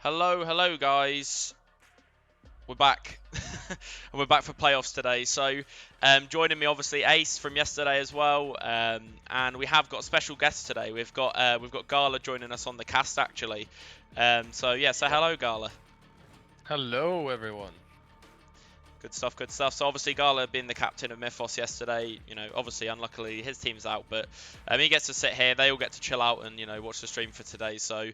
Hello guys. We're back. And we're back for playoffs today. So joining me obviously Ace from yesterday as well. And we have got a special guest today. We've got Gala joining us on the cast actually. So yeah, so hello Gala. Hello, everyone. Good stuff, good stuff. So obviously Gala being the captain of Mythos yesterday, obviously unluckily his team's out, but he gets to sit here. They all get to chill out and watch the stream for today. So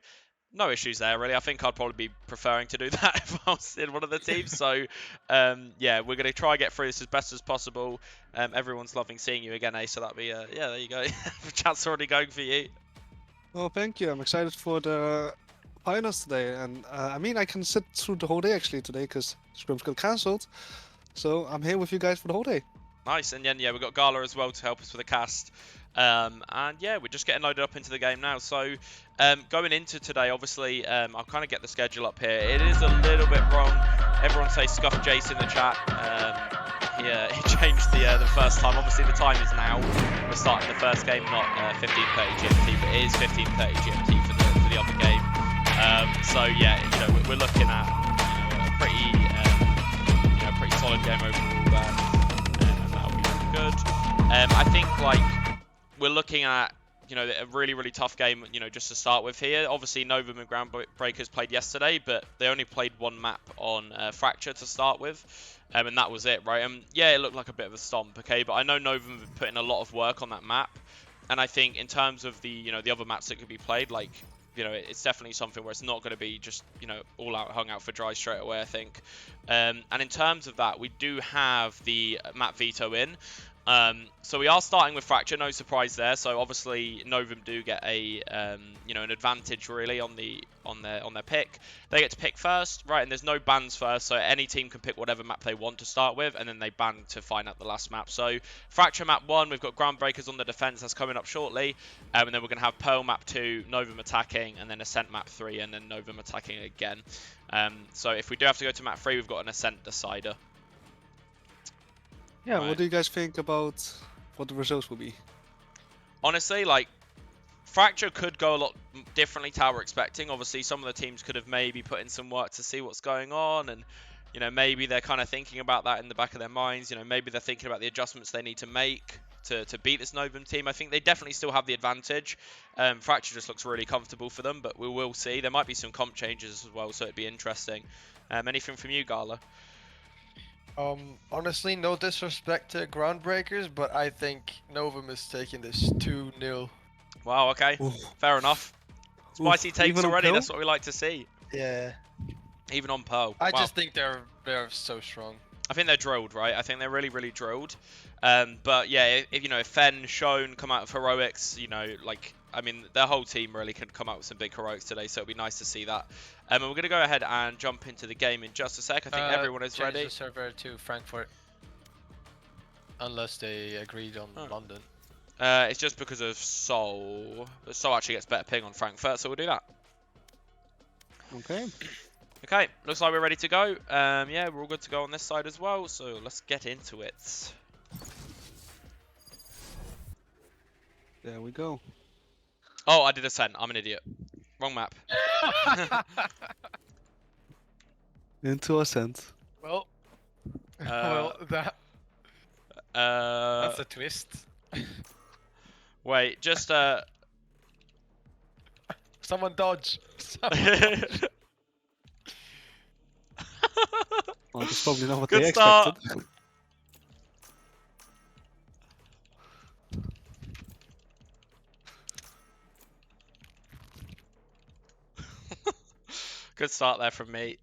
no issues there, really. I think I'd probably be preferring to do that if I was in one of the teams. So, yeah, we're going to try and get through this as best as possible. Everyone's loving seeing you again, Ace. So that'll be, yeah, there you go. The chat's already going for you. Well, thank you. I'm excited for the finals today, and I mean, I can sit through the whole day actually today because scrims got cancelled. So I'm here with you guys for the whole day. Nice. And then, yeah, we've got Gala as well to help us with the cast. And yeah, we're just getting loaded up into the game now. So going into today, obviously, I'll kind of get the schedule up here. It is a little bit wrong. Everyone say Scuff Jace in the chat. He changed the first time. Obviously, the time is now. We're starting the first game, not 15:30 GMT, but it is 15:30 GMT for the other game. So yeah, we're looking at a pretty solid game overall there. And that'll be really good. I think we're looking at a really tough game just to start with here. Obviously Novum and Groundbreakers played yesterday, but they only played one map on Fracture to start with, and that was it, right? Yeah, it looked like a bit of a stomp, okay, but I know Novum have put in a lot of work on that map, and I think in terms of the the other maps that could be played, it's definitely something where it's not going to be just all out hung out for dry straight away, I think. And in terms of that, we do have the map veto in. So we are starting with Fracture, no surprise there. So obviously Novum do get a an advantage really on their pick. They get to pick first, right? And there's no bans first, so any team can pick whatever map they want to start with, and then they ban to find out the last map. So Fracture map 1, we've got Groundbreakers on the defense. That's coming up shortly, and then we're gonna have Pearl map 2, Novum attacking, and then Ascent map 3, and then Novum attacking again. So if we do have to go to map 3, we've got an Ascent decider. Yeah, Right. what do you guys think about what the results will be? Honestly, Fracture could go a lot differently to how we're expecting. Obviously, some of the teams could have maybe put in some work to see what's going on, and maybe they're kind of thinking about that in the back of their minds. Maybe they're thinking about the adjustments they need to make to beat this Novum team. I think they definitely still have the advantage. Fracture just looks really comfortable for them, but we will see. There might be some comp changes as well, so it'd be interesting. Anything from you, Gala? Honestly, no disrespect to Groundbreakers, but I think Novum is taking this 2-0. Wow, okay. Oof. Fair enough. Spicy takes even on already, Pearl? that's what we like to see. Yeah. Even on Pearl. I Wow. just think they're so strong. I think they're drilled, right? I think they're really drilled. But yeah, if Fen, Shone come out of heroics, I mean, their whole team really can come out with some big heroics today, so it'll be nice to see that. And we're gonna go ahead and jump into the game in just a sec. I think everyone is Change ready. the server to Frankfurt. Unless they agreed on Oh. London. It's just because of Soul. Soul actually gets better ping on Frankfurt, so we'll do that. Okay. Okay, looks like we're ready to go. Yeah, we're all good to go on this side as well, so let's get into it. There we go. Oh, I did Ascent. I'm an idiot. Wrong map. Into Ascent. Well, Uh, that's a twist. Wait, just Someone dodge. Well, that's probably not what Good they start. expected. Good start there from me.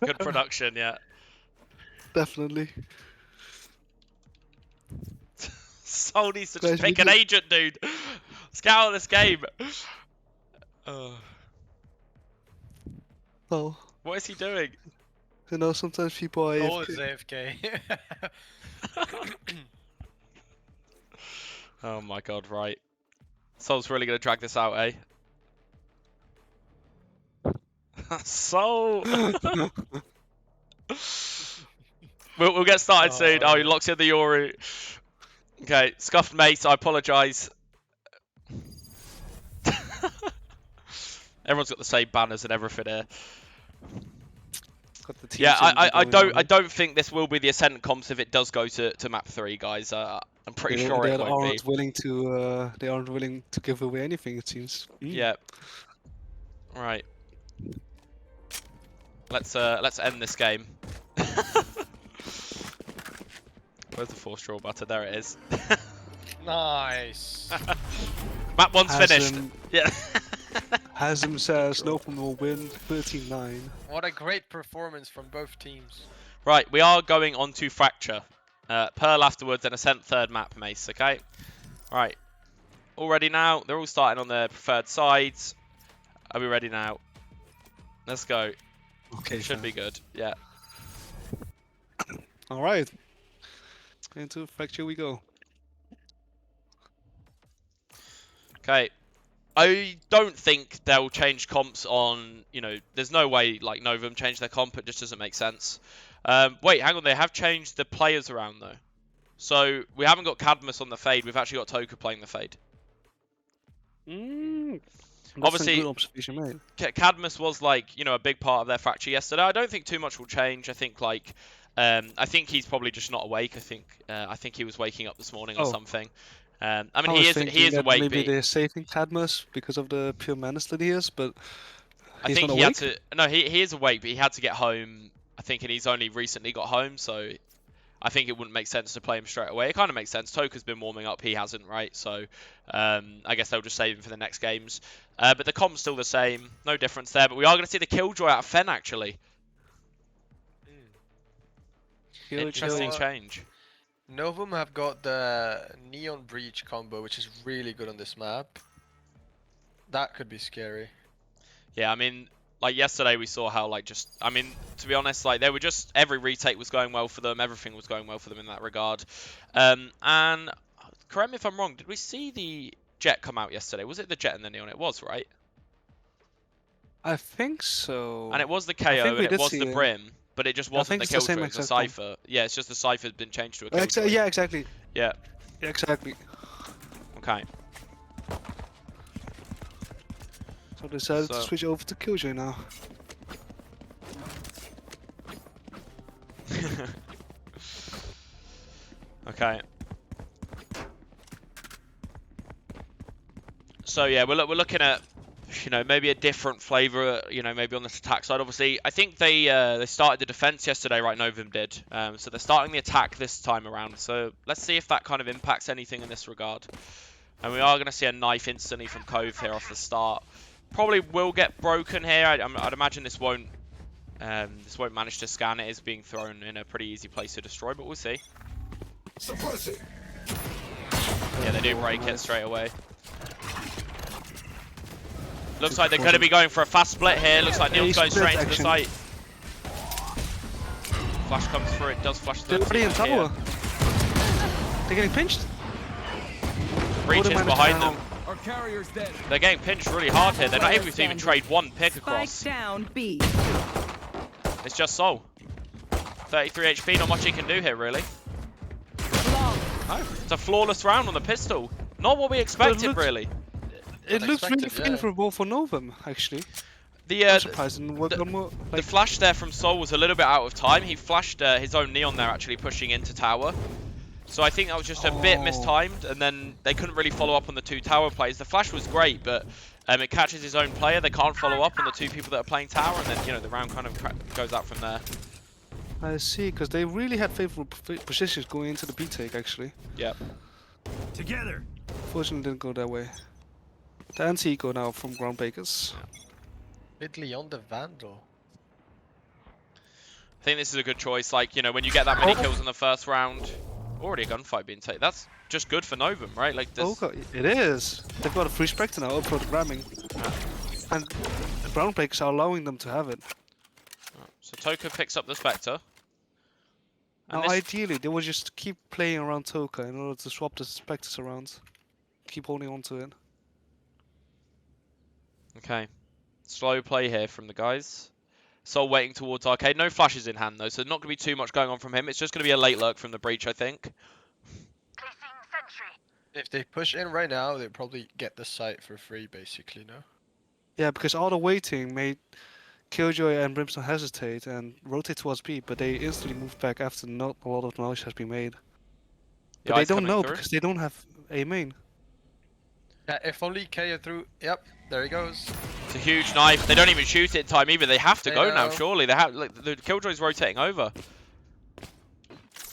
Good production, yeah. Definitely. Soul needs to Guys, just we pick an do- agent, dude. Let's get out of this game. Well, What is he doing? sometimes people are Oh, AFK. it's AFK. Oh my god, right. Soul's really gonna drag this out, eh? Soul! We'll get started soon. Oh, he locks in the Yoru. Okay, scuffed mate, I apologise. Everyone's got the same banners and everything here. Got the team Yeah, synergy I going on I here. don't think this will be the Ascendant comps if it does go to map 3, guys. I'm pretty sure They it won't be. aren't willing to. They aren't willing to give away anything. It seems. Yeah. Right. Let's end this game. Where's the force draw button? There it is. Nice. Map 1's finished. Yeah. Hazem says Novum will win 13-9. What a great performance from both teams. Right, we are going on to Fracture. Pearl afterwards and Ascent third map, Mace, okay? Right. All ready now? They're all starting on their preferred sides. Are we ready now? Let's go. Okay. Should be good. Yeah. All right. Into Fracture we go. Okay. I don't think they'll change comps on, you know, there's no way like Novum changed their comp, it just doesn't make sense. Wait, hang on, they have changed the players around though. So we haven't got Cadmus on the Fade, we've actually got Toka playing the Fade. That's Obviously, a good observation, mate. Cadmus was like, you know, a big part of their Fracture yesterday. I don't think too much will change. I think like, I think he's probably just not awake. I think he was waking up this morning or something. I mean, he is awake. Maybe But they're saving Cadmus because of the pure menace that he is, but I he's think not he awake? had to. No, he is awake, but he had to get home. I think, and he's only recently got home, so I think it wouldn't make sense to play him straight away. It kind of makes sense. Toka's been warming up, he hasn't, right? So I guess they'll just save him for the next games. But the comp's still the same, no difference there. But we are going to see the Killjoy out of Fen, actually. Interesting change. Novum have got the Neon Breach combo, which is really good on this map. That could be scary. Yeah, I mean, like yesterday we saw how I mean, to be honest, like they were just, every retake was going well for them, everything was going well for them in that regard. And correct me if I'm wrong, did we see the Jet come out yesterday? Was it the Jet and the Neon? It was, right? I think so. And it was the KO think we and it did was see the it. Brim, but it just wasn't the think it's the same Killjoy, it was the exact one. Cypher. Yeah, it's just the Cypher's been changed to a Killjoy. Yeah, exactly. Yeah, Yeah, exactly. okay. So they decided to So- switch over to Killjoy now. Okay. So yeah, we're looking at, you know, maybe a different flavour, you know, maybe on this attack side. Obviously, I think they started the defense yesterday, right? Novum did. So they're starting the attack this time around. So let's see if that kind of impacts anything in this regard. And we are going to see a knife instantly from Cove here off the start. Probably will get broken here. I'd imagine this won't manage to scan. It is being thrown in a pretty easy place to destroy, but we'll see. Yeah, they do break it straight away. Looks like they're going to be going for a fast split here. Looks like Neil's going straight into the site. Flash comes through. It does flash They're through. already in tower. They're getting pinched. Breach is behind them. Our carrier's dead. They're getting pinched really hard here. They're not able to even trade one pick across. Spike down B. It's just Soul. 33 HP. Not much he can do here, really. No, it's a flawless round on the pistol. Not what we expected, really. It looks really Unexpected, yeah. favorable for Novum, actually. The Surprising. the flash there from Soul was a little bit out of time. He flashed his own Neon there, actually pushing into tower. So I think that was just a bit mistimed, and then they couldn't really follow up on the two tower plays. The flash was great, but it catches his own player. They can't follow up on the two people that are playing tower, and then, you know, the round kind of goes out from there. I see, because they really had favorable positions going into the B take, actually. Yep. Together. Fortunately, didn't go that way. The anti-eco now from Groundbreakers. Italy on the Vandal. I think this is a good choice. Like, you know, when you get that many kills in the first round, already a gunfight being taken. That's just good for Novum, right? Like this. Oh, it is. They've got a free Spectre now up for the grabbing. And the Groundbreakers are allowing them to have it. So Toka picks up the Spectre. And Now, this- ideally, they would just keep playing around Toka in order to swap the Spectres around. Keep holding on to it. Okay. Slow play here from the guys. Soul waiting towards Arcade. No flashes in hand, though, so not going to be too much going on from him. It's just going to be a late lurk from the Breach, I think. If they push in right now, they probably get the site for free, basically, no? Yeah, because all the waiting made Killjoy and Brimstone hesitate and rotate towards B, but they instantly moved back after not a lot of knowledge has been made. The But they ice don't coming know through. because they don't have a main. Yeah, if only KO through. Yep, there he goes. It's a huge knife. They don't even shoot it in time either. They have to They go now, know. surely. They have. Like, the Killjoy's rotating over.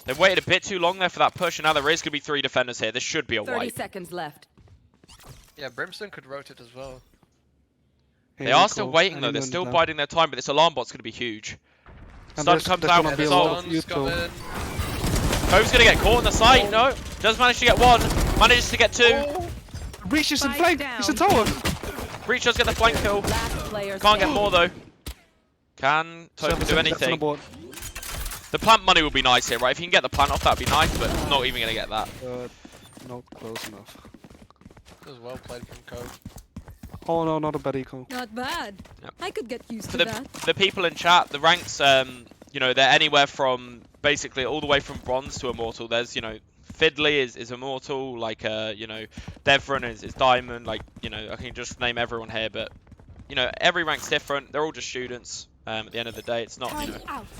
They've waited a bit too long there for that push, and now there is going to be 3 defenders here. This should be a 30 wipe. seconds left. Yeah, Brimstone could rotate as well. They are still waiting though. They're still biding their time, but this alarm bot's going to be huge. Stun comes out gonna with be the a lot soul. of Stun's neutral. coming. Cove's going to get caught in the site. No, does manage to get 1. Manages to get 2. Oh, Breach is in Spike flank. He's in down. tower. Breach does get the flank kill. Last player Can't get standing. more though. Can Token do 7 seconds left on the anything? board. The plant money would be nice here, right? If you can get the plant off, that'd be nice, but not even going to get that. Not close enough. that was well played from Cove. Oh no, not a bad eco. Not bad. Yep. I could get used For to the, that. the people in chat, the ranks, you know, they're anywhere from basically all the way from bronze to immortal. There's, you know, Fiddly is immortal, like, you know, Devron is diamond, like, you know, I can just name everyone here, but, you know, every rank's different. They're all just students. At the end of the day, it's not, you know,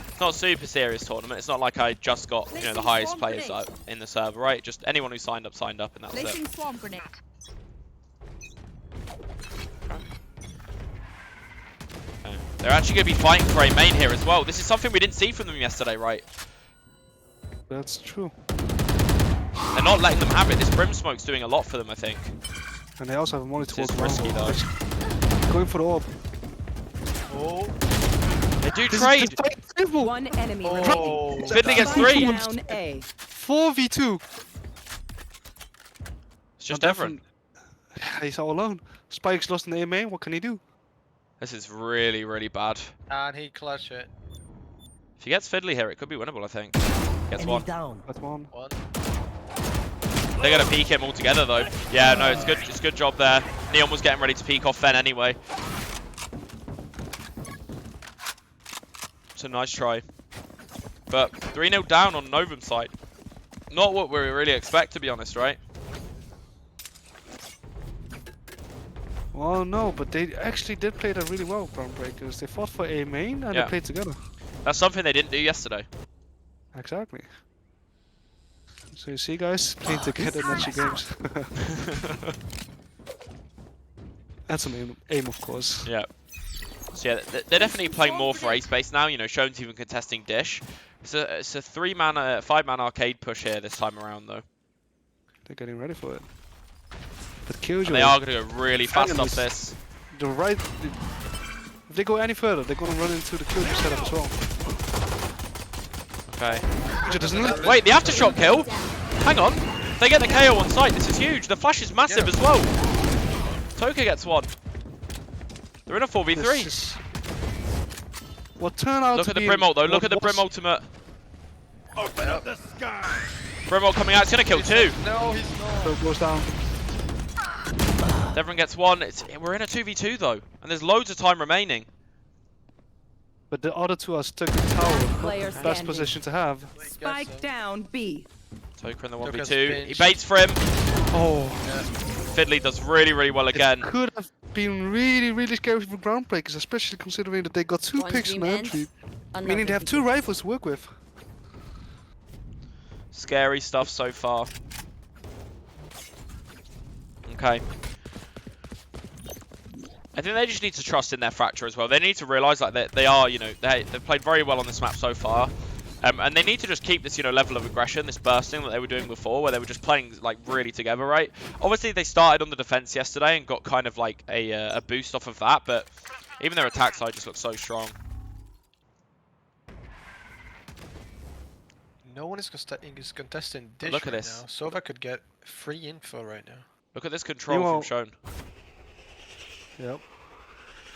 it's not a super serious tournament. It's not like I just got, you know, the highest players in the server, right? Just anyone who signed up, and that's it. Placing swarm grenade. Okay. They're actually going to be fighting for a main here as well. This is something we didn't see from them yesterday, right? That's true. They're not letting them have it. This Brimsmoke's doing a lot for them, I think. And they also have a monitor This is towards risky, Rumble. though. Going for the orb. Oh, They do This trade. is the fight table. One enemy oh. remaining. Fiddly gets Spike 3. down A. 4v2. It's just Not Devron. He's all alone. Spike's lost in the A main. What can he do? This is really, really bad. And he clutched it. If he gets Fiddly here, it could be winnable, I think. Gets 1. That's one. One. They're going to peek him altogether, though. Yeah, no, it's good. It's a good job there. Neon was getting ready to peek off Fen anyway. It's a nice try. But 3-0 down on Novum's side. Not what we really expect, to be honest, right? Well, no, but they actually did play that really well, Groundbreakers. They fought for A main and Yeah. they played together. That's something they didn't do yesterday. Exactly. So you see, guys, playing together in actually games. And some aim, of course. Yeah. So yeah, they're definitely playing more for ace base now. You know, Shone's even contesting Dish. It's a 5-man arcade push here this time around, though. They're getting ready for it. But Killjoy, And they are going to go really fast off Finalists. this. the right. If they go any further, they're gonna run into the Killjoy setup as well. Okay. Killjoy doesn't live. Wait, the aftershock kill? Hang on. They get the KO on site. This is huge. The flash is massive as well. Toka gets 1. They're in a 4v3. This is what turned out Look to at the be Brim ult though. Look what at the Brim was- ultimate. Open up the sky. Brim ult coming out. It's going to kill 2. No, he's not. So it goes down. Devon gets 1. We're in a 2v2 though. And there's loads of time remaining. But the other two are stuck in tower. Player Best standing. position to have. Spike down B. Toka in the Toka's 1v2. He pinched. baits for him. Oh, Fiddly does really, really well again. it could have been really, really scary for Groundbreakers, especially considering that they got 2 One picks in the dream entry, ends, meaning they have 2 rifles to work with. Scary stuff so far. Okay. I think they just need to trust in their Fracture as well. They need to realise like they are, you know, they've played very well on this map so far. And they need to just keep this, you know, level of aggression, this bursting that they were doing before, where they were just playing like really together, right? Obviously, they started on the defense yesterday and got kind of like a boost off of that, but even their attack side just looks so strong. No one is contesting Dish Look at right this. now. Sova could get free info right now. Look at this control Meanwhile- from Shone. Yep.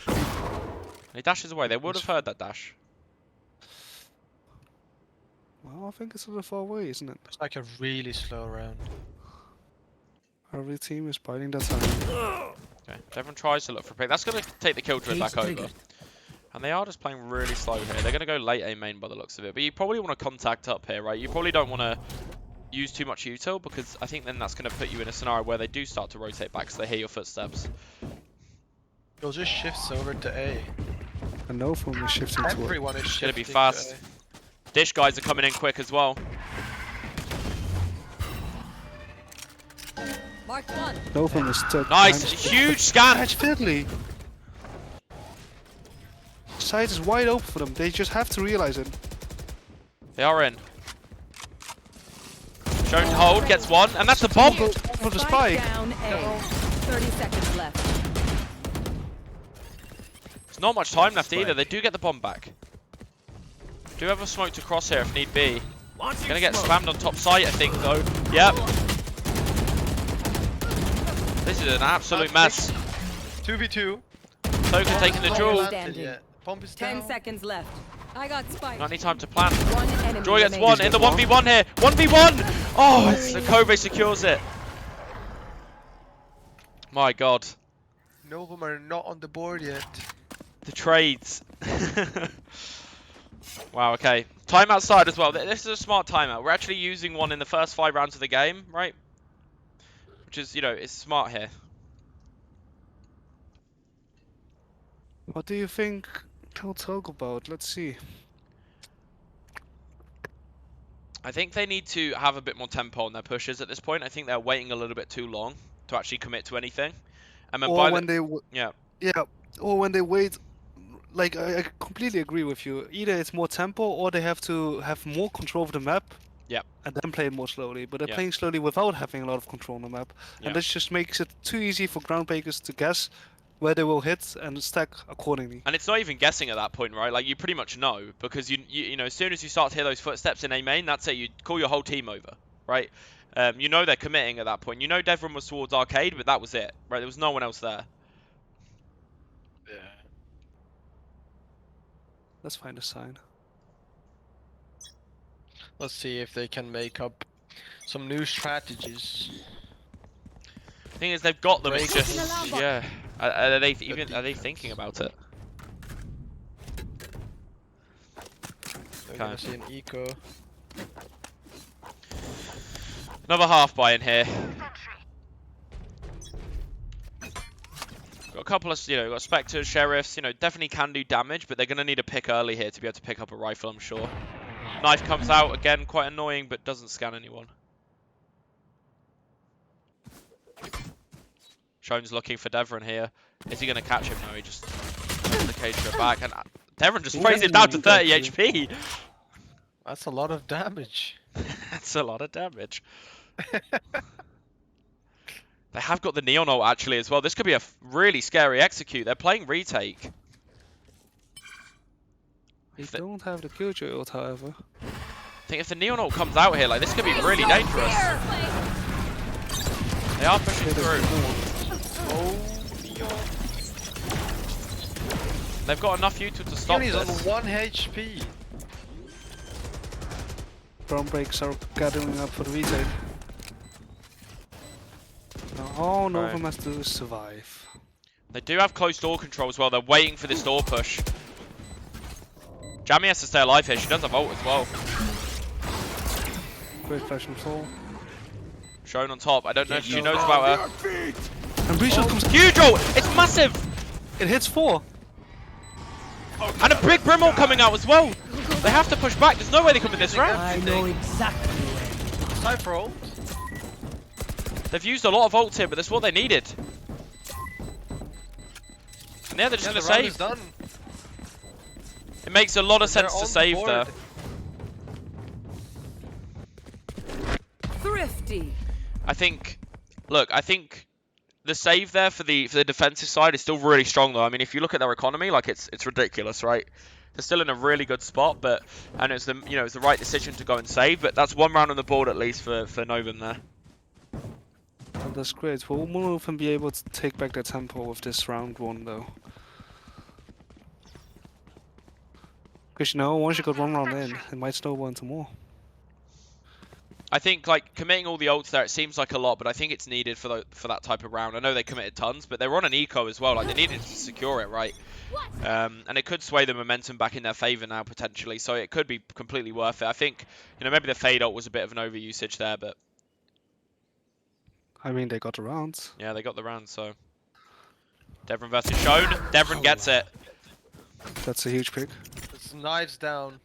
And he dashes away. They would have heard that dash. Well, I think it's a little far away, isn't it? It's like a really slow round. Every team is biding their time. Okay, Devon tries to look for a pick. That's going to take the Killjoy back over. And they are just playing really slow here. They're going to go late A main by the looks of it. But you probably want to contact up here, right? You probably don't want to use too much util, because I think then that's going to put you in a scenario where they do start to rotate back because they hear your footsteps. You'll just shifts over to A. And no from is shifting to it. Everyone is Gonna shifting be to fast. A. Dish guys are coming in quick as well. Mark one. No from is stuck. Nice, behind- huge scan. Catch Fiddly. Side is wide open for them. They just have to realize it. They are in. Shown to hold, gets one, and that's the bomb. Go for the spike. Down A. 30 seconds left. There's not much time left either. They do get the bomb back. Do have a smoke to cross here if need be. Gonna get slammed on top site, I think, though. Yep. This is an absolute mess. 2v2. Token taking the Bomb jewel. standing. Yeah. Bomb is 10 down. seconds left. I got spike. Not any time to plan. One enemy Joy gets remaining. one in the 1v1 here. 1v1! Oh, the Kobe secures it. My god. Novum are not on the board yet. The trades. Wow, okay. Timeout side as well. This is a smart timeout. We're actually using one in the first 5 rounds of the game, right? Which is, you know, it's smart here. What do you think they'll talk about? Let's see. I think they need to have a bit more tempo on their pushes at this point. I think they're waiting a little bit too long to actually commit to anything. And then Or by when the, they yeah, yeah, or when they wait. Like I completely agree with you. Either it's more tempo, or they have to have more control of the map. Yep. And then play it more slowly. But they're Yeah. playing slowly without having a lot of control on the map, Yeah. and this just makes it too easy for groundbreakers to guess where they will hit and stack accordingly. and it's not even guessing at that point, right? Like you pretty much know because you know as soon as you start to hear those footsteps in A main, that's it. You call your whole team over, right? You know they're committing at that point. You know Devrim was towards arcade, but that was it, right? There was no one else there. Yeah. Let's find a sign. Let's see if they can make up some new strategies. Thing is, they've got them. It's Break. just yeah. Are they thinking about it? We're Okay. gonna see an eco. Another half buy in here. Got a couple of, got Spectres, Sheriffs, definitely can do damage, but they're going to need a pick early here to be able to pick up a rifle, I'm sure. Knife comes out, again, quite annoying, but doesn't scan anyone. Shone's looking for Devron here. Is he going to catch him? No, he just sends the cage to back, and Devron just sprays him down to 30 HP. That's a lot of damage. That's a lot of damage. They have got the Neon ult actually as well. This could be a really scary execute. They're playing retake. They don't have the Killjoy ult, however. I think if the Neon ult comes out here, like this could be really dangerous. They are pushing through. Oh, Neon. They've got enough util to stop Neon is on this. 1 HP. Groundbreaks are gathering up for the retake. Oh, Novum has to survive. They do have close door control as well. They're waiting for this door push. Jamie has to stay alive here. She does have ult as well. Great flash and fall. Shown on top. I don't know if she knows about her. And Breachel comes. Huge ult! It's massive! It hits 4. And a big Brim ult coming out as well. They have to push back. There's no way they come in this round. I know exactly where. Time for ult. They've used a lot of ults here, but that's what they needed. And yeah, they're just Yeah, going to the round is save. done. It makes a lot of They're sense to on save board. there. Thrifty. I think the save there for the defensive side is still really strong though. I mean, if you look at their economy, like it's ridiculous, right? They're still in a really good spot, and it's the right decision to go and save. But that's one round on the board at least for Novum there. And that's great. Will Novum be able to take back their tempo with this round 1 though? Because once you got 1 round in, it might snowball into more. I think like committing all the ults there, it seems like a lot, but I think it's needed for that type of round. I know they committed tons, but they were on an eco as well. Like they needed to secure it, right? And it could sway the momentum back in their favor now potentially. So it could be completely worth it. I think maybe the fade ult was a bit of an overusage there, but I mean, they got the round. yeah, they got the round. So Devron versus Shone. Devron gets it. That's a huge pick. It's knives down.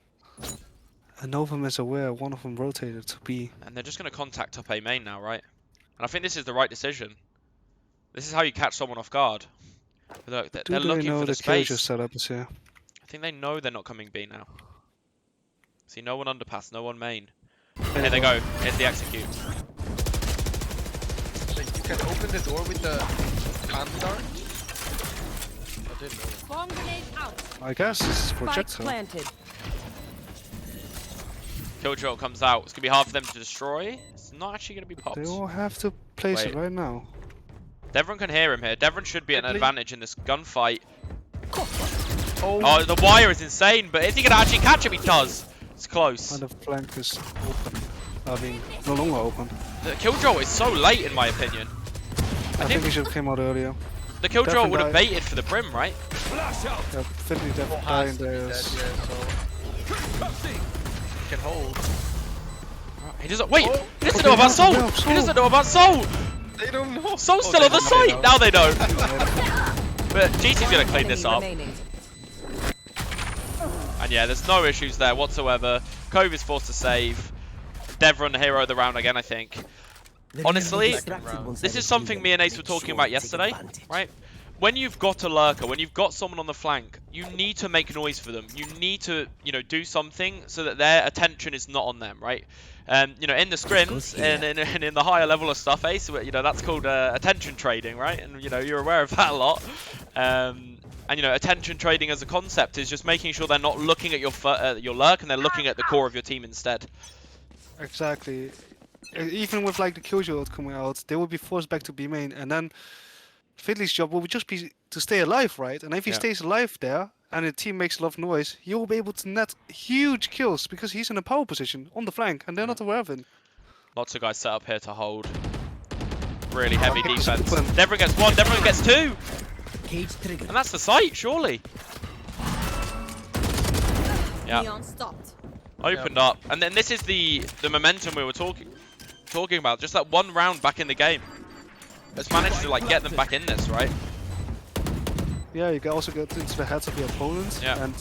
And Novum is aware one of them rotated to B. And they're just going to contact top A main now, right? And I think this is the right decision. This is how you catch someone off guard. Look, they're Do they looking know for the the Killjoy space. setup is here? I think they know they're not coming B now. See, no one underpass, no one main. Here they go. Here's the execute. Like, you can open the door with the hand dart. I didn't know that. Bomb grenade out. I guess this is Spike projectile. planted. Killjoy comes out. It's going to be hard for them to destroy. It's not actually going to be popped. They all have to place it Wait. right now. Devron can hear him here. Devron should be at an Ridley. advantage in this gunfight. Oh, Oh, the wire is insane, but is he going to actually catch him? He does. It's close. And the flank is open. I mean, no longer open. The Killjoy is so late, in my opinion. I think he should have came out earlier. The Killjoy Definitely would have died. baited for the brim, right? Flash out. Yeah, Finley definitely has dying to be there. dead, yeah, so he can hold. He doesn't. Wait! Oh. He doesn't Okay, know about now, Soul! now, He Soul. doesn't know about Soul! They don't know. Soul's Oh, still they on the know, site! Now they know! One But GT's gonna clean this up. enemy remaining. And yeah, there's no issues there whatsoever. Cove is forced to save. Devron, hero of the round again, I think. Honestly, this is something me and Ace were talking about yesterday, right? When you've got a lurker, when you've got someone on the flank, you need to make noise for them. You need to, you know, do something so that their attention is not on them, right? You know, in the scrims and in the higher level of stuff, Ace, you know, that's called attention trading, right? And you know, you're aware of that a lot. And you know, attention trading as a concept is just making sure they're not looking at your lurk and they're looking at the core of your team instead. Exactly. Even with like the Killjoy coming out, they will be forced back to B main, and then Fiddly's job will just be to stay alive, right? And if he Yeah. stays alive there, and the team makes a lot of noise, he will be able to net huge kills because he's in a power position on the flank, and they're not aware of it. Lots of guys set up here to hold. Really heavy Okay, defense. open. Devron gets one, Devron gets two! Cage trigger. And that's the site, surely. Yeah, Neon stopped. opened up. And then this is the momentum we were talking about. Just that one round back in the game. Let's manage to like get them back in this, right? Yeah, you can also get into the heads of your opponent, Yeah. and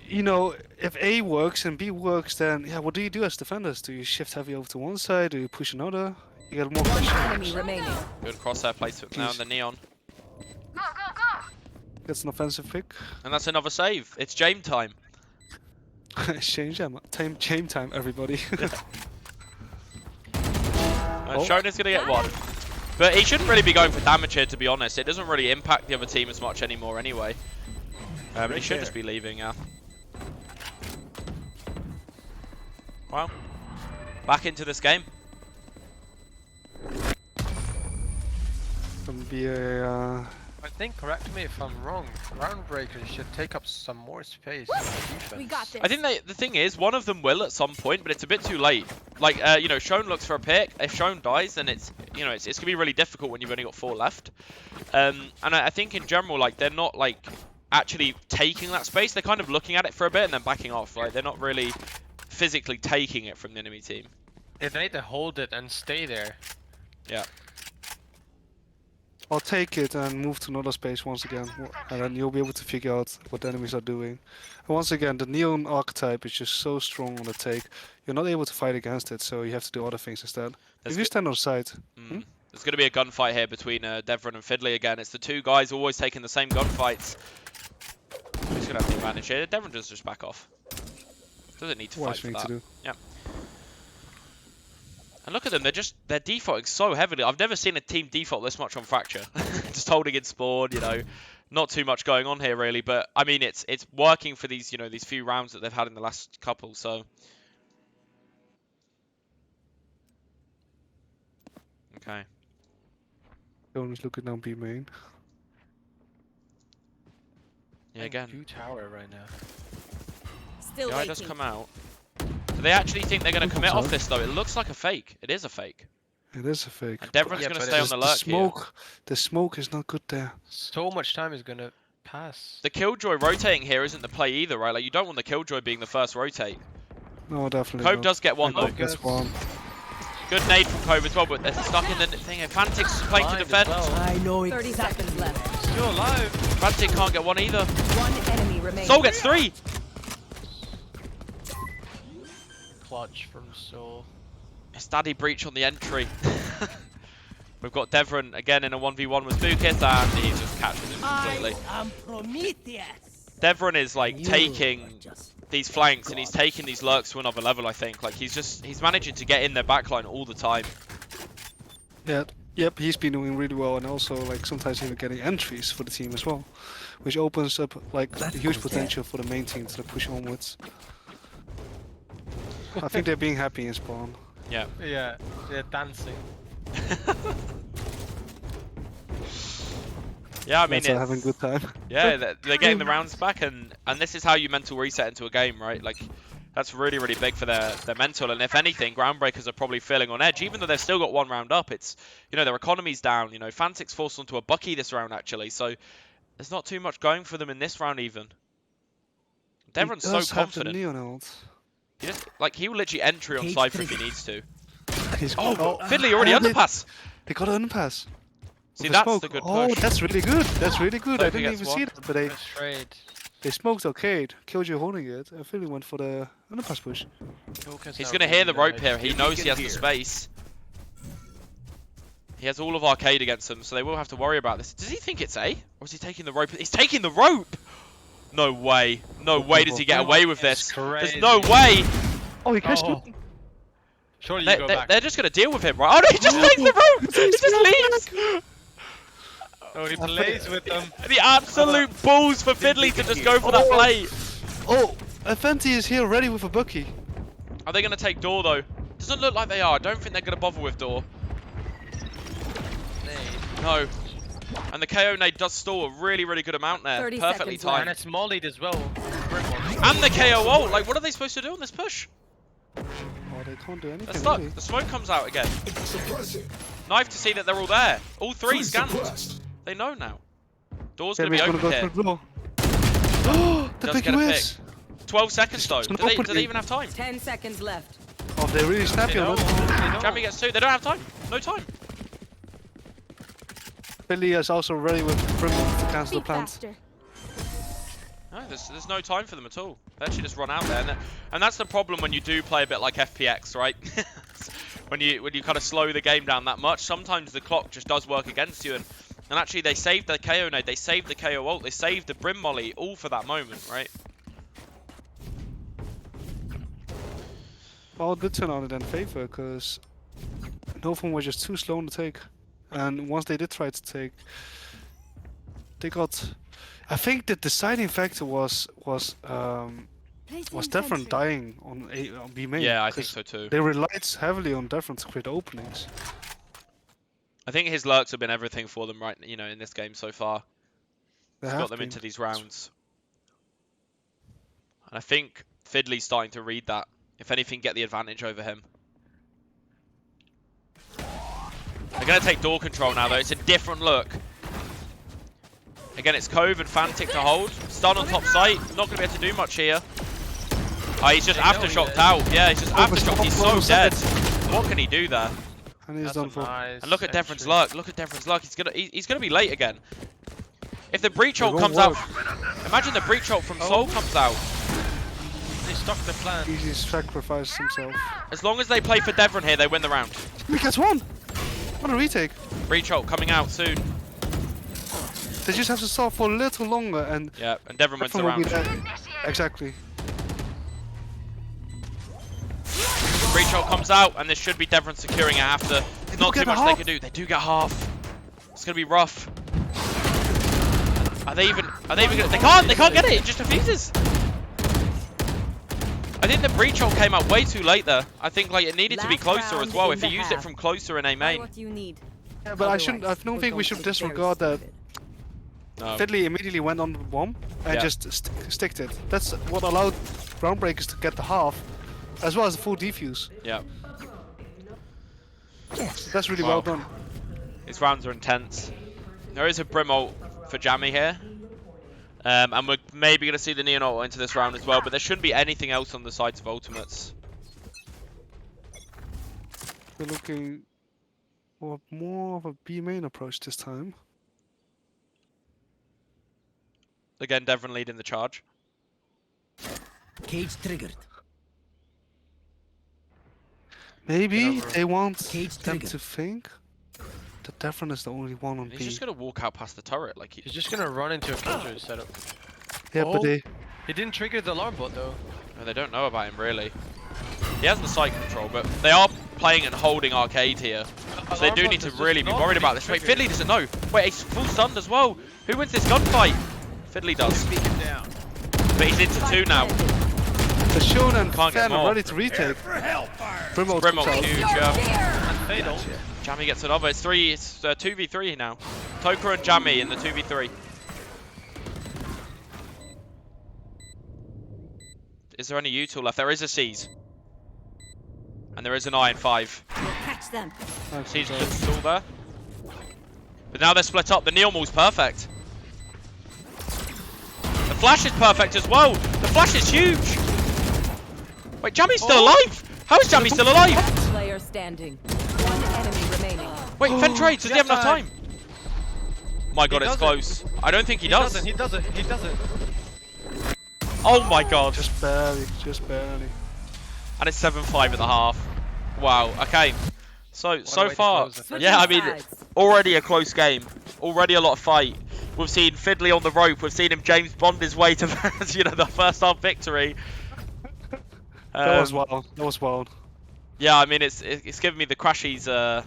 you know, if A works and B works, then yeah, what do you do as defenders? Do you shift heavy over to one side? Do you push another? You get more One pressure. enemy remaining. Good crosshair placement now in the neon. That's an offensive pick. And that's another save. It's Jame time. Change time, time, everybody. And Shona's gonna get one. But he shouldn't really be going for damage here, to be honest. It doesn't really impact the other team as much anymore anyway. He should just be leaving, yeah. Well, back into this game. Gonna be a I think, correct me if I'm wrong, round breakers should take up some more space in the defense. We got this. I think the thing is, one of them will at some point, but it's a bit too late. Like, you know, Shone looks for a pick. If Shone dies, then it's, you know, it's gonna be really difficult when you've only got 4 left. And I think in general, like, they're not like actually taking that space. They're kind of looking at it for a bit and then backing off. Right? They're not really physically taking it from the enemy team. If they need to hold it and stay there. Yeah. I'll take it and move to another space once again, and then you'll be able to figure out what the enemies are doing. And once again, the Neon archetype is just so strong on the take, you're not able to fight against it, so you have to do other things instead. There's If you stand on the side, There's going to be a gunfight here between Devron and Fiddly again. It's the two guys always taking the same gunfights. He's going to have the advantage here. Devron does just back off. Doesn't need to what fight else for we need that. to do? And look at them, they're defaulting so heavily. I've never seen a team default this much on Fracture. Just holding in spawn, you know. Not too much going on here really, but I mean it's working for these, you know, these few rounds that they've had in the last couple, so. Okay. Jonas looking down B main. Yeah, again. 2 tower right now. Still Yeah, it waiting. does come out. Do they actually think they're going to commit off so. this though? It looks like a fake. It is a fake. It is a fake. And Devron's Yeah, going to but stay on it's the The lurk here. the smoke is not good there. So much time is gonna pass. The Killjoy rotating here isn't the play either, right? Like, you don't want the Killjoy being the first rotate. No, definitely Cove not. does get one And though. Cove gets one. Good nade from Cove as well, but they're stuck in the thing here. Fantic's playing to Blind as defend. well. I know 30 exactly. seconds left. Still alive. Fantic can't get one either. One enemy remaining. Soul gets 3! Clutch from Soul. It's Daddy Breach on the entry. We've got Devron again in a 1v1 with Bukis, and he's just catching him completely. I am Prometheus. Devron is like You taking are just these flanks and he's taking these lurks to another level, I think. Like he's managing to get in their backline all the time. Yeah. Yep, he's been doing really well, and also like sometimes even getting entries for the team as well, which opens up like huge potential for the main team to push onwards. I think they're being happy in spawn. Yeah. Yeah, they're dancing. Yeah, I mean, They're having a good time. yeah, they're getting the rounds back, and this is how you mental reset into a game, right? Like, that's really, really big for their mental. And if anything, Groundbreakers are probably feeling on edge, even though they've still got 1 round up. It's, you know, their economy's down. You know, Fantic's forced onto a Bucky this round actually, so there's not too much going for them in this round even. Devron's He so does have the confident. Neon ult. He just, like, he will literally entry on Cage Cypher if he trigger. needs to. He's Oh, Fiddly already underpass. They got an underpass. See, With that's smoke. the good Oh, push. that's really good. That's really good. I Sophie didn't gets even one. see that, but they Good trade. smoked Arcade, killed you holding it, and Philly went for the underpass push. He's going to hear the rope here. He knows he has the space. He has all of Arcade against him, so they will have to worry about this. Does he think it's A? Or is he taking the rope? He's taking the rope! No way. No way does he get away with this. There's no way. Oh, he cashed Oh. it. Surely you go back. They're just going to deal with him, right? Oh no, he just takes the rope! He just leaves! Oh, he plays with them. The absolute balls for Fiddly to just go for that play. Oh, Aventi is here ready with a Bucky. Are they going to take Door though? Doesn't look like they are. I don't think they're going to bother with Door. No. And the KO nade does store a really, really good amount there. 30 Perfectly seconds left. And timed. it's mollied as well. And the KO ult. Like, what are they supposed to do on this push? Oh, they can't do They're anything. stuck. Really. The smoke comes out again. Knife to see that they're all there. All 3 scanned. They know now. Door's going to be Gary's open gonna here. go for the door. Oh, the Does big get a whiz. 12 seconds though. It's Do an they opening. even have time? 10 seconds left. Oh, they really snappy on it. Jamie gets 2. They don't have time. No time. Philly is also ready with Brimwolf to cancel the Be plant. faster. No, there's no time for them at all. They actually just run out there, and that's the problem when you do play a bit like FPX, right? when you kind of slow the game down that much, sometimes the clock just does work against you. And actually, they saved the KO nade, they saved the KO ult, they saved the Brim Molly, all for that moment, right? Well, it did turn out in their favor because Novum was just too slow on the take, and once they did try to take, they got. I think the deciding factor was Devron dying on B main. Yeah, I think 'cause so too. They relied heavily on Devron to create openings. I think his lurks have been everything for them, right? You know, in this game so far. They He's have got them been. into these rounds. And I think Fiddly's starting to read that. If anything, get the advantage over him. They're going to take door control now, though. It's a different look. Again, it's Cove and Fantic to hold. Stun on top site. Not going to be able to do much here. Oh, he's just aftershocked out. Yeah, he's just aftershocked. He's so dead. What can he do there? And he's done for. Nice And look at Devron's entry. luck. Look at Devron's luck. He's gonna be late again. If the breach ult won't comes out, work. imagine the breach ult from Soul comes out. They stuck the plan. Easy sacrificed himself. As long as they play for Devron here, they win the round. He gets one. What a retake! Breach ult coming out soon. They just have to stall for a little longer, and Yeah, and Devron wins the Devron will be round. there. Exactly. Breach ult comes out, and this should be Devron securing it after. Not too get much half. they can do. They do get half. It's gonna be rough. Are they even gonna, they can't get it. It just defuses. I think the breach ult came out way too late there. I think like it needed to be Last close as round well. in If he the used it half. from closer in A Buy main. what you need. Yeah, but I don't Otherwise, think we're we going should to get very disregard that. stupid. No. Fiddly immediately went on the bomb and Yeah. just sticked it. That's what allowed Groundbreakers to get the half, as well as the full defuse. Yeah. That's really Wow. well done. These rounds are intense. There is a Brim ult for Jammy here. And we're maybe going to see the Neon ult into this round as well, but there shouldn't be anything else on the sides of ultimates. We're looking for more of a B main approach this time. Again, Devon leading the charge. Cage triggered. Maybe over. they want Cage them triggered. to think that Devon is the only one on He's B. just gonna walk out past the turret like He's just gonna run into a Killjoy setup. Yeah, Oh. but they He didn't trigger the alarm bot though. They don't know about him really. He has the site control, but they are playing and holding Arcade here. So they do need to really be worried about this. Wait, Fiddly doesn't know. Wait, he's full stunned as well. Who wins this gunfight? Fiddly does. Beacon down. But he's into two now. the Shone and Can't get Fan are more. ready to retake. For hellfire. Brimwell Brimwell comes out. huge, yeah. Fatal. Jammy gets another. It's 2v3 now. Toker and Jammy in the 2v3. Is there any U-tool left? There is a C's. And there is an Iron 5. We'll catch them. Nice C's control. just still there. But now they're split up. The Neon Wall's perfect. The flash is perfect as well. The flash is huge. Wait, Jammy's still alive. How is Jammy still alive? Player standing. One enemy remaining. Wait, Fen trades. Does he have enough time? My God, He it's doesn't. close. I don't think he does. He doesn't. Oh my God. Just barely, just barely. And it's 7-5 at the half. Wow. Okay. So way to far, close the first yeah. I Switching mean, sides. already a close game. Already a lot of fight. We've seen Fiddly on the rope. We've seen him James Bond his way to the first half victory. That was wild. That was wild. Yeah, I mean it's giving me the Crashies, the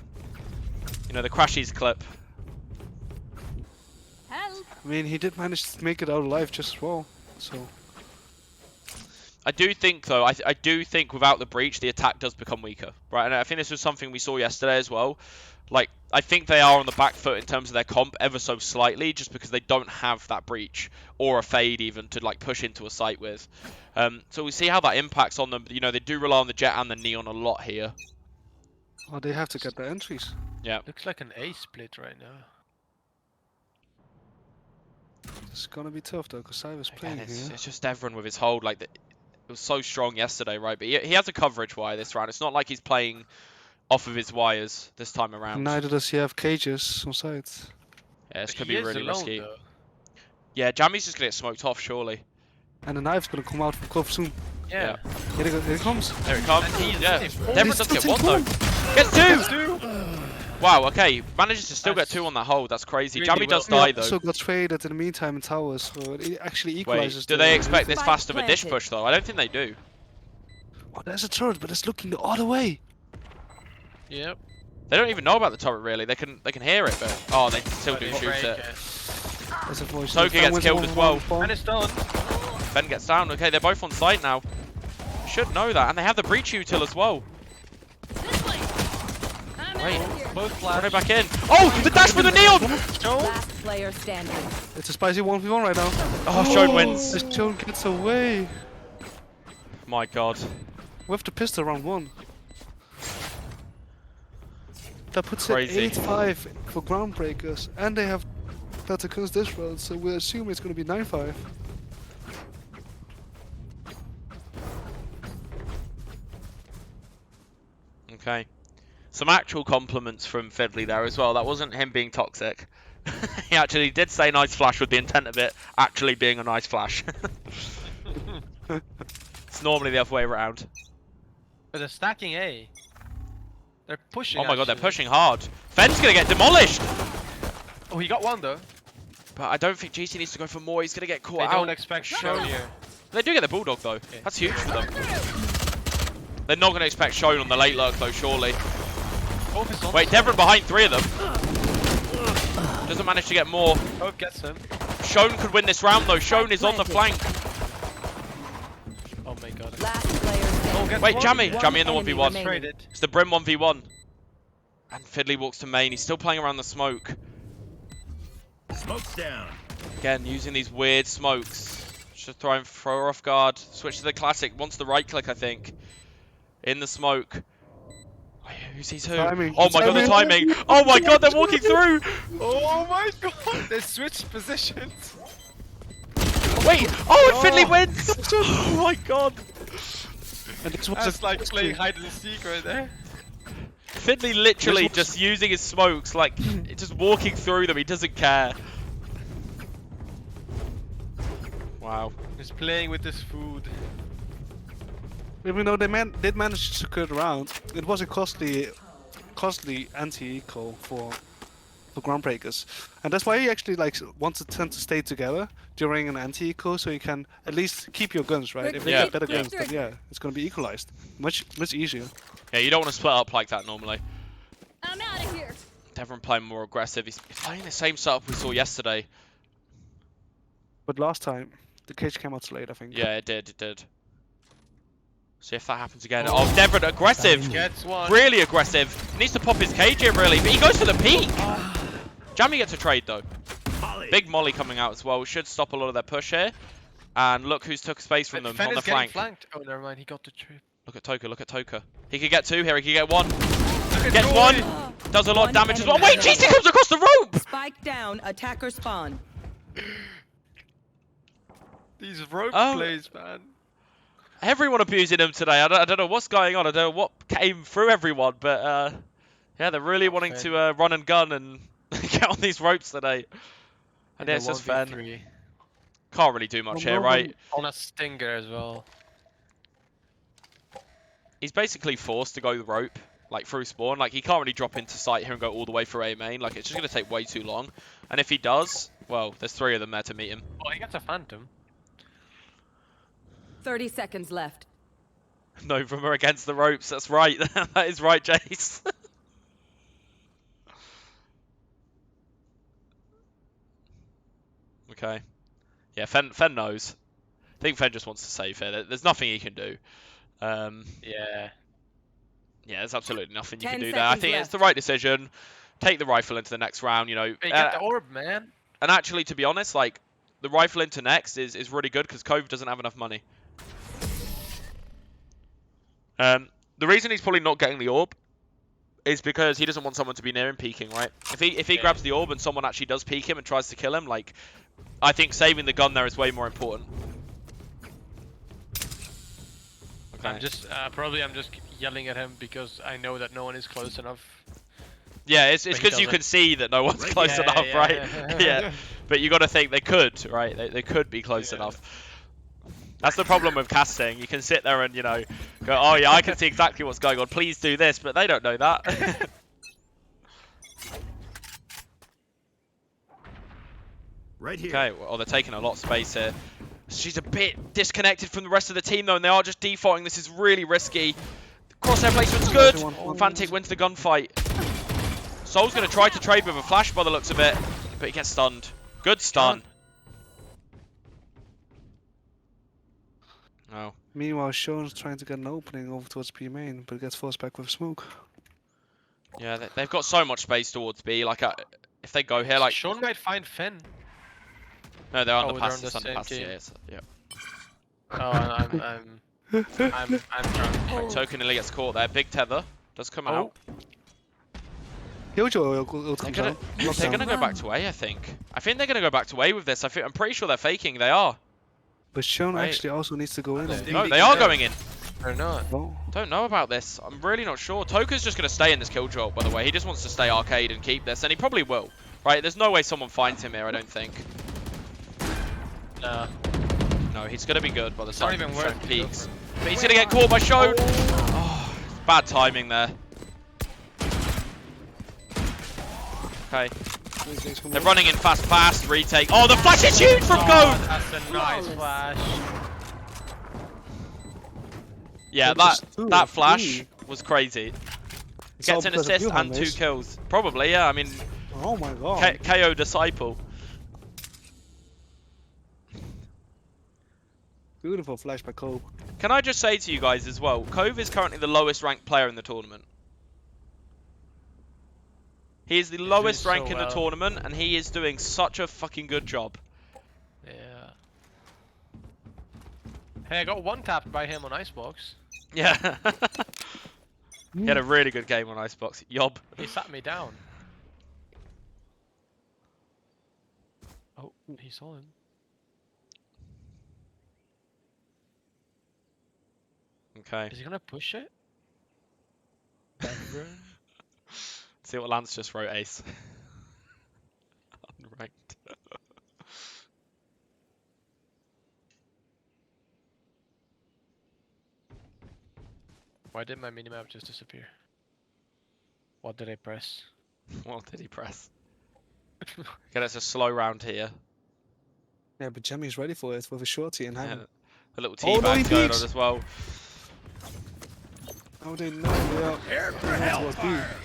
Crashies clip. Help! I mean, he did manage to make it out alive just as well. So I do think though, I do think without the breach, the attack does become weaker, right? And I think this was something we saw yesterday as well. Like, I think they are on the back foot in terms of their comp ever so slightly, just because they don't have that breach or a fade even to like push into a site with. So we see how that impacts on them. You know, they do rely on the Jet and the Neon a lot here. oh, they have to get the entries. Yeah. Looks like an A split right now. It's gonna be tough though, because Cyber's playing Again, here. it's just everyone with his hold. Like, it was so strong yesterday, right? But he has a coverage wire this round. It's not like he's playing off of his wires this time around. Neither does he have cages on site. Yeah, this could He be is really alone, risky. though. Yeah, Jammy's just gonna get smoked off, surely. And the knife's gonna come out from Clove soon. Yeah. Here it comes. There it comes. And he's Yeah. in full. Devon He's does get still one though. in Gets two! Wow, okay. Manages to still get That's two on that hold. That's crazy. really Jammy well does done. die He though. also got traded in the meantime in towers, so it actually Wait, equalizes. do the- they expect this Spike fast of a dish planted. push though? I don't think they do. Oh, there's a turret, but it's looking the other way. Yep. They don't even know about the turret really. They can hear it, but oh, they still do shoot Break it. There's a voice. Toka Fan gets wins killed one as on one well. with bomb. And it's done. Ben gets down. Okay, they're both on site now. Should know that, and they have the breach util as well. Wait, Both run flash. it back in. Oh, the dash with the Neon! Last player standing. It's a spicy 1v1 right now. Oh, Shone wins. This Shone gets away My God. with the pistol round 1. That puts Crazy. it 8-5 for Groundbreakers, and they have Battlecons this round, so we assume it's going to be 9-5. Okay. Some actual compliments from Fiddly there as well. That wasn't him being toxic. He actually did say nice flash with the intent of it actually being a nice flash. It's normally the other way around. But they're stacking A. They're pushing. Oh my God, they're actually. pushing hard. Fenn's gonna get demolished! Oh, he got one though. But I don't think GC needs to go for more. He's gonna get They caught don't out. expect Shone here. They do get the Bulldog though. That's huge for them. They're not gonna expect Shone on the late lurk though, surely. Focus on. Wait, Devon behind three of them. Doesn't manage to get more. Oh, gets him. Shone could win this round though. Shone is on the flank. Oh my God. Last player standing. Gets Wait, one. Jammy. One Jammy in the enemy 1v1. remaining. Traded. It's the Brim 1v1. And Fiddly walks to main. He's still playing around the smoke. Smoke's down. Again, using these weird smokes. Just throw her off guard. Switch to the classic. Wants the right click, I think. In the smoke. Oh, yeah, who sees who? Timing. Oh my God, the timing. Oh my God, they're walking through. Oh my God. They switched positions. Wait. Oh, and Fiddly wins. Oh my God. And this was That's a like playing hide and seek right there. Finley literally This was- just using his smokes, like just walking through them. He doesn't care. Wow. He's playing with his food. Even though they did manage to secure the round, it was a costly anti-eco for groundbreakers, and that's why he actually wants to tend to stay together during an anti-eco, so you can at least keep your guns, right? If they Yeah. get better guns, then yeah, it's gonna be equalized, much easier. Yeah, you don't want to split up like that normally. I'm out of here. Devon playing more aggressive. He's playing the same setup we saw yesterday. But last time, the cage came out too late, I think. Yeah, it did. See if that happens again. Oh, Devon aggressive. Gets one. Really aggressive. Needs to pop his cage in really, but he goes for the peek. Jammy gets a trade though. Molly. Big Molly coming out as well. Should stop a lot of their push here. And look who's took space from them Fen on the is getting flank. flanked. Oh, never mind. He got the trip. Look at Toka, look at Toka. He could get 2 here, he could get 1. at Gets Joy. 1. Does a lot of One damage as well. enemy Wait, GC comes across the rope! Spike down. Attacker spawn. These rope Oh. plays, man. Everyone abusing him today. I don't know what's going on. I don't know what came through everyone, but yeah, they're really wanting Fen. to run and gun and get on these ropes today. And In yeah, it's the just Fen. 1v3. Can't really do much Well, here, no right? one- On a stinger as well. He's basically forced to go the rope, like through spawn. Like he can't really drop into sight here and go all the way through A main. Like it's just gonna take way too long. And if he does, well, there's 3 of them there to meet him. Oh, he gets a phantom. 30 seconds left. No, from her against the ropes. That's right. That is right, Jace. Okay. Yeah, Fen knows. I think Fen just wants to save here. There's nothing he can do. Yeah. Yeah, there's absolutely nothing you 10 can do there. I seconds think it's left. the right decision. Take the rifle into the next round, you know. Hey, get the orb, man. And actually, to be honest, like, the rifle into next is really good because Cove doesn't have enough money. The reason he's probably not getting the orb is because he doesn't want someone to be near him peeking, right? If he grabs the orb and someone actually does peek him and tries to kill him, like, I think saving the gun there is way more important. Okay. I'm just yelling at him because I know that no one is close enough. Yeah, it's But he because you doesn't. can see that no one's Right. close Yeah, enough, yeah, right? yeah. Yeah. But you got to think they could, right? They could be close Yeah. enough. That's the problem with casting. You can sit there and, you know, go, oh yeah, I can see exactly what's going on. Please do this, but they don't know that. Right here. Okay, well, they're taking a lot of space here. She's a bit disconnected from the rest of the team though, and they are just defaulting. This is really risky. Crosshair placement's good. Fantic wins the gunfight. Soul's going to try to trade with a flash by the looks of it, but he gets stunned. Good stun. Oh. Meanwhile, Sean's trying to get an opening over towards B main, but gets forced back with smoke. Yeah, they've got so much space towards B. Like, if they go here, like... Sean might find Fen. No, they're Oh, underpass. they're It's on the same underpass. team. Yeah, it's, yeah. Oh, I'm drunk. Token nearly gets caught there. Big tether does come out. Killjoy They're comes gonna, out. they're Lockdown. gonna go back to A, I think. I think they're gonna go back to A with this. I'm pretty sure they're faking. They are. But Sean Right. actually also needs to go in. They- No, they are going in. Or not. Oh. Don't know about this. I'm really not sure. Toka's just gonna stay in this Killjoy, by the way. He just wants to stay arcade and keep this, and he probably will. Right? There's no way someone finds him here. I don't think. Nah. No, he's gonna be good by the It's not time even Sean worth it. peaks. But he's gonna get caught by Shone. Oh, bad timing there. Okay. They're running in fast, retake. Oh, the flash is huge from Cove! That's a nice flash. Yeah, What is two? that flash Three? was crazy. It's all Gets an because of assist you, and 2 Hannes. kills. Probably, yeah. I mean, Oh my god. KO Disciple. Beautiful flash by Cove. Can I just say to you guys as well, Cove is currently the lowest ranked player in the tournament. He is the lowest so rank in the well. tournament, and he is doing such a fucking good job. Yeah. Hey, I got one tapped by him on Icebox. Yeah. He had a really good game on Icebox. Yob. He sat me down. Oh, he saw him. Okay. Is he gonna push it? Never. See what Lance just wrote, Ace. Unranked. Why did my minimap just disappear? What did I press? What did he press? Okay, it's a slow round here. Yeah, but Jemmy's ready for it with a shorty in hand. Yeah. A little Oh, no, he teabag going on peeks. as well. Oh, they know they are. Prepare for they know towards B. hellfire.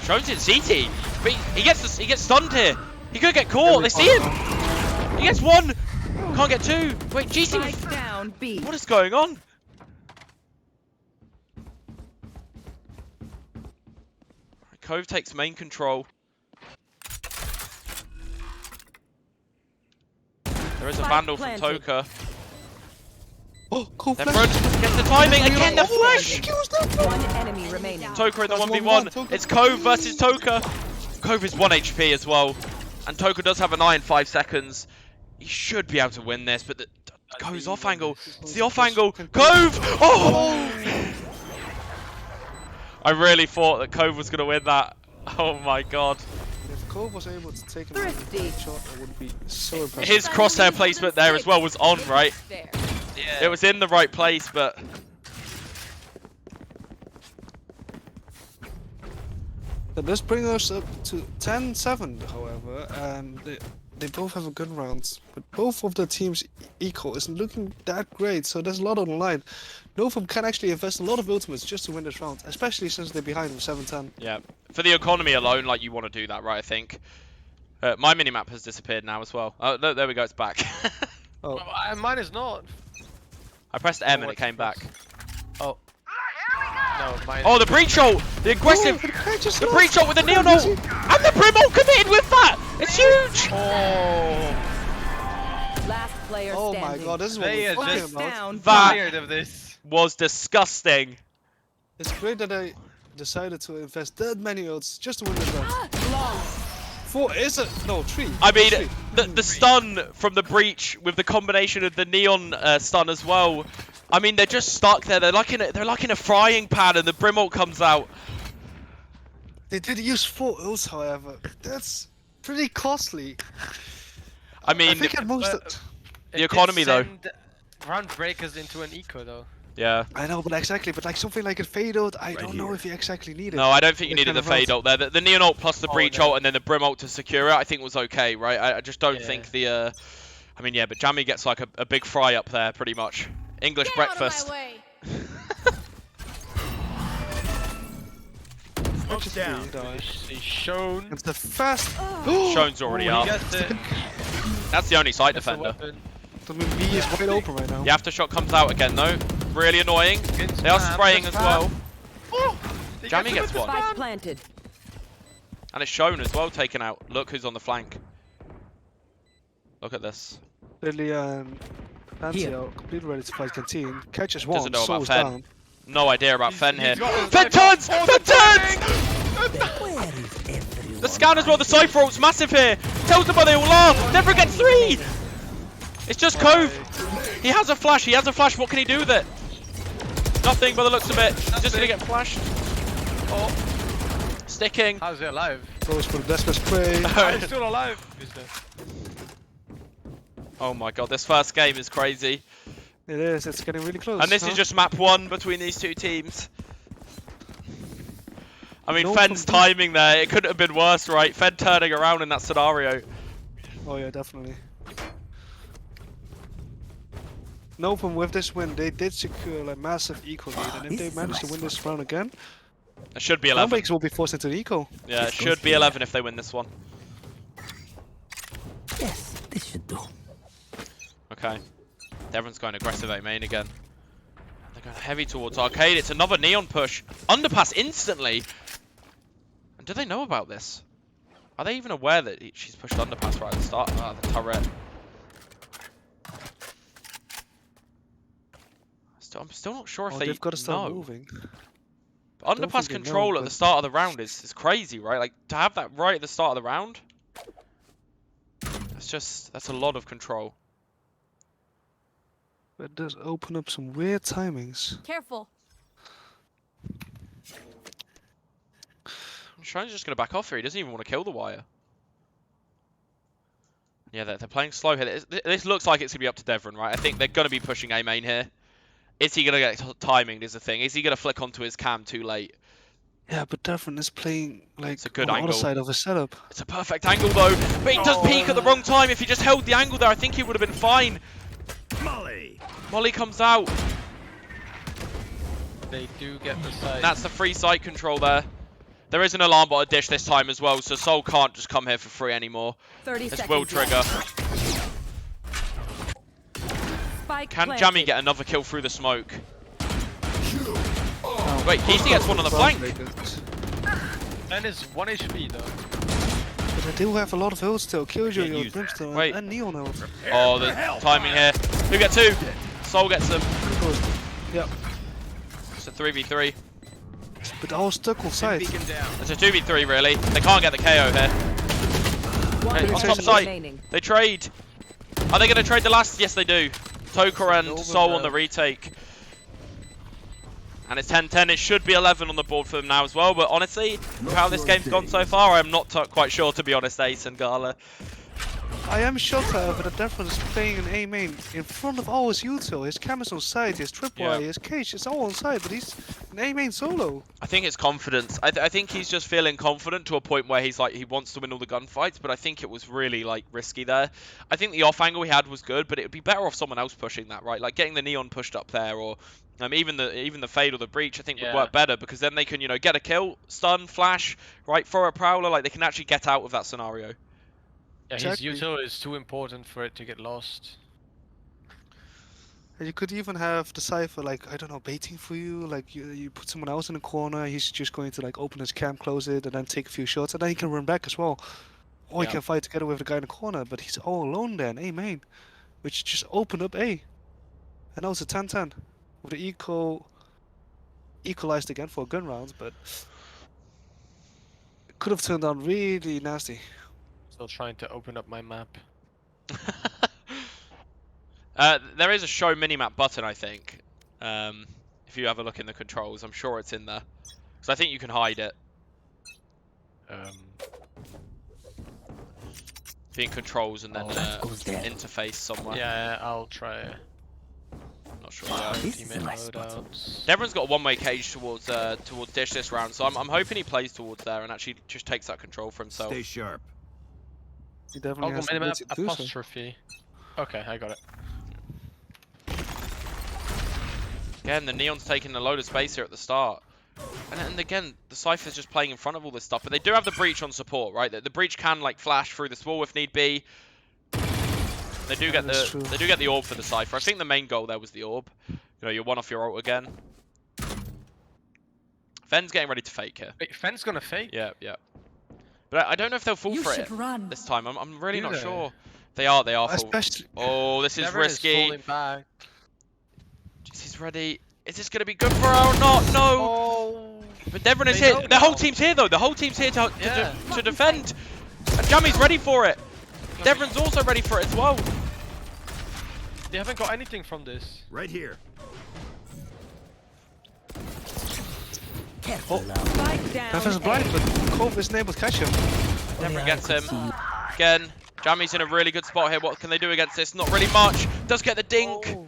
Shows in CT, but he gets stunned here. He could get caught. They see him. He gets one. Can't get two. Wait, GC. Spike down B. What is going on? Cove takes main control. There is a Spike vandal from planted. Toka. Oh, cool Their flash. front gets the timing again. The flash. One enemy remaining. Toka in the That's 1v1. 1v1, Toka. It's Cove versus Toka. Cove is 1 HP as well. And Toka does have an eye in 5 seconds. He should be able to win this, but Cove's off angle. It's the off angle. Cove! Oh! I really thought that Cove was going to win that. Oh my god. If Cove was able to take him Thrifty. shot, it would be so impressive. His crosshair placement there as well was on, right? There. Yeah. It was in the right place, but... That does bring us up to 10-7, however, and they both have a good round. But both of the teams' eco isn't looking that great, so there's a lot on the line. Novum can actually invest a lot of ultimates just to win this round, especially since they're behind with 7-10. Yeah, for the economy alone, like, you want to do that, right, I think. My minimap has disappeared now as well. Oh, no, there we go, it's back. Oh, Well, mine is not. I pressed M and it came back. Oh. No, mine. Oh, the breach ult! The aggressive... the The breach ult with the neon ult! And the brim ult committed with that! It's huge! Oh. Last player Oh standing. my god, this is what They we're are talking just about. Down. That- Tired of this. Was disgusting. It's great that they decided to invest that many ults just to win this round. Long. 4 is it? No, 3. I mean, Three. the stun from the breach with the combination of the neon stun as well. I mean, they're just stuck there. They're like in a frying pan, and the brim ult comes out. They did use 4 ults, however. That's pretty costly. I I mean, think at most. The economy, though. Round breakers into an eco though. yeah. I know, but exactly. But like something like a fade ult, I don't know here. if you exactly need it. No, I don't think you This needed the kind of fade ult. ult there. The neon ult plus the Oh, breach no. ult and then the brim ult to secure it, I think was okay, right? I just don't Yeah. think the. I mean, yeah, but Jammy gets like a big fry up there, pretty much. English Get breakfast. out of my way. Smoke's down. He's shown. It's the fast. Shown's already He up. gets it. That's the only side That's the defender. weapon. I mean, B is wide open right now. The aftershock comes out again though. Really annoying. Good They are spam, spraying good as spam. well. Oh, he Jammy it gets with the one. Spike spam. planted. And it's shown as well, taken out. Look who's on the flank. Look at this. Lily and Nancy are completely ready to fight Canteen. Catches one, Doesn't know about slows Fen. down. No idea about Fen here. he's got the Fen sniper. turns! Oh, Fen the turns! The scan as well, the Cypher ult's massive here. Tells them where they all are. Never gets 3! It's just Cove. He has a flash, What can he do with it? Nothing by the looks of it. He's just gonna get flashed. Oh, Sticking. how's he alive? Goes for the desperate spray. I'm still alive. He's dead. Oh my god, this first game is crazy. It is. It's getting really close. And this huh? is just map 1 between these two teams. I mean, No Fen's complete- timing there, it couldn't have been worse, right? Fen turning around in that scenario. Oh yeah, definitely. Novum with this win, they did secure like massive eco lead, and if they manage to win this round again, It should be 11. Gunbreakers will be forced into the eco. Yeah, it should be 11 if they win this one. Yes, this should do. Okay. Everyone's going aggressive A main again. They're going heavy towards Arcade. It's another Neon push. Underpass instantly. And do they know about this? Are they even aware that she's pushed Underpass right at the start? Ah, the turret. I'm still not sure if Oh, they they've got to start know. moving. Underpass think they control know, at the but- start of the round is crazy, right? Like, to have that right at the start of the round, that's a lot of control. That does open up some weird timings. Careful. Shrone's just going to back off here. He doesn't even want to kill the wire. Yeah, they're playing slow here. This looks like it's going to be up to Devran, right? I think they're going to be pushing A main here. Is he going to get timing is the thing. Is he going to flick onto his cam too late? Yeah, but Devran is playing like It's a good on the angle. other side of his setup. It's a perfect angle though, but he does peek at the wrong time. If he just held the angle there, I think he would have been fine. Molly. Molly comes out. They do get the side. That's the free site control there. There is an alarm bot at dish this time as well, so Soul can't just come here for free anymore. 30 This seconds. will trigger. Spike Can planted. Jammy get another kill through the smoke? Wait, Keisty gets one on the flank. And is 1 HP though. But I do have a lot of health still. Killjoy, Can't your use Brimstone, Wait. and Neon health. Oh, the timing here. Who gets two? Soul gets them. Yeah, It's a 3v3. but I was stuck on site. Beacon down. It's a 2v3 really. They can't get the KO here. One Hey, on enemy top site. remaining. They trade. Are they going to trade the last? Yes, they do. Toker and Over Soul on there. the retake. And it's 10-10. It should be 11 on the board for them now as well. But honestly, with how this game's gone so far, I'm not quite sure, to be honest, Ace and Gala. I am shocked, however, that Devran is playing an A main in front of all his util. His camera's on side, his tripwire, Yeah. his cage, it's all on side, but he's an A main solo. I think it's confidence. I think he's just feeling confident to a point where he's like, he wants to win all the gunfights, but I think it was really like risky there. I think the off angle he had was good, but it would be better off someone else pushing that, right? Like getting the Neon pushed up there, or even the Fade or the Breach, I think would Yeah. work better, because then they can, get a kill, stun, flash, right, throw a Prowler, like they can actually get out of that scenario. Yeah, Exactly. his util is too important for it to get lost. And you could even have the Cypher, like, I don't know, baiting for you, like you put someone else in the corner, he's just going to like open his cam, close it, and then take a few shots, and then he can run back as well. Or he Yeah. can fight together with the guy in the corner, but he's all alone there in A main, which just opened up A. And now it's a 10-10, with the equalized again for a gun round, but it could have turned out really nasty. Still trying to open up my map. There is a show minimap button, I think. If you have a look in the controls, I'm sure it's in there. Because I think you can hide it. Be in controls and then interface somewhere. Yeah, I'll try. Not sure. Yeah. Teammate loadouts. Devran's got a one-way cage towards Dish this round, so I'm hoping he plays towards there and actually just takes that control for himself. Stay sharp. He definitely has the minimap ability to do so. apostrophe. Okay, I got it. Again, the Neon's taking a load of space here at the start. And again, the Cypher's just playing in front of all this stuff, but they do have the Breach on support, right? The Breach can like flash through this wall if need be. They do get that's true. the orb for the Cypher. I think the main goal there was the orb. You're one off your ult again. Fenn's getting ready to fake here. Wait, Fenn's gonna fake? Yeah. But I don't know if they'll fall You for should it run. this time. I'm really Do not they? sure. They are full. Especially, Oh, this is Devran risky. falling back. He's ready. Is this going to be good for her or not? No. Oh. But Devran is They here. know The whole now. team's here, though. The whole team's here to Yeah. defend. And Jammy's ready for it. Devran's also ready for it as well. They haven't got anything from this. Right here. Spike down. Devran's blind, but Cove isn't able to catch him. Devran gets him. Again, Jammy's in a really good spot here. What can they do against this? Not really much. Does get the dink. Oh.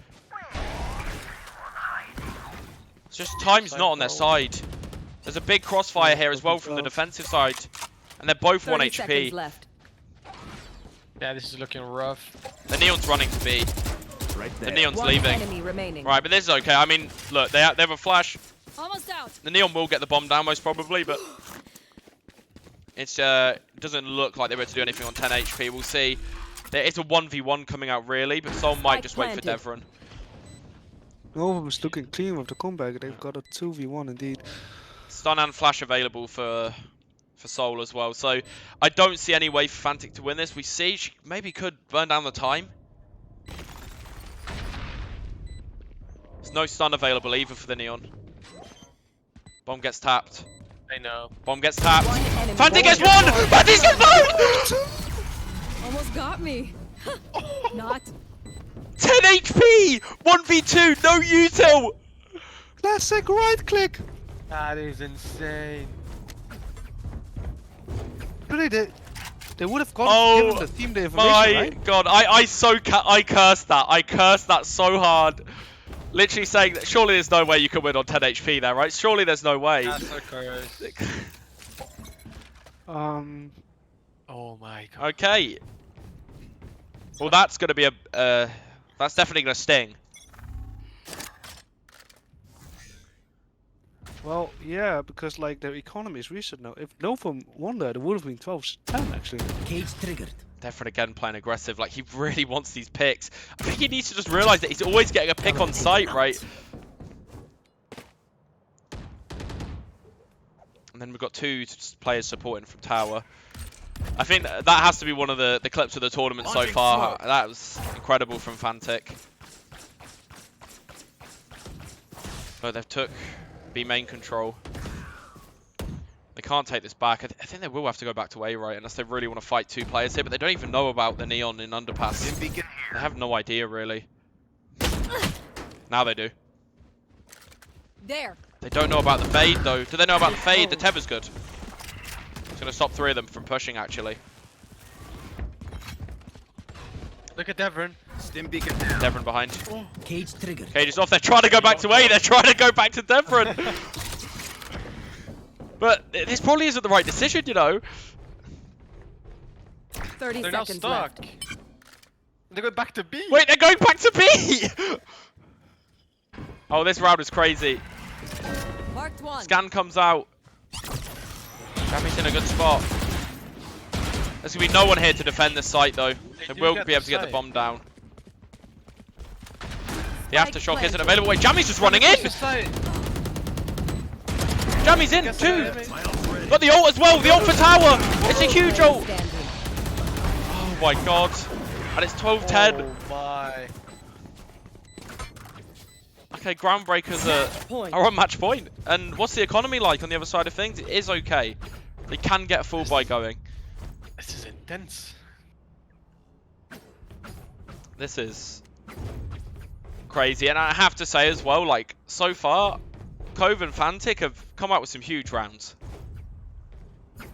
It's just time's not on their side. There's a big crossfire here as well from the defensive side. And they're both 1 30 seconds HP. left. Yeah, this is looking rough. The Neon's running to B. Right The there. Neon's One leaving. enemy remaining. Right, but this is okay. I mean, look, they have a flash. Almost out. The Neon will get the bomb down most probably, but it's doesn't look like they're able to do anything on 10 HP. We'll see. It's a 1v1 coming out really, but someone might Spike just wait for planted. Devran. Novum's looking clean with the comeback. They've got a 2v1 indeed. Stun and flash available for Soul as well. So I don't see any way for Fnatic to win this. We see she maybe could burn down the time. There's no stun available either for the Neon. Bomb gets tapped. I know. Bomb gets tapped. One enemy Fnatic gets remaining. one! Fnatic gets both! Almost got me. Not. 10 HP! 1v2, no util! Classic right click! That is insane. Literally, they would have Oh, given the team the information, My right? God, I cursed that. I cursed that so hard. Literally saying that surely there's no way you can win on 10 HP there, right? Surely there's no way. That's a curse. Oh my god. Okay. Well, that's gonna be a. That's definitely gonna sting. Well, yeah, because like their economy is reset now. If Nova won that, it would have been 12-10 actually. Cage triggered. Defrin again playing aggressive. Like he really wants these picks. I think he needs to just realize that he's always getting a pick on site, right? And then we've got two players supporting from tower. I think that has to be one of the clips of the tournament so far. That was incredible from Fnatic. But they've took B main control. They can't take this back. I think they will have to go back to A, right? Unless they really want to fight two players here. But they don't even know about the Neon in Underpass. They have no idea, really. Now they do. There. They don't know about the Fade, though. Do they know about the Fade? The Tether's good. It's going to stop three of them from pushing, actually. Look at Devon. Stim beacon down. Devrin behind. Cage triggered. Cage is off. They're trying to go back to A. They're trying to go back to Devrin. But this probably isn't the right decision, you know. 30 They're now seconds stuck. left. They're going back to B. Wait, they're going back to B! Oh, this round is crazy. Marked one. Scan comes out. Jammy's in a good spot. There's going to be no one here to defend this site, though. They do will get be able the to get the site. bomb down. The aftershock planted. isn't available. Wait, Jammy's just running in! Jammy's in, too! Got the ult as well, the ult for tower! It's a huge ult! Standing. Oh my god. And it's 12-10. Oh my. Okay, Groundbreakers are on match point. And what's the economy like on the other side of things? It is okay. They can get a full buy going. This is intense. This is crazy. And I have to say as well, like, so far, Cove and Fnatic have come out with some huge rounds.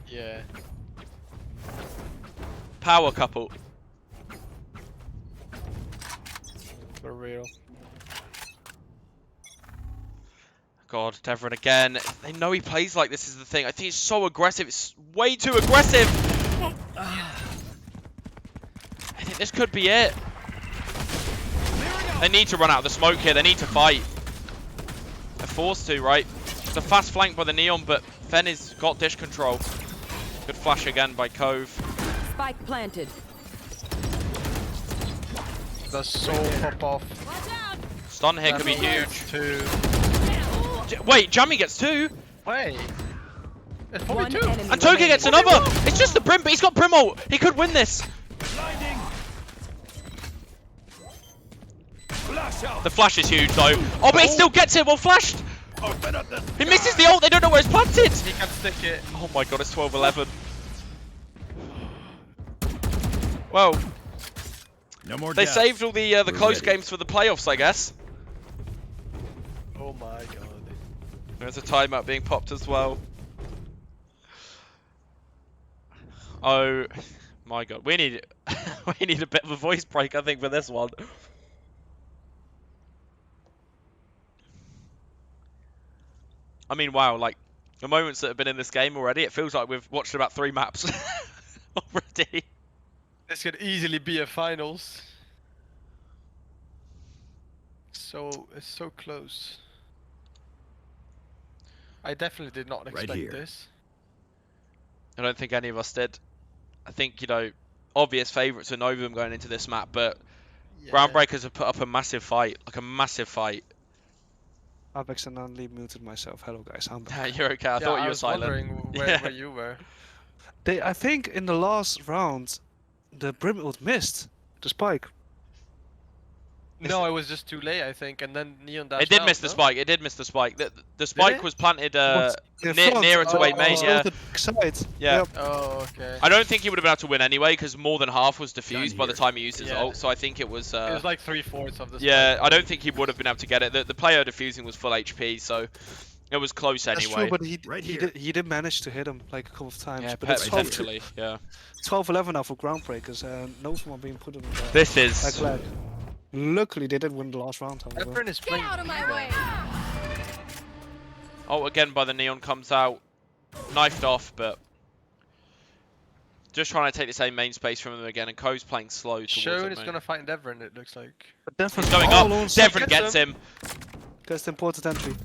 Yeah. Power couple. For real. God, Devrin again. They know he plays like this is the thing. I think it's so aggressive. It's way too aggressive. I think this could be it. They need to run out of the smoke here. They need to fight. They're forced to, right? It's a fast flank by the Neon, but Fen has got dish control. Good flash again by Cove. Spike planted. The soul pop off. Watch out. Stun here could be huge. Two. Wait, Jammy gets two. Wait. It's probably One two. enemy And Toka remaining. gets another. It's just the Brim, but he's got Brim ult. He could win this. Blinding. Flash out. The flash is huge, though. Oh, but he still gets it. Well flashed. Open up the He misses the ult. They don't know where it's planted. He can stick it. Oh my god, it's 12-11. Well, No more they deaths. saved all the We're close ready. games for the playoffs, I guess. Oh my god. There's a timeout being popped as well. Oh my god, we need we need a bit of a voice break, I think, for this one. I mean, wow, like the moments that have been in this game already, it feels like we've watched about 3 maps already. This could easily be a finals. It's so close. I definitely did not expect here. this. I don't think any of us did. I think, you know, obvious favourites are Novum going into this map, but Yeah. Groundbreakers have put up a massive fight, like a massive fight. I've accidentally muted myself. Hello guys, I'm back. You're okay, I Yeah, thought you I were was silent. wondering where, Yeah. where you were. I think in the last round, the Brim ult missed the spike. No, it was just too late, I think, and then Neon dashed It did out, miss the no? spike, it did miss the spike. The spike it? was planted Yeah, front. nearer to A main, it's yeah. on the side. Yeah. Yep. Oh, okay. I don't think he would have been able to win anyway, because more than half was diffused by the here. time he used his Yeah. ult, so I think it was... It was like 3/4 of the yeah, spike. I don't think he would have been able to get it. The player diffusing was full HP, so It was close That's anyway. true, but Right he here. did manage to him like a couple of times. Yeah, but it's potentially. Yeah. 12-11 now for Groundbreakers, and no one being put on the This back is. leg. Luckily, they did win the last round, however. Everyone is playing. Out of my way. Oh, again by the Neon comes out, knifed off, but just trying to take the same main space from him again. And Ko's playing slow towards Shown him. is gonna fight Devrin. It looks like. But Devrin's He's going all up. alone, Devrin gets him. Gets the important entry.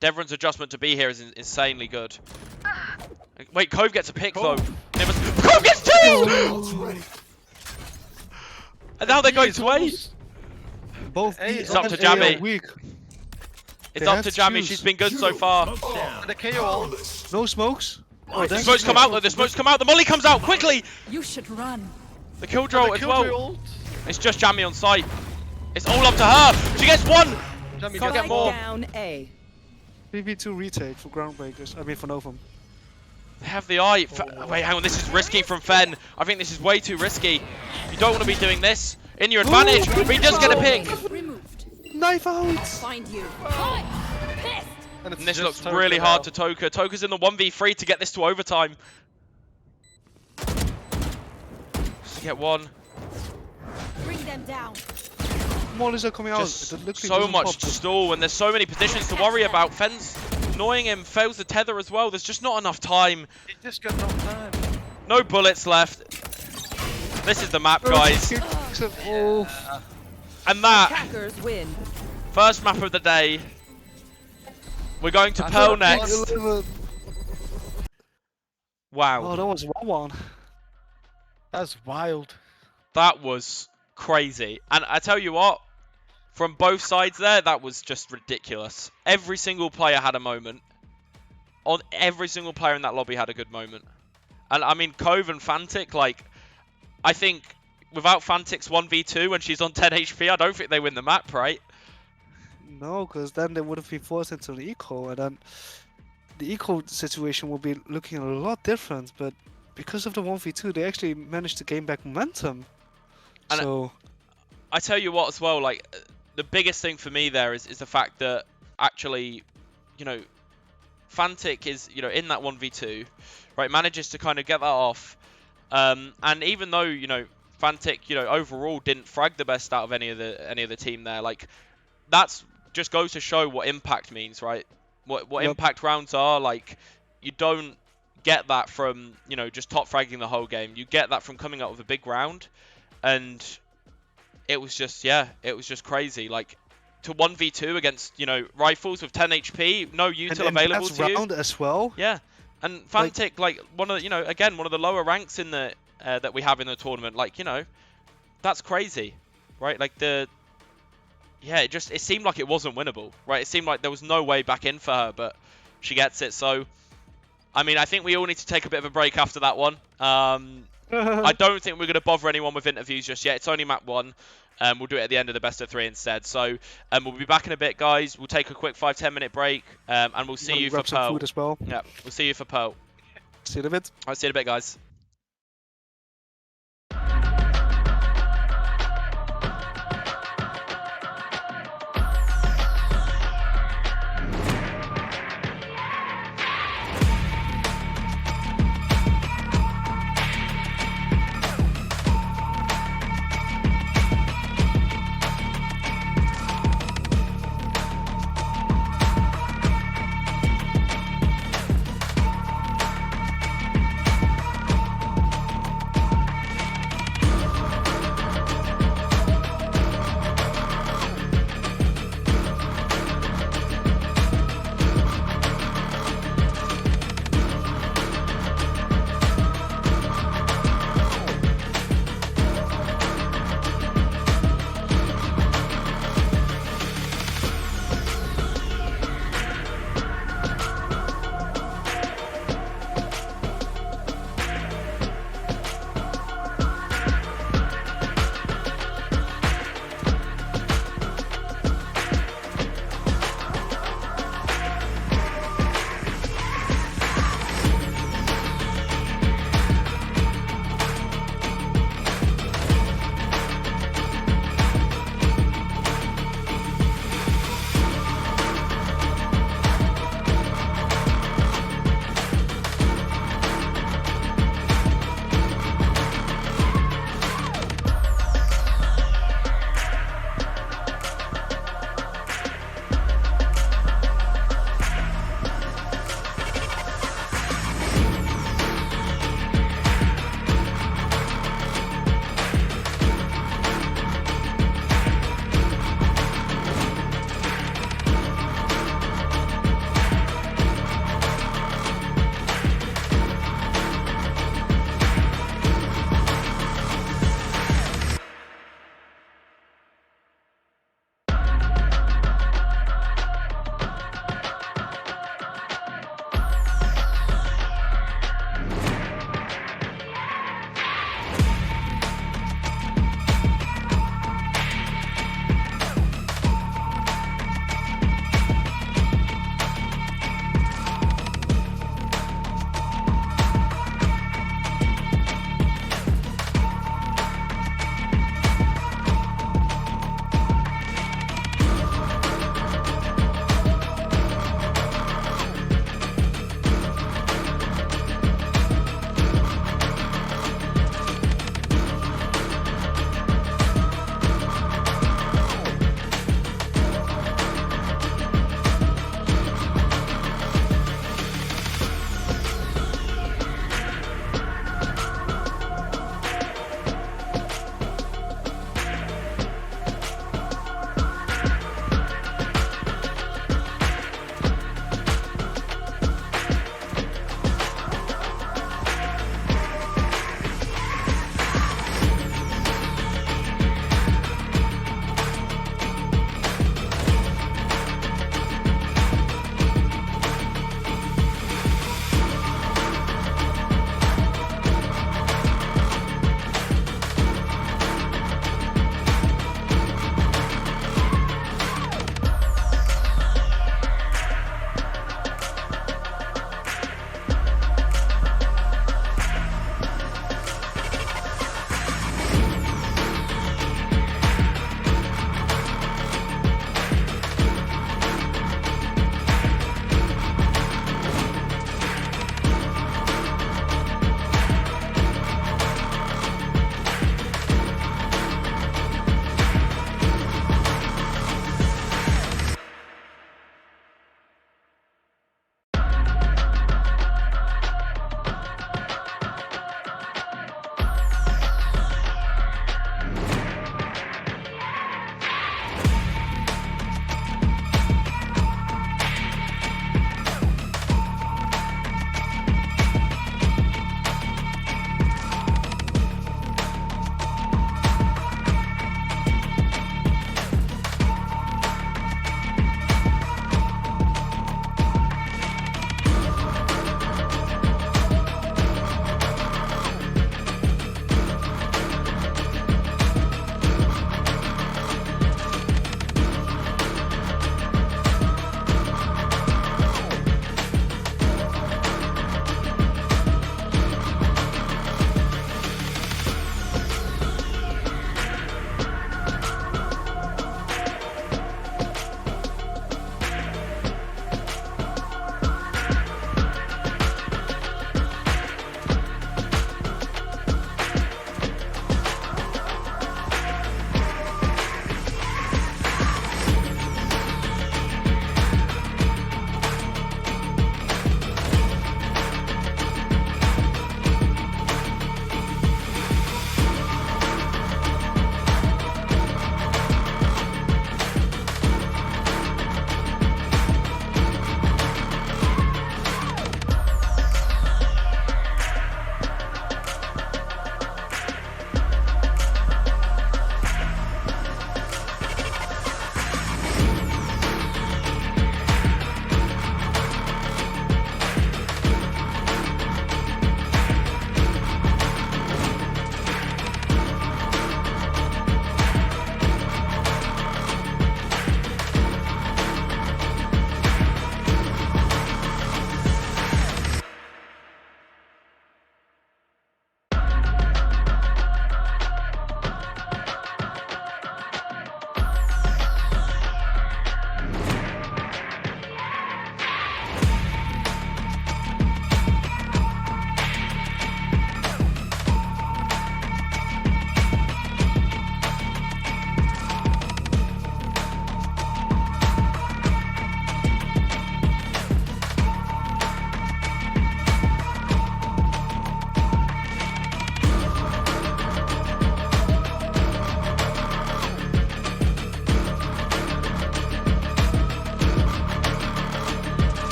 Devrin's adjustment to be here is insanely good. Wait, Cove gets a pick though. Cove gets two! And now they're going to A. Both Hey, B it's up and to A Jammy. are weak. It's They up have to to Jammy. choose. She's been good so far. Smoke down. And the KO all. No smokes. Oh, The that's smokes come out though. The smokes come out. The molly comes out quickly. You should run. The killjoy as Killjoy well. ult. It's just Jammy on site. It's all up to her. She gets one. Jammy Can't gets get more. Down A. 3v2 retake for Groundbreakers. I mean for Novum. They have the eye. Wait, hang on. This is risky from Fen. I think this is way too risky. You don't want to be doing this. In your advantage. But he does get a pick. Removed. Knife out! Find you. Fist. And, And this looks really hard to Toka. Toka's in the 1v3 to get this to overtime. Just to get one. Bring them down. Mollies are coming out. Just It literally so doesn't much pop. to stall when there's so many positions to worry about. Fen's annoying him, fails the tether as well. There's just not enough time. He just got no time. No bullets left. This is the map, guys. Oh, And that, Attackers win. first map of the day. We're going to I Pearl thought- next. oh, Wow, that was 1-1. That's wild. that was crazy. And I tell you what, from both sides there, that was just ridiculous. Every single player had a moment. Every single player in that lobby had a good moment. And I mean, Cove and Fantic, like, I think without Fantic's 1v2 when she's on 10 HP, I don't think they win the map, right? No, because then they would have been forced into the eco, and then the eco situation will be looking a lot different. But because of the 1v2, they actually managed to gain back momentum. And So I tell you what as well, like, the biggest thing for me there is the fact that actually, you know, Fantic is, you know, in that 1v2, right, manages to kind of get that off. And even though, you know, Fantic, you know, overall didn't frag the best out of any of the team there, like, that's just goes to show what impact means, right? What Yep. impact rounds are. Like, you don't get that from, you know, just top fragging the whole game. You get that from coming up with a big round. And it was just, yeah, it was just crazy. Like, to 1v2 against, you know, rifles with 10 HP, no util available that's to you. round as well. Yeah, and Fantic, like one of the, you know, again, one of the lower ranks in the that we have in the tournament. Like, you know, that's crazy, right? Like yeah, it seemed like it wasn't winnable, right? It seemed like there was no way back in for her, but she gets it. So, I mean, I think we all need to take a bit of a break after that one. I don't think we're going to bother anyone with interviews just yet. It's only map 1. We'll do it at the end of the best of 3 instead. So we'll be back in a bit, guys. We'll take a quick 5-10 minute break, and we'll see you for Grab some Pearl. food as well. Yeah, we'll see you for Pearl. See you in a bit. I'll see you in a bit, guys.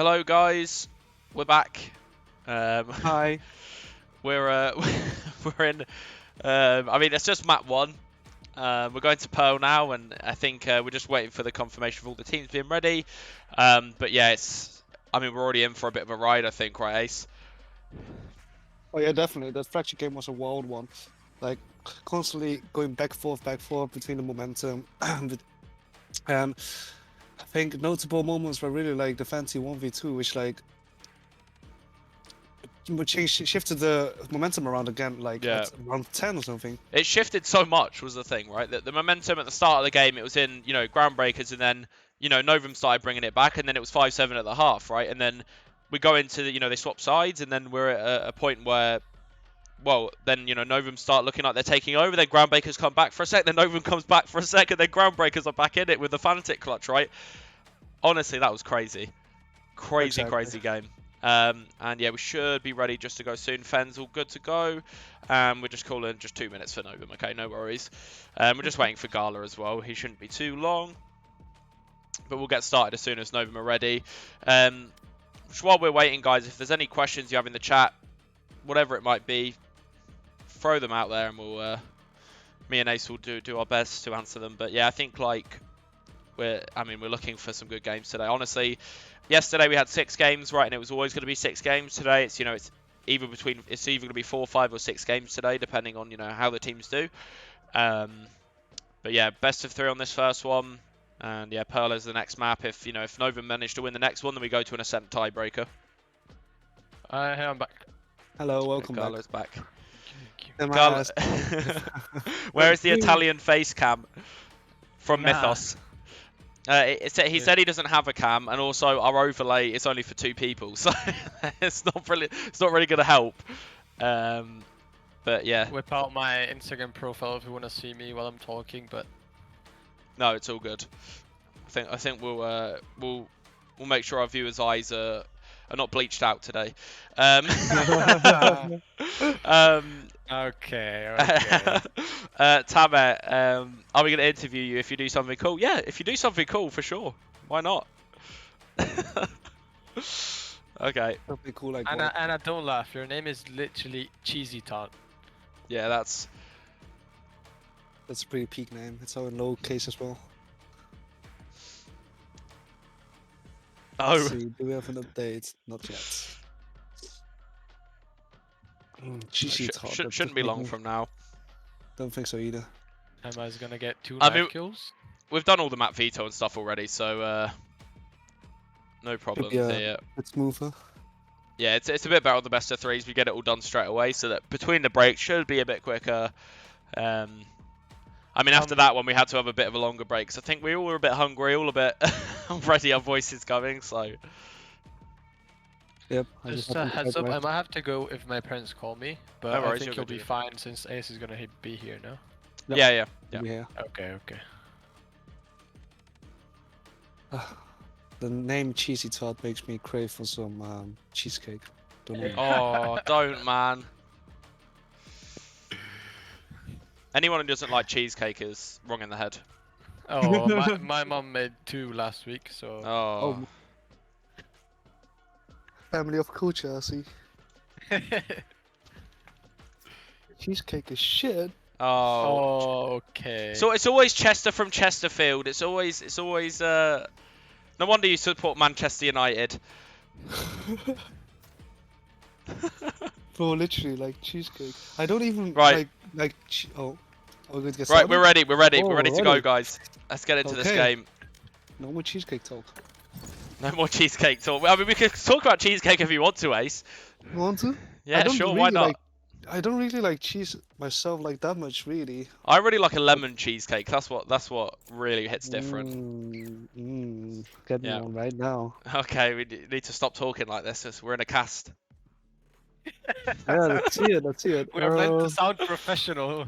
Hello guys, we're back. Hi. We're we're in. I mean, it's just map 1. We're going to Pearl now, and I think we're just waiting for the confirmation of all the teams being ready. But yeah, it's. I mean, we're already in for a bit of a ride, I think, right, Ace? Oh yeah, definitely. That fracture game was a wild one. Like constantly going back forth between the momentum. And I think notable moments were really like the fancy 1v2, which like shifted the momentum around again, like Yeah. at round 10 or something. It shifted so much was the thing, right? The momentum at the start of the game, it was in, Groundbreakers, and then, Novum started bringing it back, and then it was 5-7 at the half, right? And then we go into, they swap sides, and then we're at a point where, well, then, Novum start looking like they're taking over, then Groundbreakers come back for a sec, then Novum comes back for a sec, and then Groundbreakers are back in it with the Fanatic clutch, right? Honestly, that was crazy. Crazy game. And yeah, we should be ready just to go soon. Fen's all good to go. We're just calling just 2 minutes for Novum, okay? No worries. We're just waiting for Gala as well. He shouldn't be too long. But we'll get started as soon as Novum are ready. Just while we're waiting, guys, if there's any questions you have in the chat, whatever it might be, throw them out there, and we'll, me and Ace will do our best to answer them. But yeah, I think like we're looking for some good games today. Honestly, yesterday we had 6 games, right, and it was always going to be 6 games today. It's it's either going to be 4, 5, or 6 games today, depending on how the teams do. But yeah, best of 3 on this first one, and yeah, Pearl is the next map. If if Novum managed to win the next one, then we go to an Ascent tiebreaker. Hey, I'm back. Hello, welcome back. Carlo's back. Am I Carlo, asked- where is the Italian face cam from Nah. Mythos? He said he doesn't have a cam, and also our overlay is only for 2 people, so it's not really going to help. But yeah, Whip out my Instagram profile if you want to see me while I'm talking, but no, it's all good. I think we'll make sure our viewers' eyes are not bleached out today. okay. Tamer, are we going to interview you if you do something cool? Yeah, if you do something cool, for sure. Why not? Okay. Something cool like Anna, what? Anna, don't laugh. Your name is literally Cheesy Tot. Yeah, that's... That's a pretty peak name. It's all in low case as well. Oh. Let's see, do we have an update? Not yet. GG Todd, that Shouldn't be long from now. Don't think so either. Emma's gonna get 2 I knife mean- kills. We've done all the map veto and stuff already, so no problems Yeah. here. It's smoother. Yeah, it's a bit better on the best of 3s. We get it all done straight away, so that between the breaks should be a bit quicker. I mean, after that one, we had to have a bit of a longer break. So I think we all were a bit hungry, all a bit ready. Our voices going, so. Yep. Just a heads up, I might have to go if my parents call me, but No I worries, think you're you'll good, be you're fine since Ace is gonna be here now. Yep. Yeah. Yeah. Okay. The name Cheesy Todd makes me crave for some cheesecake. Don't know. Oh, don't, man. Anyone who doesn't like cheesecake is wrong in the head. Oh, my mom made 2 last week, so. Oh. Family of culture, I see. Cheesecake is shit. Oh. Oh, okay. So it's always Chester from Chesterfield. It's always. No wonder you support Manchester United. Bro, literally, like cheesecake. I don't even Right. oh, we're going to get Right, started? we're ready. We're ready. Oh, We're ready to ready. go, guys. Let's get into this Okay. game. No more cheesecake talk. No more cheesecake talk. I mean, we could talk about cheesecake if you want to, Ace. You want to? Yeah, sure. Why not? I don't really like cheese myself like that much, really. I really like a lemon cheesecake. That's what really hits different. Get me Yeah. on right now. Okay, we need to stop talking like this. We're in a cast. Yeah, let's see it. Let's see it. We're meant to sound professional.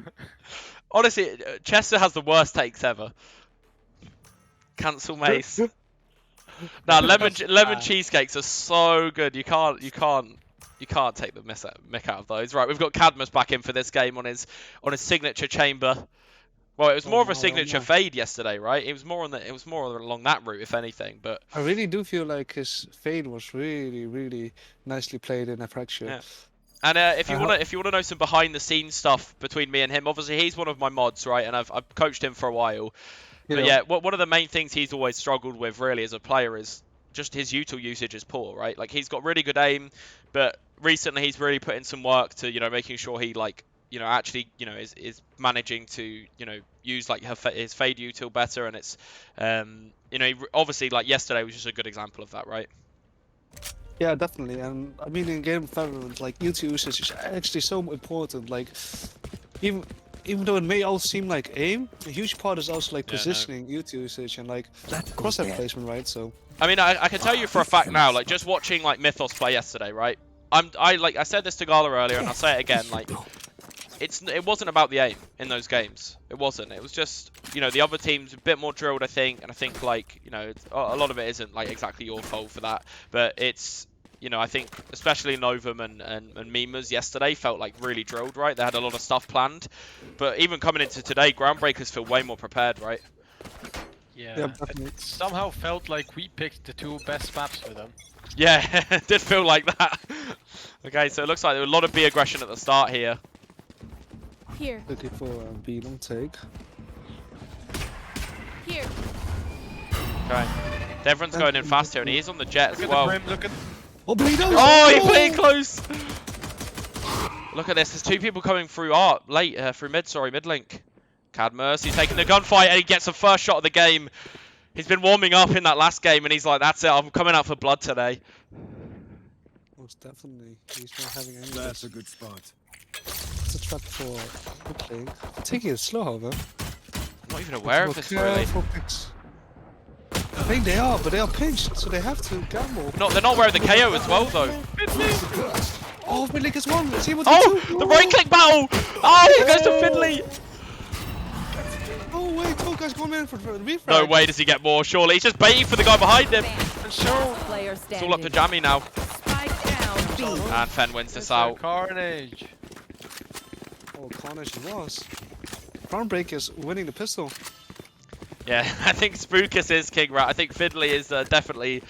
Honestly, Chester has the worst takes ever. Cancel Mace. Now lemon cheesecakes are so good. You can't take the mick out of those. Right, we've got Cadmus back in for this game on his signature chamber. Well, it was more of a no, signature no. fade yesterday, right? It was more on the. It was more along that route, if anything. But I really do feel like his fade was really, really nicely played in a fracture. Yeah. And if you I wanna know some behind the scenes stuff between me and him, obviously he's one of my mods, right? And I've coached him for a while. You But know, yeah, one of the main things he's always struggled with, really, as a player, is just his util usage is poor, right? Like he's got really good aim, but recently he's really put in some work to, making sure he actually, is managing to, use like his fade util better, and it's, obviously like yesterday was just a good example of that, right? Yeah, definitely. And I mean, in Game of Valorant, like util usage is actually so important. Like, even though it may all seem like aim, a huge part is also like Yeah, no. positioning, util usage, and like crosshair placement, right? So I mean, I can tell you for a fact now, like just watching like Mythos play yesterday, right? I said this to Gala earlier, and I'll say it again, like it wasn't about the aim in those games. It wasn't. It was just, the other team's a bit more drilled, I think, and I think like, a lot of it isn't like exactly your fault for that, but it's, I think especially Novum and Mimas yesterday felt like really drilled, right? They had a lot of stuff planned, but even coming into today, Groundbreakers feel way more prepared, right? Yeah. yeah, It definitely. somehow felt like we picked the 2 best maps for them. Yeah, it did feel like that. Okay, so it looks like there was a lot of B aggression at the start here. Here. Looking for a B long take. Here. Okay. Devron's going in fast here, and he is on the jet as Look at well. the brim, look at Oh, but he knows! Oh, he played close! Look at this, there's 2 people coming through mid link. Cadmus, he's taking the gunfight, and he gets the first shot of the game. He's been warming up in that last game, and he's like, that's it, I'm coming out for blood today. Most definitely. He's not having any. That's a good spot. It's a trap for mid lane. Taking it slow, however. I'm not even aware of this, really. Careful picks. I think they are, but they are pinched, so they have to gamble. They're not aware of the KO as well, though. Oh, Midlink has won. Let's see what Oh, the right click battle! Oh, he goes to Finley! Oh wait, two guys going in for the refrag. No way does he get more, surely. He's just baiting for the guy behind him. Last player It's standing. all up to Jammy now. Spike down. B. And Fen wins this It's out. Carnage. Oh, Carnage it was. Groundbreakers winning the pistol. Yeah, I think Spookus is King Rat. I think Finley is definitely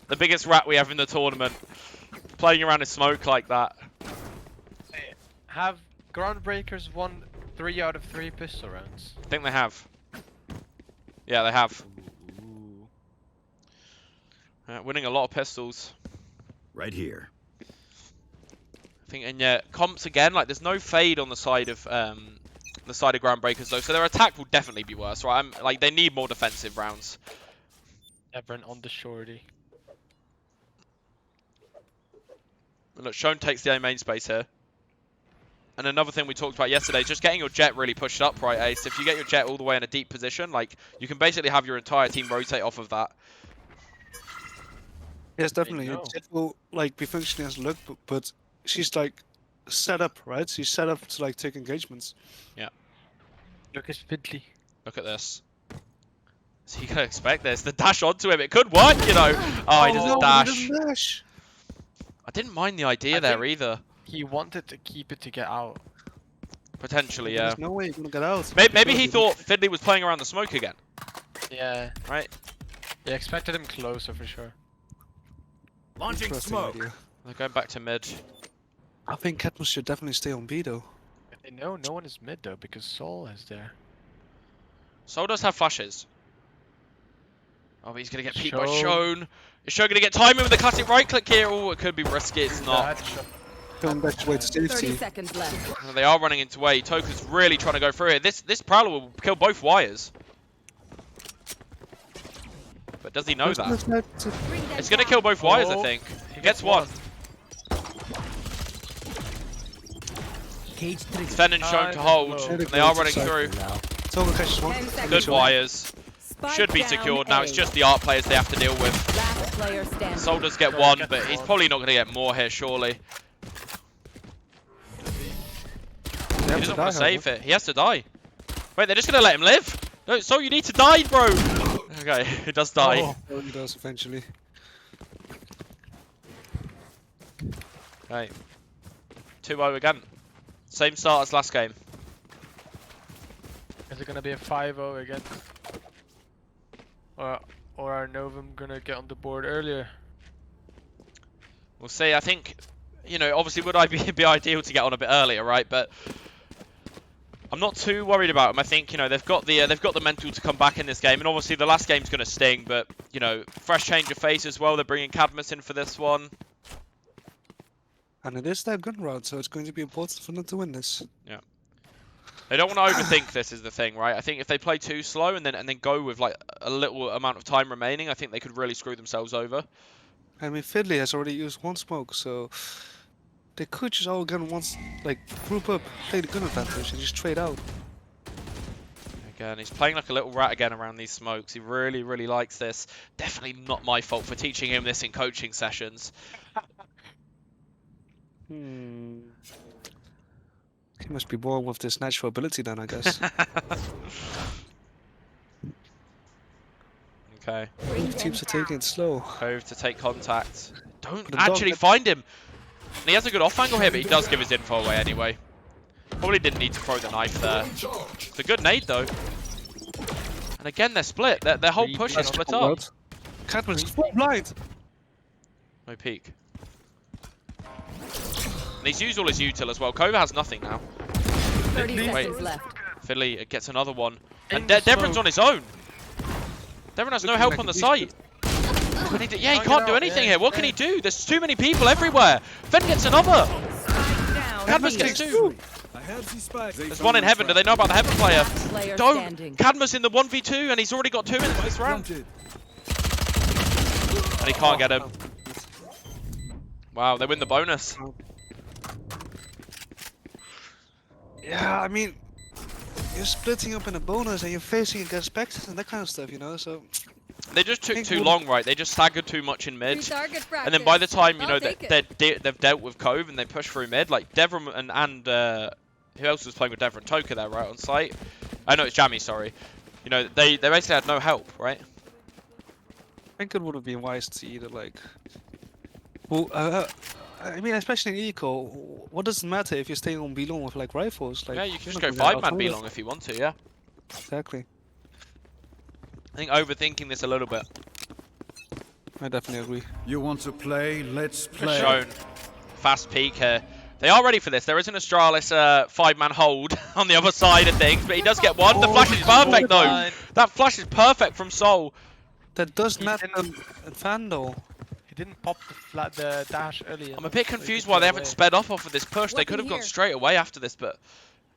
the biggest rat we have in the tournament. Playing around in smoke like that. Have Groundbreakers won 3 out of 3 pistol rounds? I think they have. Yeah, they have. Winning a lot of pistols. Right here. I think, and yeah, comps again. Like, there's no fade on the side of Groundbreakers though, so their attack will definitely be worse, right? Like, they need more defensive rounds. Everyone on the shorty. And look, Shone takes the A main space here. And another thing we talked about yesterday is just getting your jet really pushed up, right, Ace? If you get your jet all the way in a deep position, like, you can basically have your entire team rotate off of that. Yes, definitely. go. It will like be functioning as Luck, but she's like set up, right? She's set up to like take engagements. Look at Finley. Look at this. So you can expect this. The dash onto him, it could work, you know. Oh, he doesn't no, dash. He doesn't dash. I didn't mind the idea I there think- either. He wanted to keep it to get out. Potentially, yeah. There's no way you're gonna get out. Maybe he thought Finley was playing around the smoke again, Yeah. right? Yeah, expected him closer for sure. Launching Interesting smoke. idea. They're going back to mid. I think Cadmus should definitely stay on B though. No one is mid though because Sol is there. Sol does have flashes. Oh, but he's going to get peeped by Shone. Shone. Is Shone going to get timing with the classic right click here? Oh, it could be risky. It's not. Going back to way to 30 safety. seconds left. They are running into A. Toka's really trying to go through it. This Prowler will kill both wires. But does he know that? Bring them It's going to down. kill both wires, I Oh, think. he Gets gets one. Cage trigger. Fen and Shone to Nice. hold. Low. And they are running through. Toga catches one. 10 seconds Good left. wires. Spike Should be down secured now. It's A. just the art players they have to deal with. Last player standing. Sol does get Sol one, gets but he's one. probably not going to get more here, surely. He doesn't want to save it. He has to die. Wait, they're just going to let him live? No, Sol, you need to die, bro. Okay, he does die. Oh, he does eventually. Okay. 2-0 again. Same start as last game. Is Is it gonna be a 5-0 again? Or are Novum gonna get on the board earlier? We'll see. I think, you know, obviously would I be ideal to get on a bit earlier, right? But I'm not too worried about them. I think, you know, they've got the mental to come back in this game, and obviously the last game's gonna sting. But you know, fresh change of face as well. They're bringing Cadmus in for this one. And it is their gun round, so it's going to be important for them to win this. They don't want to overthink this, is the thing, right? I think if they play too slow and then go with like a little amount of time remaining, I think they could really screw themselves over. I mean, Fiddly has already used one smoke, so they could just all gun once, like group up, play the gun advantage, and just trade out. Again, he's playing like a little rat again around these smokes. He really, really likes this. Definitely not my fault for teaching him this in coaching sessions. He must be born with this natural ability then, I guess. Okay. Both teams are taking it slow. Cove to take contact. Don't The dog actually that- find him. And he has a good off angle here, but he does give his info away anyway. Probably didn't need to throw the knife there. It's a good nade though. And again, they're split. Their whole push is split up. Cadmus is full blind. No peek. And he's used all his util as well. Kova has nothing now. 30 Wait. seconds left. Fiddly gets another one. And In the Devron's smoke. on his own. Devron has no help on the site. And yeah, he can't do anything here. What can he do? There's too many people everywhere. Fen gets another. Spike down. Cadmus B. gets two. I have the spike. There's one in heaven. Do they know about the heaven player? Player Don't. standing. Cadmus in the 1v2 and he's already got two in this round. And he can't get him. Wow, they win the bonus. Yeah, I mean, you're splitting up in a bonus and you're facing against Spectres and that kind of stuff, you know, so... They just took Think too we'll- long, right? They just staggered too much in mid. Target And then by the time, you know, I'll take it. they've dealt with Cove and they push through mid, like Devon and who else was playing with Devon? Toka there, right, on site? Oh no, it's Jammy, sorry. You know, they basically had no help, right? I think it would have been wise to either, like... Well, I mean, especially in Eco, what does it matter if you're staying on B-long with, like, rifles? Like, Yeah, you can just not go gonna 5-man outrun B-long if you want to, yeah. it. Exactly. I think overthinking this a little bit. I definitely agree. You want to play? Let's play. Shown. Fast peek here. They are ready for this. There is an Astralis 5-man hold on the other side of things, but he does get one. The Oh, flash is he's perfect though. fine. That flash is perfect from Soul. That does He not didn't- Vandal. He didn't pop the dash earlier. I'm a bit so he confused could why get they haven't away. sped off of this push. They Weapon could have gone here. straight away after this, but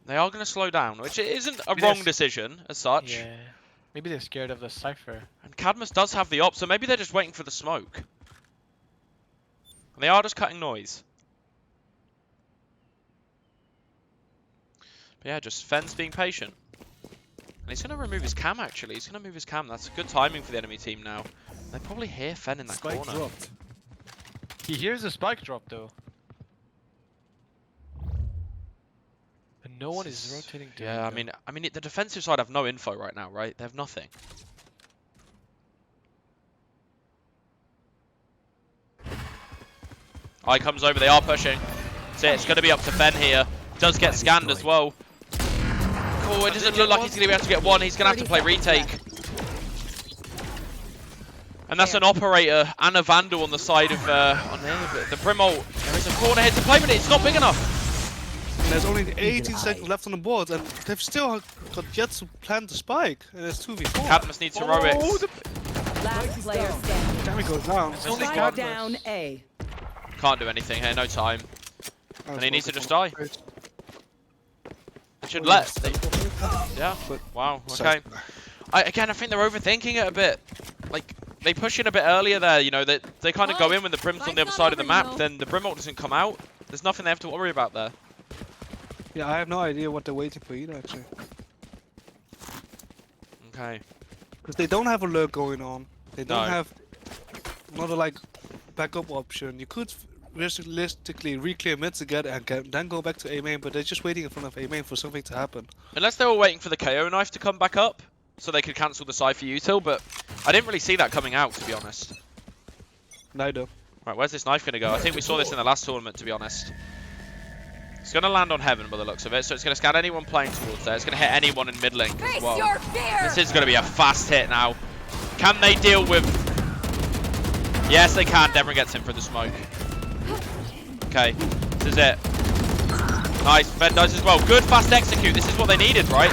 they are going to slow down, which isn't a Maybe wrong they're- decision as such. Yeah. Maybe they're scared of the Cypher. And Cadmus does have the op, so maybe they're just waiting for the smoke. And they are just cutting noise. But yeah, just Fen's being patient. And he's going to remove his cam, actually. He's going to move his cam. That's good timing for the enemy team now. They probably hear Fen in that Spike corner. dropped. He hears the spike drop though. And no one is rotating to Yeah, him, I mean, the defensive side have no info right now, right? They have nothing. Eye comes over, they are pushing. So it's going to be up to Fen here. Does get scanned as well. Oh, it doesn't look like he's going to be able to get one. He's going to have to play 30 seconds retake. And that's an operator and a Vandal on the side of on the Brimalt. There is a corner here to play, but it's not big enough. And there's only 18 seconds left on the board, and they've still got yet to plant the spike. And it's 2v4. Cadmus needs heroics. Last player standing. Damn, he goes down. It's only Spike Cadmus. down A. Can't do anything here, no time. And he needs to just die. They should let. Yeah. Wow. Okay. Again, I think they're overthinking it a bit. Like they push in a bit earlier there. You know, they kind of go in when the Brim's on the other side of the map. Then the Brimalt doesn't come out. There's nothing they have to worry about there. Yeah, I have no idea what they're waiting for either, actually. Okay. Because they don't have a lurk going on. They don't No. have another, like, backup option. You could realistically re-clear mid together and then go back to A main, but they're just waiting in front of A main for something to happen. Unless they were waiting for the KO knife to come back up, so they could cancel the Cypher util. But I didn't really see that coming out, to be honest. Neither. Right, where's this knife going to go? I think we saw this in the last tournament, to be honest. It's going to land on heaven by the looks of it, so it's going to scan anyone playing towards there. It's going to hit anyone in mid link as well. This is going to be a fast hit now. Can they deal with... Yes, they can. Devon gets in for the smoke. Okay, this is it. Nice, Fed does as well. Good fast execute. This is what they needed, right?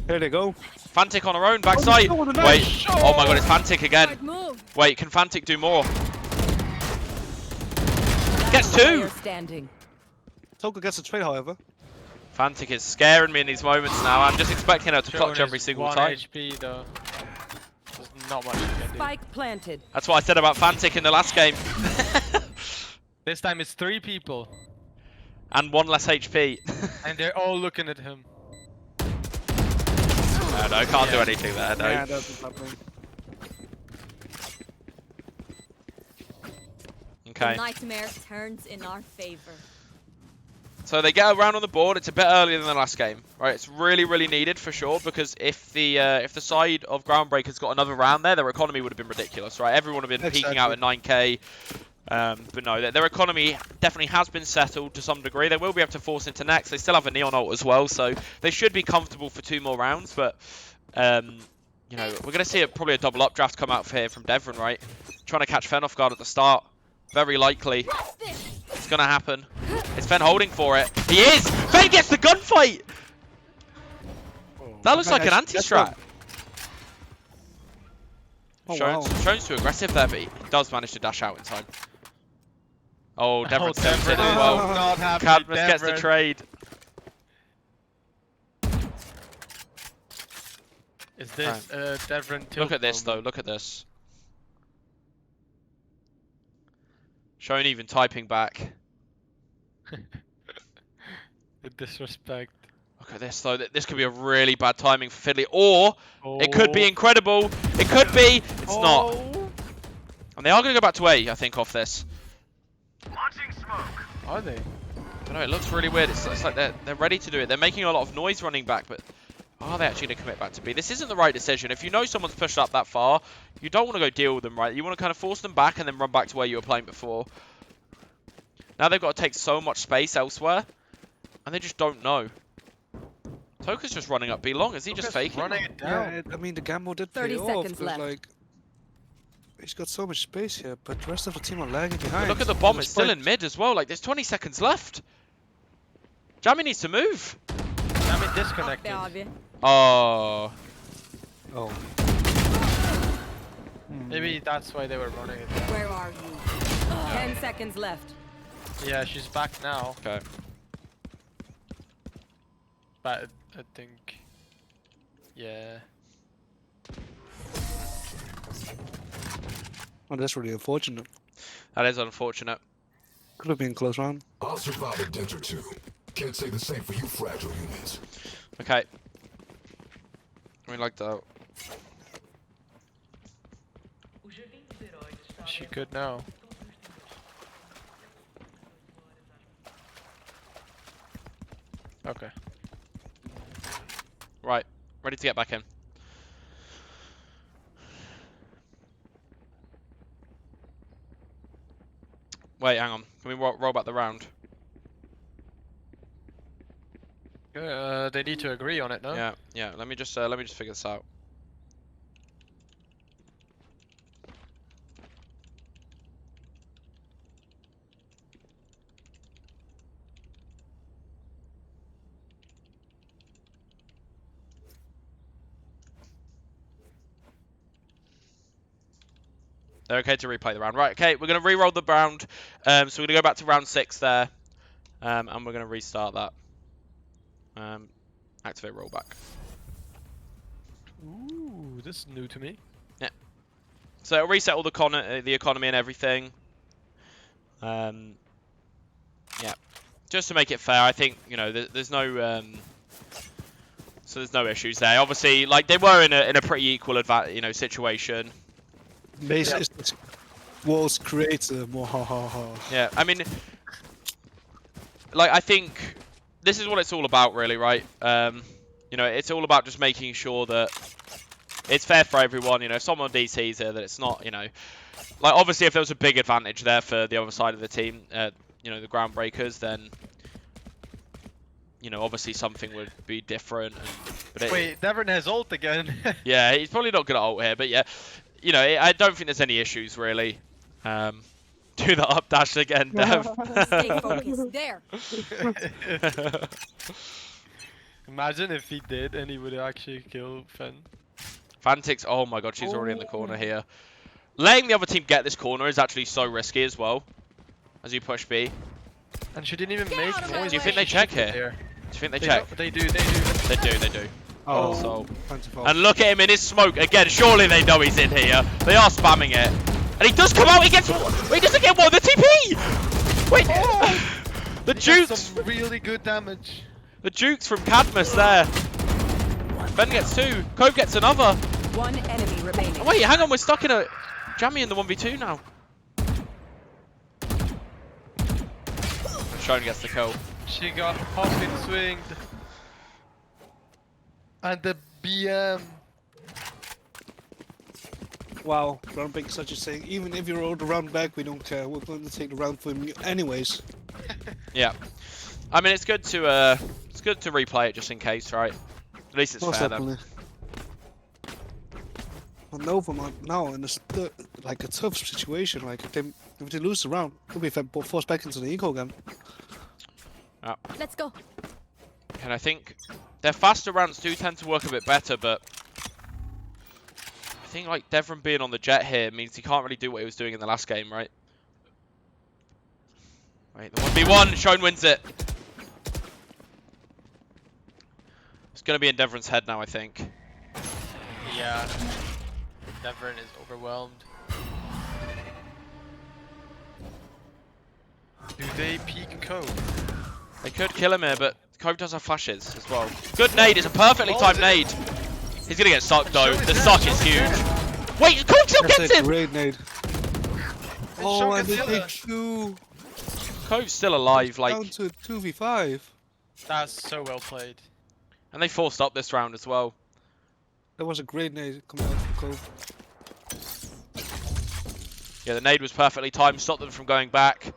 Here they go. Fantic on her own, backside. Oh, what a Wait, nice shot. oh my god, it's Fantic again. Move. Wait, can Fantic do more? Gets Player 2! standing. Toka gets a trade, however. Fantic is scaring me in these moments now. I'm just expecting her to clutch Shown every is single 1 time. HP though. There's not much you can do. Spike planted. That's what I said about Fantic in the last game. This time it's 3 people, And 1 less HP. and they're all looking at him. No, can't do anything there, no. Yeah, that's what's happening. Okay. The nightmare turns in our favor. So they get around on the board. It's a bit earlier than the last game, right? It's really, really needed for sure, because if the side of Groundbreakers got another round there, their economy would have been ridiculous, right? Everyone would have been peaking out at 9k. But no, their economy definitely has been settled to some degree. They will be able to force into next. They still have a Neon ult as well, so they should be comfortable for 2 more rounds. But you know, we're gonna see probably a double updraft come out here from Devon, right? Trying to catch Fen off guard at the start. Very likely. It's gonna happen. Is Fen holding for it? He is! Fen gets the gunfight! That looks like an anti-strat. Oh, wow. Shown's too aggressive there, but he does manage to dash out in time. Oh, Devon steps in as Devon well. is not happy. Cadmus gets the Devon. trade. Is this Devon tilt Look at this though, moment? look at this. Shown even typing back. The disrespect. Look at this though, this could be a really bad timing for Fiddly, or it could be Oh. incredible. It could be, it's not. Oh. And they are going to go back to A, I think, off this. Are they? I don't know, it looks really weird. It's like they're ready to do it. They're making a lot of noise running back, but are they actually going to commit back to B? This isn't the right decision. If you know someone's pushed up that far, you don't want to go deal with them, right? You want to kind of force them back and then run back to where you were playing before. Now they've got to take so much space elsewhere, and they just don't know. Toka's just running up B long. Is he just faking? running it down? Yeah, I mean, the gamble did 30 pay off. seconds 'Cause, left. like, he's got so much space here, but the rest of the team are lagging But behind. look at the bomb. And It's still in mid as well. Like, there's 20 seconds left. Jamie needs to move. I mean, disconnected. Up there, Avi. Oh. Oh. Maybe that's why they were running it down. Where are you? 10 seconds left. Yeah, she's back now. Okay. But I think... Yeah. Oh, that's really unfortunate. That is unfortunate. Could have been a close round. I'll survive a dent or 2. Can't say the same for you fragile humans. Okay. I mean, like that. She could now. Okay. Right. Ready to get back in. Wait, hang on. Can we roll back the round? They need to agree on it, no? Yeah, yeah. Let me just figure this out. They're okay to replay the round. Right, okay, we're going to re-roll the round. So we're going to go back to round 6 there. And we're going to restart that. Activate rollback. Ooh, this is new to me. So it'll reset all the economy and everything. Yeah. Just to make it fair, I think, you know, there's no... so there's no issues there. Obviously, like, they were in a pretty equal situation. Base is the world's creator. Yeah, I mean, like, I think this is what it's all about, really, right? You know, it's all about just making sure that it's fair for everyone. You know, if someone DCs here, that it's not, you know, like, obviously, if there was a big advantage there for the other side of the team, you know, the Groundbreakers, then you know, obviously something would be different. But it, Wait, Devon has ult again. yeah, he's probably not good at ult here, but yeah, you know, I don't think there's any issues really. Do the up dash again, Dev. Stay focused. There. Imagine if he did and he would actually kill Fen. Fantix, oh my god, she's already in the corner here. Letting the other team get this corner is actually so risky as well. As you push B. And she didn't even Get make out of my noise. Do you think way. they check here? There. Do you think they They check? don't- They do, they do. They do. Oh, So. Phantom. And look at him in his smoke again. Surely they know he's in here. They are spamming it, and he does come out. He gets. Wait, he doesn't get one. The TP. Wait. The He got Jukes. some really good damage. The Jukes from Cadmus there. Ben gets 2. Cove gets another. One enemy remaining. Oh, wait, hang on. We're stuck in a Jammy in the 1v2 now. Shone gets the kill. She got Hawkin swinged. And the BM. Wow, round back is such a thing. Even if you roll the round back, we don't care. We're going to take the round for you anyways. Yeah. I mean, it's good to replay it just in case, right? At least it's Most fair then. definitely. But Nova now in like a tough situation. Like if they lose the round, they'll be forced back into the eco again. Let's go. And I think their faster rounds do tend to work a bit better, but I think like Devon being on the jet here means he can't really do what he was doing in the last game, right? Wait, the 1v1, Shone wins it. It's going to be in Devon's head now, I think. Yeah. Devon is overwhelmed. Do they peek Cove? They could kill him here, but Cove does have flashes as well. Good nade, it's a perfectly timed nade. He's going to get sucked though, the suck is huge. Wait, Cove still That's gets a him! great nade. Oh, Shock and they Godzilla. take 2 Cove's still alive, down like, to 2v5. That's so well played. and they forced up this round as well. That was a great nade coming out from Cove. Yeah, the nade was perfectly timed, stopped them from going back.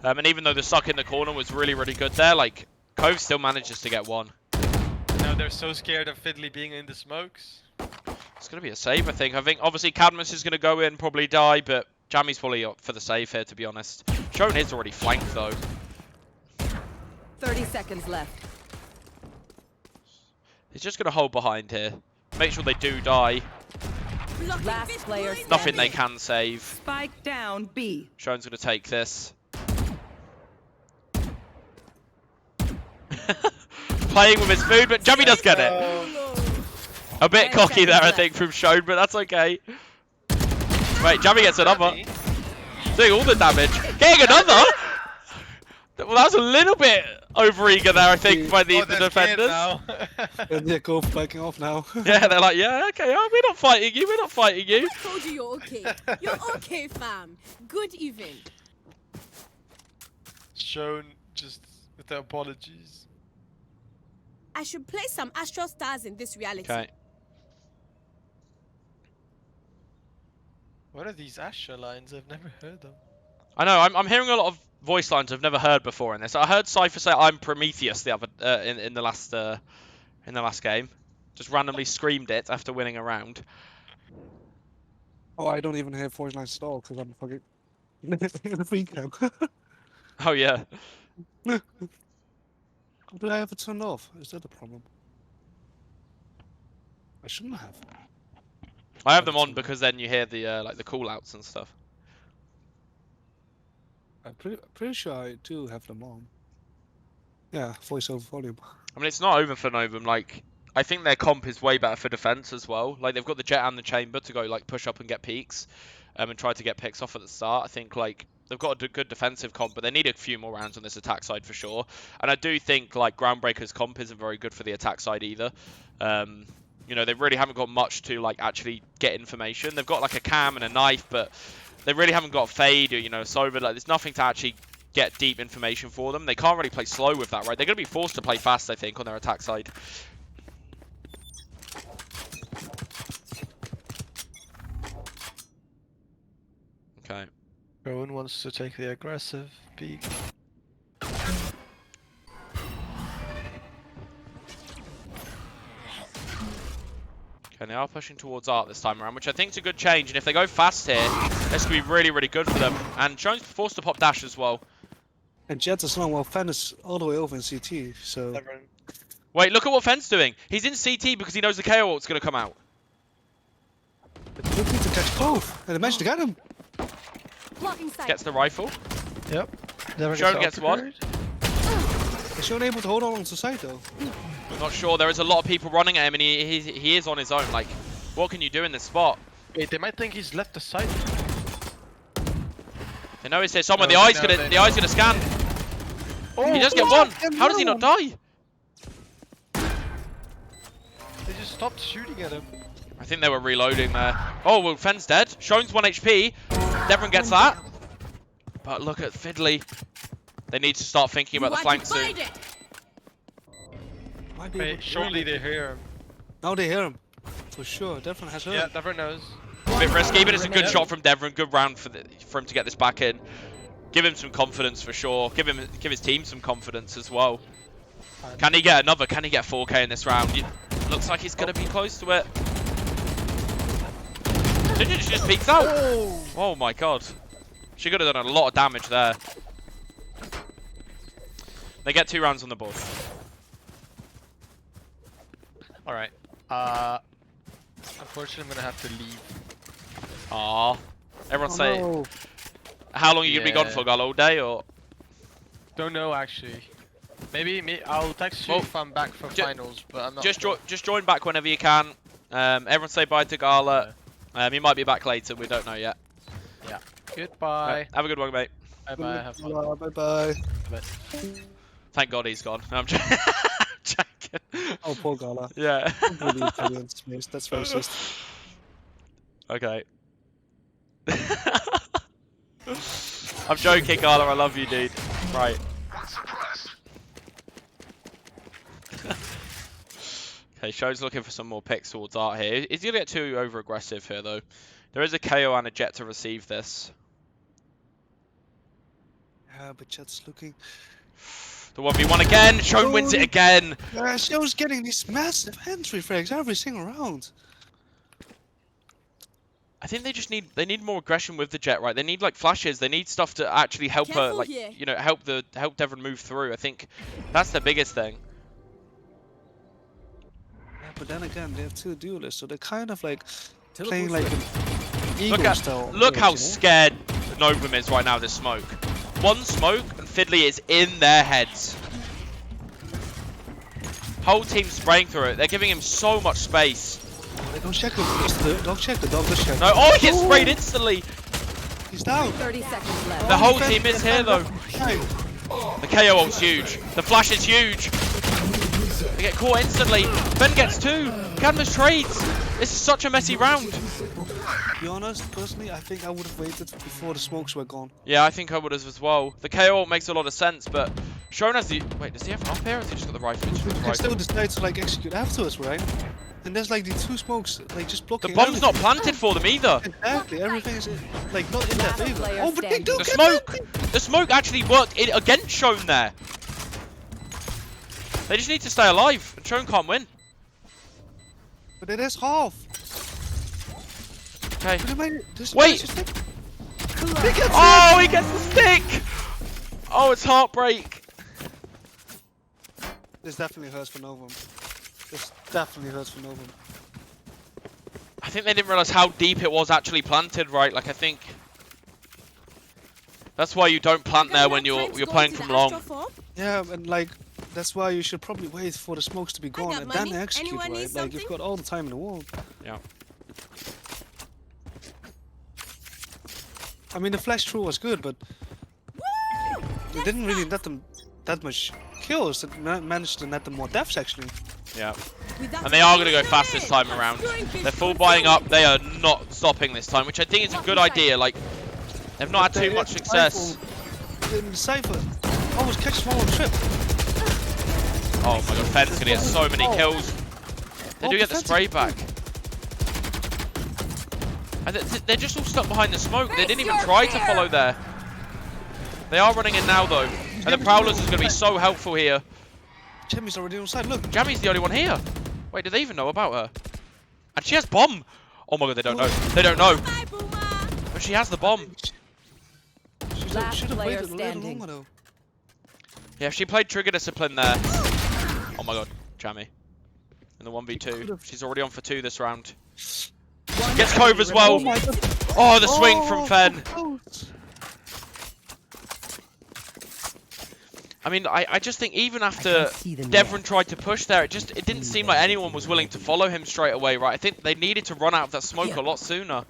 And even though the suck in the corner was really, really good there, like, Cove still manages to get one. Now they're so scared of Fiddly being in the smokes. It's going to be a save, I think. I think, obviously, Cadmus is going to go in, probably die, but Jammy's probably up for the save here, to be honest. Shone is already flanked, though. 30 seconds left. He's just going to hold behind here. Make sure they do die. Last player standing. Nothing they can save. Spike down B. Shone's going to take this. Playing with his food, but Jammy does get it. A bit 10 cocky there, I seconds think, from Shone, but that's okay. Wait, Jammy gets another. Doing all the damage. Getting another? Well, that was a little bit over-eager there, I think, by the defenders. And yeah, Cove backing off now. Yeah, they're like, yeah, okay, oh, we're not fighting you, we're not fighting you. I told you you're okay. You're okay, fam. Good even. Shown just with the apologies. I should play some Astral Stars in this reality. Okay. What are these Astra lines? I've never heard them. I know, I'm hearing a lot of voice lines I've never heard before in this. I heard Cypher say I'm Prometheus the other in the last game. Just randomly screamed it after winning a round. Oh, I don't even have voice lines at all because I'm fucking in the free camp. Oh yeah. Do I have it turned off? Is that the problem? I shouldn't have. I have them on because then you hear the like the call outs and stuff. I'm pretty sure I do have them on. Yeah, voice over volume. I mean, it's not over for Novum. Like, I think their comp is way better for defense as well. Like, they've got the jet and the chamber to go like push up and get peaks, and try to get picks off at the start. I think like they've got a good defensive comp, but they need a few more rounds on this attack side for sure. And I do think like Groundbreaker's comp isn't very good for the attack side either. You know, they really haven't got much to like actually get information. They've got like a cam and a knife, but they really haven't got fade or, you know, sober. Like, there's nothing to actually get deep information for them. They can't really play slow with that, right? They're going to be forced to play fast, I think, on their attack side. Okay. Rowan wants to take the aggressive peek. Okay, they are pushing towards Art this time around, which I think is a good change. And if they go fast here, this could be really, really good for them. And Shone's forced to pop dash as well. And Jet is long, while Fen is all the way over in CT, so... Wait, look at what Fenn's doing. He's in CT because he knows the KO ult's going to come out. But you need to catch both, and they managed to get him. Blocking sight. Gets the rifle. Yep. Never Shone gets one. Is Shone able to hold on to side though? Not sure. There is a lot of people running at him, and he is on his own. Like, what can you do in this spot? Wait, they might think he's left the site. They know he's here somewhere. No, the eye's they know, gonna scan. He does get one. How does he not die? They just stopped shooting at him. I think they were reloading there. Oh, well, Fenn's dead. Shone's 1 HP. Devon gets that. But look at Fiddly. They need to start thinking about the flank soon. Might be able Wait, to surely do it. they hear him. Now they hear him. For sure, Devon has heard Yeah, him. never knows. A bit risky, but it's a good shot from Devon. Good round for him to get this back in. Give him some confidence for sure. Give his team some confidence as well. Can he get another? Can he get 4K in this round? Looks like he's going to be close to it. Ginger just peeks out. Oh my god. She could have done a lot of damage there. They get 2 rounds on the board. Alright. Unfortunately, I'm gonna have to leave. Aww. Everyone say, no. how long are you going to be gone Yeah. for, Gal? All day or? Don't know actually. Maybe I'll text you Well, if I'm back for finals, but I'm not. Just sure. just join back whenever you can. Everyone say bye to Gala. He might be back later. We don't know yet. Goodbye. Have a good one, mate. Bye bye. Have fun. Bye bye. Thank God he's gone. No, I'm joking. Oh, poor Gala. Yeah. Really Italian space. That's racist. Okay. I'm joking, Gala. I love you, dude. Right. Okay, Shone's looking for some more picks towards Art here. He's going to get too over-aggressive here, though. There is a KO and a Jet to receive this. Yeah, but Jet's looking... The 1v1 again. Shone wins it again. Yeah, Shone's getting these massive entry frags every single round. I think they just need more aggression with the Jet, right? They need like flashes. They need stuff to actually help her, Careful like here. you know, help Devon move through. I think that's the biggest thing. Yeah, but then again, they have 2 duelists, so they're kind of like playing like an ego Look style. look how approach, you know? scared Novum is right now. This smoke, one smoke, and Fiddly is in their heads. Whole team spraying through it. They're giving him so much space. They don't check him. Don't check the dog. Just check. No, oh, he gets sprayed instantly. He's down. 30 seconds left. The whole team is here though. Hey, The KO ult's huge. The flash is huge. They get caught instantly. Ben gets 2. Cadmus trades. This is such a messy round. to be honest, personally, I think I would have waited before the smokes were gone. Yeah, I think I would as well. The KO ult makes a lot of sense, but Shone has the... Wait, does he have an up here or has he just got the rifle? He's just got the You can still rifle. decide to like execute afterwards, right? And there's like the 2 smokes, like just The blocking. bomb's not everything. planted for them either. Exactly, everything is like not in their Last favor. player Oh, but they standing. do The get smoke! that. The smoke actually worked against Shone there. They just need to stay alive, and Shone can't win. But it is half. Okay. But it might, this Wait! this is- Oh, he gets the stick! Oh, it's heartbreak. This definitely hurts for Novum. This definitely hurts for Novum. I think they didn't realize how deep it was actually planted, right? Like, I think... That's why you don't plant there when you're playing from long. Yeah, and like that's why you should probably wait for the smokes to be gone got and then money. execute, Anyone right? need Like you've something? got all the time in the world. Yeah. I mean, the flash through was good, but they didn't really net them that much kills. It managed to net them more deaths actually. Yeah. And they are going to go fast this time around. They're full buying up. They are not stopping this time, which I think is a good idea. Like, they've not had too much success. In the Cypher, almost catch them all on trip. Oh my god, Fenn's going to get so many kills. They do get the spray back. And they're just all stuck behind the smoke. They didn't even try to follow there. They are running in now though. And the Prowlers is going to be so helpful here. Jimmy's already on side. Look, Jammy's the only one here. Wait, do they even know about her? And she has bomb. Oh my god, they don't know. They don't know. Bye, Boomer. But she has the bomb. Last Should have player waited a little standing. longer though. Yeah, if she played trigger discipline there. Oh my god, Jammy. In the 1v2. She's already on for 2 this round. Gets Cove as well. Oh my god. Oh, the swing from Fen. I mean, I just think even after Devon tried to push there, it didn't seem like anyone was willing to follow him straight away, right? I think they needed to run out of that smoke a lot sooner.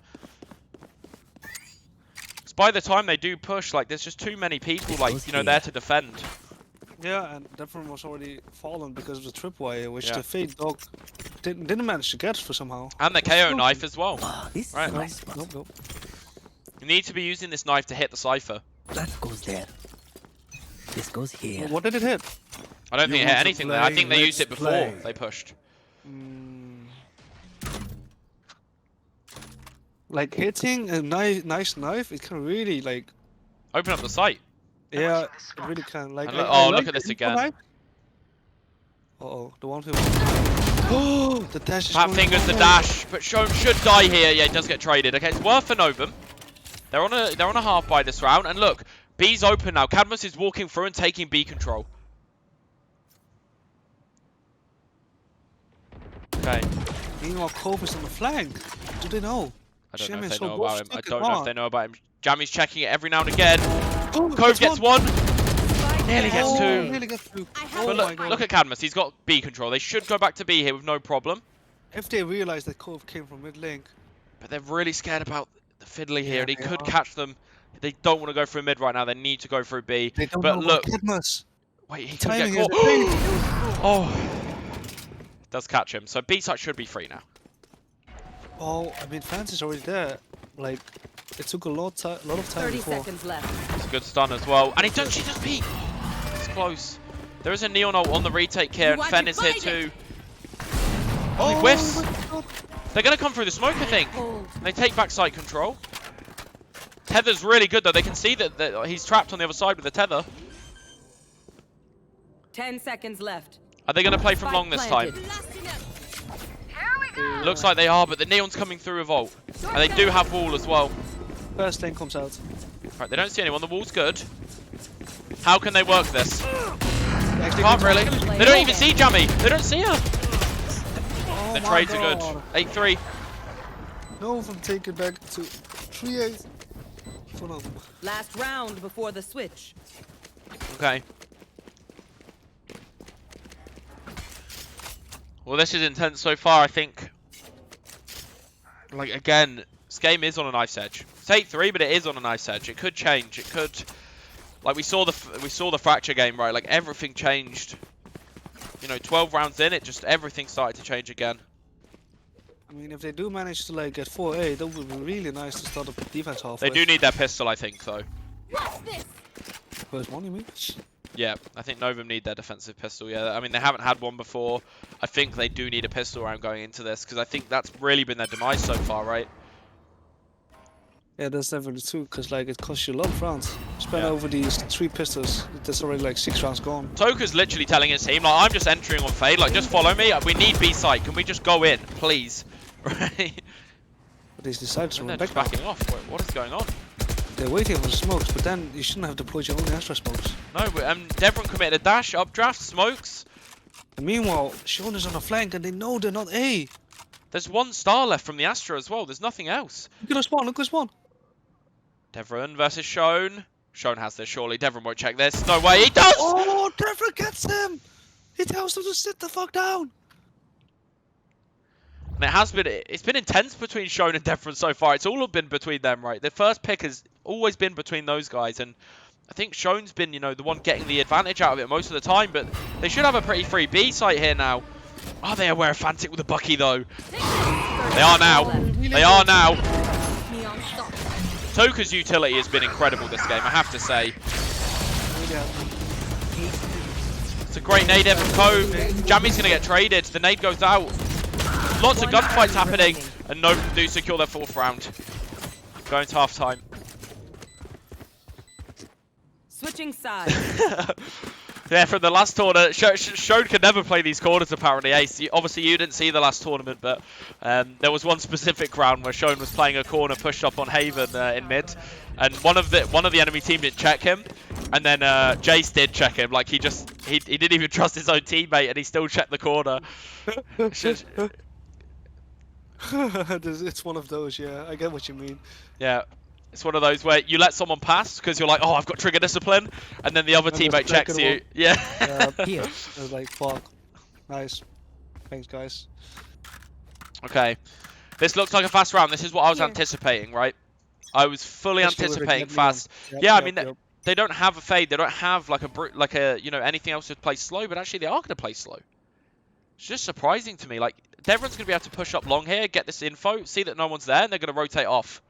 'Cause by the time they do push, like, there's just too many people, like, you know, there to defend. Yeah, and Devon was already fallen because of the tripwire, which Yeah. the Fade Dog didn't manage to get for somehow. And the KO knife as well. This Right. Nope. You need to be using this knife to hit the Cypher. That goes there. This goes here. What did it hit? I don't You think it want hit to anything there. I play? think they used it Let's before play. they pushed. Like hitting a nice knife, it can really like. Open up the site. Yeah, it really can. Like. And look- look at this again. Uh-oh, the one who. Oh, the dash is Pat going fingers the forward. dash, but Shone should die here. Yeah, it does get traded. Okay, it's worth for Novum. They're on a half by this round, and look, B's open now. Cadmus is walking through and taking B control. Okay. Meanwhile, Cove is on the flank. Do they know? I don't know Shimon if they so know both about him. I took it don't know if on. they know about him. Jammy's checking it every now and again. Oh, Cove gets one. Nearly gets Oh, 2. nearly gets 2. I have Oh But my look, god. look at Cadmus. He's got B control. They should go back to B here with no problem. If they realize that Cove came from mid link, But they're really scared about the Fiddly here, and he they could are. catch them. They don't want to go through mid right now. They need to go through B. they don't But know look, about Cadmus. wait, he could Timing get is caught. a thing. Oh, does catch him. So B site should be free now. Oh, I mean, Fans is already there. Like, it took a lot of time 30 before. seconds left. It's a good stun as well, and she does peek. It's close. There is a Neon ult on the retake here, and You are Fen is here divided. too. Oh, he whiffs. my god. They're gonna come through the smoke, I think. They take back site control. Tether's really good though. They can see that he's trapped on the other side with the tether. 10 seconds left. Are they gonna play from long this time? Blasting up. Looks like they are, but the Neon's coming through with ult. And they do have wall as well. First lane comes out. Right, they don't see anyone. The wall's good. How can they work this? Actually, Can't really. play They don't it. even see Jammy. They don't see her. Oh The my trades are good. god. 8-3. No, from taking back to 3-8. For now. Last round before the switch. Okay. Well, this is intense so far, I think. Like, again, this game is on a knife's edge. It's 8-3, but it is on a knife's edge. It could change. It could... Like, we saw the Fracture game, right? Like, everything changed. You know, 12 rounds in, everything started to change again. I mean, if they do manage to like get 4-8, that would be really nice to start the defense half. They do need their pistol, I think, though. What's this? First one, you mean? Yeah, I think Novum need their defensive pistol, yeah. I mean, they haven't had one before. I think they do need a pistol round going into this, because I think that's really been their demise so far, right? Yeah, that's definitely true, because like it costs you a lot of rounds. Spend Yeah. over these 3 pistols, that's already like 6 rounds gone. Toka's literally telling his team, like, I'm just entering on Fade, like, just follow me. We need B site. Can we just go in, please? Right? But they decided to And run they're back just now. backing off. What is going on? They're waiting for the smokes, but then you shouldn't have deployed your own Astra smokes. No, Devon committed a dash, updraft, smokes. And meanwhile, Sean is on the flank and they know they're not A. There's 1 star left from the Astra as well. There's nothing else. Look at the spawn, look at the spawn. Devon versus Shone. Shone has this, surely. Devon won't check this. No way, he does! Oh, Trevor gets him! He tells them to sit the fuck down. And it's been intense between Shone and Devon so far. It's all been between them, right? The first pick has always been between those guys, and I think Shone's been, you know, the one getting the advantage out of it most of the time, but they should have a pretty free B site here now. Are they aware of Fantic with a Bucky, though? They are now. They are now. Neon stop. Toka's utility has been incredible this game, I have to say. It's a great nade in from Cove. Jammy's going to get traded. The nade goes out. Lots of gunfights happening, and Novum do secure their 4th round. Going to half-time. Switching sides. Yeah, from the last tournament, Shone could never play these corners apparently. Ace, obviously you didn't see the last tournament, but there was one specific round where Shone was playing a corner pushed up on Haven in mid, and one of the enemy team didn't check him, and then Jace did check him. Like he didn't even trust his own teammate, and he still checked the corner. It's one of those, yeah. I get what you mean. Yeah. It's one of those where you let someone pass because you're like, oh, I've got trigger discipline, and then the other And teammate just checks check it you. Yeah. Here. I was like, fuck. Nice. Thanks, guys. Okay. This looks like a fast round. This is what I was Here. anticipating, right? I was fully Especially with the anticipating Gableon. fast. Yep, Yeah, I yep, mean, yep. they don't have a fade. They don't have like a you know, anything else to play slow, but actually they are going to play slow. It's just surprising to me. Like, Devron's going to be able to push up long here, get this info, see that no one's there, and they're going to rotate off.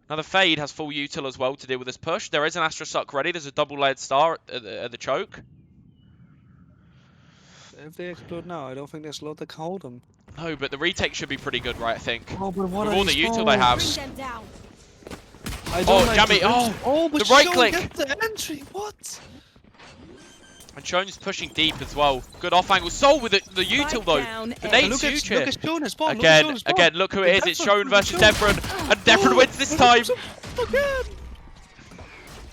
Now the Fade has full util as well to deal with this push. There is an Astra Suck ready. There's a double-layered star at the choke. If they explode now, I don't think there's a lot that can hold them. No, but the retake should be pretty good, right, I think. Oh, but what With are all the these util they have. Bring them down. I Oh, like Jammy, the entry. oh, but the right Shone click. get the entry. What? And Shone's pushing deep as well. Good off angle. Soul with the util Spike though. down The A. nade's Look huge at here. Shone spawn. Again, look who it is. It's Shone versus Devron. And Devron wins this time. Again.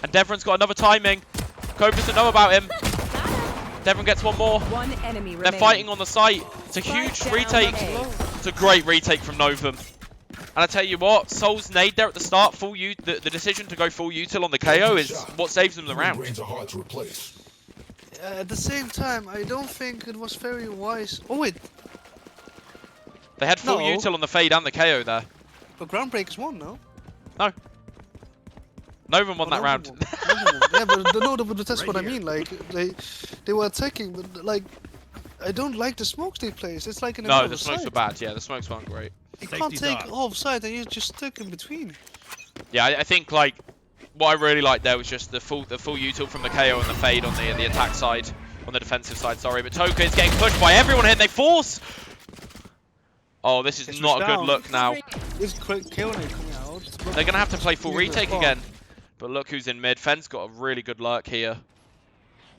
And Devron's got another timing. Cove doesn't know about him. Devron gets one more. One enemy They're remaining. fighting on the site. It's a Spike huge down retake. A. It's a great retake from Novum. And I tell you what, Soul's nade there at the start, the decision to go full util on the KO is what saves them the round. Brains are hard to replace. At the same time, I don't think it was very wise. Oh wait, They had full No. util on the fade and the KO there. but Groundbreakers won, no? Novum won Oh, that Novum round. won. Novum won. Yeah, but that's what I mean. Like they were attacking, but like I don't like the smokes they placed. It's like in the No, middle the of smokes were side. bad. Yeah, the smokes weren't great. You can't take off side and you're just stuck in between. Yeah, I think like what I really liked there was just the full util from the KO and the fade on the attack side, on the defensive side. Sorry, but Toka is getting pushed by everyone here. And they force. Oh, this is It's not a good down. look now. This kill coming out. They're gonna have to play full Here's the retake spawn. again. But look who's in mid. Fenn's got a really good lurk here.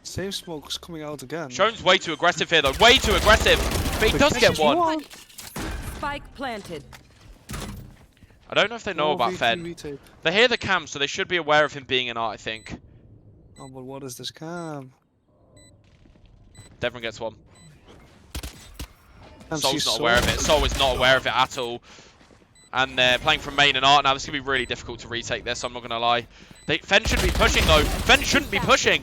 Same smokes coming out again. Shone's way too aggressive here though. Way too aggressive. But he does get one. Spike planted. I don't know if they know Oh, about VT Fenn. retake. They hear the cam, so they should be aware of him being in art, I think. Oh, but what is this cam? Devon gets one. And Soul's she's not so- aware of it. Soul is not aware of it at all. And they're playing from main and art now. This is going to be really difficult to retake this, I'm not going to lie. Fenn shouldn't be pushing though. Fenn shouldn't be pushing.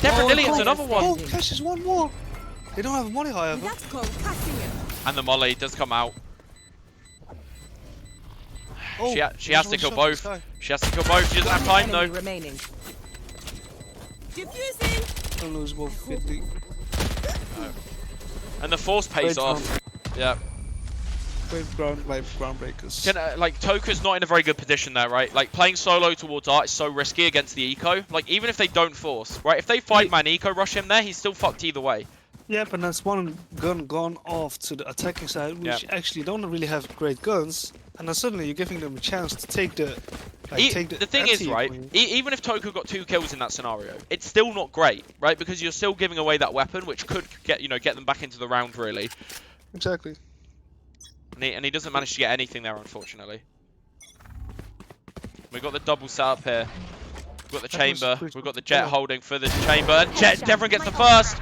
Devon Lily hits another one. Oh, catches one more. They don't have money, however. That's called passing it. And the molly does come out. Oh, She has to there's kill one shot both. this guy. She has to kill both. She doesn't have One time enemy though. remaining. Diffusing. Unlosable 50. And the force pays Great off. Yeah. Great groundbreakers. Like Toka's not in a very good position there, right? Like playing solo towards art is so risky against the eco. Like even if they don't force, right? If they fight man eco rush him there, he's still fucked either way. Yeah, but that's one gun gone off to the attacking side, which actually don't really have great guns, and then suddenly you're giving them a chance to take the. Take The thing is, right? Even if Toka got 2 kills in that scenario, it's still not great, right? Because you're still giving away that weapon, which could get them back into the round, really. Exactly. And he doesn't manage to get anything there, unfortunately. We've got the double setup here. We've got the That was chamber. pretty We've got the good. jet holding for the chamber. And Devon gets the first.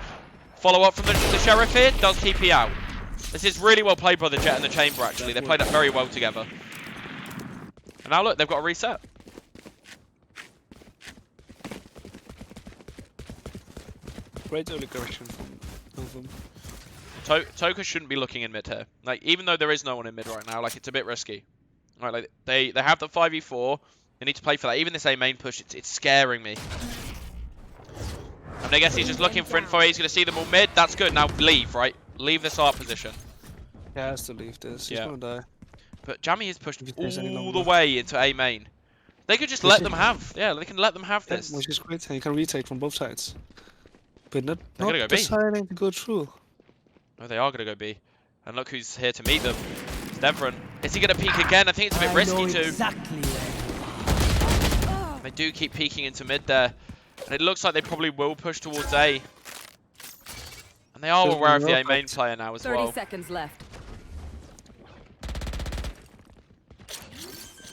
Follow up from the sheriff here. Does TP out. This is really well played by the jet and the chamber, actually. They played it very well together. And now look, they've got a reset. Great early correction from Novum. Toka shouldn't be looking in mid here. Like, even though there is no one in mid right now, like, it's a bit risky. Right, like, they have the 5v4. They need to play for that. Even this A main push, it's scaring me. And I guess he's just looking for info. He's going to see them all mid. That's good. Now leave, right? Leave this art position. He has to leave this. He's Yeah. gonna die. But Jammy is pushed If there's any all longer. the way into A main. They could just This let is- them have. Yeah, they can let them have Yeah, this. which is great, and you can retake from both sides. But not gonna go B. deciding to go through. Oh, they are going to go B. And look who's here to meet them. It's Devron. Is he going to peek again? I think it's a bit risky too. Exactly where. They do keep peeking into mid there. And it looks like they probably will push towards A. And they are There's aware of the no A main effect. player now as 30 well. seconds left.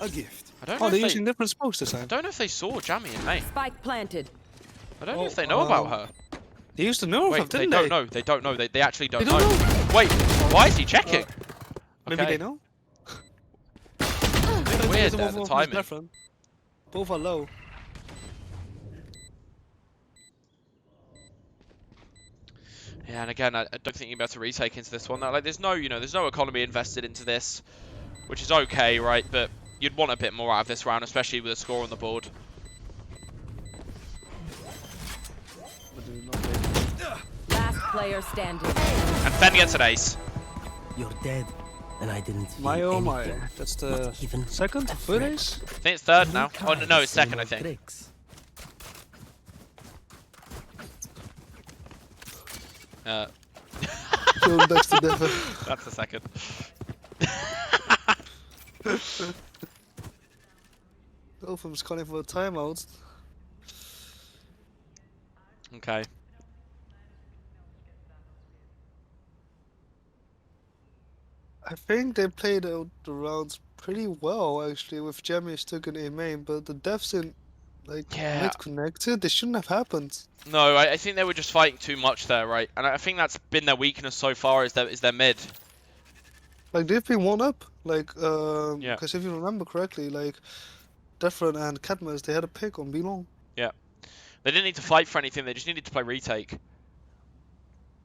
A gift. I don't know Oh, they're if using they, different smokes this I time. don't know if they saw Jammy in main. Spike planted. I don't know Oh, if they know about her. They used the nerve Wait, up, they didn't don't know. They don't know. They actually don't, They don't know. Wait, why is he checking? Maybe Okay. they know. Weird there, the timing. Different. Both are low. Yeah, and again, I don't think you'll be able to retake into this one. Like, there's no, there's no economy invested into this, which is okay, right? But you'd want a bit more out of this round, especially with a score on the board. Last player standing. And Fen gets an ace. You're dead, and I didn't feel My oh my. anything. That's Not the even second? a Third threat. ace? I think it's third now. You Oh, can't no, it's say second, no I think. tricks. Killed next to Devon. That's the second. Dolphin's calling for a timeout. Okay. I think they played out the rounds pretty well actually, with Jamie stuck in A main, but the deaths in Yeah. mid connected, they shouldn't have happened. No, I think they were just fighting too much there, right? And I think that's been their weakness so far is their mid. Like they've been one up, Yeah. because if you remember correctly, like Defran and Cadmus, they had a pick on B-Long. They didn't need to fight for anything. They just needed to play retake. And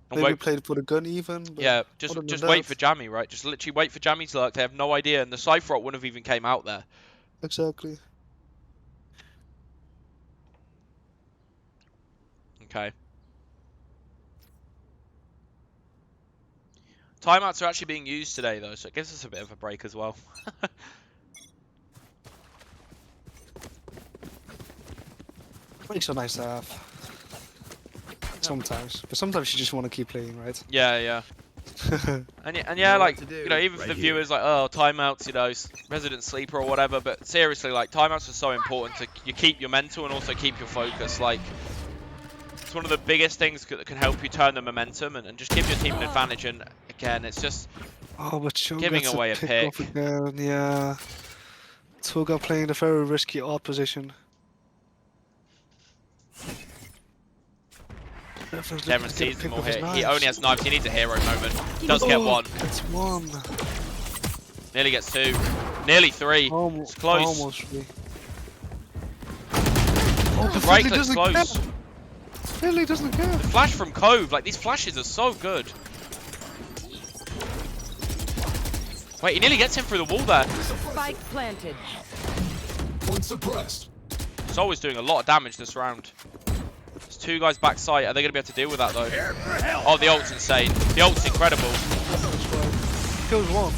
Maybe wait, played for the gun even. But yeah, just other than wait that- for Jammy, right? Just literally wait for Jammy's luck. They have no idea, and the Cypher wouldn't have even came out there. Exactly. Okay. Timeouts are actually being used today, though, so it gives us a bit of a break as well. Breaks are nice to have. Sometimes, but sometimes you just want to keep playing, right? Yeah, yeah. And yeah, Know like, what to do. even for Right the here. viewers, like, oh, timeouts, resident sleeper or whatever, but seriously, like, timeouts are so important to you keep your mental and also keep your focus. Like, it's one of the biggest things that can help you turn the momentum and just give your team an advantage. And again, it's just, Oh, but Chung Giving gets away a pick. off again. Yeah. Toga playing the very risky odd position. Devon sees them all here. He only has knives. He needs a hero moment. Does get one. It's one. Nearly gets two. Nearly three. Almost, It's close. Almost three. Oh, but Right Finley click doesn't close. care. Finley doesn't care. Flash from Cove. Like, these flashes are so good. Wait, he nearly gets him through the wall there. Spike planted. Point suppressed. Soul is doing a lot of damage this round. There's two guys backside. Are they going to be able to deal with that, though? Oh, the ult's insane. The ult's incredible. Kills one.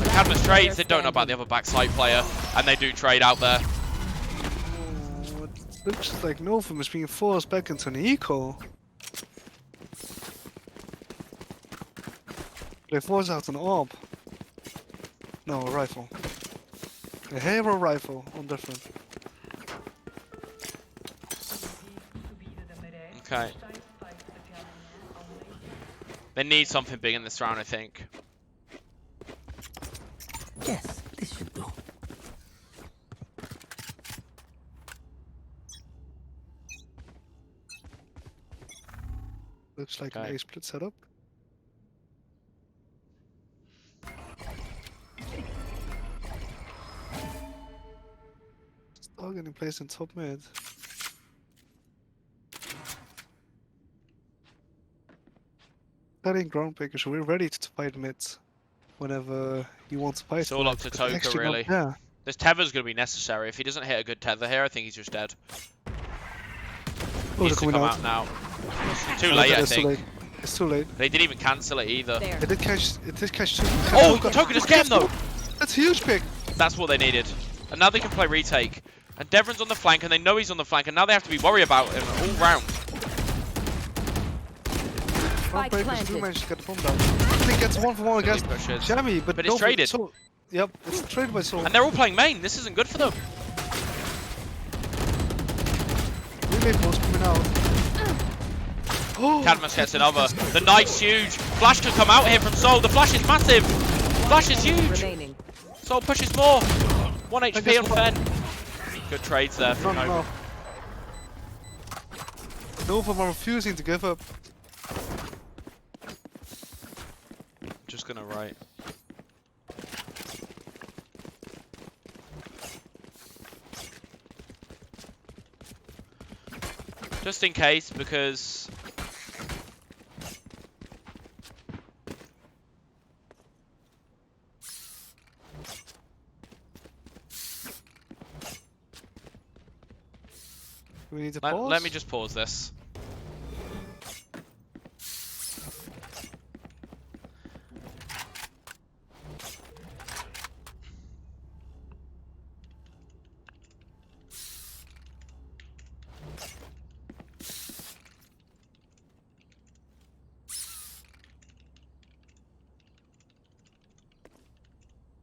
Like, Cadmus trades. They don't know about the other backside player. And they do trade out there. Oh, it looks like Novum is being forced back into an eco. They force out an orb. No, a rifle. A hero rifle on different. Okay. They need something big in this round, I think. Yes, this should do. Looks like Okay. an A-split setup. Still getting placed in top mid. Starting ground pickers, we're ready to fight mid whenever you want to fight. It's all for up it, to but they're Toka, actually not really. there. This tether's going to be necessary. If he doesn't hit a good tether here, I think he's just dead. Oh, they're Needs to coming come out. out now. Too late, I It's too think. late. It's too late. They didn't even cancel it either. There. It did catch two. Oh, Toka just get him, though! That's a huge pick. That's what they needed. And now they can play retake. And Devron's on the flank, and they know he's on the flank, and now they have to be worried about him all round. Spike Breakers do planted. manage to get the bomb down. I think gets 1-for-1 against Really pushes. Jammy, but But it's no, traded. Soul. Yep, it's traded by Soul. And they're all playing main. This isn't good for them. Relay force coming out. Oh, Cadmus gets another. The knife's huge. Flash can come out here from Soul. The flash is massive. Flash is huge. Remaining. Soul pushes more. 1 HP guess on Fen. Good trades there from no, Nova. no. Nova are refusing to give up. Just gonna write. Just in case, because We need to pause. let me just pause this.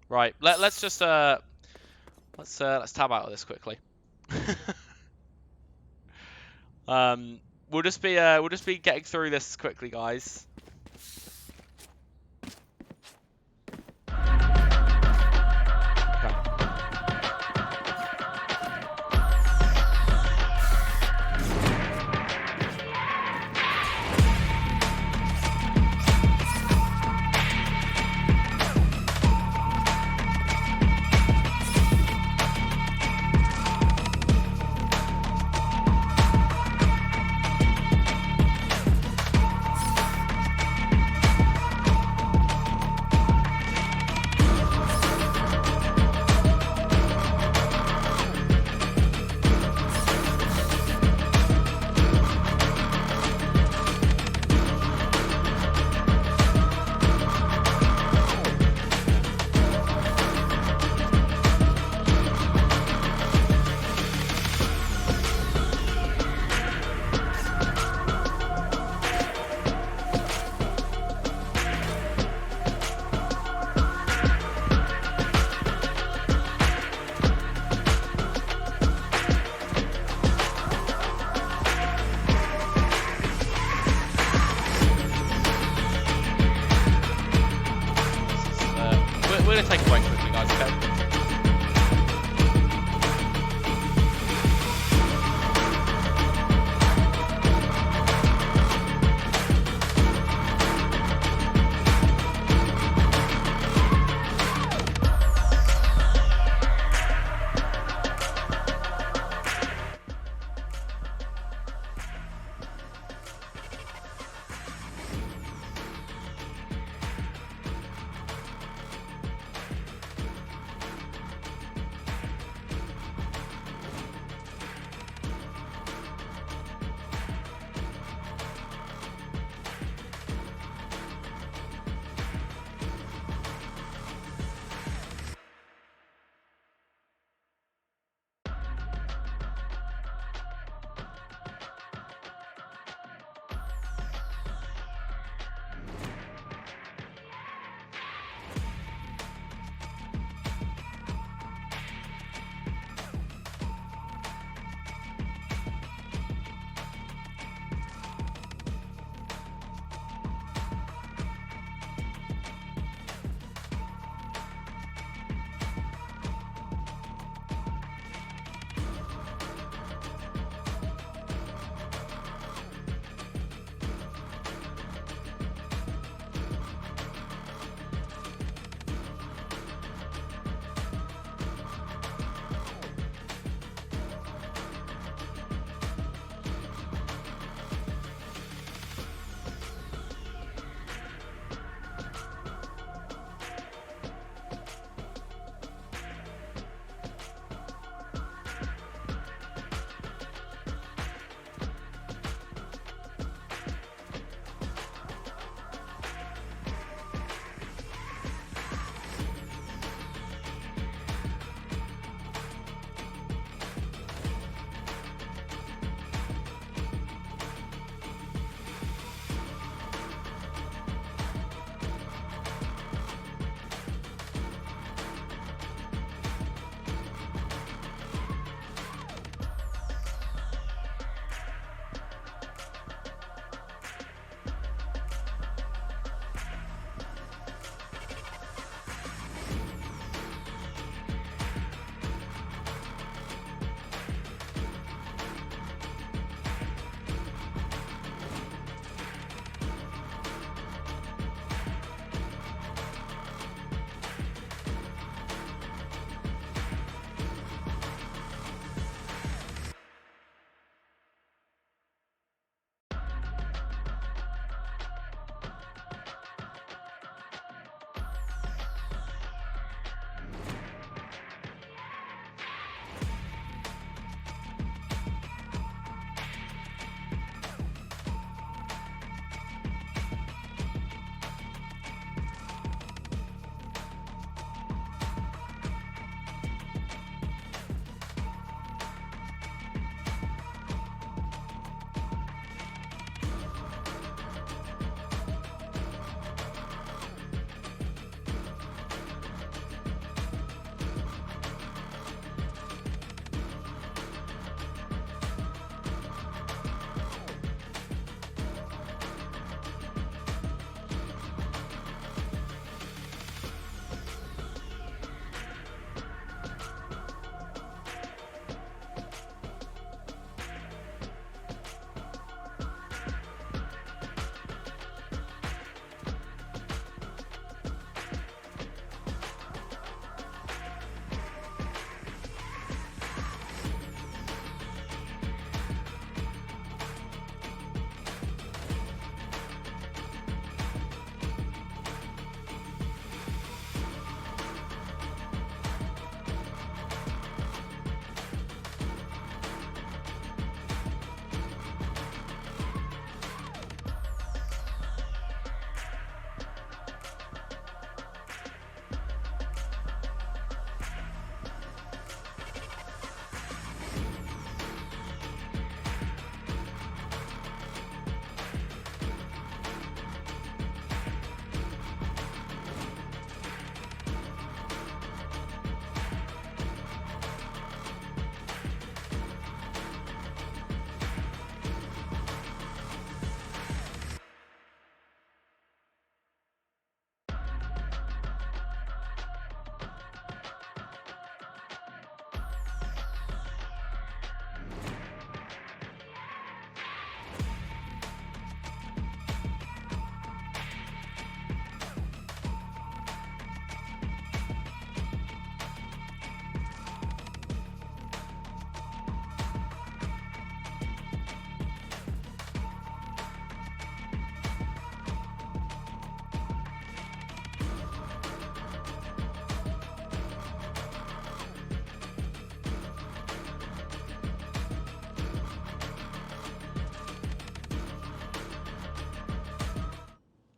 Right, let's just let's tab out of this quickly. We'll just be getting through this quickly, guys. Okay. We're gonna take a break quickly, guys. Okay.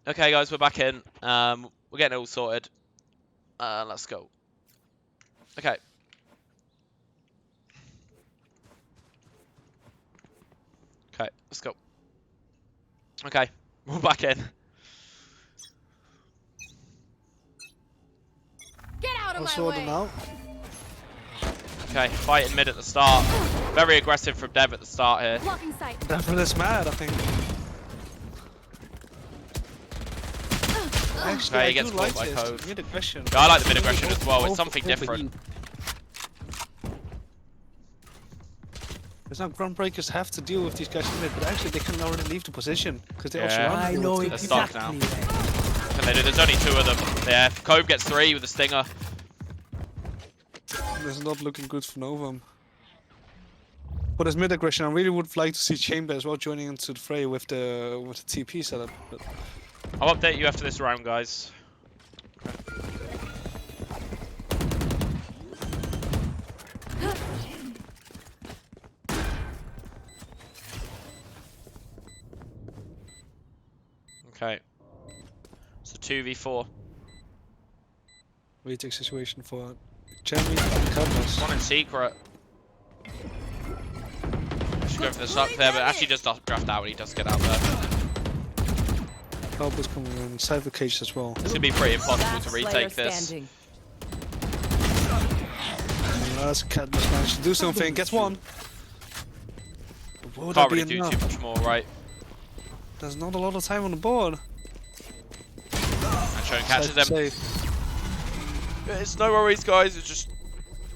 Okay, guys, we're back in. We're getting it all sorted. Let's go. Okay. Okay, let's go. Okay, we're back in. Get out of All my sorted way. now. Okay, fighting mid at the start. Very aggressive from Dev at the start here. Blocking sight. Devil is mad, I think. Actually, Okay, I he gets do caught like by this. Cove. Mid aggression. Yeah, I like the mid aggression as well. It's something different. Because now Groundbreakers have to deal with these guys in mid, but actually they can already leave the position because they Yeah. also I run. know They're stuck exactly now. where. And they do. There's only 2 of them. Yeah, Cove gets 3 with a stinger. It's not looking good for Novum. But as mid aggression, I really would like to see Chamber as well joining into the fray with the TP setup. But I'll update you after this round, guys. Okay. So 2v4. retake situation for Jeremy and Cardinals. One in secret. Should go for the suck there, but actually just does draft out when he does get out there. Cowboys coming inside the cage as well. It's gonna be pretty impossible Last to player retake this. standing. As Cardinals managed to do something, gets one. But would Can't that be really do enough? too much more, right? There's not a lot of time on the board. And Shonen catches them. Safe. It's no worries, guys. It's just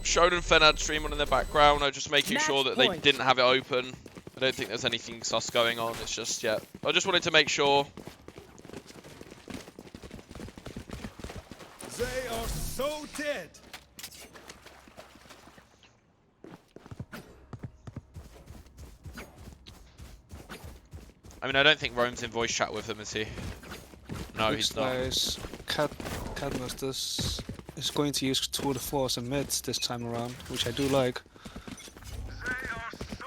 Shonen and Fen had stream on in the background. I'm just making Match sure that they point. didn't have it open. I don't think there's anything sus going on. It's just, yeah. I just wanted to make sure. They are so dead. I mean, I don't think Rome's in voice chat with them, is he? No, he's not. Guys, Cadmus this is going to use Tour de Force and mids this time around, which I do like.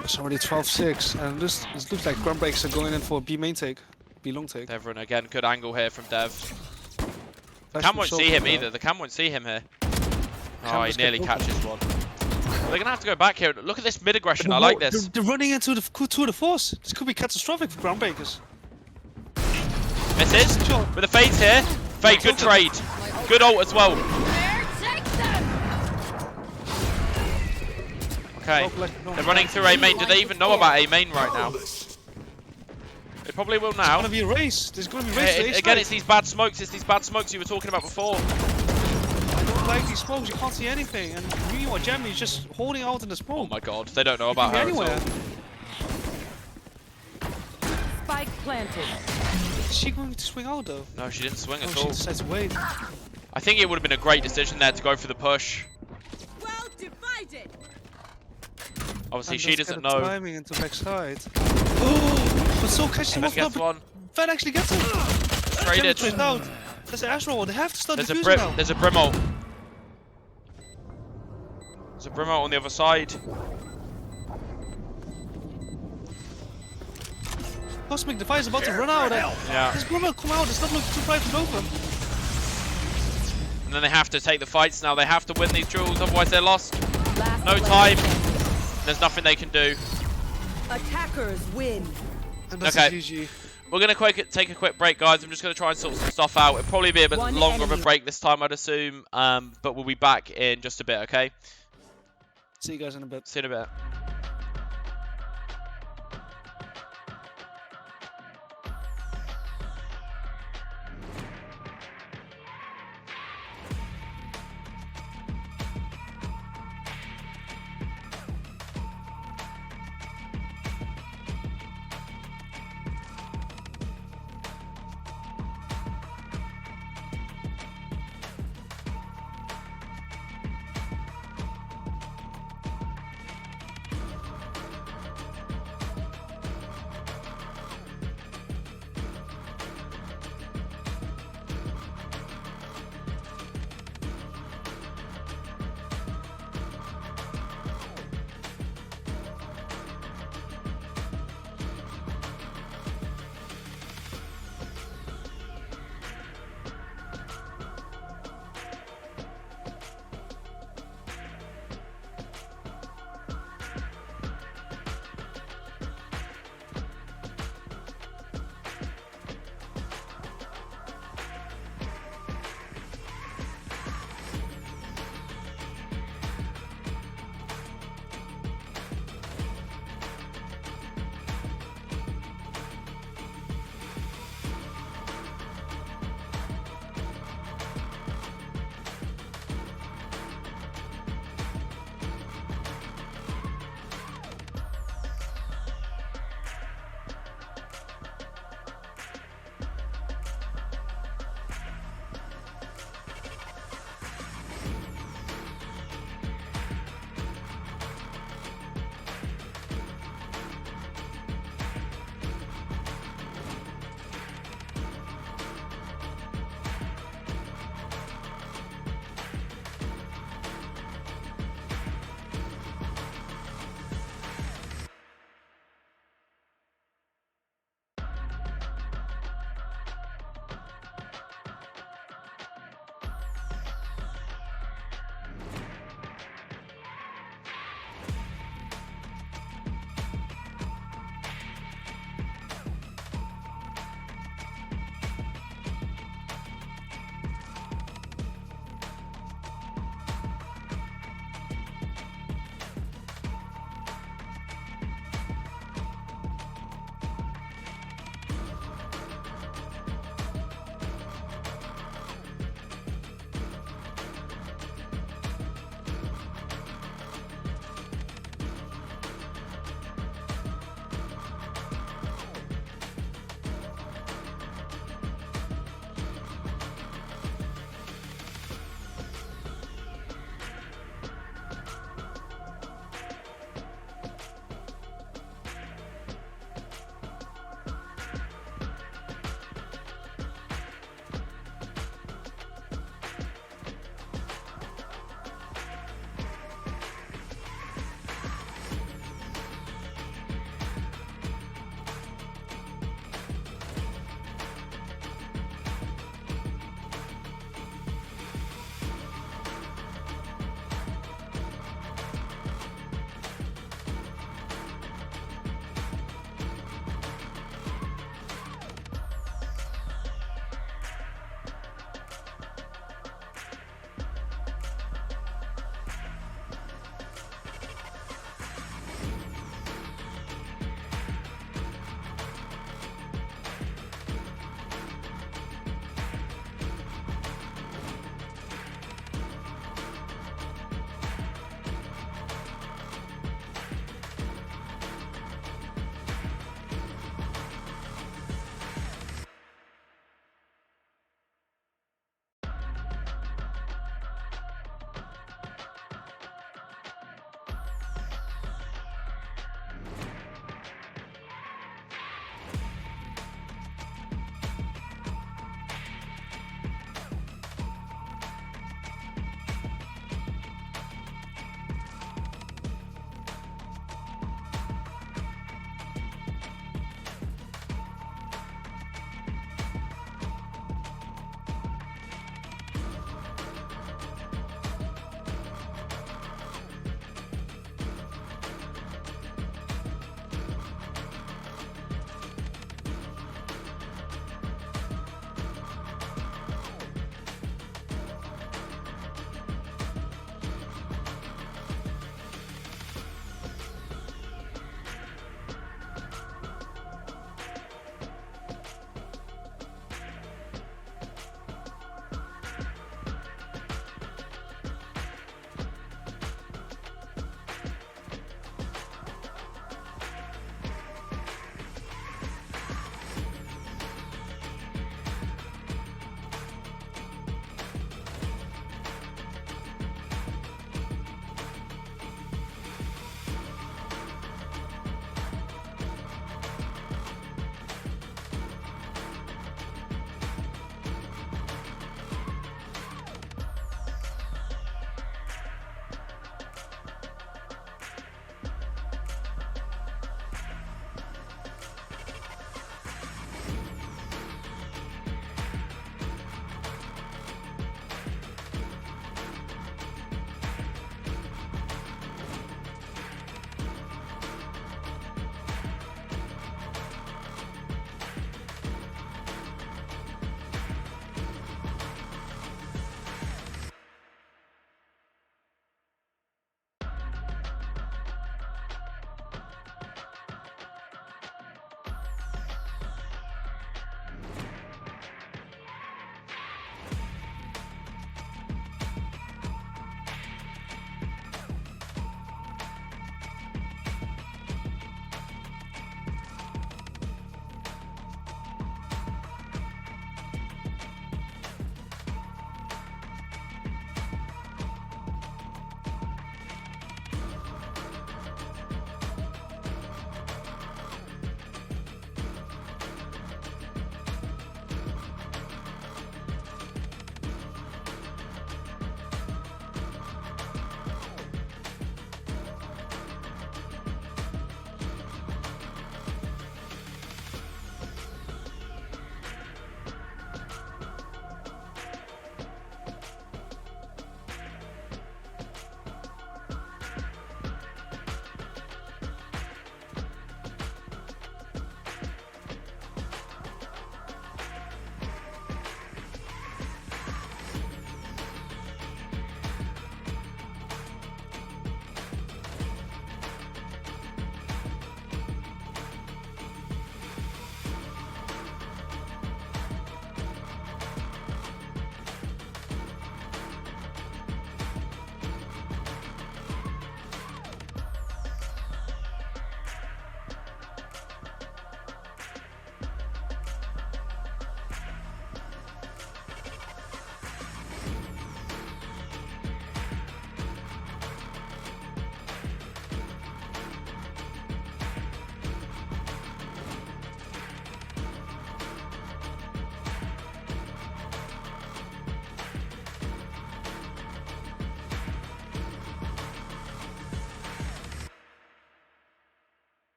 It's already 12-6, and this it looks like Groundbreakers are going in for a B main take, B long take. Everyone again, good angle here from Dev. Flash Cam from won't see Soul him coming either. out. The Cam won't see him here. Oh, Cam he just nearly got open. catches one. They're gonna have to go back here. Look at this mid aggression. I But like what- this. They're running into the Tour de Force. This could be catastrophic for Groundbreakers. Misses with the fades here. Fade, good trade. Good ult as well. Okay, they're running through A main. Do they even know about A main right now? They probably will It's now. gonna be a race. There's gonna be a race. Again, Again, it's these bad smokes. It's these bad smokes you were talking about before. I don't like these smokes. You can't see anything. And meanwhile, Jeremy is just holding out in the Oh smoke. my god, they don't know about her at Anywhere. all. Spike planted. Is she going to swing out though? No, she didn't swing Oh, at she all. decides to wait. I think it would have been a great decision there to go for the push. Well divided. Obviously, And she just doesn't get a know. timing into backside. Oh, but so catches him Evan off gets guard. one. Fed actually gets him. Traded. Trade out. There's an Astro. They have to start There's a defusing now. There's a Brim ult. There's a Brim ult on the other side. Cosmic Defy is about to run out. Yeah. This Brim will come out. It's not looking too bright for Novum. And then they have to take the fights now. They have to win these duels, otherwise they're lost. Last No player time. standing. There's nothing they can do. Attackers win. And that's Okay. a GG. We're going to take a quick break, guys. I'm just going to try and sort some stuff out. It'll probably be a bit One longer of a enemy. break this time, I'd assume. But we'll be back in just a bit, okay? See you guys in a bit. See you in a bit.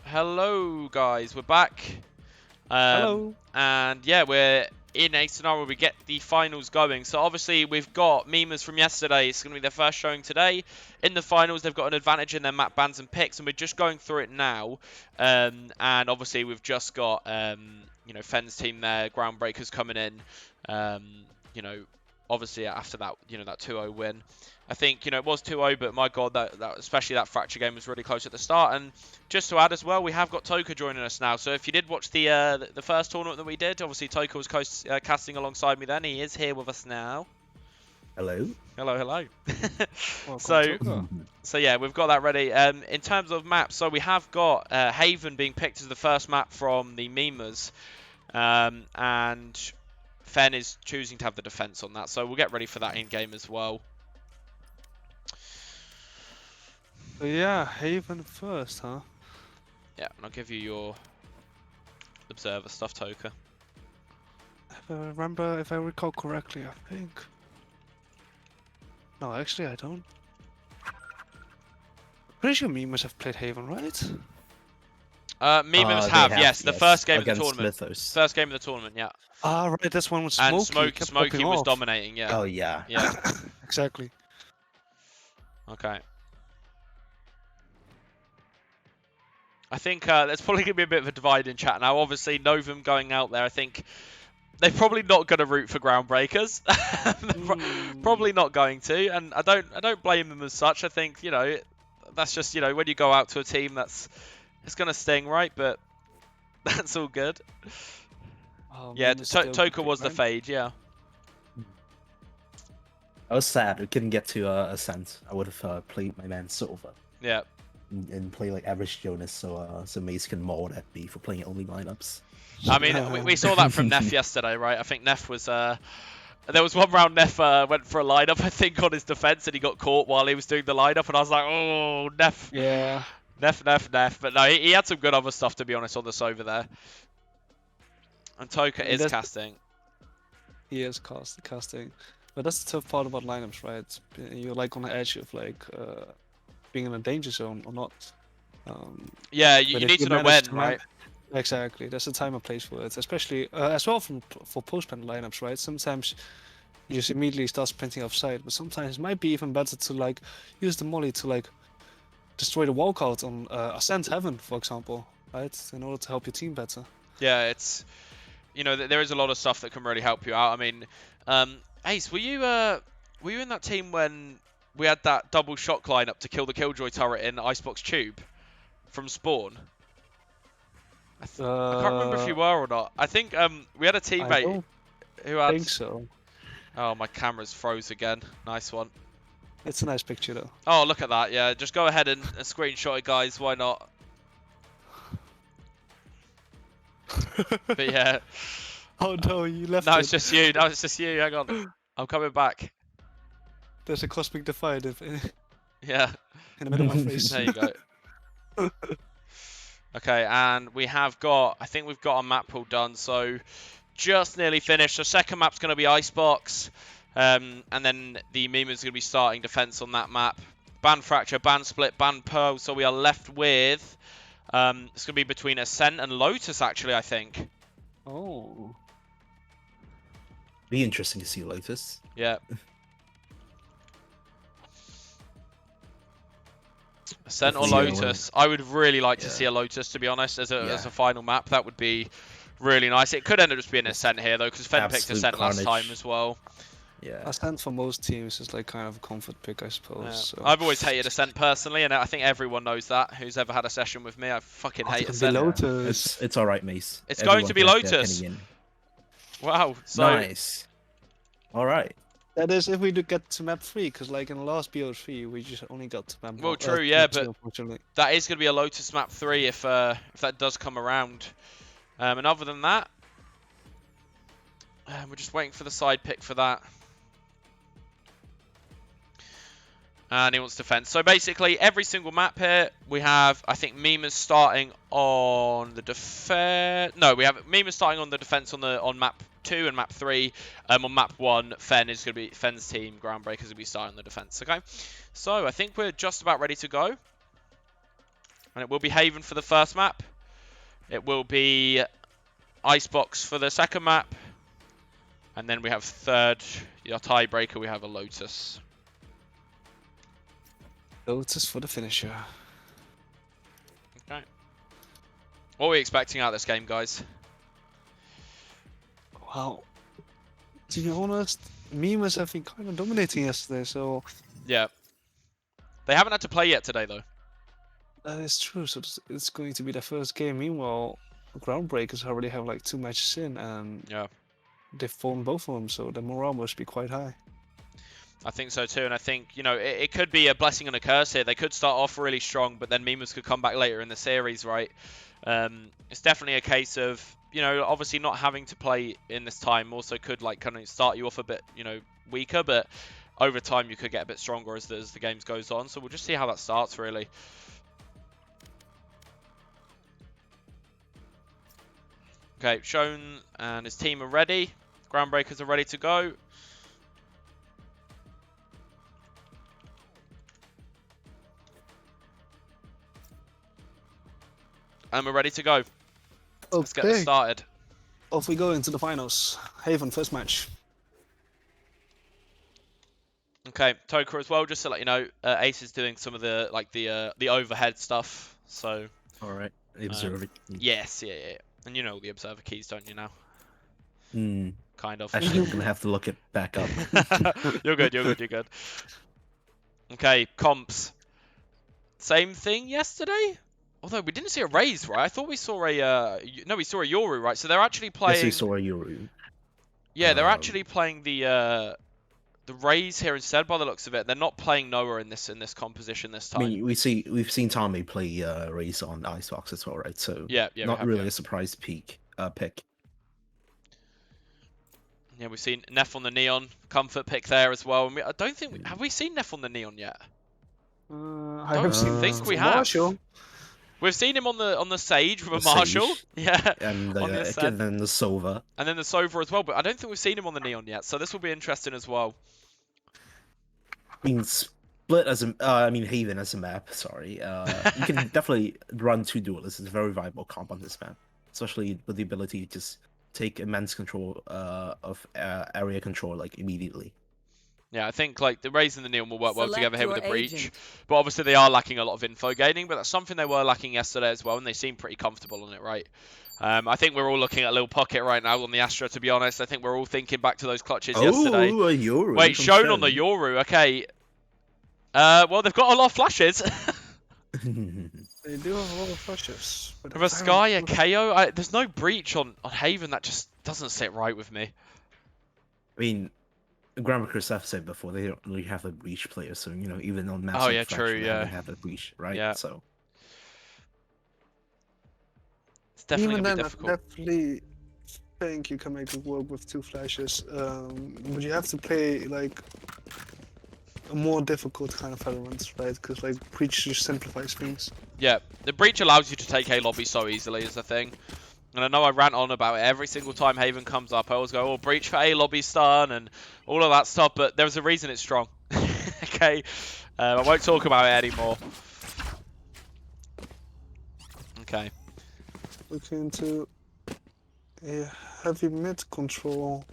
Hello, guys. We're back. Hello. And yeah, we're in a scenario where we get the finals going. So obviously we've got Memes from yesterday. It's going to be their first showing today. In the finals, they've got an advantage in their map bans and picks, and we're just going through it now. And obviously we've just got you know, Fenn's team there, Groundbreakers coming in. You know, obviously after that, you know, that 2-0 win. I think, you know, it was 2-0, but my God, that especially that Fracture game was really close at the start. And just to add as well, we have got Toka joining us now. So if you did watch the first tournament that we did, obviously Toka was casting alongside me then. He is here with us now. Hello. Hello, hello. Welcome, So, Toka. so yeah, we've got that ready. In terms of maps, so we have got Haven being picked as the first map from the Memers. And Fenn is choosing to have the defense on that. So we'll get ready for that in-game as well. So yeah, Haven first, huh? Yeah, and I'll give you your observer stuff, Toka. If I recall correctly, I think. No, actually, I don't. Pretty sure Memers have played Haven, right? Memers They have, yes, the first game of the against tournament. Smithers. First game of the tournament, yeah. Ah, right, that's one with And Smokey. kept Smokey popping was off. dominating, yeah. Oh yeah. Yeah, Exactly. okay. I think there's probably going to be a bit of a divide in chat now. Obviously, Novum going out there, I think they're probably not going to root for Groundbreakers. Probably not going to, and I don't blame them as such. I think, you know, that's just, you know, when you go out to a team it's going to sting, right? But that's all good. Yeah, Memers still Toka good, was the right? fade, yeah. I was sad we couldn't get to Ascent. I would have played my man Silver Yeah. and play like average Jonas, so Mace can maul at me for playing only lineups. I mean, we saw that from Neff yesterday, right? I think Neff was there was one round Neff went for a lineup, I think, on his defense, and he got caught while he was doing the lineup, and I was like, oh, Neff. Yeah. Neff. But no, he had some good other stuff, to be honest, on this over there. And Toka is That's- casting. He is casting. But that's the tough part about lineups, right? You're like on the edge of like being in a danger zone or not. Yeah, you But if need to know when, manage to right? Exactly. There's a time and place for it, especially as well for post-ban lineups, right? Sometimes you just immediately start sprinting offside, but sometimes it might be even better to like use the molly to like destroy the walkout on Ascent Heaven, for example, right? In order to help your team better. Yeah, it's, you know, there is a lot of stuff that can really help you out. I mean, Ace, were you in that team when we had that double shock lineup to kill the Killjoy turret in Icebox Tube from Spawn? I can't remember if you were or not. I think we had a I teammate don't who had. think so. Oh, my camera's froze again. Nice one. It's a nice picture though. Oh, look at that. Yeah, just go ahead and screenshot it, guys. Why not? But yeah. Oh no, you left No, it. it's just you. No, it's just you. Hang on. I'm coming back. There's a cosmic divide in Yeah. the middle of my face. There you go. Okay, and we have got, I think we've got our map pool done, so just nearly finished. The second map's going to be Icebox, and then the Meme is going to be starting defense on that map. Ban Fracture, Ban Split, Ban Pearl, so we are left with, it's going to be between Ascent and Lotus, actually, I think. Oh. Be interesting to see Lotus. Yeah. Ascent or Definitely a win. Lotus. I would really like to Yeah. see a Lotus, to be honest, as a Yeah. final map. That would be really nice. It could end up just being Ascent here, though, because Fen picked Absolute Ascent last carnage. time as well. Yeah. Ascent for most teams is like kind of a comfort pick, I Yeah. suppose. So. I've always hated Ascent personally, and I think everyone knows that who's ever had a session with me. I fucking hate it's Ascent. Lotus. It's all right, Mace. It's going to be Everyone can get Lotus. penny in. Wow. So Nice. All right. That is if we do get to map 3, because like in the last BO3 we just only got to map Well, 1, true, yeah, map two, but- unfortunately. that is going to be a Lotus map 3 if that does come around. And other than that, we're just waiting for the side pick for that. And he wants defense. So basically, every single map here, we have, I think, Memers starting on the defense. No, we have Memers starting on the defense on map 2 and map 3. On map 1, Fenn's team, Groundbreakers will be starting on the defense. Okay, so I think we're just about ready to go. And it will be Haven for the first map. It will be Icebox for the second map. And then we have third, your tiebreaker, we have a Lotus. Lotus for the finisher. Okay. What are we expecting out of this game, guys? Well, to be honest, Mimas have been kind of dominating yesterday, so Yeah. They haven't had to play yet today, though. that is true. So it's going to be their first game. Meanwhile, Groundbreakers already have like 2 matches in, and Yeah. they've won both of them, so the morale must be quite high. I think so too, and I think, you know, it could be a blessing and a curse here. They could start off really strong, but then Mimas could come back later in the series, right? It's definitely a case of, you know, obviously not having to play in this time also could like kind of start you off a bit, you know, weaker, but over time you could get a bit stronger as the games goes on. So we'll just see how that starts, really. Okay, Shone and his team are ready. Groundbreakers are ready to go. And we're ready to go. Let's get this started. Off we go into the finals. Haven, first match. Okay, Toka as well, just to let you know, Ace is doing some of the the overhead stuff. So All right, observe it. yes, yeah. And you know the observer keys, don't you now? Hmm. Kind of. Actually, I'm gonna have to look it back up. You're good, you're good, you're good. Okay, comps. Same thing yesterday? Although we didn't see a Raze, right? I thought we saw a no, we saw a Yoru, right? So they're actually playing. Yes, we saw a Yoru. Yeah, they're actually playing the Raze here instead, by the looks of it. They're not playing Noah in this composition this I time. mean, we've seen Tommy play Raze on Icebox as well, right? So Yeah, not we have, really yeah. a surprise pick. Yeah, we've seen Neff on the Neon, comfort pick there as well. And I don't think have we seen Neff on the Neon yet? I Don't think we have. Marshall. We've seen him on the Sage with a The Marshall, Sage. yeah, And on the Ascent. and then the Sova. And then the Sova as well. But I don't think we've seen him on the Neon yet, so this will be interesting as well. I mean, split as a, I mean, Haven as a map. Sorry, you can definitely run 2 duelists. It's a very viable comp on this map, especially with the ability to just take immense control of area control like immediately. Yeah, I think like the Raze and the Neon will work well Select together here with your the Breach. agent. But obviously they are lacking a lot of info gaining, but that's something they were lacking yesterday as well, and they seem pretty comfortable on it, right? I think we're all looking at a little pocket right now on the Astra, to be honest. I think we're all thinking back to those clutches yesterday. Oh, a Yoru. Wait, from shown on the Yoru, okay. Well, they've got a lot of flashes. They do have a lot of flashes. But With a Sky, a KO, there's no Breach on Haven. That just doesn't sit right with me. I mean, Groundbreakers have said before they don't really have a Breach player, so you know even on maps Oh, like yeah, Fraction, true, they yeah. don't have a Breach, right? Yeah. So It's definitely Even going to then, be I difficult. definitely think you can make it work with 2 flashes. But you have to play like a more difficult kind of elements, right? Because like Breach just simplifies things. Yeah, the Breach allows you to take A lobby so easily is the thing. And I know I rant on about it every single time Haven comes up. I always go, oh, Breach for A lobby stun and all of that stuff, but there's a reason it's strong. Okay, I won't talk about it anymore. Okay. Looking into a heavy mid control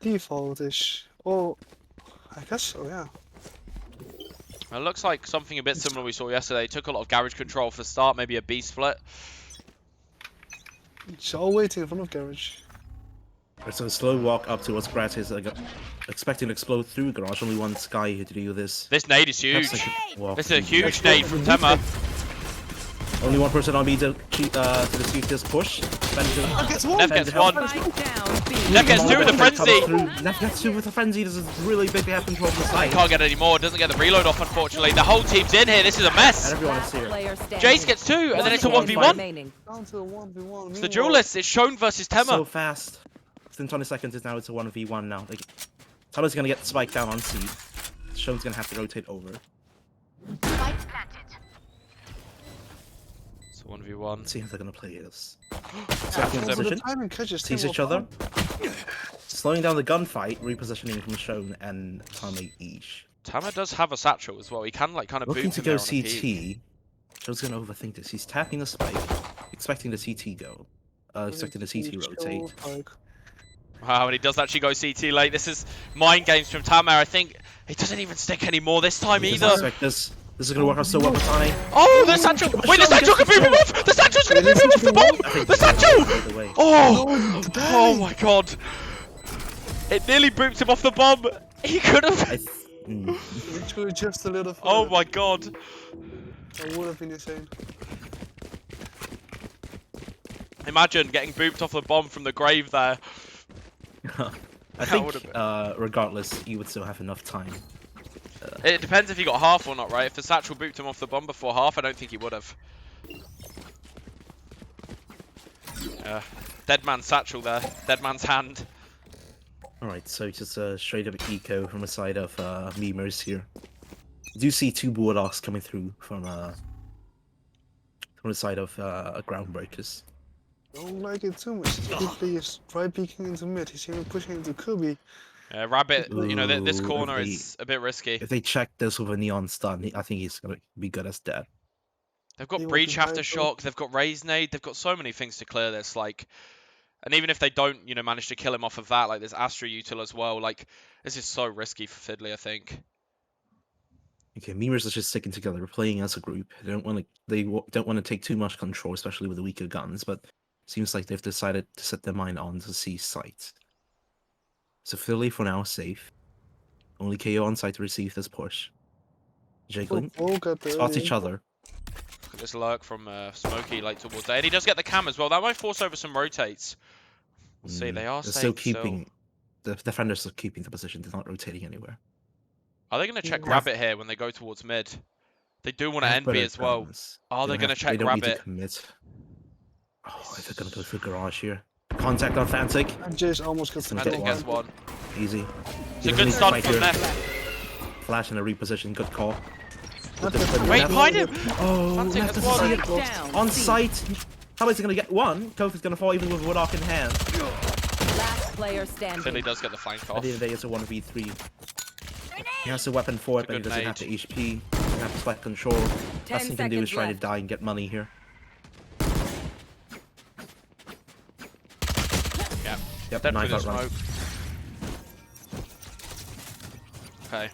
default-ish. Oh, I guess so, yeah. It looks like something a bit similar we saw yesterday. Took a lot of garage control for the start, maybe a B split. It's all waiting in front of garage. it's a slow walk up towards Gratis, expecting to explode through garage. Only one Sky here to do this. This nade is huge. Perhaps I could walk This is a through. huge nade from Tema. Only one person on me to receive this push. Neff gets one. Spike down B. Neff gets 2 with the frenzy. Neff gets 2 with the frenzy. This is really big. They have control of the He side. can't get any more. Doesn't get the reload off, unfortunately. The whole team's in here. This is a mess. And everyone is here. Player standing. Jace gets 2, and then it's a One 1v1. remaining. Down to a 1v1. It's the duelist. It's Shone versus Tema. So fast. Within 20 seconds, it's now it's a 1v1 now. Like, Tyler's gonna get the spike down on C. Shone's gonna have to rotate over. It's a 1v1. Let's see how they're gonna play this. Happens Second every- position. Timing catches Sees Tim each off other. guard. Slowing down the gunfight, repositioning from Shone and Tommy each. Tama does have a satchel as well. He can like kind of Looking boot to him go there on a peak. CT. Joe's gonna overthink this. He's tapping the spike, expecting the CT go. Expecting the CT rotate. Wow, and he does actually go CT late. This is mind games from Tamer. I think he doesn't even stick anymore this time He doesn't either. expect this. This is gonna work out so well for Tane. Oh, the satchel! Wait, the satchel can boot him off! The satchel's gonna boot him off the bomb! The satchel! Oh! Oh my god! It nearly booped him off the bomb! He could have... Literally just a little. Oh my god! That would have been insane. Imagine getting booped off the bomb from the grave there. I think, regardless, you would still have enough time. It depends if he got half or not, right? If the satchel booped him off the bomb before half, I don't think he would have. Dead man's satchel there. Dead man's hand. Alright, so just a straight up eco from the side of Memers here. You do see two Warlocks coming through from the side of Groundbreakers. Don't like it too much. Quickly is right peeking into mid. He's even pushing into Kubi. Rabbit, you know, this Ooh, corner if is a bit risky. If they check this with a Neon Stun, I think he's gonna be good as dead. They've got He Breach wants to Aftershock, they've got Raise Nade, they've got so many things to clear this, like... And even if they don't, you know, manage to kill him off of that, like, there's Astra Util as well, like... This is so risky for Fiddly, I think. Okay, Memers are just sticking together. We're playing as a group. They don't want to take too much control, especially with the weaker guns. But seems like they've decided to set their mind on to see sight. So Philly for now is safe. Only KO on site to receive this push. Jiggling. Spots each other. Look at this lurk from Smokey, like, towards there. And he does get the cam as well. That might force over some rotates. We'll see, they are They're safe still keeping. The defenders are keeping the position. They're not rotating anywhere. Are they going to check Yeah. Rabbit here when they go towards mid? They do want to Have end B better as well. guns. Are they don't going to have- check they don't need to Rabbit? commit. Oh, if they're gonna go through garage here. Contact on Fantic. And Jace almost got the Gonna Fantic get gets one. Easy. It's a He doesn't good need to stun fight from here. Neff. Flash and a reposition. Good call. Wait, behind him! Oh, Fantic Neff has doesn't one. see it. Down. On site. How is he gonna get one? Kofi's gonna fall even with Woodlock in hand. Last player standing. Philly does get the flank At off. the end of the day, it's a 1v3. He has a weapon for it, It's a but he good doesn't have nade. the HP. Doesn't have the spike control. Best he can do is seconds try to left. die and get money here. Yeah. Yep, Dead knife through the outrun. smoke. Okay.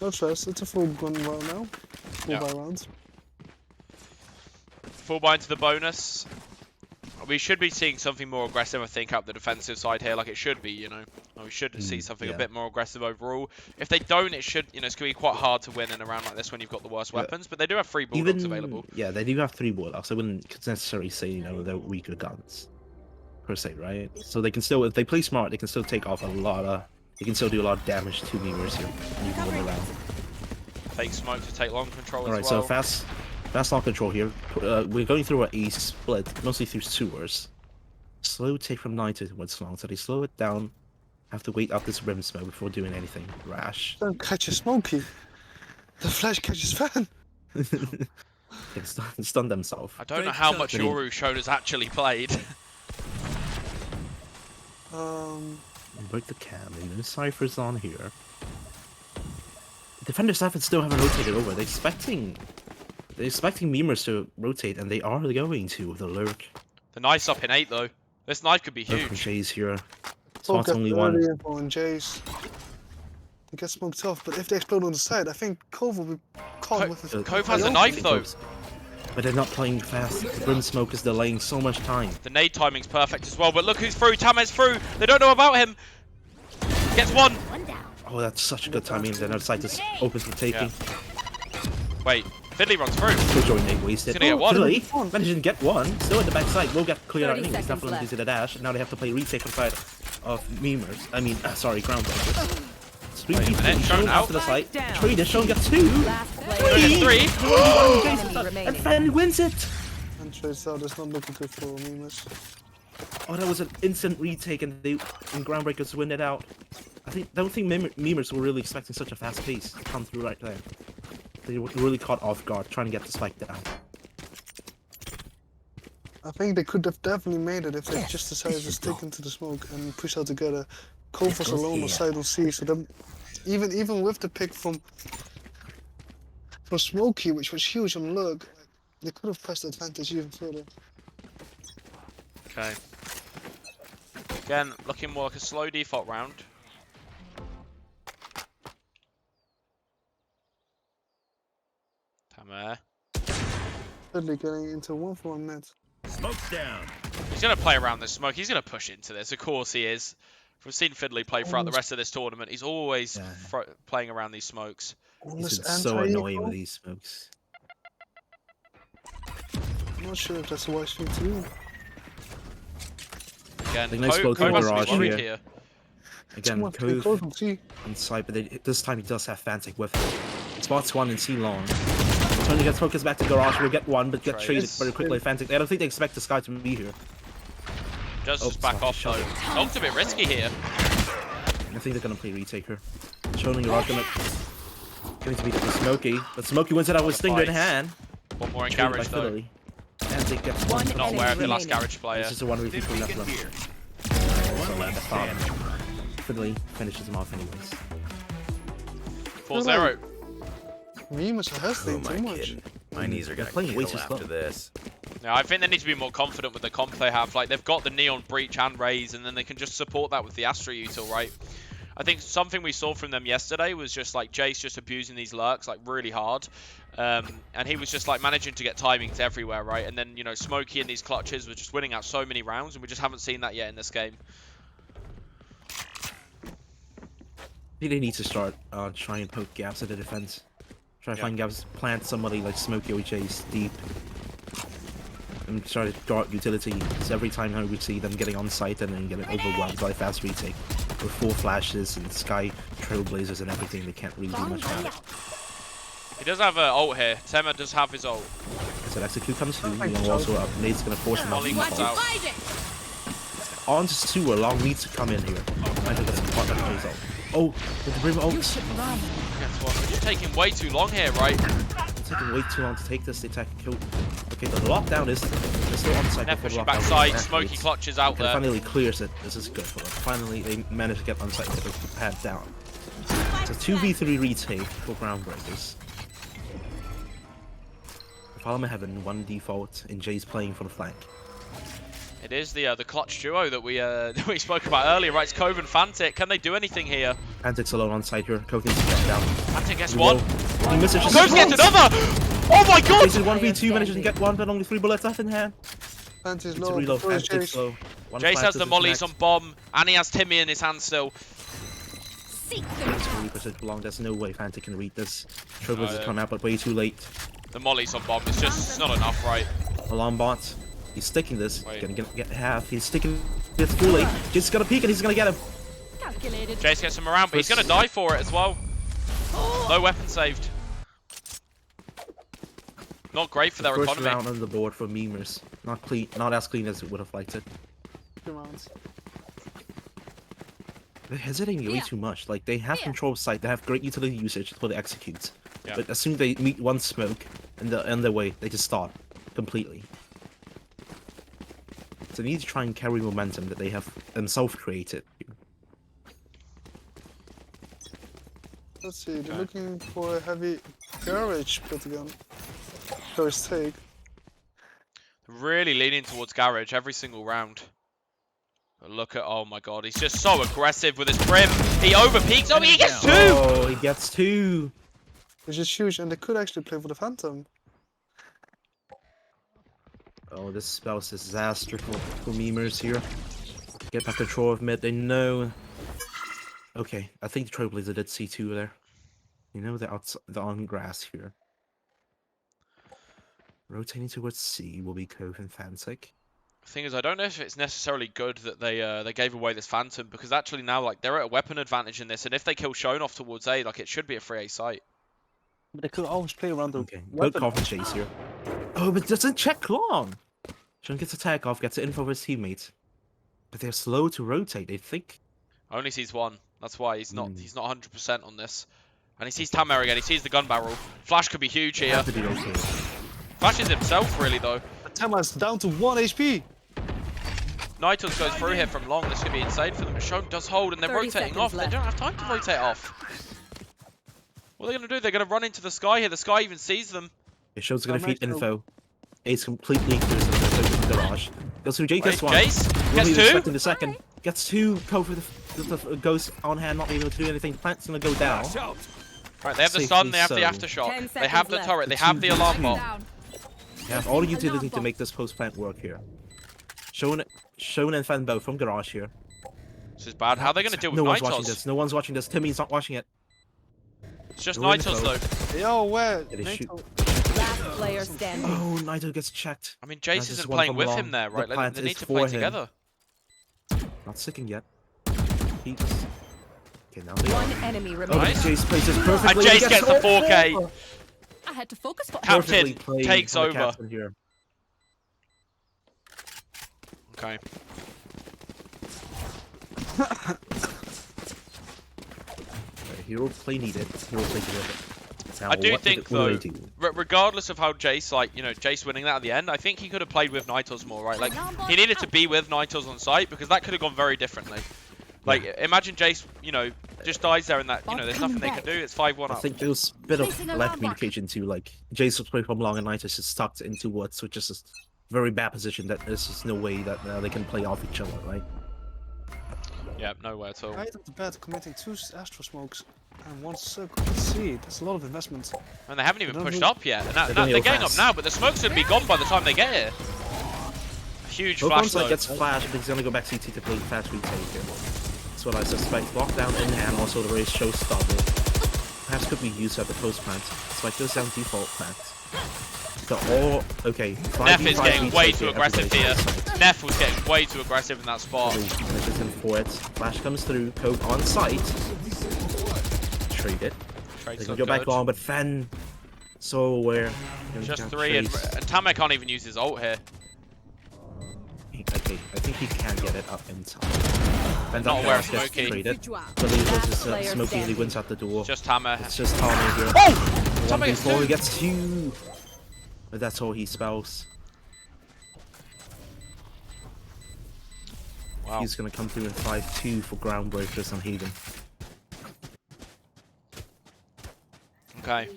No stress. It's a full gun round now. Full Yeah. by rounds. Full buy into the bonus. We should be seeing something more aggressive, I think, up the defensive side here, like it should be, you know. We should see something a yeah. bit more aggressive overall. If they don't, it should, you know, it's going to be quite hard to win in a round like this when you've got the worst Yeah. weapons, but they do have 3 Bulldogs available. Yeah, they do have 3 Warlocks. I wouldn't necessarily say, you know, they're weaker guns. Per se, right? So they can still, if they play smart, they can still take off a lot of, they can still do a lot of damage to Memers here. And you can win around. Fake smoke to take long control Alright, as well. so fast long control here. We're going through an A split, mostly through sewers. Slow take from 9 towards long, so they slow it down. Have to wait out this rim smoke before doing anything rash. Don't catch a Smokey. The flash catches Fan. They stun themselves. I don't know how much But he- Yoru Shona's actually played. Break the cam, and no ciphers on here. Defender Stafford still haven't rotated over. They're expecting Memers to rotate, and they are going to with the lurk. The knife's up in 8 though. This knife could be Lurk from huge. Jays here. Smoke Spots only one. on Jace. They get smoked off, but if they explode on the side, I think Cove will be caught with his. Cove has a own. knife though. But they're not playing fast. The Brim Smoke is delaying so much time. The nade timing's perfect as well, but look who's through. Tamer's through. They don't know about him. Gets one. Oh, that's such good timing. Then outside is open for taking. Wait, Fiddly runs through. Killjoy Nate wasted. He's gonna get one. Fiddly managed to get one. Still at the backside. Will get cleared out 30 anyways. seconds Definitely left. to the dash. And now they have to play retake on side of Memers. I mean, sorry, Groundbreakers. Wait a minute, Shown Shown out. after the site. Down. Trader Shown got 2. Last player. Gets 3. Enemy And remaining. Fan wins it. And Trace out is not looking good for Mimas. Oh, that was an instant retake, and Groundbreakers win it out. Don't think Memers were really expecting such a fast pace to come through right there. They were really caught off guard, trying to get the spike down. I think they could have definitely made it if they just decided to stick into the smoke and push out together. Cove was alone on side on C, so them Even with the pick from Smokey, which was huge on Lug, they could have pressed the advantage even further. Okay. Again, looking more like a slow default round. Tamer. Thirdly getting into 1-for-1 mid. Smoke's down. He's going to play around this smoke. He's going to push into this. Of course he is. We've seen Fiddly play throughout the rest of this tournament. He's always playing around these smokes. He's so annoying with these smokes. I'm not sure if that's a wise thing to do. Again, They nice both Cove must garage be worried here. here. Again, Cove inside, but this time he does have Fantic with him. Spots one and C long. Tony gets focused back to garage. We'll get one, but get traded very quickly. Fantic. I don't think they expect this guy to be here. Just back off though. Long's a bit risky here. I think they're gonna play retaker. Showing you're going to be the Smokey, but Smokey wins it out with Stinger in hand. One more in garage though. Fantic gets One one. Not aware of the last remaining. garage player. This is the one we people left left. Here. Fiddly finishes him off anyways. 4-0. Mimas are hesitating too much. My knees are gonna playing way kill too after slow. this. Now, I think they need to be more confident with the comp they have. Like, they've got the Neon Breach and Raze, and then they can just support that with the Astra util, right? I think something we saw from them yesterday was just, like, Jace just abusing these lurks, like, really hard. And he was just, like, managing to get timings everywhere, right? And then, you know, Smokey and these clutches were just winning out so many rounds, and we just haven't seen that yet in this game. I think they need to start trying and poke gaps at the defense. Try to find gaps, plant somebody like Smokey or Chase deep. And try to guard utility. So every time I would see them getting on site and then getting overwhelmed by fast retake. With 4 flashes and Sky Trailblazers and everything, they can't really do much about it. He does have an ult here. Tema does have his ult. So Execute comes through, and also Nate's gonna force him off Molly the comes out. On to sewer, long needs to come in here. I think that's a part that plays out. Oh, with the Brim ult. Guess what? They're just taking way too long here, right? It's taking way too long to take this. They attack kill. Okay, the lockdown is they're still on site. They're before pushing the lockdown backside. activates. Smoky clutches out Okay, there. finally clears it. This is good for them. Finally, they managed to get on site and get the pad down. It's a 2v3 retake for Groundbreakers. Follow Heaven, 1 default, and Jay's playing for the flank. It is the clutch duo that we we spoke about earlier, right? It's Cove and Fantic. Can they do anything here? Fantic's alone on site here. Cove needs to get down. Fantic gets He one. will. He misses just Cove gets another! Oh my god! Jay's in 1v2, manages to get one, but only 3 bullets left in hand. Fancy's It's a low. reload. so is Fantic's Jace. low. One Jace flash has the doesn't mollies on connect. bomb, and he has Timmy in his hand still. Seek them. It's 40% belong. There's no way Fantic can read this. Trailblazers come out, but way too late. The mollies on bomb. It's just it's not enough, right? Alarm bot. He's sticking this. Wait. He's gonna get half. He's sticking this fully. Jace's gonna peek and he's gonna get him. Calculated. Jace gets him around, but he's gonna die for it as well. No weapon saved. Not great for their First economy. round on the board for memers. Not clean. Not as clean as it would have liked it. 2 rounds. They're hesitating way too much. Like, they have control of site, they have great utility usage for the executes. Yeah. But as soon as they meet one smoke and they're on their way, they just stop completely. So they need to try and carry momentum that they have themselves created. Let's see, they're looking for a heavy garage put again. First take. Really leaning towards garage every single round. But look at, oh my god, he's just so aggressive with his brim. He overpeaks. Oh, he gets 2! Oh, he gets 2! It's just huge, and they could actually play for the Phantom. Oh, this spells disaster for memers here. Get back control of mid, they know. Okay, I think the Trailblazer did C2 there. You know, they're on grass here. Rotating towards C will be Cove and Fantic. Thing is, I don't know if it's necessarily good that they gave away this Phantom, because actually now, like, they're at a weapon advantage in this, and if they kill Shonoff towards A, like, it should be a 3A site. But they could always play around the Okay, good coffin chase here. Oh, but doesn't check long! Sean gets a tag off, gets the info of his teammates. But they're slow to rotate, they think. Only sees one. That's why he's not 100% on this. And he sees Tamer again. He sees the gun barrel. Flash could be huge They here. have to be okay. Flash is himself, really, though. Tama's down to 1 HP. Nitals goes through here from long. This could be insane for them. But Shown does hold, and they're 30 rotating seconds off. They left. don't have time to rotate off. What are they going to do? They're going to run into the Sky here. The Sky even sees them. It shows gonna feed Nitro. info. Ace completely clears the garage. Goes through Jake, gets Right, one. Jace Will gets be two. expecting the second. Gets two. Cover the ghost on hand, not able to do anything. Plant's gonna go down. Flash out. Right, they have the Safely stun, they have the so. 10 aftershock, they have seconds the left. turret, they have the alarm bot. You have all the utility to make this post plant work here. Shown and Fan both from garage here. This is bad. How are they going to deal with No one's watching Nitals? this. No one's watching this. Timmy's not watching it. It's just They're in the Nitals close. though. Yo, where? Yeah, they shoot. Last player standing. Oh, Naito gets checked. I mean, That's Jace just isn't one playing from with long. him there, The right? Like, plant they is need to for play him. together. Not sticking yet. He's... Okay, now they One are. enemy Oh, remaining. Nice. Jace plays this And perfectly. Jace He gets the 4K. I had to focus for Captain Perfectly played takes by the over. captain here. Okay. Hero play needed. Hero play delivered. Now, I do what think, what do though, they do? regardless of how Jace, like, you know, Jace winning that at the end, I think he could have played with Nitals more, right? Like, he needed to be with Nitals on site because that could have gone very differently. Like, imagine Jace, you know, just dies there and that, you know, there's nothing they can do. It's 5-1 I up. think there was a bit of Placing lack alarm of communication too. Like Jace was playing from long and Nitus just stuck into what's which is a very bad position that there's just no way that they can play off each other, right? Yeah, nowhere at all. Right at the bed, committing 2 Astro Smokes and 1 circle. Let's see, that's a lot of investment. And they haven't even don't pushed move. up yet. And They don't they're heal getting up fast. now, but the smoke's going to be gone by the time they get here. Huge Both flash ones like though. gets flash, but he's gonna go back CT to play fast retake here. That's what I suspect. Lockdown in hand, also the race showstopper. Perhaps could be used at the post plant. Spike goes down default plant. They're all okay. Neff is getting way too aggressive here. Everybody's Neff was getting way too aggressive in that spot. Measures in for it. Flash comes through. Coke on site. Trade it. Trades They can look go back good. long, but Fen so aware. Just Gonna 3, and trade. Tamek can't even use his ult here. Okay, I think he can get it up in time. Fen's Not up aware there, of gets Smokey. traded. Ritual. But he Last loses player Smokey and he standing. wins out the door. Just Tamer. It's just Tommy here. Oh! One Tamek gets before he 2! gets 2. But that's all he spells. Wow. He's gonna come through in 5-2 for Groundbreakers on Haven. Okay.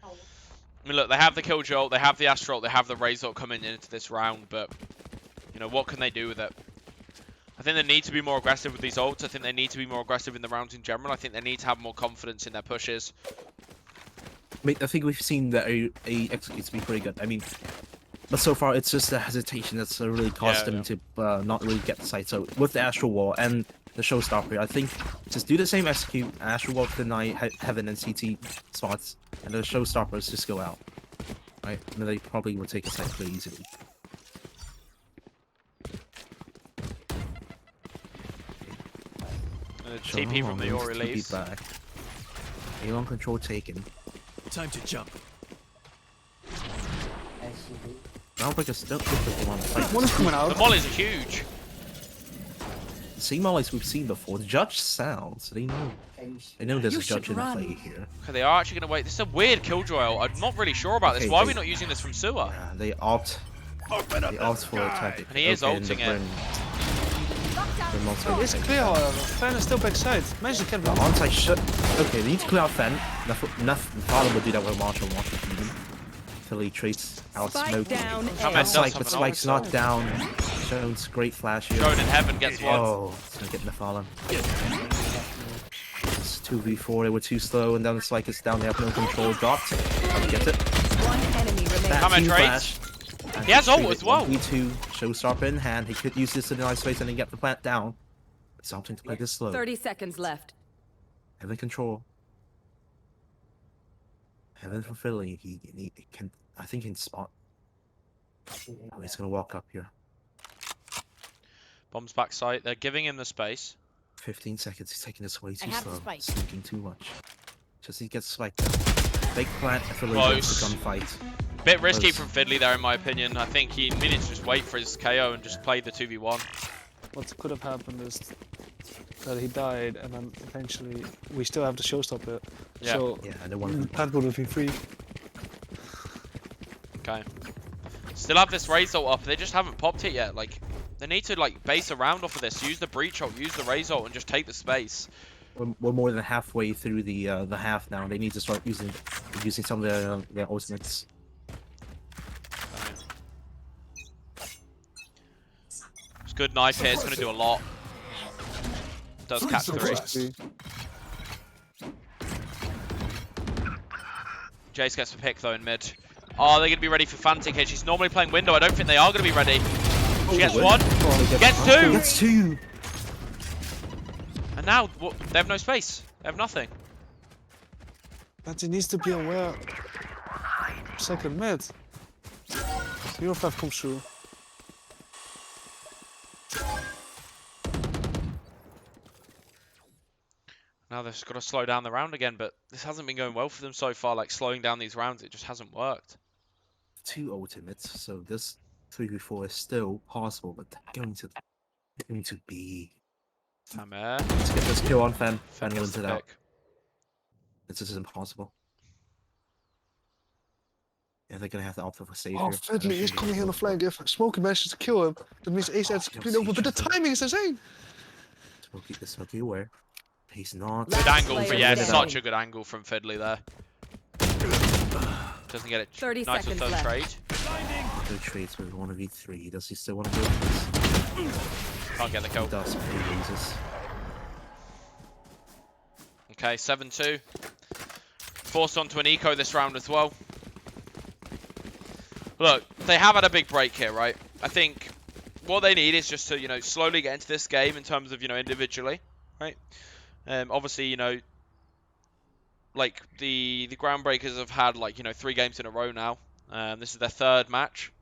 I mean, look, they have the Killjoy ult, they have the Astral ult, they have the Razor ult coming into this round, but, you know, what can they do with it? I think they need to be more aggressive with these ults. I think they need to be more aggressive in the rounds in general. I think they need to have more confidence in their pushes. I mean, I think we've seen that A executes be pretty good. I mean, but so far it's just the hesitation that's really caused Yeah, them to not really get the site. So with the Astral Wall and the Showstopper, I think just do the same execute. Astral Wall to deny Heaven and CT spots, and the Showstoppers just go out. Right, and then they probably will take a site pretty easily. TP from the Sure, Ori TP release. back. Alon control taken. Time to jump. Groundbreakers don't look like they want to fight. One is coming The out. mollies are huge. The same mollies we've seen before. The judge sounds. They know. They know there's You a judge should in run. play here. Okay, they are actually going to wait. This is a weird Killjoy ult. I'm not really sure about this. Okay, Why are we they- not using this from Sewer? They opt. Open up They the opt for a sky. tactic. And he is Okay, and ulting the it. Brim- Brim also It's takes clear, that. however. Fan is still backside. Managed to get The one. onside shut. Okay, they need to clear out Fen. Nothing. Father would do that with Marshall even. Until he trades out Spike Smoke. down. Tamek A. does Spike, have but an Spike's ult. not down. Jones, great flash here. Shown in Heaven gets one. Oh, it's gonna get Nephalem. It's 2v4, they were too slow, and then the Spike is down, they have no control. Got gets it. One enemy remaining. That Tamek team trades. flash. And He has ult traded as well. 1v2, Showstopper in hand. He could use this in a nice space and then get the plant down. It's opting to play this slow. 30 seconds left. Heaven control. Heaven for Philly. He can, I think, he can spot. Oh, he's gonna walk up here. Bombs back site. They're giving him the space. 15 seconds. He's taking this way too have the slow. spike. Sneaking too much. Just he gets spiked down. Fake plant for the Close. gunfight. Bit risky Close. from Fiddly there, in my opinion. I think he needed to just wait for his KO and just play the 2v1. What could have happened is that he died, and then eventually we still have the showstopper. Yeah. So Yeah, I don't want that would have been free. Okay. Still have this Razor ult up. They just haven't popped it yet. Like, They need to like base around off of this. Use the breach ult, use the raise ult, and just take the space. We're more than halfway through the half now. They need to start using some of their ultimates. It's good knife here. It's going to do a lot. Does catch 3. Jace gets the pick though in mid. Oh, they're going to be ready for Fantic here. She's normally playing window. I don't think they are going to be ready. She gets 1. Gets 2. Gets 2. And now what, they have no space. They have nothing. But he needs to be aware. Second mid. 0-5 comes through. Now they've just got to slow down the round again, but this hasn't been going well for them so far. Like slowing down these rounds, it just hasn't worked. 2 ultimates, so this 3v4 is still possible, but they're going to be. Tamer. Let's get this kill on Fan. Fan Gets wins the it out. pick. This is impossible. Yeah, they're gonna have to opt for save Oh, here. Fedley is coming here on the flank. If Smokey manages to kill him, that means Ace is completely open. But the timing is insane. Smokey aware. He's not. Good angle for player yeah, standing. such a good angle from Fiddly there. Doesn't get it. 30 Nice seconds third left. trade. Two trades with 1v3. Does he still want to go for this? Can't get the kill. He does, but he loses. Okay, 7-2. Forced onto an eco this round as well. Look, they have had a big break here, right? I think what they need is just to, you know, slowly get into this game in terms of, you know, individually, right? Obviously, you know, like the Groundbreakers have had like, you know, 3 games in a row now. This is their 3rd match.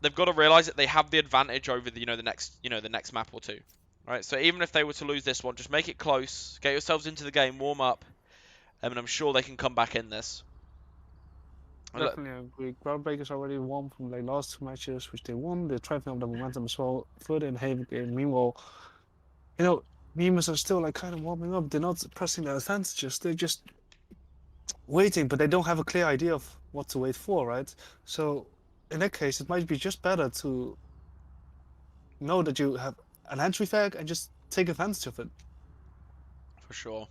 They've got to realize that they have the advantage over the, the next map or 2. Right? So even if they were to lose this one, just make it close, get yourselves into the game, warm up, and I'm sure they can come back in this. And look, Definitely agree. Groundbreakers already won from the last 2 matches, which they won. They're thriving on the momentum as well. Further in Haven game. Meanwhile, you know, Mimas are still like kind of warming up. They're not pressing their advantages. They're just waiting, but they don't have a clear idea of what to wait for, right? So in that case, it might be just better to know that you have an entry flag and just take advantage of it. for sure.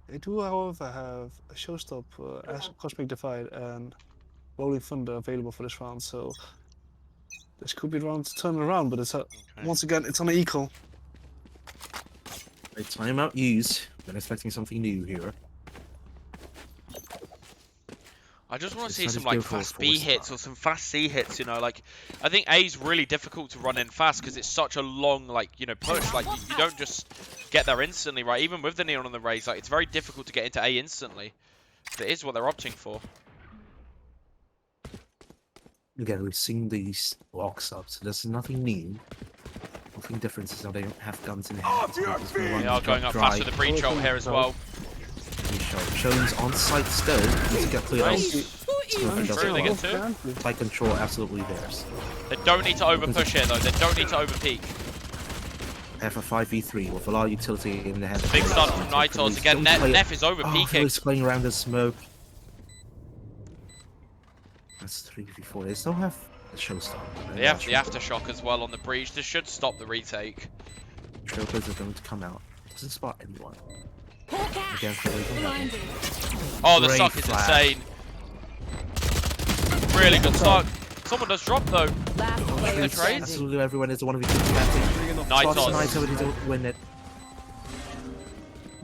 They do, however, have a Showstop, Cosmic Divide, and Rolling Thunder available for this round, so this could be the round to turn it around, but it's once again, it's on an equal. Great timeout used. Been expecting something new here. I just want to It's see not some as like good for a fast B force hits or some fast C hits, you know, like I think A is really difficult to run in fast because it's such a long, like, you know, push. Like you don't just get there instantly, right? Even with the Neon on the raise, like it's very difficult to get into A instantly. But it is what they're opting for. Again, we've seen these walks up, so there's nothing new. Nothing different is now they don't have guns in hand. They are going up fast with the breach ult here as well. Shows on site still. Let's get clear out. Nice. Smurfer They does get it. 2. Tight control, absolutely theirs. They don't need to over push here though. They don't need to over peak. They have a 5v3 with a lot of utility in the hand. Big start from Nitos again. Neff is over Oh, peaking. Philly's playing around the smoke. That's 3v4. They still have a showstopper. They have the aftershock as well on the breach. This should stop the retake. Trailblazers are going to come out. Doesn't spot anyone. Again, Philly can have it. Oh, the Great suck is flash. insane. Really good suck. Someone does drop though. Last player The trade? standing. Absolutely everyone is one of the two captains. Nitos. Naito needs to win it.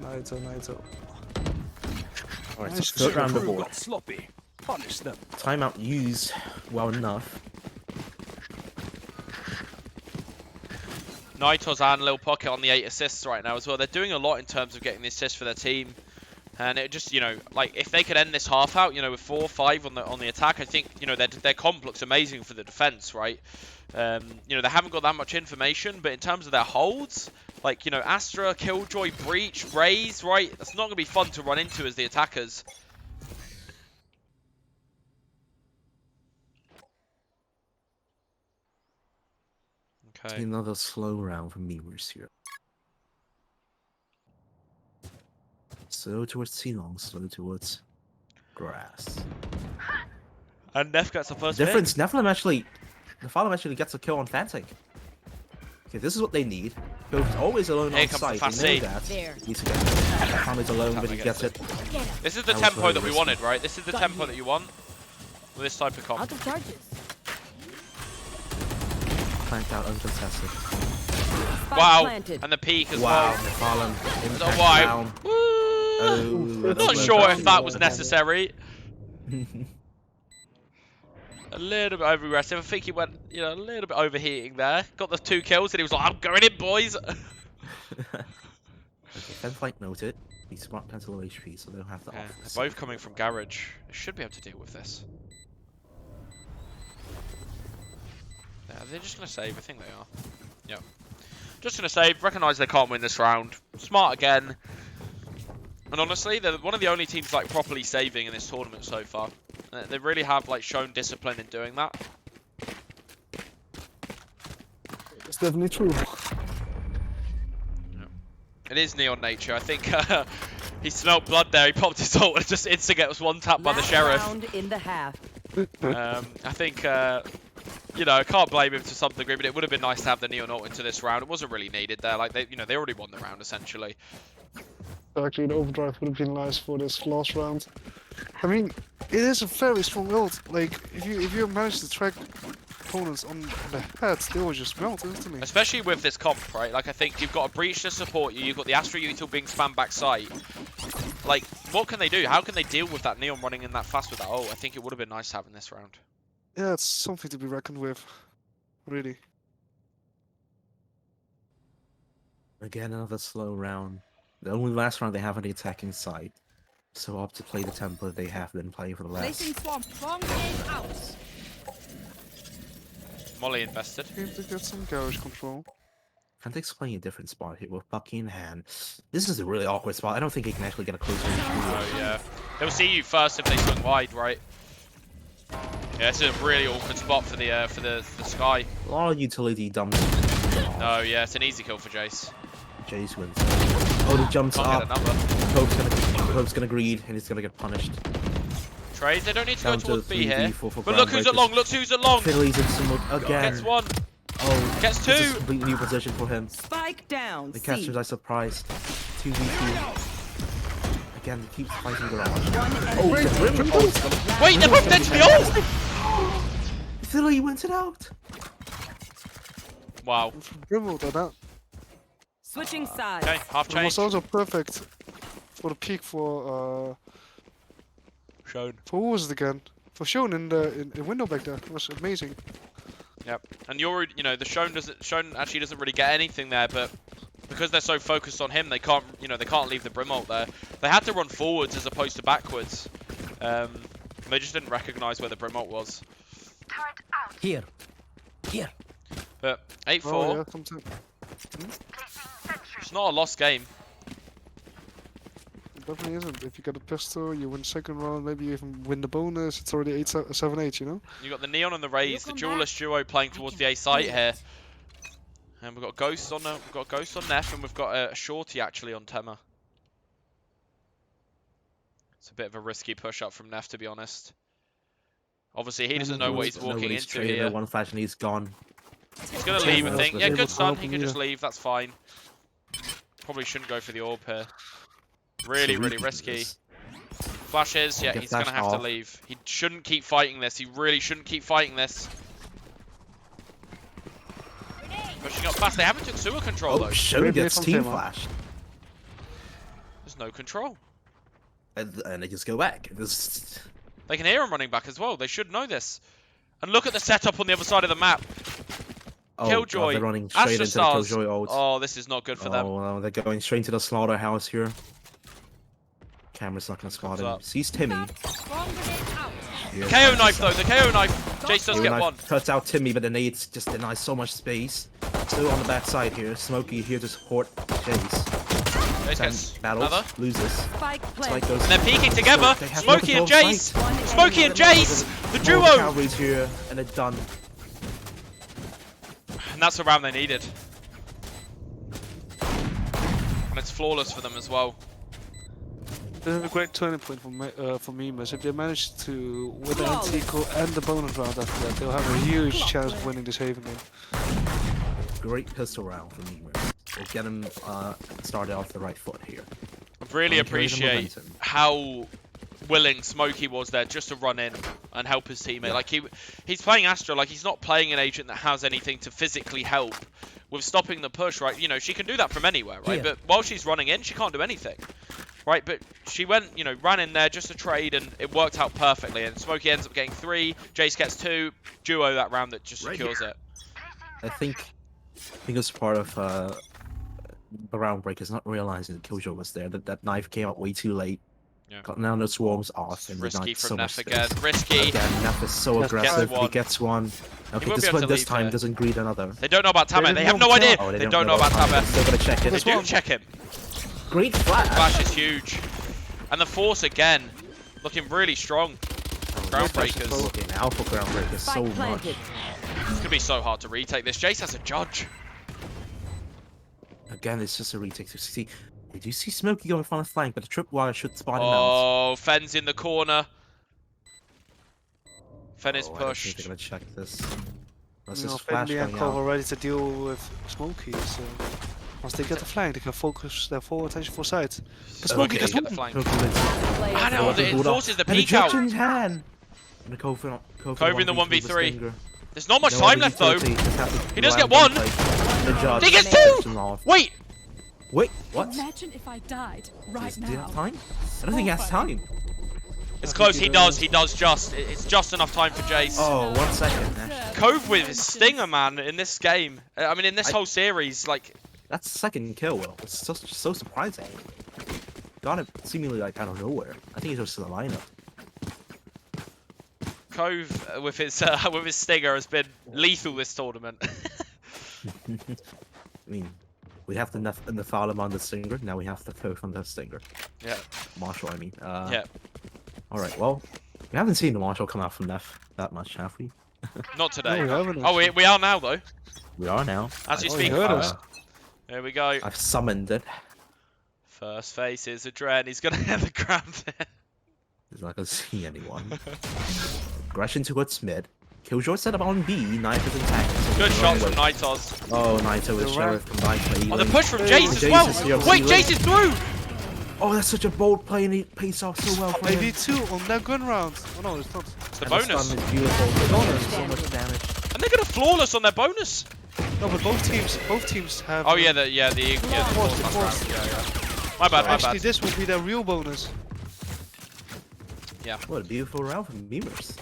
Naito. Alright, Nice. so third round the Crew board. got sloppy. Punish them. Timeout used well enough. Nitos and Lil Pocket on the 8 assists right now as well. They're doing a lot in terms of getting the assists for their team. And it just, you know, like if they could end this half out, you know, with 4 or 5 on the attack, I think, you know, their comp looks amazing for the defense, right? You know, they haven't got that much information, but in terms of their holds, like, you know, Astra, Killjoy, Breach, Raze, right? That's not going to be fun to run into as the attackers. Okay. Another slow round for Memers here. Slow towards Xenon, slow towards grass. And Neff gets the first Difference, Nephilim actually The Fallen actually gets a kill on Fnatic. Okay, this is what they need. Go's always alone Here on comes site. the fast They seed. know that. There. He needs to get it. Fallen's alone, but he gets it. This is the That was tempo very that we risky. wanted, right? This is the tempo that you want with this type of comp. Out of charges. Planked out uncontested. Spike Wow, planted. and the peak as Wow, well. the Fallen So impact why? down. Woo! Oh, that's Not low sure back. if that was necessary. A little bit over aggressive. I think he went, you know, a little bit overheating there. Got the 2 kills and he was like, I'm going in, boys. Okay, Fenflight noted. He's smart pencil HP, so they'll have to Yeah, offer. they're both coming from Garage. They should be able to deal with this. Yeah, they're just going to save. I think they are. Yeah. Just going to save. Recognise they can't win this round. Smart again. And honestly, they're one of the only teams like properly saving in this tournament so far. They really have like shown discipline in doing that. It's definitely true. It is Neon nature. I think he smelled blood there. He popped his ult and just instant gets one tap by the Last sheriff. round in the half. I think, you know, I can't blame him to some degree, but it would have been nice to have the Neon ult into this round. It wasn't really needed there. Like they, you know, they already won the round essentially. Actually, the overdrive would have been nice for this last round. I mean, it is a very strong ult. Like, if you manage to track opponents on the head, they will just melt instantly. Especially with this comp, right? Like I think you've got a breach to support you. You've got the Astra util being spammed back site. Like, what can they do? How can they deal with that Neon running in that fast with that ult? I think it would have been nice to have in this round. Yeah, it's something to be reckoned with. Really. Again, another slow round. The only last round they have on the attacking side. So opt to play the tempo they have been playing for the last. Placing swarm. Bomb grenade out. Molly invested. Need to get some garage control. Fnatic's playing a different spot here with Bucky in hand. This is a really awkward spot. I don't think he can actually get a close range. Oh yeah. They'll see you first if they swing wide, right? Yeah, it's a really awkward spot for the Sky. A lot of utility dumps. No, yeah, it's an easy kill for Jace. Jace wins. Oh, he jumps Can't up. get a number. Pope's gonna greed, and he's gonna get punished. Trades, they don't need to go Down to towards B here. 3v4 for But look who's at Groundbreakers. long, look who's at long! Fiddly's in some again. Gets 1, Oh, gets this is a 2! completely new position for him. Spike down. The C. casters are surprised. 2v2. Again, he keeps fighting the Raj. One Oh, enemy the remaining. Brim. Wait, they're both dead to the ult! Fiddly wins it out. Wow. Dribbled at that. Switching sides. Okay, half It change. was also perfect for the peak for Shown. who was it again? For Shown in the window back there. It was amazing. Yep. And you're, you know, the Shown actually doesn't really get anything there, but because they're so focused on him, they can't, you know, they can't leave the Brim ult there. They had to run forwards as opposed to backwards. They just didn't recognize where the Brim ult was. Here. Here. But 8-4, Oh yeah, come to. it's not a lost game. It definitely isn't. If you get a pistol, you win second round, maybe you even win the bonus. It's already 7-8, you know? You got the Neon and the Raze, the Welcome duelist duo playing towards the A site here. And we've got Ghost on Neff, and we've got a Shorty actually on Tema. It's a bit of a risky push up from Neff, to be honest. Obviously, he doesn't know what he's walking Nobody's into traded here. One flash and he's gone. He's gonna leave, I think. Yeah, Able good to stun. help He him, can just yeah. leave. That's fine. Probably shouldn't go for the orb here. Really, So really we- risky. Flashes. Yeah, Get he's gonna flashed have to off. leave. He shouldn't keep fighting this. He really shouldn't keep fighting this. Pushing up fast. They haven't took sewer control though. Oh, Show Great gets play from team Tema. flashed. There's no control. And they just go back. This... They can hear him running back as well. They should know this. And look at the setup on the other side of the map. Oh, Killjoy, God, they're running straight Astra into the Stars. Killjoy ult. Oh, this is not good for them. Oh, no, they're going straight to the slaughterhouse here. Camera's not gonna spot Comes him. up. Sees Timmy. Bomb grenade out. Here. KO knife though. The KO knife. Jace does KO get knife one. cuts out Timmy, but the nades just denies so much space. Still on the back side here. Smokey here to support Jace. Jace Then gets battles, another. loses. Spike Spike planted. goes. And they're peeking together. They have Smokey no and control of Jace. One enemy Smokey and remaining. Jace. The More duo. Cavalry's here, and they're done. And that's the round they needed. And it's flawless for them as well. This is a great turning point for Mimas. If they manage to win the Antico and the bonus round after that, they'll have a huge chance of winning this Haven game. Great pistol round for me. We'll get him started off the right foot here. I really Trying to carry the appreciate momentum. how willing Smokey was there just to run in and help his teammate. Like he's playing Astra, like he's not playing an agent that has anything to physically help with stopping the push, right? You know, she can do that from anywhere, right? Yeah. But while she's running in, she can't do anything, right? But she went, you know, ran in there just to trade, and it worked out perfectly. And Smokey ends up getting 3, Jace gets 2, duo that round that just secures it. I think it's part of Groundbreakers not realizing that Killjoy was there. That knife came out way too late. Yeah. Got now the swarms off and Risky not from so much Neff space. again. Risky. Again, Neff is so Gets aggressive. one. He gets one. Okay, won't be this able one to this leave time here. doesn't greet another. They don't know about Tamer. They They didn't have no know idea. Oh, They don't know about Tamer. Still gonna check it. They do check him. Great flash. Flash is huge. And the Force again, looking really strong. Groundbreakers. Looking out for Groundbreakers so Spike much. planted. It's gonna be so hard to retake this. Jace has a judge. Again, it's just a retake. So see, did you see Smokey going front of flank, but the tripwire should spot him out. Oh, Fenn's in the corner. Fen is Oh, I don't think pushed. they're gonna check this. Unless You know, this flash Fendi and going Cove are out. ready to deal with Smokey, so once they get the flank, they can focus their full attention for side. But Smokey Okay, gets get one. the flank. Smokey wins. I know, it forces the And peek out. Judge in hand. And the Cove in the 1v3. Stinger. There's not much No time other left though. utility, just have to He does rely get one. on gunplay. The Judge He gets gets 2! him off. Wait! Wait, what? Imagine if I died right Do you have now. time? I don't think he has time. It's close, he does just. It's just enough time for Jace. Oh, 1 second. Nash. Cove with his stinger, man, in this game. I mean, in this whole series, like, That's second kill, Will. It's so surprising. Got it seemingly like out of nowhere. I think he's just in the lineup. Cove with his stinger has been lethal this tournament. I mean, we have the Nephalim on the Stinger, now we have the Cove on the Stinger. Yeah. Marshall, I mean. Yeah. Alright, well, we haven't seen the Marshall come out from Neff that much, have we? Not today. No, we haven't Oh, we are now though. We are now. As you Oh, speak. you heard us. There we go. I've summoned it. First faces Adren. He's gonna hit the ground there. He's not gonna see anyone. Aggression towards mid. Killjoy set up on B, Knife is intact. so Good he's shots running from away. Nitos. Oh, Naito with The Sheriff combined for Oh, Ewan. the push from Hey, Jace as Jace well. is here, Wait, Ewan. Jace is through. Oh, that's such a bold play and it pays off so well for him. AV2 on that gun round. Oh no, it's not. It's the And the bonus. stun is beautiful. The bonus, so much damage. And they're gonna flawless on their bonus. No, but both teams have. Oh yeah, the Force, Force Force. round. Yeah. My bad. Actually, this will be their real bonus. What a beautiful round from Beamers.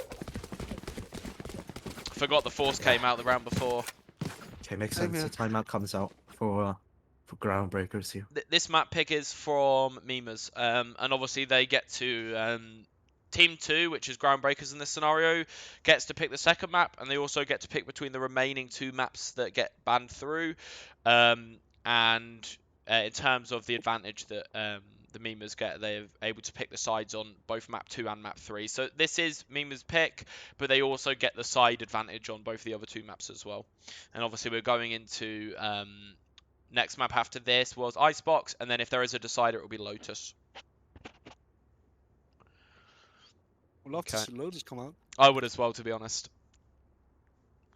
Forgot the Force came out the round before. Okay, makes Same sense. The here. timeout comes out for Groundbreakers here. This map pick is from Memers, and obviously they get to Team 2, which is Groundbreakers in this scenario, gets to pick the second map, and they also get to pick between the remaining 2 maps that get banned through. And in terms of the advantage that the Memers get, they're able to pick the sides on both map 2 and map 3. So this is Memers' pick, but they also get the side advantage on both the other 2 maps as well. And obviously we're going into next map after this was Icebox, and then if there is a decider, it will be Lotus. I'd love to Okay. see Lotus come out. I would as well, to be honest.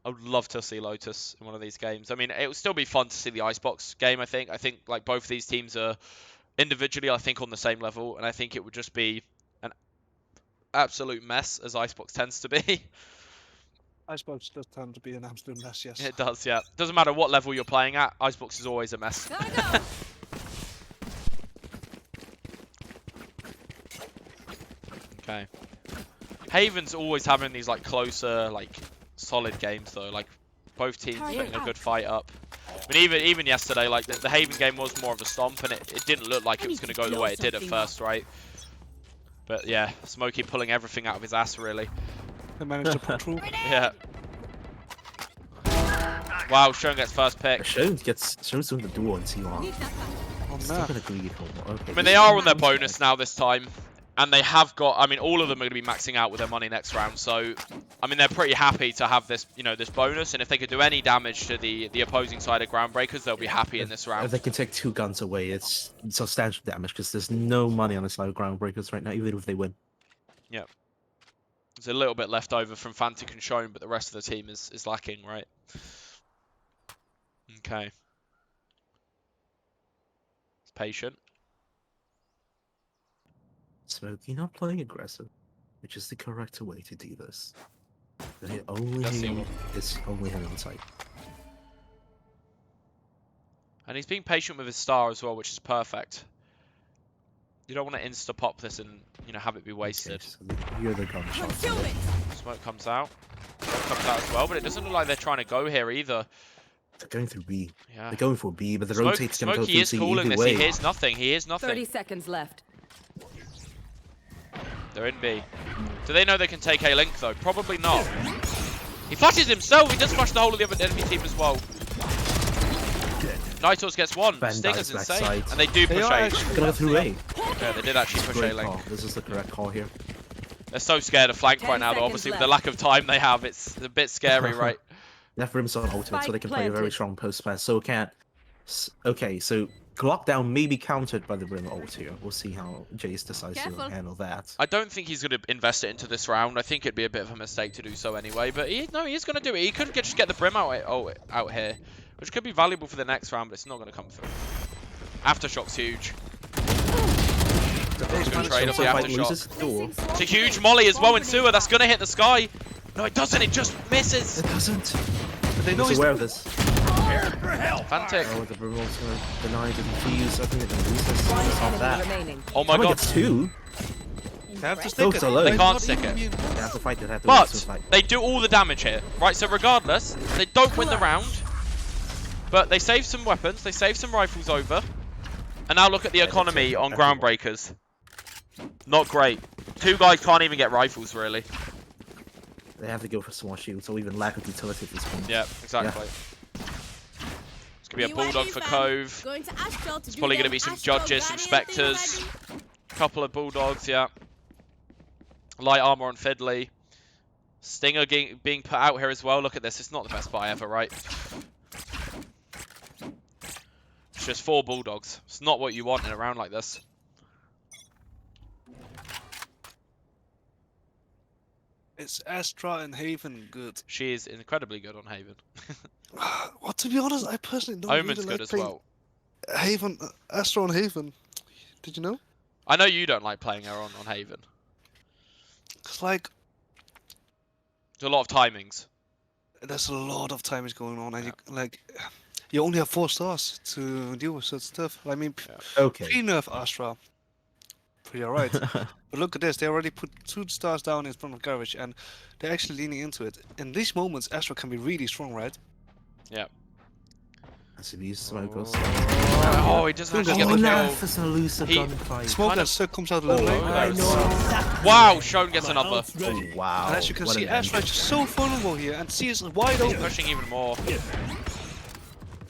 I would love to see Lotus in one of these games. I mean, it would still be fun to see the Icebox game, I think. I think like both of these teams are individually, I think, on the same level, and I think it would just be an absolute mess, as Icebox tends to be. Icebox does tend to be an absolute mess, yes. It does, yeah. Doesn't matter what level you're playing at, Icebox is always a mess. Gotta go. Okay. Haven's always having these like closer, like solid games though. Like both teams putting a good fight up. I mean, even yesterday, like the Haven game was more of a stomp, and it didn't look like it was going to go the way it did at first, right? But yeah, Smokey pulling everything out of his ass, really. They managed to pull through. Yeah. Wow, Sean gets first pick. Shows doing the duel in T1. Need that back. On Still that. gonna greed for more. Okay. I mean, they are on their bonus now this time. And they have got, I mean, all of them are going to be maxing out with their money next round. So, I mean, they're pretty happy to have this, you know, this bonus. And if they could do any damage to the opposing side of Groundbreakers, they'll be happy in this round. If they can take 2 guns away, it's substantial damage because there's no money on the side of Groundbreakers right now, even if they win. Yeah. There's a little bit left over from Fantic and Shone, but the rest of the team is lacking, right? Okay. It's patient. Smokey not playing aggressive, which is the correct way to do this. The only That's the thing one. is only him on site. And he's being patient with his star as well, which is perfect. You don't want to insta-pop this and, you know, have it be wasted. Okay, so you're the gunshot. Concealment. Smoke comes out. Smoke comes out as well, but it doesn't look like they're trying to go here either. They're going through B. Yeah. They're going for B, but the rotate's going to go Smokey through is C calling either this. way. He hears nothing. He hears nothing. 30 seconds left. They're in B. Do they know they can take A Link though? Probably not. He flashes himself. He does flash the whole of the other enemy team as well. Nitos gets one. Van Stinger's Dyke's insane. backside. And they do They push are A. actually- They're going to go through A. Yeah, they did actually push A Great Link. call. This is the correct call here. They're so scared of flank 10 right now, though. seconds Obviously, with left. the lack of time they have, it's a bit scary, right? They have Brimstone ultimate, so they can play a very planted. strong post pass. So can't. Okay, so Lockdown may be countered by the Brim ult here. We'll see how Jace decides Careful. to handle that. I don't think he's going to invest it into this round. I think it'd be a bit of a mistake to do so anyway. But he is going to do it. He could just get the Brim out here, which could be valuable for the next round, but it's not going to come through. Aftershock's huge. He's going to trade off the Fight Aftershock. loses the door. It's a huge molly as well in sewer. That's going to hit the sky. No, it doesn't. It just misses. It doesn't. But they know He's he's aware of this. Fantic. Oh, the Brim ult's going to deny the defuse. I think they're going to lose this. One It's not enemy that. remaining. Oh my Someone god. gets 2. They have to stick Those it. are low. They They're can't not stick even it. immune. They have to fight. They have to lose this But fight. they do all the damage here, right? So regardless, they don't win the round. But they save some weapons. They save some rifles over. And now look at the Yeah, they economy take on everyone. Groundbreakers. Not great. 2 guys can't even get rifles, really. They have to go for small shields or even lack of utility at this point. Yeah, exactly. It's going to be a Bulldog for Cove. Going to Astral to There's do probably going to them be some Astral Judges, some Guardian thing Spectres. already. Couple of Bulldogs, yeah. Light armor on Fiddly. Stinger being put out here as well. Look at this. It's not the best buy ever, right? It's just 4 Bulldogs. It's not what you want in a round like this. It's Astra and Haven good. She is incredibly good on Haven. Well, to be honest, I personally don't Omen's really good like as playing well. Haven, Astra and Haven. Did you know? I know you don't like playing her on Haven. It's like There's a lot of timings. there's a lot of timings going on, and you only have 4 stars to deal with such stuff. I mean, Okay. pre-nerf Astra. You're right. But look at this, they already put 2 stars down in front of Garage, and they're actually leaning into it. In these moments, Astra can be really strong, right? Yeah. SCB's smoke goes. Oh, he doesn't actually get the no, kill. that's an elusive He- gunfight. Smoke Kind and of- Suck comes out a little late. I know. Wow, Shone gets another. Oh, wow. And as you can what see, an Astra end. is just so vulnerable here, and C is wide He's open. pushing even more.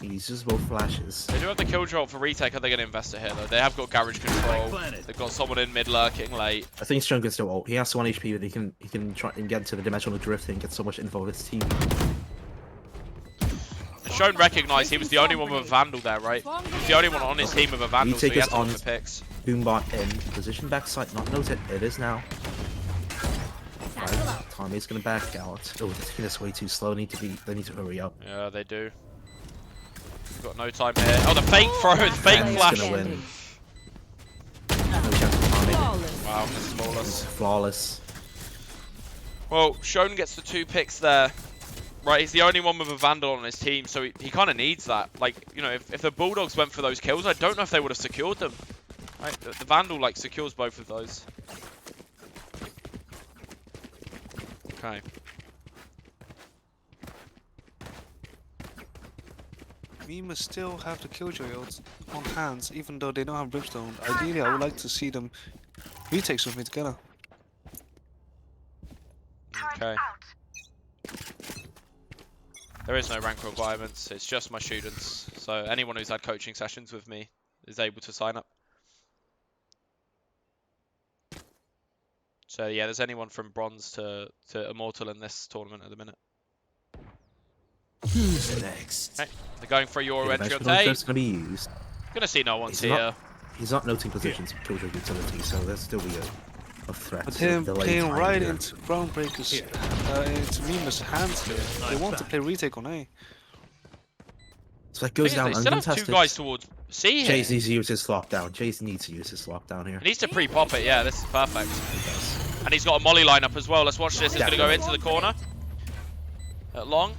He's just both flashes. They do have the kill drop for retake. Are they going to invest it here, though? They have got garage control. They've got someone in mid lurking late. I think Strong gets the ult. He has 1 HP, but he can try and get into the dimensional drift and get so much info with his team. And Shone recognised he was the only one with a Vandal there, right? He's the only one on his team with a Vandal, so Retake he is has to look on. for picks. Boombot in position backside, not noted. It is now. Right. Tommy's gonna back out. Oh, they're taking this way too slow. They need to hurry up. Yeah, they do. We've got no time here. Oh, the fake throw, the fake Tommy's flash. gonna win. No chance for Tommy. Flawless. Wow, this is It's flawless. flawless. Well, Shone gets the 2 picks there. Right, he's the only one with a Vandal on his team, so he kind of needs that. Like, you know, if the Bulldogs went for those kills, I don't know if they would have secured them. Right, the Vandal, like, secures both of those. Okay. We must still have the Killjoy ult on hands, even though they don't have Brimstone. Ideally, I would like to see them retake something together. Okay. There is no rank requirements, it's just my students. So anyone who's had coaching sessions with me is able to sign up. So yeah, there's anyone from bronze to immortal in this tournament at the minute. Who's next? Okay. They're going for your Yeah, entry on that's tape. going to be used. Gonna see no one's He's here. not- He's not noting positions of Killjoy utility, so there's still be a threat. But of him delay playing time right here. into Groundbreaker's, into Mima's hands here. They want to play retake on A. So that Thing goes is, down they still have uncontested. two guys towards C here. Chase needs to use his lockdown. Chase needs to use his lockdown here. He needs to pre-pop it. Yeah, this is perfect. And he's got a molly lineup as well. Let's watch this. It's going to go into the corner. At long.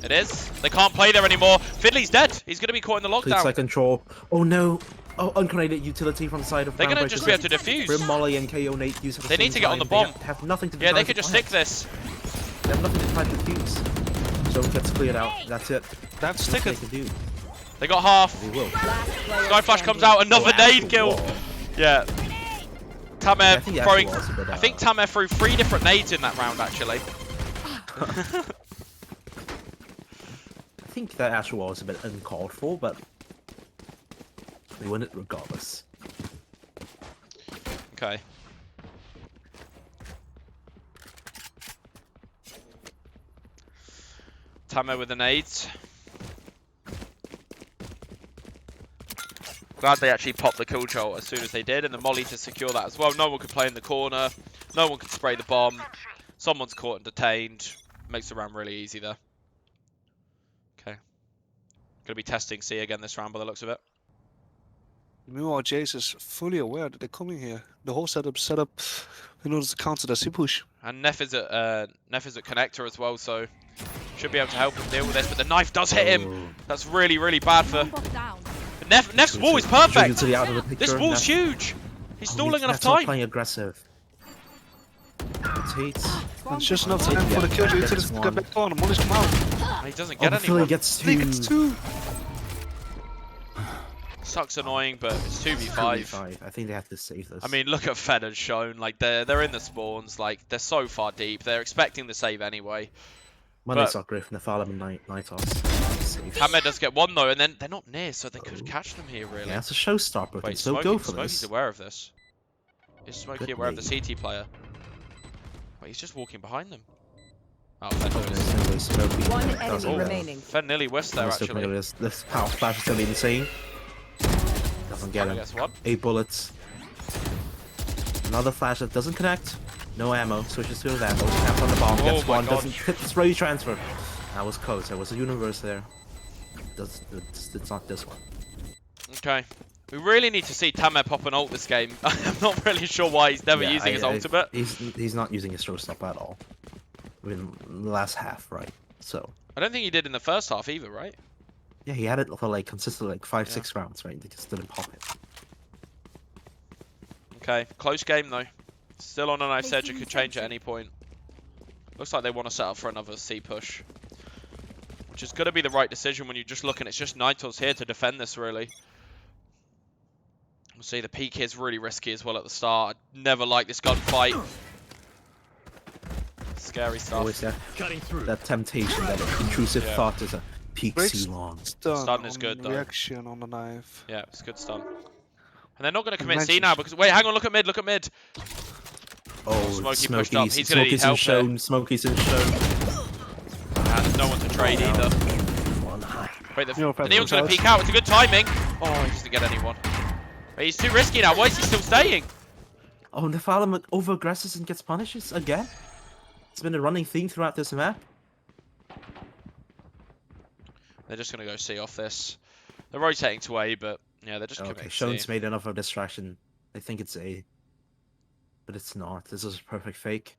It is. They can't play there anymore. Fiddly's dead. He's going to be caught in the Complete lockdown. side control. Oh no! Oh, unconnected utility from the side of They're going to Groundbreakers. just be able to defuse. Grim Molly and KO Nate use at the They need same to get on time. the bomb. They have nothing to Yeah, try they could to just fight. stick this. They have nothing to try to defuse. So it gets cleared out. That's it. They have to That's stick what it. they can do. They got half. They will. Skyflash comes out. Another Oh, nade actual kill. wall. Yeah. Tamer I think the actual throwing. wall's a bit, I think Tamer threw 3 different nades in that round actually. I think that actual wall is a bit uncalled for, but they win it regardless. Okay. Tamer with the nades. Glad they actually popped the kill jolt as soon as they did, and the molly to secure that as well. No one could play in the corner. No one could spray the bomb. Someone's caught and detained. Makes the round really easy there. Okay. Gonna be testing C again this round by the looks of it. Meanwhile, Jace is fully aware that they're coming here. The whole setup set up in order to counter the C push. And Neff is at connector as well, so should be able to help him deal with this. But the knife does hit him. Oh. That's really, really bad for Down. Neff's wall is Should perfect. utility out of the picture. This wall's Neff- huge. He's stalling enough Neff's not time. playing aggressive. Rotates. And it's just enough time for the Killjoy Yeah, to one. get back on. Molly's come out. He doesn't Oh, get the Philly anyone. gets They two. get 2. Sucks annoying, but it's 2v5. 2v5. I think they have to save this. I mean, look at Fed has shown. Like they're in the spawns. Like they're so far deep. They're expecting the save anyway. Monday's but- not Griffin, the Thalem and Nightos. Save. Tamer does get one though, and then they're not near, so they could catch them here really. Yeah, it's a showstopper. They Wait, still Smokey, go for Smokey's this. aware of this. Is Smokey Good aware of the lead. CT player? Wait, he's just walking behind them. Oh, Oh, Fed knows. there's no way Smokey One does enemy it. remaining. Fed nearly whiffed there Must have actually. noticed. This power flash is gonna be insane. Doesn't get I him. guess what? 8 bullets. Another flash that doesn't connect. No ammo. Switches to his ammo. Taps on the bomb. Oh Gets my one. God. Doesn't hit the spray transfer. That was close. There was a universe there. It's not this one. Okay. We really need to see Tamer pop an ult this game. I'm not really sure why he's never Yeah, using his I- ultimate. He's not using his showstop at all. In the last half, right? So I don't think he did in the first half either, right? yeah, he had it for like consistently like 5, Yeah. 6 rounds, right? They just didn't pop it. Okay, close game though. Still on a knife's edge, it could change at any point. Looks like they want to set up for another C push. Which is going to be the right decision when you just look and it's just Nightos here to defend this really. We'll see, the peak here is really risky as well at the start. I never liked this gunfight. Scary stuff. Always that temptation, that intrusive Yeah. thought is a peak Breaks- C long. Stun, Stun is on good, though. reaction on the knife. Yeah, it's good stun. And they're not going to commit C mentioned- now because... Wait, hang on, look at mid, look at mid. Oh, Smokey pushed up. He's gonna need Smokey's help there. shown. Smokey's in shown. And there's no one to trade either. Wait, You're the Neon's going to fabulous. peek out. It's a good timing. Oh, he doesn't get anyone. Wait, he's too risky now. Why is he still staying? Oh, Nephalem over aggresses and gets punishes again. It's been a running theme throughout this map. They're just going to go C off this. They're rotating to A, but yeah, they're just Okay, committing Shone's C. made enough of a distraction. I think it's A. But it's not. This is a perfect fake.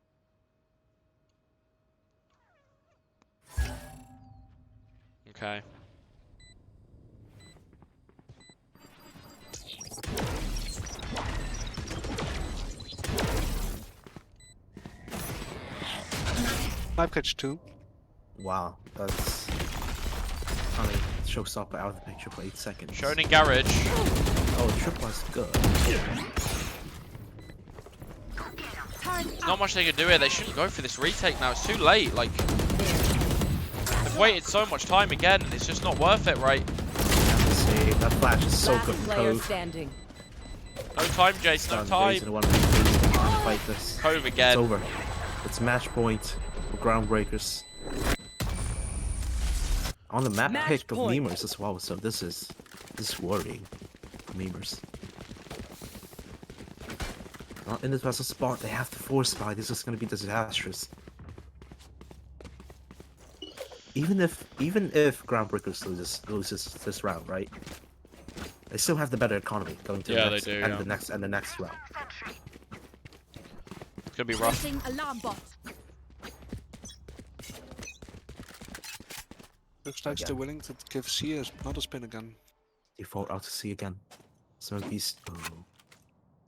Okay. Knife catch 2. Wow, that's funny. Showstopper out of the picture for 8 seconds. Shown in garage. Oh, the trip was good. There's not much they can do here. They shouldn't go for this retake now. It's too late. Like, they've waited so much time again, and it's just not worth it, right? Have to say, that flash is so Last good in player Cove. standing. No time, Jace. No Raze time. in 1v3 fight this. Cove It's again. over. It's match point for Groundbreakers. On the map Match pick of point. Memers as well, so this is worrying for Memers. Not in the best spot, they have to force buy. This is gonna be disastrous. Even if Groundbreakers loses this round, right? They still have the better economy going to Yeah, the they next, do, and yeah. the next round. It's gonna be rough. Placing alarm bot. Looks like Yeah. they're willing to give C another spin again. Default out to C again. Some of these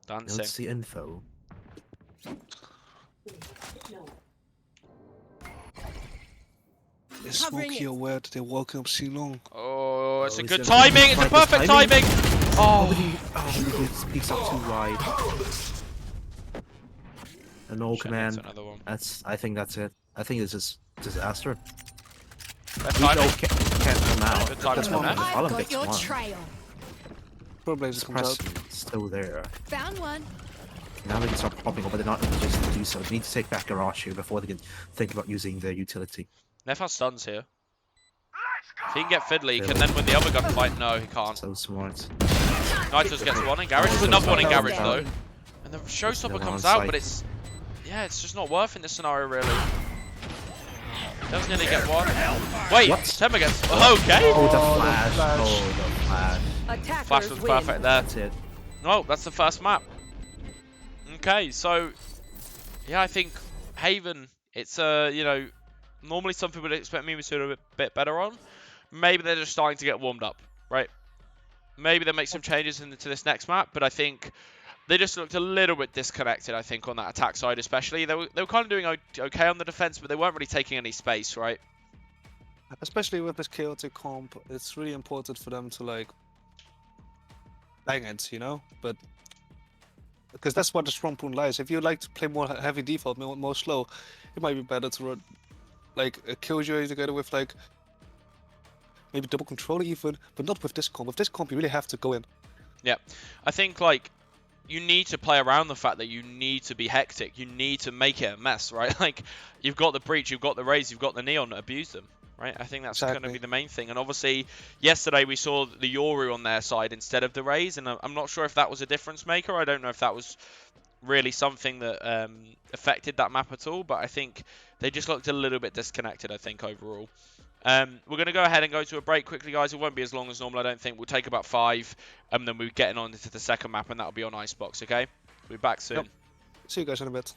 don't Dancing. see info. Is Covering Smokey it. aware that they're walking up C long? Oh, it's a he's good gonna timing. It's a find this perfect timing. timing. Oh, He speaks up too wide. A no shit, command. that's another one. I think that's it. I think this is disaster. That's Rico timing. can't come out. Good timing That's from one. them. I've got Olympics your won. trail. Probably comes out. Suppress still there. Found one. Now they can start popping up, but they're not in a position to do so. They need to take back Garage here before they can think about using their utility. Neff has stuns here. If he can get Fiddly, he can then win the other gunfight. No, he can't. So smart. Nitus gets one in Garage. There's another one in Garage though. And the showstopper Another comes on out, site. but it's it's just not worth in this scenario really. Does nearly get one. Wait, What? Temba gets. Okay. Oh, the flash. Oh, the flash. Attackers Flash was win. perfect there. That's it. No, that's the first map. Okay, so yeah, I think Haven. It's normally some people would expect me to do a bit better on. Maybe they're just starting to get warmed up, right? Maybe they make some changes into this next map, but I think they just looked a little bit disconnected. I think on that attack side, especially they were kind of doing okay on the defense, but they weren't really taking any space, right? Especially with this chaotic comp, it's really important for them to like bang it, But because that's what the strong point lies. If you like to play more heavy default, more slow, it might be better to run like a Killjoy together with like maybe double controller even, but not with this comp. With this comp, you really have to go in. Yeah, I think like you need to play around the fact that you need to be hectic. You need to make it a mess, right? Like you've got the Breach, you've got the Raze, you've got the Neon. Abuse them, right? I think that's going to Exactly. be the main thing. And obviously, yesterday we saw the Yoru on their side instead of the Raze, and I'm not sure if that was a difference maker. I don't know if that was really something that affected that map at all. But I think they just looked a little bit disconnected. I think overall. We're going to go ahead and go to a break quickly, guys. It won't be as long as normal, I don't think. We'll take about 5, and then we're getting on into the second map, and that'll be on Icebox, okay? We'll be back soon. Yep. See you guys in a bit.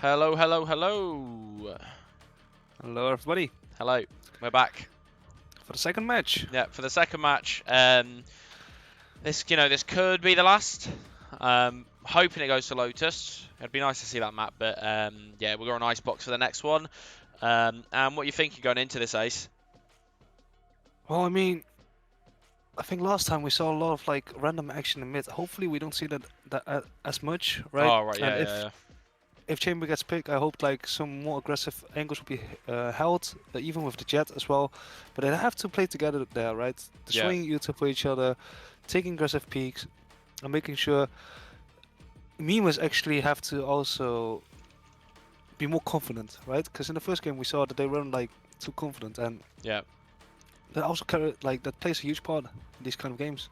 Hello, hello, hello. Hello, everybody, Hello. We're back. for the second match. Yeah, for the second match. This could be the last. Hoping it goes to Lotus. It'd be nice to see that map, but yeah, we'll go on Icebox for the next one. And what you think you're going into this, Ace? Well, I mean, I think last time we saw a lot of like random action in mid. Hopefully, we don't see that as much, right? Oh, right, yeah, And yeah. if Chamber gets picked, I hope like some more aggressive angles will be held, even with the Jet as well. But they have to play together there, right? Destroying Utah for each other, taking aggressive peaks, and making sure Mimas actually have to also be more confident, right? Because in the first game we saw that they weren't like too confident, and Yeah. that also that plays a huge part in these kind of games.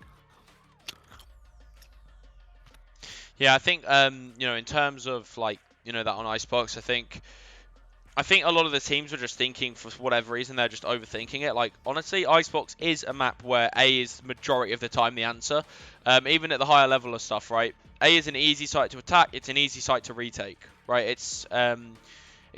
Yeah, I think in terms of like that on Icebox, I think a lot of the teams were just thinking for whatever reason they're just overthinking it. Like honestly, Icebox is a map where A is majority of the time the answer. Even at the higher level of stuff, right? A is an easy site to attack. It's an easy site to retake, right? It's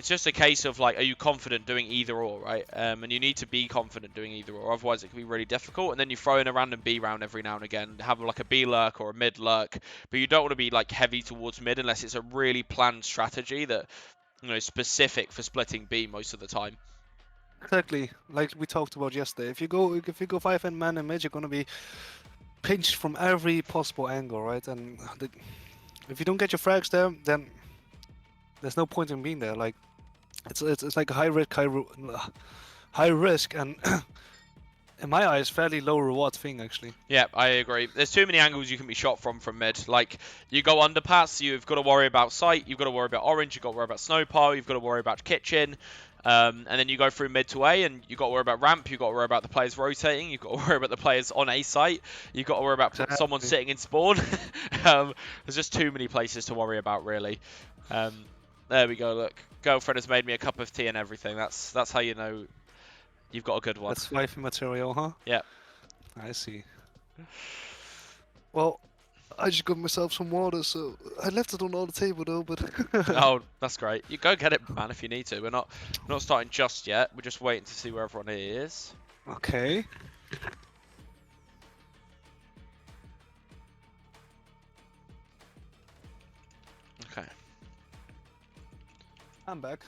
just a case of like, are you confident doing either or, right? And you need to be confident doing either or, otherwise it can be really difficult. And then you throw in a random B round every now and again, have like a B lurk or a mid lurk, but you don't want to be like heavy towards mid unless it's a really planned strategy that specific for splitting B most of the time. Exactly, like we talked about yesterday. If you go 5-man man in mid, you're gonna be pinched from every possible angle, right? And if you don't get your frags there, then there's no point in being there. Like it's like a high risk, and in my eyes, fairly low reward thing actually. Yeah, I agree. There's too many angles you can be shot from mid. Like, you go underpass, you've got to worry about sight, you've got to worry about orange, you've got to worry about snow pile, you've got to worry about kitchen. And then you go through mid to A, and you've got to worry about ramp, you've got to worry about the players rotating, you've got to worry about the players on A site, you've got to worry about someone sitting in spawn. There's just too many places to worry about, really. There we go, look. Girlfriend has made me a cup of tea and everything. That's how you know you've got a good one. That's wifey material, huh? Yeah. I see. Well, I just got myself some water, so I left it on the table though, but... Oh, that's great. You go get it, man, if you need to. We're not starting just yet. We're just waiting to see where everyone is. Okay. Okay. I'm back.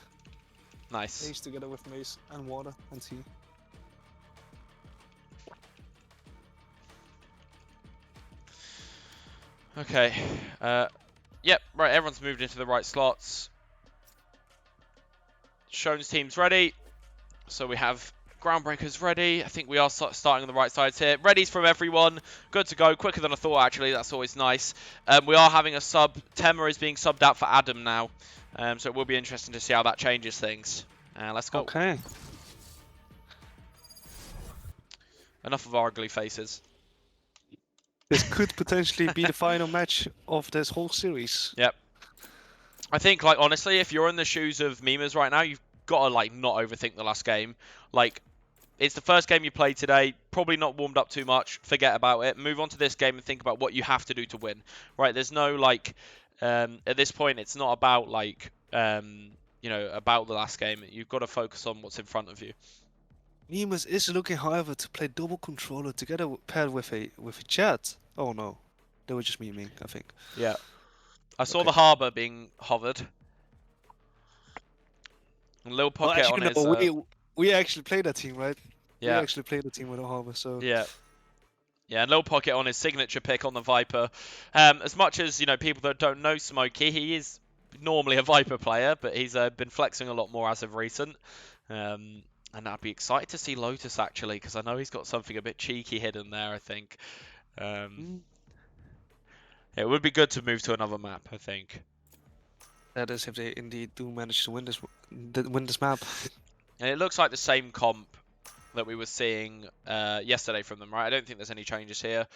Nice. Ace together with Mace and water and tea. Okay. Yep, right, everyone's moved into the right slots. Shone's team's ready. So we have Groundbreakers ready. I think we are starting on the right sides here. Ready's from everyone. Good to go. Quicker than I thought, actually. That's always nice. We are having a sub. Temma is being subbed out for Adam now. So it will be interesting to see how that changes things. Let's go. Okay. Enough of our ugly faces. This could potentially be the final match of this whole series. Yep. I think, like, honestly, if you're in the shoes of Mimas right now, you've got to, like, not overthink the last game. Like, it's the first game you played today, probably not warmed up too much, forget about it. Move on to this game and think about what you have to do to win, right? There's no, like, at this point, it's not about, like, about the last game. You've got to focus on what's in front of you. Mimas is looking, however, to play double controller together paired with a Jet. Oh no, they were just memeing, I think. Yeah, I saw the harbour being hovered. A little pocket on his. We actually played that team, right? Yeah. We actually played the team with the harbour, so. Yeah. Yeah, and Lil Pocket on his signature pick on the Viper. As much as people that don't know Smokey, he is normally a Viper player, but he's been flexing a lot more as of recent. And I'd be excited to see Lotus, actually, because I know he's got something a bit cheeky hidden there, I think. It would be good to move to another map, I think. That is if they indeed do manage to win this map. And it looks like the same comp that we were seeing yesterday from them, right? I don't think there's any changes here.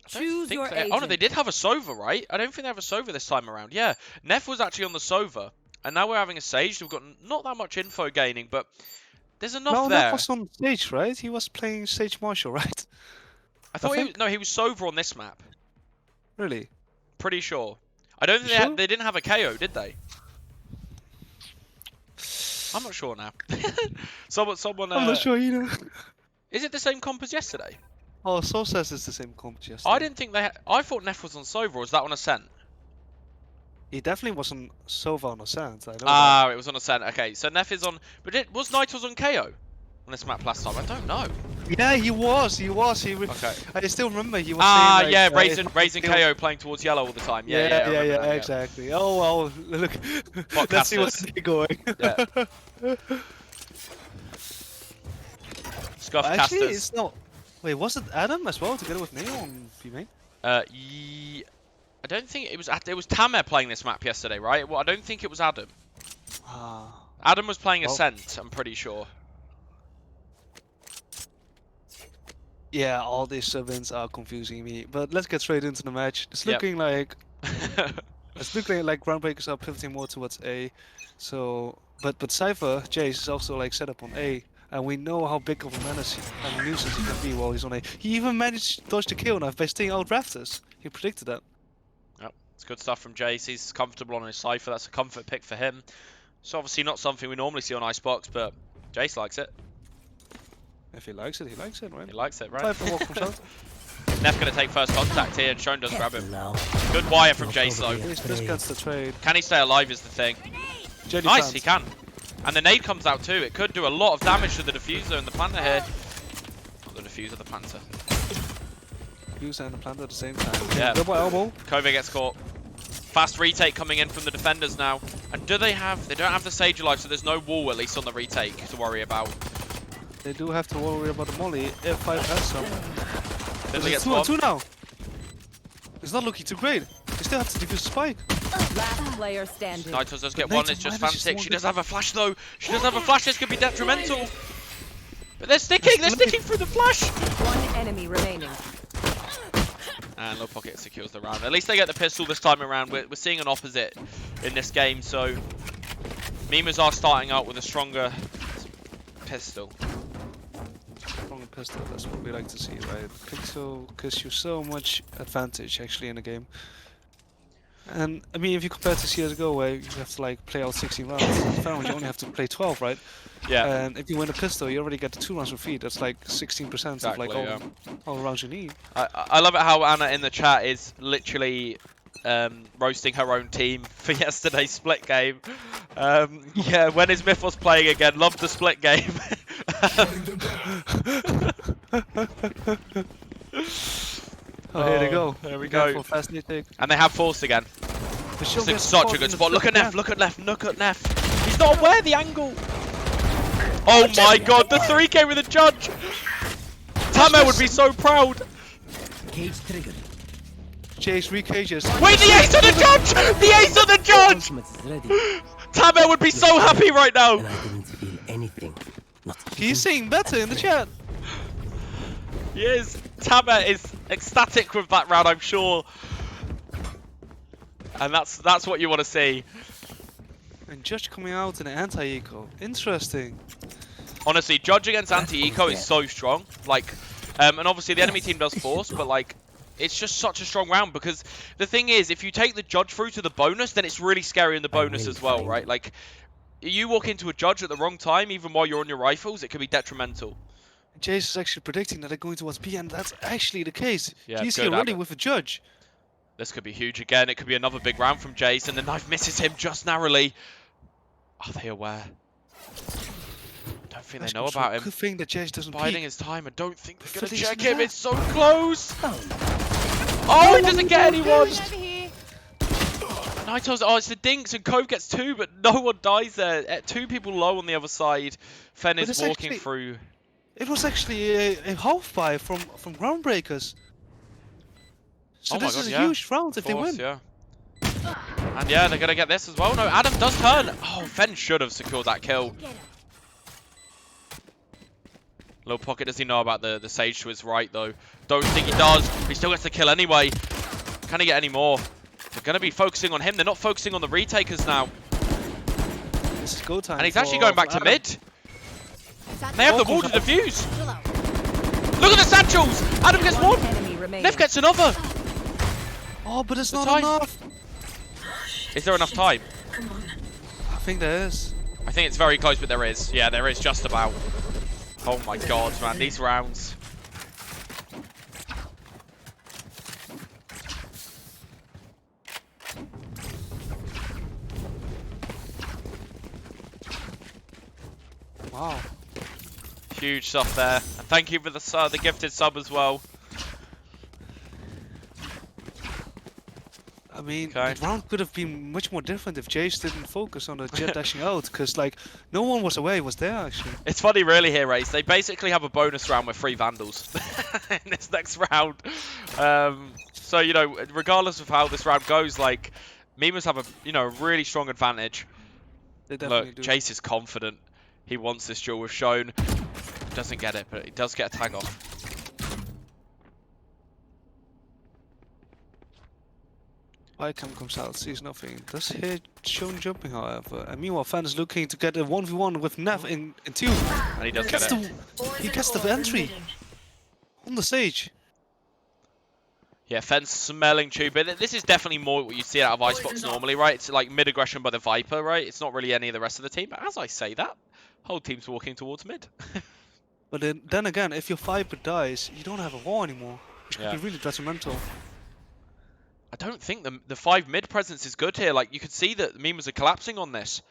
Choose your Oh, no, they did have a Sova, right? I don't think they have a Sova this time around. Yeah, Neff was actually on the Sova. And now we're having a Sage. We've got not that much info gaining, but there's enough there. Neff was on stage, right? He was playing Sage Marshall, right? I thought he was Sova on this map. Really? Pretty sure. I don't think they didn't have a KO, did they? I'm not sure now. someone. I'm not sure either. Is it the same comp as yesterday? Oh, Soul says it's the same comp as yesterday. I didn't think they. I thought Neff was on Sova, or was that on Ascent? He definitely wasn't Sova on Ascent. I know Ah, it was on Ascent. Okay, so Neff is on. But was Nitos on KO on this map last time? I don't know. that. Yeah, he was. Okay. I still remember he was Ah, saying, like, yeah, it's raising not KO playing towards yellow all the time. Yeah, I remember that, exactly. Oh well, look. Let's see what's going. Yeah. Scuff Actually, casters. it's not. Wait, was it Adam as well together with Neo on B-Main? I don't think it was. It was Tamer playing this map yesterday, right? Well, I don't think it was Adam. Ah. Adam was playing Well. Ascent. I'm pretty sure. Yeah, all these sub-ins are confusing me. But let's get straight into the match. It's Yep. looking like Groundbreakers are pivoting more towards A. So, but Cypher Jace is also like set up on A, and we know how big of a menace and a nuisance he can be while he's on A. He even managed to dodge the kill knife by staying out rafters. He predicted that. Yep, it's good stuff from Jace. He's comfortable on his Cypher. That's a comfort pick for him. It's obviously not something we normally see on Icebox, but Jace likes it. If he likes it, he likes it, right? He likes it, right? Cypher walk from shot. Neff going to take first contact here, and Shone does grab him. Now. Good wire from Jace, though. This gets the trade. Can he stay alive is the thing. Jenny Nice, plants. he can. And the nade comes out too. It could do a lot of damage to the diffuser and the planter here. Not the diffuser, the planter. User and the plant at the same time. Yeah. Double elbow. Kove gets caught. Fast retake coming in from the defenders now. And do they have... They don't have the Sage alive, so there's no wall at least on the retake to worry about. They do have to worry about the molly if 5 has some. Fiddly gets It's 2 on one. 2 now. It's not looking too great. They still have to defuse the spike. Last player standing. Nitos does get But one, Nathan it's just manages to Fantic. She win does have a flash though. She does have a flash, this could be detrimental. But they're sticking through the flash. One enemy remaining. And Low Pocket secures the round. At least they get the pistol this time around. We're seeing an opposite in this game, so Mimas are starting out with a stronger pistol. Strong pistol, that's what we like to see, right? Pixel gives you so much advantage actually in the game. And I mean, if you compare to CSGO where you have to like play out 16 rounds, in Valorant you only have to play 12, right? Yeah. And if you win a pistol, you already get the 2 rounds of feed. That's like 16% Exactly, of like all the rounds you need. I love it how Anna in the chat is literally roasting her own team for yesterday's split game. Yeah, when is Mythos playing again? Love the split game. Oh, here they go. There we Careful, go. fast take. And they have forced again. The This shield is gets such caught a good in the spot. Look at flip Neff, gap. look at Neff, look at Neff. He's not aware of the angle. Oh my god, the 3K with the judge. Tamer would be so proud. Cage triggered. Chase, recages. Wait, the ace on the judge! The ace on the judge! Ultimate is ready. Tamer would be so happy right now. And I didn't feel anything. Not He's saying better in the chat. He is. Tamer is ecstatic with that round, I'm sure. And that's what you want to see. And Judge coming out in an anti-eco. Interesting. Honestly, Judge against anti-eco is so strong. Like, and obviously the enemy team does force, but like, it's just such a strong round because the thing is, if you take the Judge through to the bonus, then it's really scary in the bonus as well, right? Like, you walk into a Judge at the wrong time, even while you're on your rifles, it could be detrimental. Jace is actually predicting that they're going towards B, and that's actually the case. Yeah, He's good, here already Abbott. with a Judge. This could be huge again. It could be another big round from Jace, and the knife misses him just narrowly. Are they aware? I don't think they know about him. Good thing that Jace doesn't Biding peek. his time. I don't think they're going to Felicia check him. there. It's so close. Oh, he doesn't get anyone. Nitos, oh, it's the Dinks, and Cove gets 2, but no one dies there. 2 people low on the other side. Fen But is it's walking actually- through. It was actually a half buy from Groundbreakers. So Oh my this God, is a yeah. huge round if they Force, win. yeah. And yeah, they're going to get this as well. No, Adam does turn. Oh, Fen should have secured that kill. Low Pocket, does he know about the Sage to his right, though? Don't think he does. He still gets the kill anyway. Can he get any more? They're going to be focusing on him. They're not focusing on the retakers now. This is go time. And he's actually for- going back for to Adam. mid. They have the wall to defuse. Look at the satchels. Adam gets one. Enemy remaining. Neff gets another. Oh, but it's The not time. enough. Is there enough time? I think there is. I think it's very close, but there is. Yeah, there is just about. Oh my god, man, these rounds. Wow. Huge stuff there. And thank you for the gifted sub as well. I mean, Okay. the round could have been much more different if Jace didn't focus on the jet dashing out, because like no one was away, was there actually. It's funny, really, here, Race. They basically have a bonus round with 3 Vandals in this next round. So, you know, regardless of how this round goes, like, Mimas have a, you know, really strong advantage. They definitely Look, do. Jace is confident. He wants this duel with Shown. Doesn't get it, but he does get a tag off. Icam comes out, sees nothing. Does hear Shown jumping, however. And meanwhile, Fan is looking to get a 1v1 with Nev in 2. And he does get it. He gets the entry on the stage. Yeah, Fenn's smelling tube. But this is definitely more what you see out of Icebox normally, right? It's like mid-aggression by the Viper, right? It's not really any of the rest of the team. But as I say that, whole team's walking towards mid. But then again, if your Viper dies, you don't have a wall anymore, which could Yeah. be really detrimental. I don't think the 5 mid presence is good here. Like, you can see that the Mimas are collapsing on this.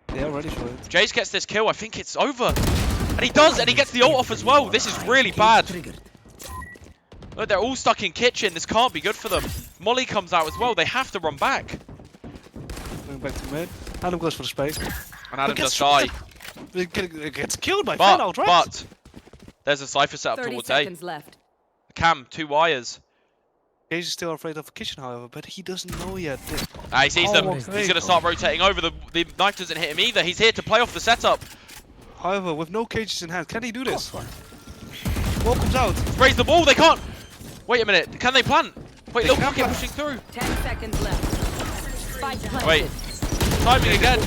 They are ready for it. Jace gets this kill. I think it's over. And he does, and he gets the ult off as well. This is really bad. Triggered. Look, they're all stuck in kitchen. This can't be good for them. Molly comes out as well. They have to run back. Going back to mid. Adam goes for the spike. And Adam gets does die. It gets killed by Fan outright. But there's a Cypher set up 30 towards A. seconds left. Cam, 2 wires. Cage is still afraid of the kitchen, however, but he doesn't know yet. He sees them. Oh, He's okay. going to start rotating over. The knife doesn't hit him either. He's here to play off the setup. However, with no cages in hand, can he do this? Wall comes out. Sprays the ball. They can't. Wait a minute. Can they plant? Wait, They look, can Rocket plant. pushing through. 10 seconds left. Spike planted. Wait. Timing again.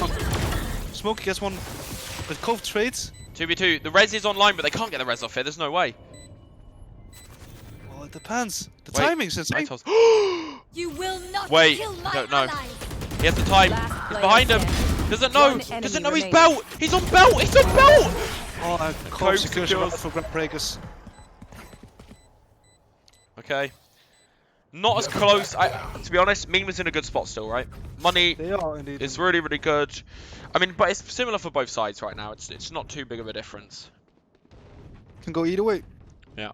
Smokey gets one with Cove trades. 2v2. The res is online, but they can't get the res off here. There's no way. Well, it depends. The Wait, timing's insane. Nightos. You will not Wait, kill my don't know. allies. He has the time. Last He's player behind him. standing. Doesn't know. One Doesn't enemy know he's remaining. belt. He's on belt. He's on belt. Oh, and Cove Cove secures secures. for grab breakers. Okay. Not as close. To be honest, Mima's in a good spot still, right? Money They are indeed. is really, really good. I mean, but it's similar for both sides right now. It's not too big of a difference. Can go either way. Yeah.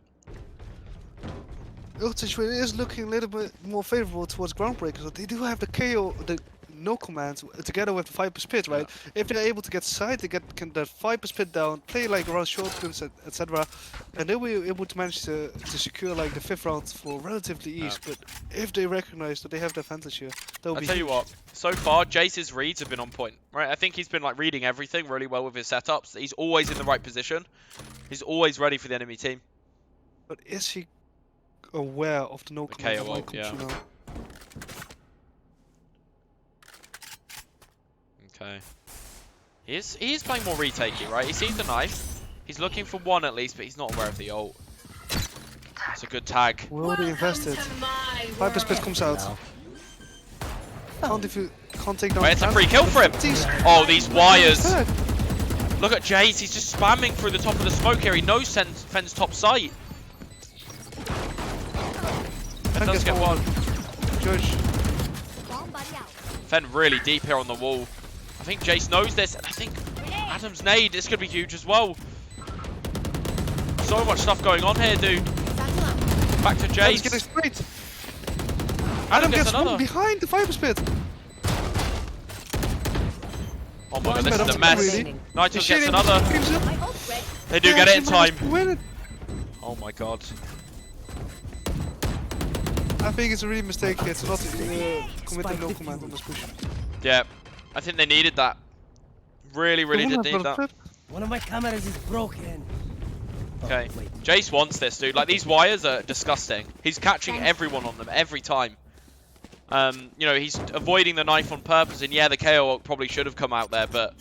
Ultish is looking a little bit more favorable towards Groundbreakers, but they do have the KO, the no command together with the Viper Spit, right? If they're able to get side, they can the Viper Spit down, play like around shotguns, etc., and they'll be able to manage to secure like the 5th round for relatively ease. But if they recognize that they have the advantage here, that'll I'll be tell you huge. what. So far, Jace's reads have been on point, right? I think he's been like reading everything really well with his setups. He's always in the right position. He's always ready for the enemy team. But is he aware of the no The command? KO when it ult, comes yeah. to now? Okay. He is playing more retakey, right? He sees the knife. He's looking for one at least, but he's not aware of the ult. That's a good tag. We already invested. Viper Spit comes out. Can't take down. Wait, it's a the free kill for him. Jeez. Oh, these wires. Third. Look at Jace. He's just spamming through the top of the smoke here. He knows Fenn's top sight. Fen Does gets get one. Judge. Fen really deep here on the wall. I think Jace knows this, and I think Adam's nade. This could be huge as well. So much stuff going on here, dude. Back to Adam's getting Jace. sprayed. Adam Gets another. one behind the Viper Spit. Oh my god, this Nice is a man, mess. really. Nightos gets another. They do get it in time. Oh my god. I think it's a really mistake here to not commit the no command on this push. Yeah, I think they needed that. Really, really did need that. One of my cameras is broken. Okay. Oh, wait. Jace wants this, dude. Like, these wires are disgusting. He's catching everyone on them every time. You know, he's avoiding the knife on purpose, and yeah, the KO ult probably should have come out there, but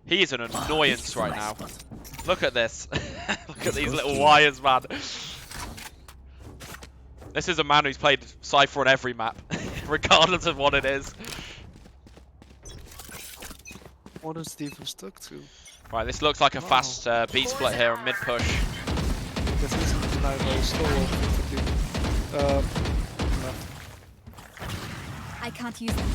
he is an annoyance right now. Look at this. Look at these little wires, man. This is a man who's played Cypher on every map, regardless of what it is. What is Stephen stuck to? Right, this looks like a fast B split here on mid push. Gets instantly denied by slow. I can't use them.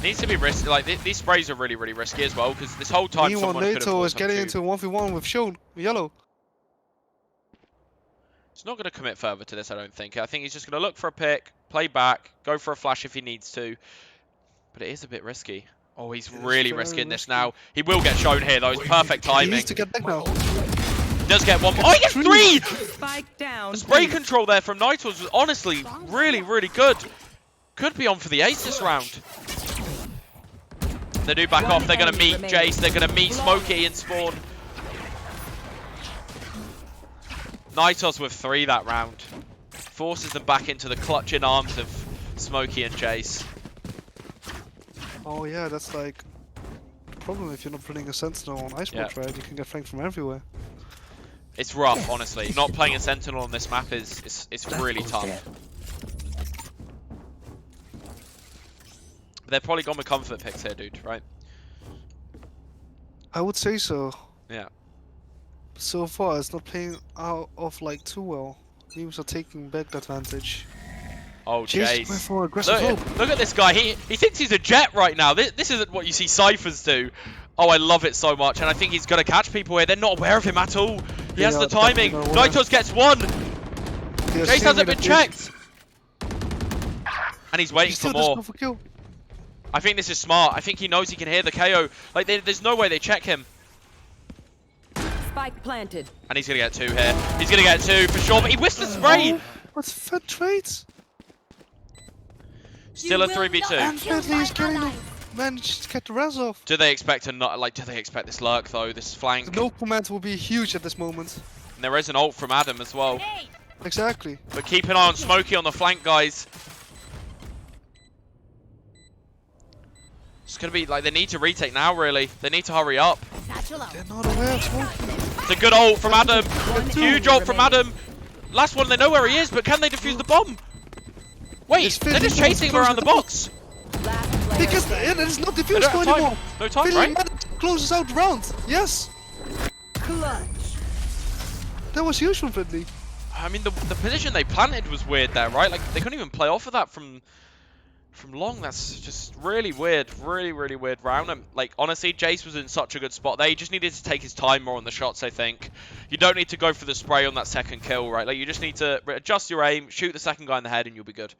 Needs to be risky. Like these sprays are really, really risky as well because this whole time Neon someone could have NATO is forced them getting to. into 1v1 with Shown. Yellow. He's not going to commit further to this, I don't think. I think he's just going to look for a pick, play back, go for a flash if he needs to. But it is a bit risky. Oh, he's really risking this now. He will get shown here, though. It's perfect He timing. needs to get back now. Does get one. Oh, he gets 3! Spike down. The spray control there from Nitals was honestly really, really good. Could be on for the ace this round. They do back off. They're going to meet Jace. They're going to meet Smokey and Spawn. Nitos with 3 that round. Forces them back into the clutching arms of Smokey and Jace. Oh yeah, that's like the problem if you're not putting a Sentinel on Ice Yeah. right? You can get flanked from everywhere. It's rough, honestly. Not playing a Sentinel on this map is really tough. But they're probably gone with comfort picks here, dude, right? I would say so. Yeah. So far, it's not playing out of like too well. Teams are taking back the advantage. Oh, Jace went Jace. for aggressive hope. Look at this guy. He thinks he's a jet right now. This isn't what you see Cyphers do. Oh, I love it so much. And I think he's going to catch people here. They're not aware of him at all. He has Yeah, the timing. definitely not aware. Nitos gets 1. They are Jace seeing hasn't it been at checked. And he's He waiting still for doesn't more. go for kill. I think this is smart. I think he knows he can hear the KO. Like, there's no way they check him. Spike planted. And he's going to get 2 here. He's going to get 2 for sure. But he whiffed the spray. Oh, what's fed trades? Still a 3v2. And Bentley is getting managed to get the res off. Do they expect a not like? Do they expect this lurk though? This flank. The no command will be huge at this moment. And there is an ult from Adam as well. Exactly. But keep an eye on Smokey on the flank, guys. It's gonna be like they need to retake now. Really, they need to hurry up. They're not aware of Smokey. It's a good ult from Adam. Huge ult from remaining. Adam. Last one, they know where he is, but can they defuse the bomb? Wait, It's they're just Finley chasing him close around to the the box. Last player Because standing. it is not They diffused don't have time. anymore. No time, Finley right? managed to closes out the round. Yes. Clutch. That was huge from Finley. I mean, the position they planted was weird there, right? Like they couldn't even play off of that from long. That's just really weird, really weird round. And like honestly, Jace was in such a good spot there. He just needed to take his time more on the shots. I think you don't need to go for the spray on that second kill, right? Like you just need to adjust your aim, shoot the second guy in the head, and you'll be good.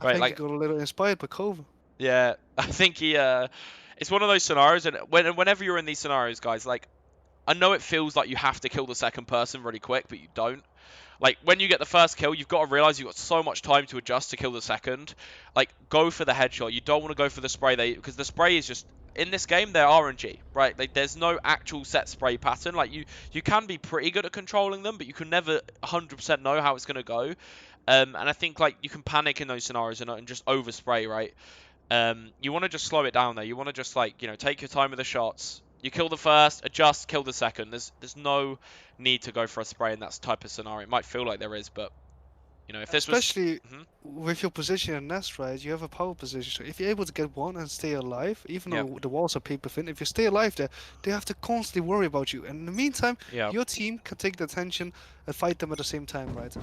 I Right? think Like he got a little inspired by Cove. yeah, I think he. It's one of those scenarios, and whenever you're in these scenarios, guys, like I know it feels like you have to kill the second person really quick, but you don't. Like, when you get the first kill, you've got to realize you've got so much time to adjust to kill the second. Like, go for the headshot. You don't want to go for the spray, because the spray is just... In this game, they're RNG, right? Like, there's no actual set spray pattern. Like, you can be pretty good at controlling them, but you can never 100% know how it's going to go. And I think, like, you can panic in those scenarios and just overspray, right? You want to just slow it down there. You want to just, like, you know, take your time with the shots. You kill the first, adjust, kill the second. There's no need to go for a spray in that type of scenario. It might feel like there is, but you know, if this Especially was with your position in Nest, right? You have a power position. So if you're able to get one and stay alive, even Yeah. though the walls are paper thin, if you stay alive there, they have to constantly worry about you. And in the meantime, Yeah. your team can take the attention and fight them at the same time, right?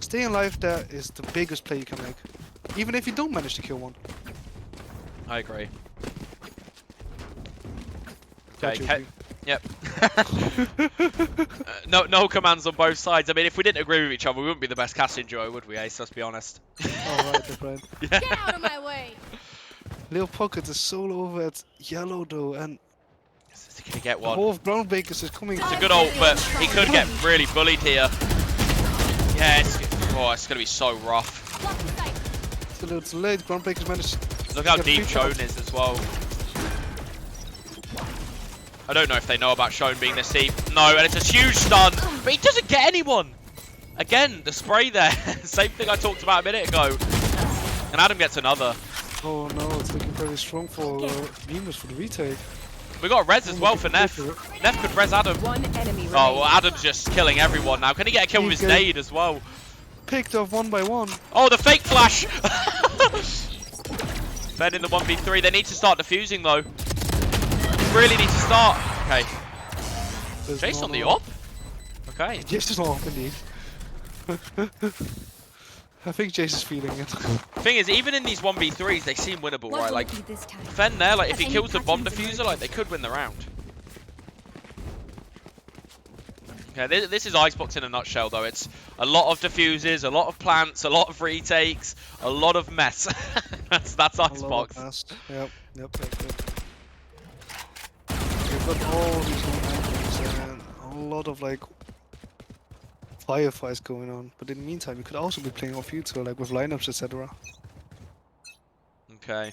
Staying alive there is the biggest play you can make. Even if you don't manage to kill one. I agree. Don't you Okay. agree? Yep. No commands on both sides. I mean, if we didn't agree with each other, we wouldn't be the best casting duo, would we, Ace? Let's be honest. Alright, that's right. Get out of my way. Lil Pocket is solo over at yellow though, and Is he gonna get the one? whole of Groundbreakers is coming. It's a good ult, but he could get really bullied here. Yeah, it's gonna be so rough. It's a little too late. Groundbreakers managed. Look how Get deep free Shone shots. is as well. I don't know if they know about Shone being this deep. No, and it's a huge stun, but he doesn't get anyone. Again, the spray there. Same thing I talked about a minute ago. And Adam gets another. Oh no, it's looking very strong for Beamers for the retake. We got a res as well for Neff. Neff could res Adam. One enemy remaining. Oh, well, Adam's just killing everyone now. Can he get a kill with his He's good. nade as well? Picked off one by one. Oh, the fake flash! Ben in the 1v3. They need to start defusing though. really need to start. Okay. There's Jace no on the more. op. Okay. Jace is off indeed. I think Jace is feeling it. Thing is, even in these 1v3s, they seem winnable, What right? will Like, it be this time? Fen there, like, if he Any kills the bomb patterns diffuser, like, they could win the round. Okay, this is Icebox in a nutshell, though. It's a lot of diffuses, a lot of plants, a lot of retakes, a lot of mess. that's A lot of Icebox. mess. Yep. You've got all these momentum and a lot of like firefights going on. But in the meantime, you could also be playing off future, like with lineups, etc. Okay.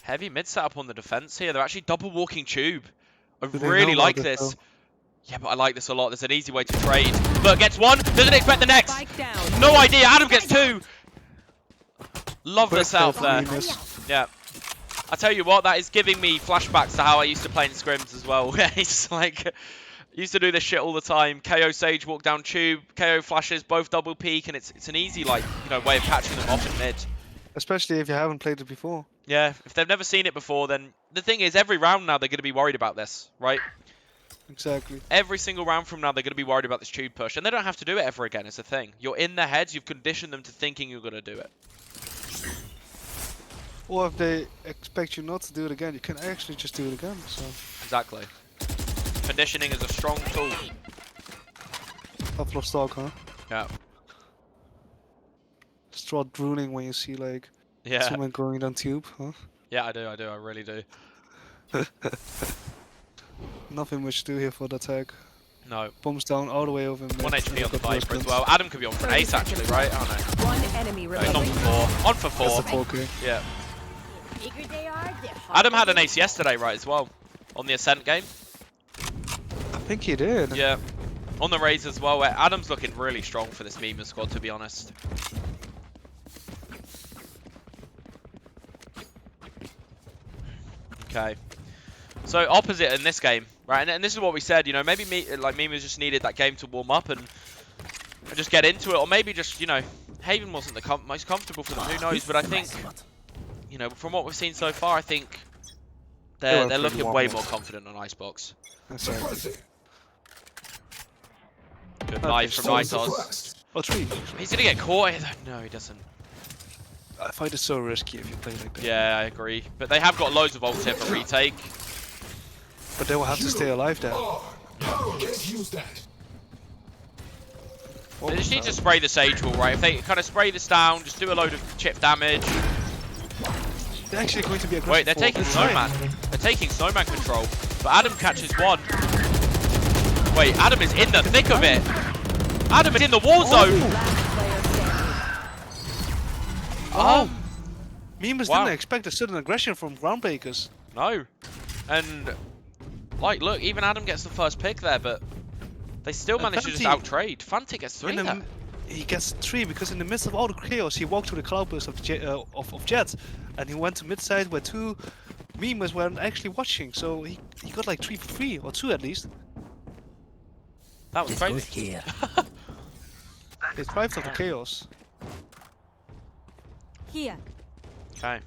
Heavy mid setup on the defense here. They're actually double walking tube. I Do they really know like about it, this. though? Yeah, but I like this a lot. There's an easy way to trade. Bert gets one, doesn't expect the next. Spike down. No idea. Adam gets two. Love the Quick self kill there. from Enos. Yeah. I tell you what, that is giving me flashbacks to how I used to play in scrims as well. It's like, used to do this shit all the time. KO Sage walk down tube, KO flashes, both double peek, and it's an easy like way of catching them off in mid. Especially if you haven't played it before. Yeah, if they've never seen it before, then the thing is, every round now they're going to be worried about this, right? Exactly. Every single round from now, they're going to be worried about this tube push. And they don't have to do it ever again, it's a thing. You're in their heads, you've conditioned them to thinking you're going to do it. Or if they expect you not to do it again, you can actually just do it again. So Exactly. Conditioning is a strong tool. tough stock, huh? Yeah. Start drooling when you see like Yeah. someone going down tube, huh? Yeah, I do, I really do. Nothing much to do here for the tag. No. Bombs down all the way over mid. 1 HP on the Got Viper as weapons. well. Adam could be on for an ace actually, right? I don't know. One enemy No, he's on remaining. for 4. On for That's 4. the 4K. Yeah. Bigger they are, the Adam had an ace yesterday, right, as well. On the Ascent game. I think he did. Yeah. On the Raze as well. Where Adam's looking really strong for this Mima squad, to be honest. Okay. So opposite in this game, right? And this is what we said, maybe Mima's just needed that game to warm up and just get into it, or maybe just, Haven wasn't the most comfortable for them. Who knows? But I think, from what we've seen so far, I think They were they're pretty looking way warm. more confident on Icebox. That's right. Surprising. Good Okay, knife from so- Nitos. Surprised. Oh, 3. He's gonna get caught here. No, he doesn't. I find it so risky if you play like that. Yeah, I agree. But they have got loads of ult here for retake. But they will have to stay alive there. Can't use that. They just need to spray the Sage wall, right? If they kind of spray this down, just do a load of chip damage. They're actually going to be aggressive. Wait, they're for taking this time. Snowman. They're taking Snowman control. But Adam catches one. Wait, Adam is in the thick of it. Adam is in the war zone. Last player standing. Oh. Mimas Wow. didn't expect a sudden aggression from Groundbreakers. No. And, look, even Adam gets the first pick there, but they still And manage to just Fanti- out-trade. Fanti gets 3 there. He gets 3 because in the midst of all the chaos, he walked to the cloudburst of Jet, and he went to mid side where 2 Mimas weren't actually watching. So he got like 3 for free, or 2 at least. That was crazy. here. They thrived off the chaos. Here. Okay.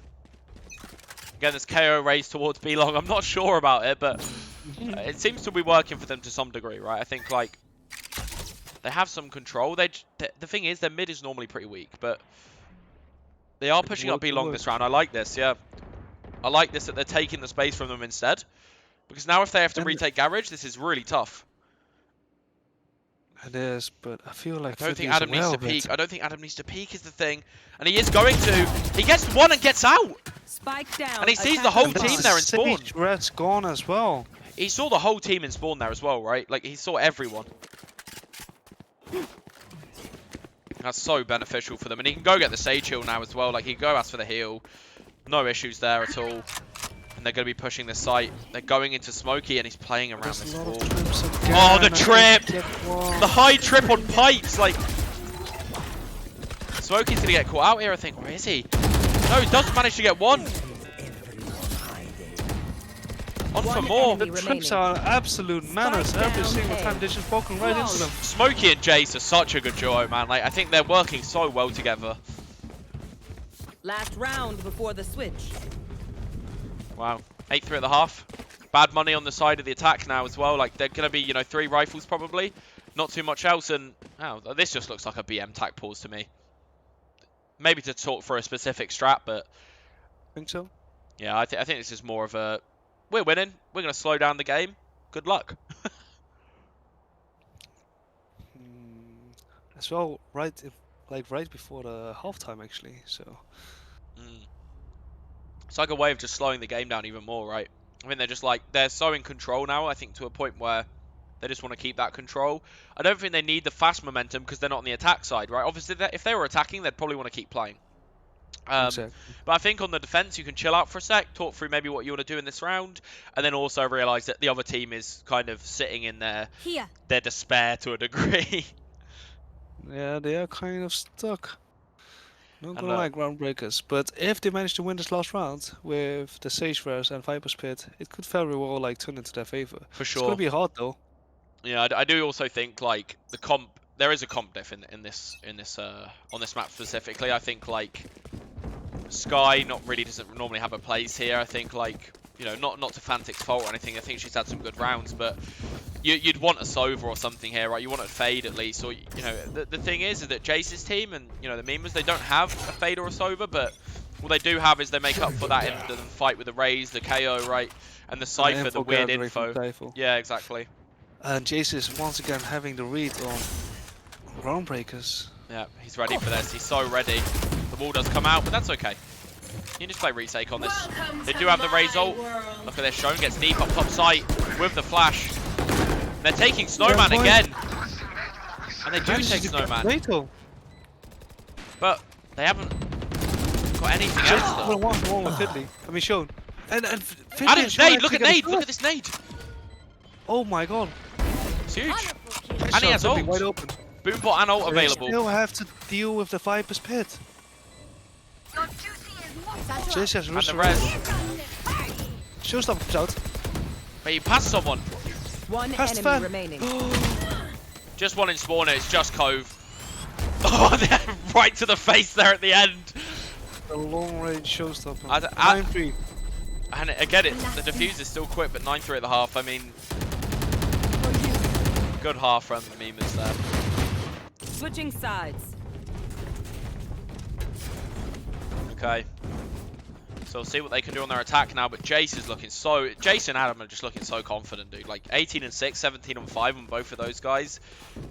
Again, this KO race towards B-Long. I'm not sure about it, but it seems to be working for them to some degree, right? I think, they have some control. The thing is, their mid is normally pretty weak, but they are pushing up B-Long this round. I like this, yeah. I like this that they're taking the space from them instead. Because now if they have to And- retake Garage, this is really tough. It is, but I feel like I don't think Fiddy is Adam needs aware to of it. peek. I don't think Adam needs to peek is the thing. And he is going to. He gets one and gets out. Spike down. And he sees the whole But team the there in spawn. Sage Red's gone as well. He saw the whole team in spawn there as well, right? Like, he saw everyone. That's so beneficial for them. And he can go get the Sage heal now as well. Like, he can go ask for the heal. No issues there at all. And they're going to be pushing this site. They're going into Smokey, and he's playing around There's this a lot wall. of trips again. Oh, the I trip! didn't get one. The high trip on pipes, like... Smokey's going to get caught out here, I think. Where is he? No, he does manage to get one. On for One more. enemy The trips are absolute menace Spike every down single A. time. They're just walking right into them. Smokey and Jace are such a good duo, man. Like, I think they're working so well together. Last round before the switch. Wow. 8-3 at the half. bad money on the side of the attack now as well. Like, they're going to be, you know, 3 rifles probably. Not too much else. And, oh, this just looks like a BM tac pause to me. Maybe to talk for a specific strat, but... Think so? Yeah, I think this is more of a... We're winning. We're going to slow down the game. Good luck. As well, right before the halftime actually. So. It's like a way of just slowing the game down even more, right? I mean, they're just like, they're so in control now, I think, to a point where they just want to keep that control. I don't think they need the fast momentum because they're not on the attack side, right? Obviously, if they were attacking, they'd probably want to keep playing. Exactly. But I think on the defense, you can chill out for a sec, talk through maybe what you want to do in this round, and then also realize that the other team is kind of sitting in their despair to a degree. Yeah, they are kind of stuck. Not And gonna lie, Groundbreakers. But if they manage to win this last round with the Sage Rares and Viper's Pit, it could very well like turn into their favor. For It's sure. gonna be hard though. Yeah, I do also think like the comp. There is a comp diff in this on this map specifically. I think like Sky doesn't normally have a place here. I think like, you know, not to Fantic's fault or anything. I think she's had some good rounds, but you'd want a Sova or something here, right? You want a Fade at least, or, you know, the thing is that Jace's team and, you know, the Memes, they don't have a Fade or a Sova, but what they do have is they make up for that in the fight with the Raze, the KO, right, and the Cypher, the weird info. Yeah, exactly. And Jace is once again having the read on Groundbreakers. Yeah, he's ready for this. He's so ready. The wall does come out, but that's okay. You can just play retake on this. They do have the Raze ult. Look at this. Shown gets deep up top site with the flash. They're taking Snowman again. And they do take Snowman. But they haven't got anything else though. One with Fiddly. I mean, Shown. And Adam's nade. Look at nade. Look at this nade. Oh my god. It's huge. And he has ult. Wide open. Boombot and ult available. They still have to deal with the Viper's Pit. Jace has And the res. Showstopper comes out. But he passed someone. One Past enemy fan. remaining. Just one in spawner. It's just Cove. Oh, right to the face there at the end. A long range showstopper. 9-3. And again, the defuse is still quick, but 9-3 at the half. I mean, good half from the Memes there. Switching sides. Okay. So we'll see what they can do on their attack now, but Jace is looking so... Jace and Adam are just looking so confident, dude. Like, 18 and 6, 17 and 5 on both of those guys.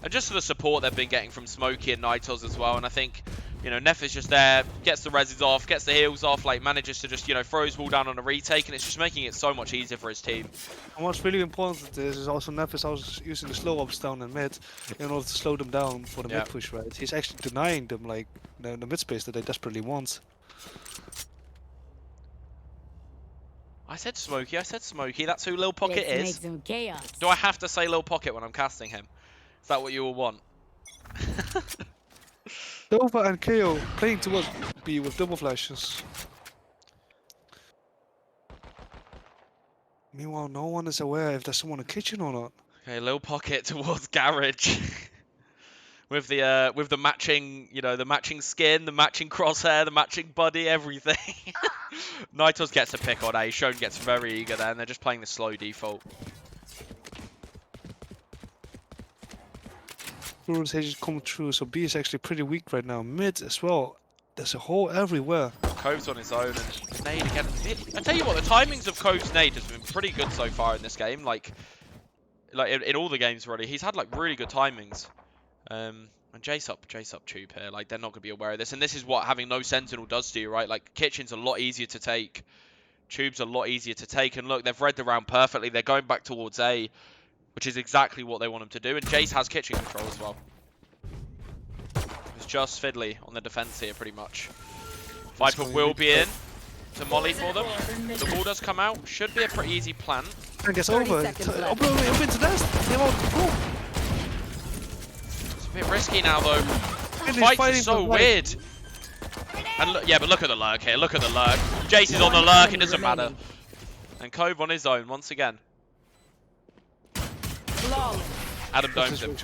And just for the support they've been getting from Smokey and Nitos as well. And I think, you know, Neff is just there, gets the reses off, gets the heals off, like, manages to just, you know, throw his wall down on a retake, and it's just making it so much easier for his team. And what's really important is also Neff is also using the slow ups down in mid in order to slow them down for the mid push, right? He's actually denying them, like, the mid space that they desperately want. I said Smokey, that's who Lil Pocket is. Some chaos. Do I have to say Lil Pocket when I'm casting him? Is that what you all want? Nova and KO playing towards B with double flashes. Meanwhile, no one is aware if there's someone in the kitchen or not. Okay, Lil Pocket towards Garage. with the matching, you know, the matching skin, the matching crosshair, the matching body, everything. Nitos gets a pick on A. Shown gets very eager there, and they're just playing the slow default. Fluence has come through, so B is actually pretty weak right now. Mid as well. There's a hole everywhere. Cove's on his own, and nade again. I tell you what, the timings of Cove's nade has been pretty good so far in this game. Like in all the games really, he's had like really good timings. And Jace up Tube here. Like, they're not gonna be aware of this, and this is what having no Sentinel does to you, right? Like, Kitchen's a lot easier to take. Tube's a lot easier to take, and look, they've read the round perfectly. They're going back towards A, which is exactly what they want him to do, and Jace has Kitchen control as well. It's just Fiddly on the defense here, pretty much. Viper will be in to molly for them. The wall does come out. Should be a pretty easy plant. And gets over. Open to nest. They won't control. It's a bit risky now, though. Fights are so weird. And look, yeah, but look at the lurk here. Look at the lurk. Jace is on the lurk. It doesn't matter. And Cove on his own once again. Adam domes him.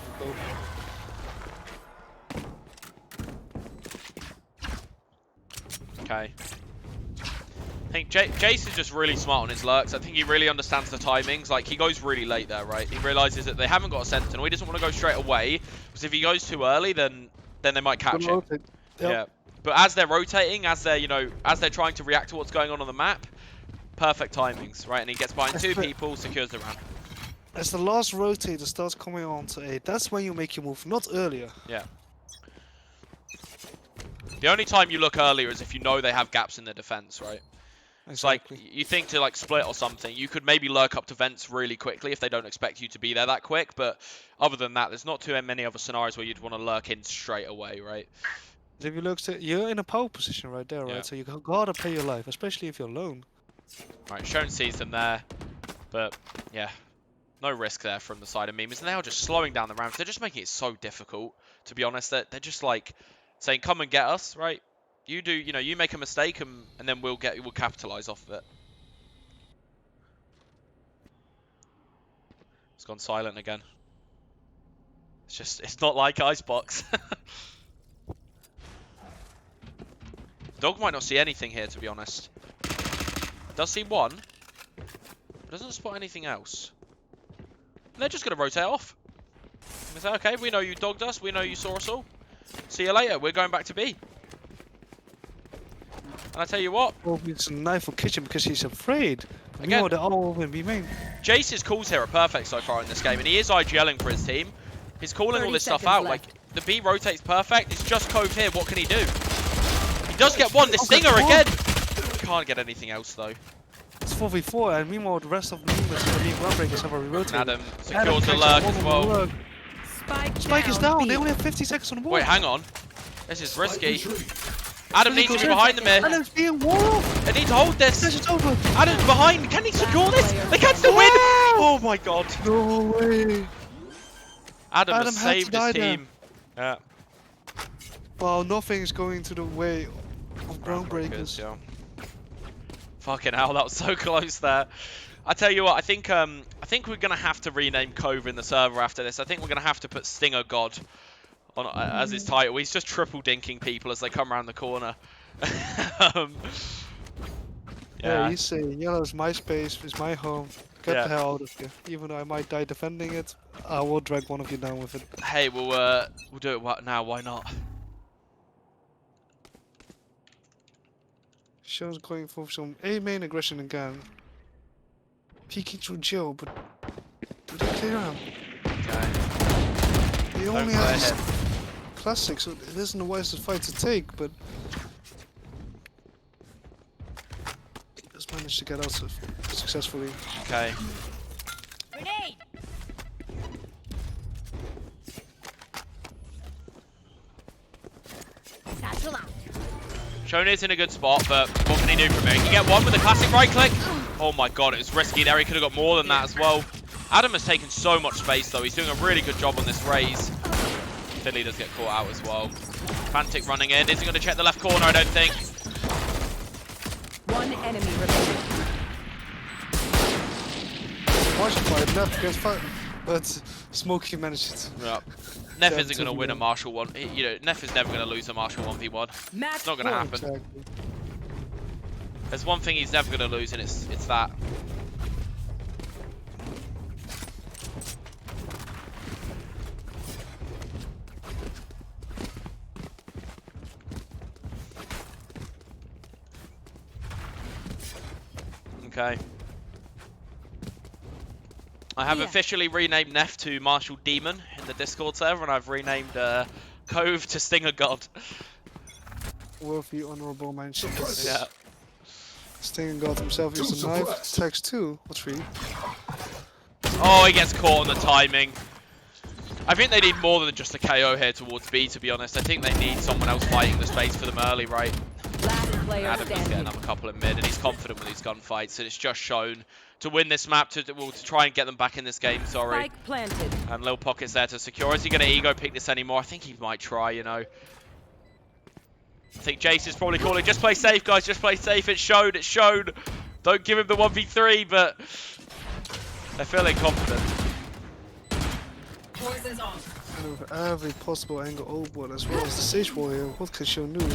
Okay. think Jace is just really smart on his lurks. I think he really understands the timings. Like, he goes really late there, right? He realizes that they haven't got a sentinel. He doesn't want to go straight away, because if he goes too early, then they might catch him. Yep. Yeah. But as they're rotating, as they're, you know, as they're trying to react to what's going on the map, perfect timings, right? And he gets behind two people, secures the round. As the last rotator starts coming on to A, that's when you make your move, not earlier. Yeah. The only time you look earlier is if you know they have gaps in their defense, right? It's like, you think to like split or something, you could maybe lurk up to vents really quickly if they don't expect you to be there that quick, but other than that, there's not too many other scenarios where you'd want to lurk in straight away, right? If you look, you're in a power position right there, right? Yeah. So you gotta play your life, especially if you're alone. Right, Shone sees them there, but yeah, no risk there from the side of Mimas, and they are just slowing down the rounds. They're just making it so difficult, to be honest. They're just like saying, "Come and get us," right? You do, you know, you make a mistake, and then we'll capitalize off of it. It's gone silent again. It's not like Icebox. Dog might not see anything here, to be honest. Does see one, but doesn't spot anything else. And they're just going to rotate off. And say, okay, we know you dogged us. We know you saw us all. See you later. We're going back to B. And I tell you what. Oh, it's a knife for kitchen because he's afraid. Again, they're all over B main. Jace's calls here are perfect so far in this game, and he is IGLing for his team. He's calling all this stuff out. Like, the B rotates perfect. It's just Cove here. What can he do? He does get one. The Stinger again. Can't get anything else, though. It's 4v4, and meanwhile, the rest of the Mimas and the Groundbreakers have already rotated. Adam secures the lurk as well. Spike is down. They only have 50 seconds on the wall. Wait, hang on. This is risky. Adam needs to be behind them here. Adam's being walled. They need to hold this. It's over. Adam's behind. Can he secure this? They can still win. Oh my god. No way. Adam Adam has had to saved die his there. team. Yeah. Wow, nothing's going to the way of Groundbreakers. Yeah. Fucking hell, that was so close there. I tell you what, I think we're gonna have to rename Cove in the server after this. I think we're gonna have to put Stinger God on as his title. He's just triple dinking people as they come around the corner. Yeah, he's saying yellow's my space, it's my home. Get Yeah. the hell out of here. Even though I might die defending it, I will drag one of you down with it. Hey, we'll do it now. Why not? Shone's going for some A main aggression again. Peeking through Joe, but do they clear him? Okay. They Don't only play have ahead. classic, so it isn't the wisest fight to take, but he does manage to get out successfully. Okay. Grenade! Satchel out. Shone is in a good spot, but what can he do from here? He can get one with a classic right click. Oh my god, it was risky there. He could have got more than that as well. Adam has taken so much space though. He's doing a really good job on this raise. Fiddly does get caught out as well. Fantic running in. Isn't going to check the left corner, I don't think. One enemy remaining. Marshall fight, Neff gets fight, but Smokey managed it. Yeah. Neff Yeah, isn't going to win a Marshall one. You know, Neff is never going to lose a Marshall 1v1. Match It's not going to happen. Exactly. There's one thing he's never going to lose, and it's that. Okay. I have officially renamed Neff to Marshall Demon in the Discord server, and I've renamed Cove to Stinger God. Worthy honorable mention. Yeah. Stinger got himself used a knife. Tags 2 or 3. Oh, he gets caught on the timing. I think they need more than just a KO here towards B, to be honest. I think they need someone else fighting the space for them early, right? Last player Adam does get standing. another couple in mid, and he's confident with these gunfights, and it's just shown to win this map, to try and get them back in this game, sorry. Spike planted. And Lil Pocket's there to secure. Is he going to ego pick this anymore? I think he might try, you know. I think Jace is probably calling, just play safe, guys, just play safe. It's shown, it's shown. Don't give him the 1v3, but they're feeling confident. And with every possible angle over as well as the Sage Warrior, what can Show do?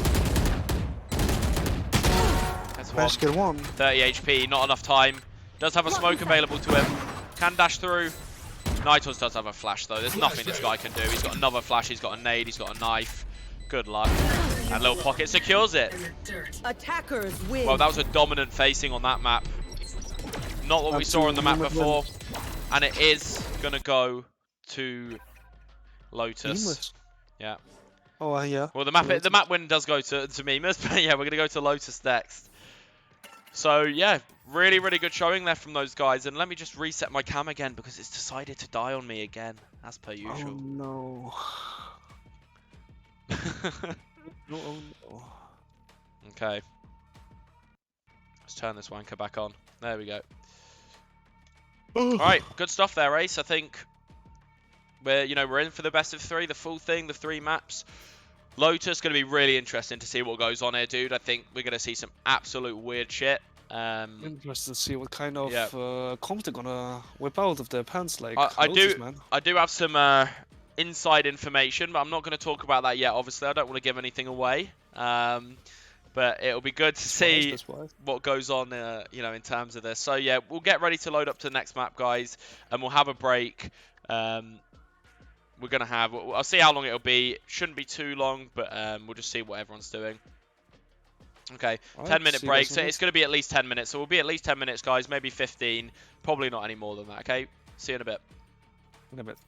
Gets one. Managed to get one. 30 HP, not enough time. Does have a smoke available to him. Can dash through. Nitos does have a flash though. There's nothing this guy can do. He's got another flash, he's got a nade, he's got a knife. Good luck. And Little Pocket secures it. Attackers win. Well, that was a dominant facing on that map. Not what we saw on the map before. And it is going to go to Lotus. Seamless. Yeah. Oh, yeah. Well, the map win does go to Mimas, but yeah, we're going to go to Lotus next. So, yeah, really, really good showing there from those guys. And let me just reset my cam again because it's decided to die on me again, as per Oh, usual. no. No, oh, no. Okay. Let's turn this wanker back on. There we go. Alright, good stuff there, Ace. I think we're in for the best of 3, the full thing, the 3 maps. Lotus going to be really interesting to see what goes on here, dude. I think we're going to see some absolute weird shit. Interested to see what kind of yeah. comp they're gonna whip out of their pants. Like I Lotus, do man. I do have some inside information, but I'm not going to talk about that yet. Obviously, I don't want to give anything away. But it'll be good to see what goes on, in terms of this. So yeah, we'll get ready to load up to the next map, guys, and we'll have a break. We're gonna have. I'll see how long it'll be. Shouldn't be too long, but we'll just see what everyone's doing. Okay, Right, 10-minute see you break. guys So in a it's going to be at least 10 minutes. So we'll be at least 10 minutes, guys. Maybe 15. Probably not any more than that. Okay. See you in a bit. In a bit.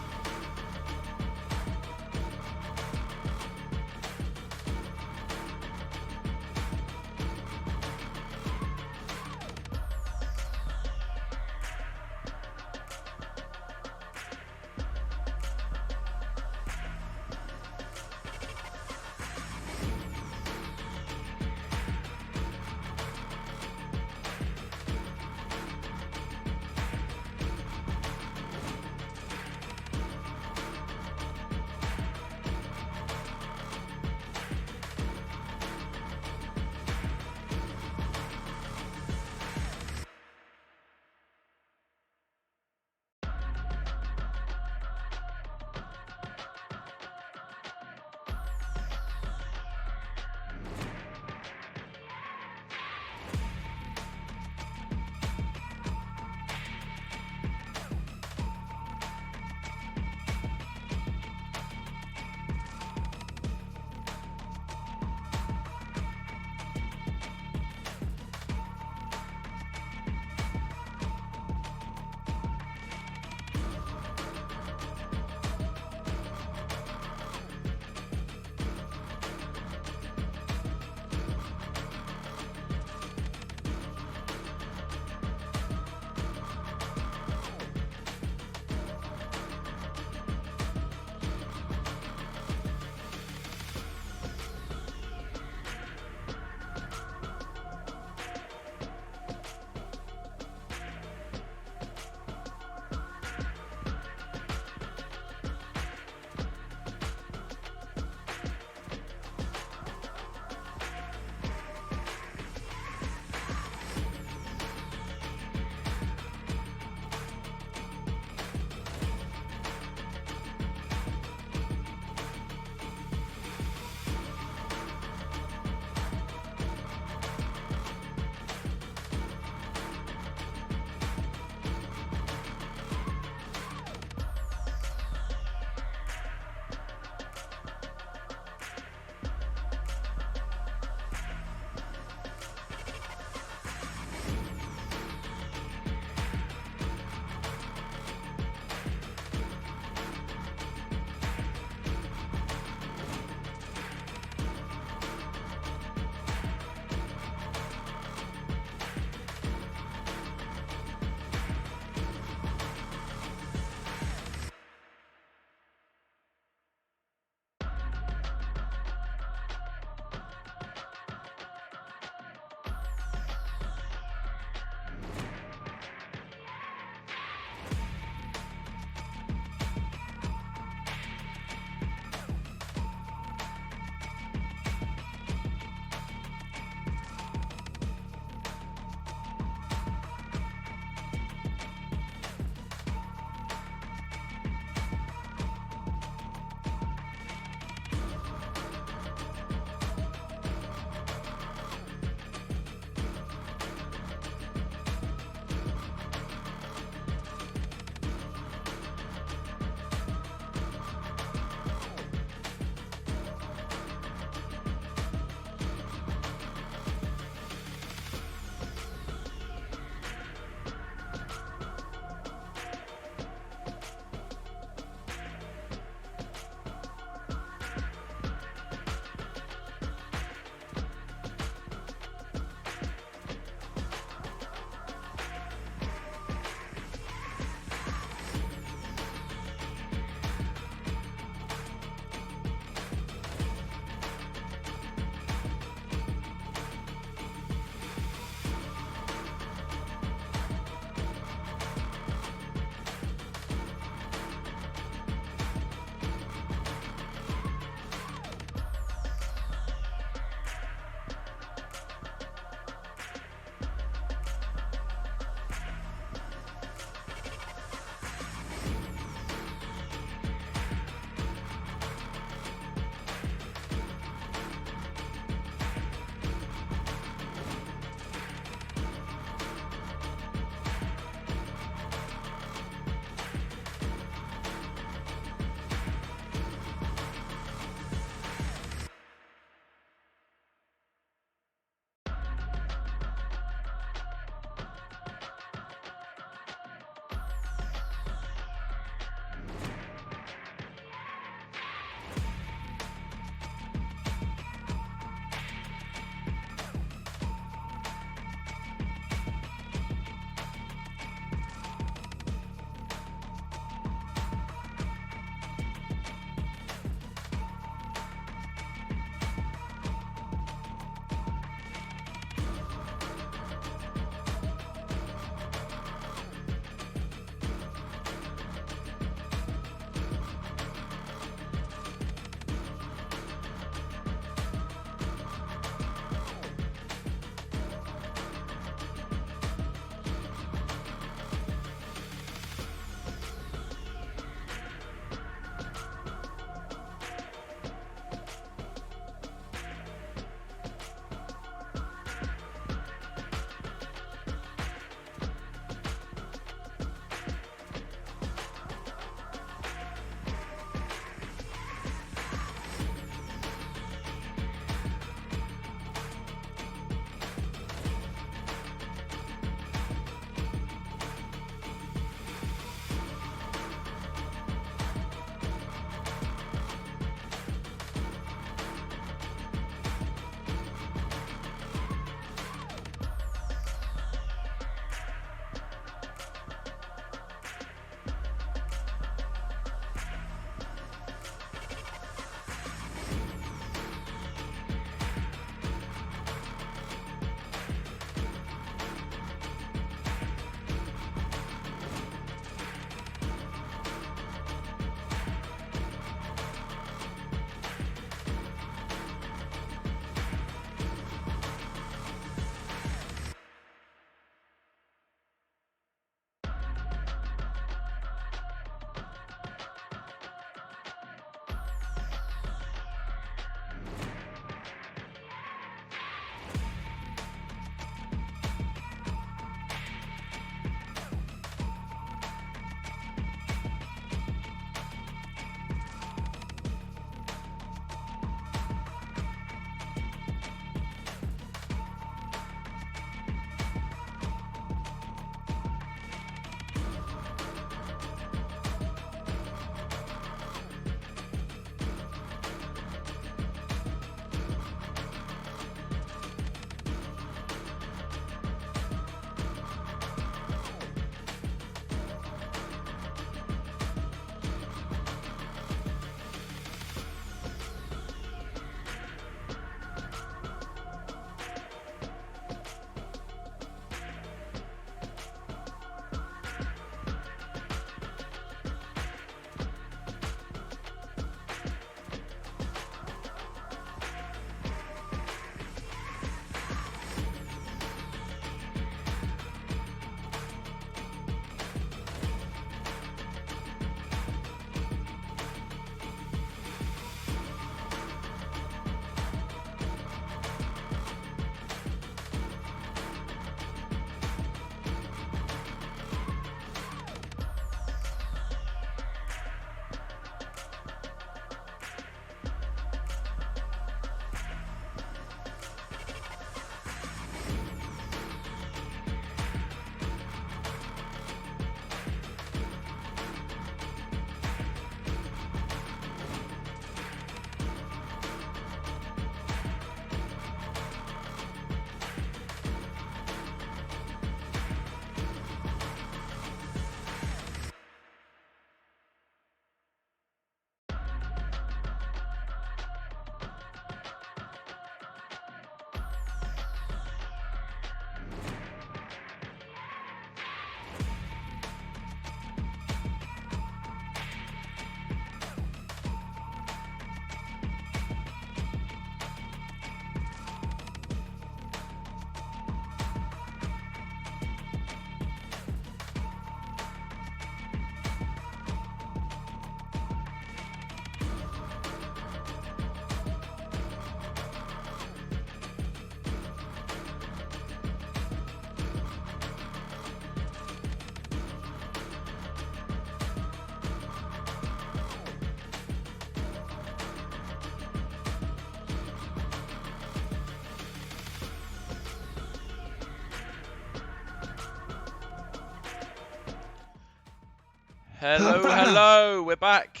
Hello, hello, we're back.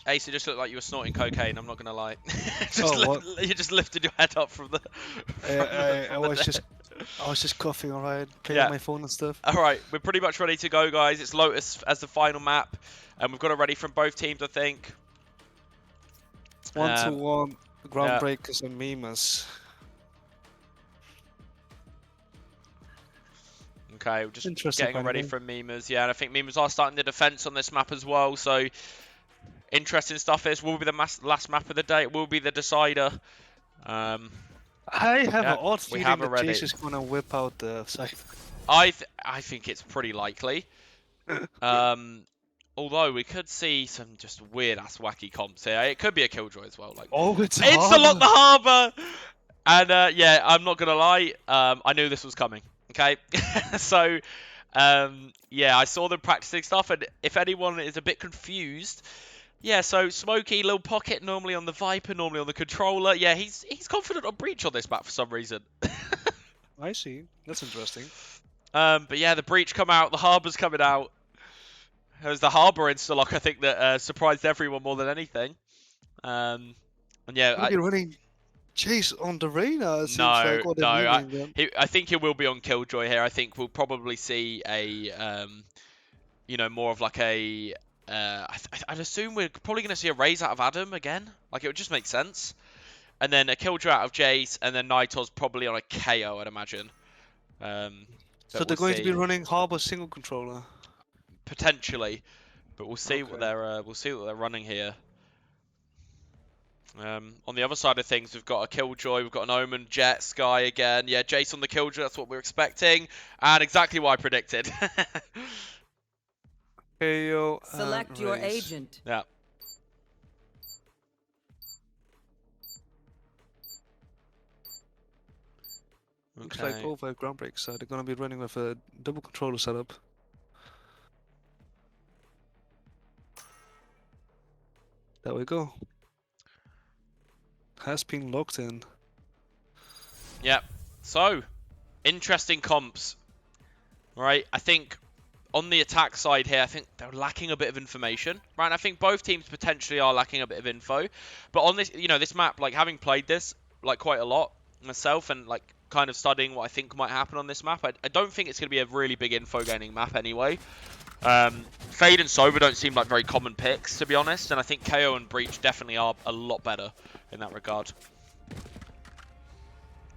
Ace, it just looked like you were snorting cocaine. I'm not gonna lie. You just lifted your head up from the. I was just coughing, alright, playing Yeah. on my phone and stuff. All right, we're pretty much ready to go, guys. It's Lotus as the final map, and we've got it ready from both teams, I think. 1-1, Groundbreakers and Mimas. Okay, we're just Interesting getting kind of ready game. from Mimas. Yeah, and I think Mimas are starting the defense on this map as well. So interesting stuff. This will be the last map of the day. It will be the decider. I have Yeah, an odd we feeling have that already. Jace is gonna whip out the side. I think it's pretty likely. Although we could see some just weird ass wacky comps here. It could be a Killjoy as well. Like Oh, it's Insta-lock the harbour. And yeah, I'm not gonna lie. I knew this was coming. Okay, so yeah, I saw them practicing stuff, and if anyone is a bit confused, yeah, so Smokey, little pocket normally on the Viper, normally on the controller. Yeah, he's confident on Breach on this map for some reason. I see. That's interesting. But yeah, the Breach come out, the Harbour's coming out. It was the Harbour insta-lock, I think, that surprised everyone more than anything. And yeah, You're running Chase on the Reyna. It seems No, like, or they're no, moving them. I think it will be on Killjoy here. I think we'll probably see a, you know, more of like a, I'd assume we're probably going to see a raise out of Adam again. Like, it would just make sense. And then a Killjoy out of Jace, and then Nitos probably on a KO, I'd imagine. So they're going to be running Harbor single controller. Potentially, but we'll see what Okay. they're running here. On the other side of things, we've got a Killjoy, we've got an Omen, Jet, Sky again. Yeah, Jace on the Killjoy, that's what we're expecting. And exactly what I predicted. KO Select and your raise. agent. Yeah. Looks like Okay. over at Groundbreakers, they're going to be running with a double controller setup. There we go. Has been locked in. Yep. So, interesting comps. Right, I think on the attack side here, I think they're lacking a bit of information. Right, and I think both teams potentially are lacking a bit of info. But on this, you know, this map, like having played this like quite a lot myself and like kind of studying what I think might happen on this map, I don't think it's going to be a really big info gaining map anyway. Fade and Sober don't seem like very common picks, to be honest, and I think KO and Breach definitely are a lot better in that regard.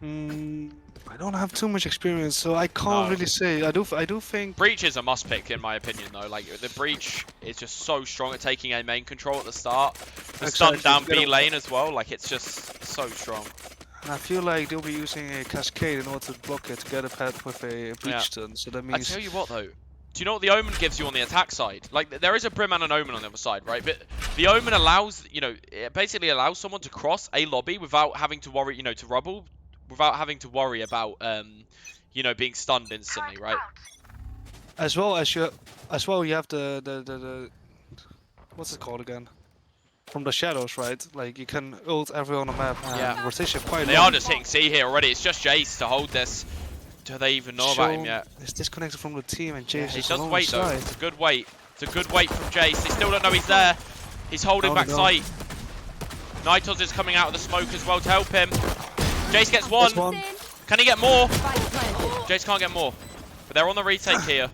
I don't have too much experience, so I can't No. really say. I do think Breach is a must pick in my opinion though. Like the Breach is just so strong at taking a main control at the start. The stun Exactly, down to get B a- lane as well, like it's just so strong. and I feel like they'll be using a cascade in order to block it to get a pad with a breach Yeah. stun. So that I means tell you what though, do you know what the Omen gives you on the attack side? Like there is a Brim and an Omen on the other side, right? But the Omen allows, you know, it basically allows someone to cross a lobby without having to worry, you know, to rubble, without having to worry about, you know, being stunned instantly, right? as well you have the what's it called again? From the shadows, right? Like you can ult everyone on the map and Yeah. rotation quite They long. are just hitting C here already. It's just Jace to hold this. Do they even know about him Show yet? is disconnected from the team and Yeah, Jace he is does alone wait though. side. It's a good wait. It's a good wait from Jace. They still don't know he's there. He's holding No, back no. sight. Nitos is coming out of the smoke as well to help him. Jace gets one. That's one. Can he get more? Spike planted. Jace can't get more. But they're on the retake here.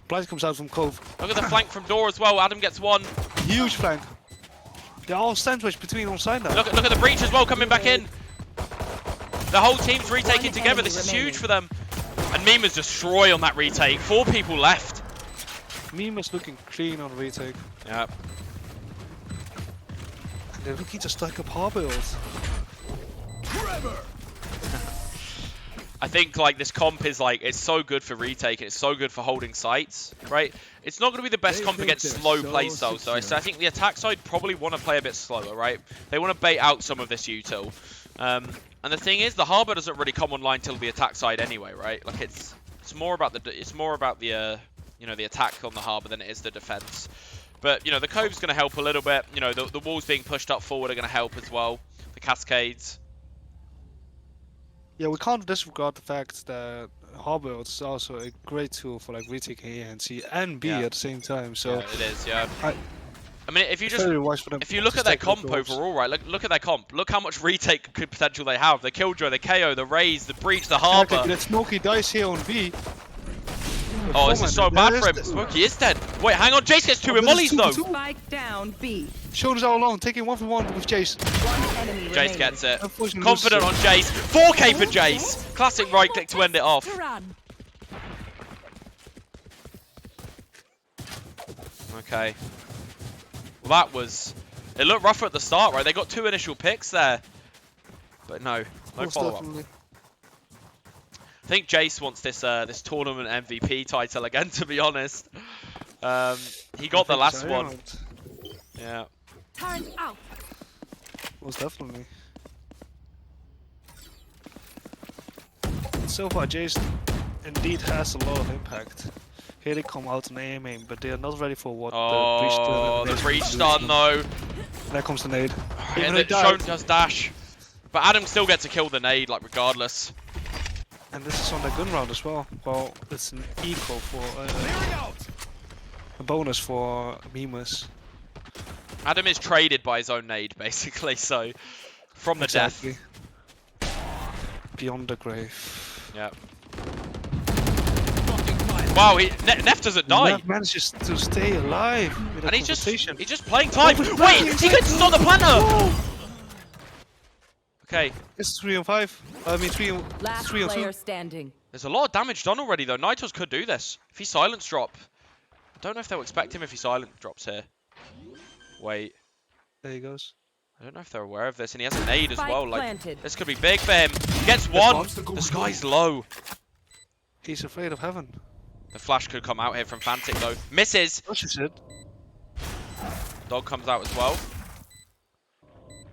Blight comes out from Cove. Look at the flank from Door as well. Adam gets one. Huge flank. They're all sandwiched between on side now. Look at the breach as well coming back in. The whole team's retaking One together. enemy This is remaining. huge for them. And Mima's destroy on that retake. 4 people left. Meme is looking clean on retake. Yeah. And they're looking to stack up harbor ult. I think like this comp is like it's so good for retake and it's so good for holding sites, right? It's not going to be the best They comp think against they're slow so playstyles though. So I think the attack side probably want to play a bit slower, right? They want to bait out some of this util. And the thing is, the harbor doesn't really come online till the attack side anyway, right? Like it's more about the you know, the attack on the harbor than it is the defense. But you know, the cove's going to help a little bit. You know, the walls being pushed up forward are going to help as well. The cascades. Yeah, we can't disregard the fact that Harbor is also a great tool for like retaking A and C and B Yeah. at the same time. So Yeah, it is. Yeah. I- I mean, if you it's just very wise for them if you to look at their stack their comp goals. overall, right? Look at their comp. Look how much retake potential they have. The Killjoy, the KO, the Raze, the Breach, the Exactly, Harbor. that Smokey dies here on B. Oh, this is so bad for him. There's Smokey is dead. Wait, hang on. Jace gets two Oh, with but mollies it's though. 2-2. Spike down B. Shoulders all along, taking 1v1 with Jace. One enemy Jace remaining. gets it. Unfortunately, Confident on loses Jace. 4K for Jace. Classic right click to end it off. To run. Okay. Well, that was... It looked rougher at the start, right? They got 2 initial picks there. But no. No Most follow-up. definitely. I think Jace wants this this tournament MVP title again, to be honest. He got the last one. Round. Yeah. Turn out. Most definitely. So far, Jace indeed has a lot of impact. Here they come out in aim, but they are not ready for what Oh, the the breach is. stun though. There comes the nade. Yeah, Even though he Shone died. does dash. But Adam still gets to kill the nade, like, regardless. And this is on the gun round as well. Well, it's an eco for a bonus for Mimus. Adam is traded by his own nade, basically, so... From the Exactly. Beyond the grave. death. Yeah. Wow, Neff doesn't die. Neff manages to stay alive. With And a he's conversation. just playing time. Oh, he's Wait, playing, he could stop the planter! Okay, It's 3 on 5. I mean 3 on Last 3 on 2. player standing. there's a lot of damage done already, though. Nitos could do this. If he silence drop. I don't know if they'll expect him if he silence drops here. Wait. There he goes. I don't know if they're aware of this, and he has a nade as Spike well. Like, planted. this could be big for him. He gets one. The sky's low. He's afraid of heaven. The flash could come out here from Fantic though. Misses. That's just it. Dog comes out as well.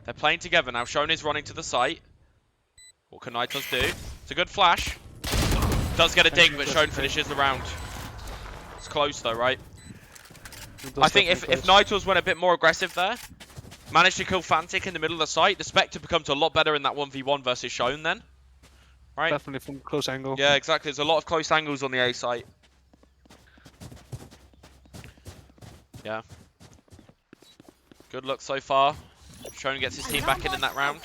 They're playing together now. Shone is running to the site. What can Nitos do? It's a good flash. Does get a ding, but Shone finishes the round. It's close though, right? I think if Nitos went a bit more aggressive there, managed to kill Fantic in the middle of the site, the Spectre becomes a lot better in that 1v1 versus Shone then. Right? Definitely from close angle. Yeah, exactly. There's a lot of close angles on the A site. Yeah. Good luck so far. Shone gets his team back in that round.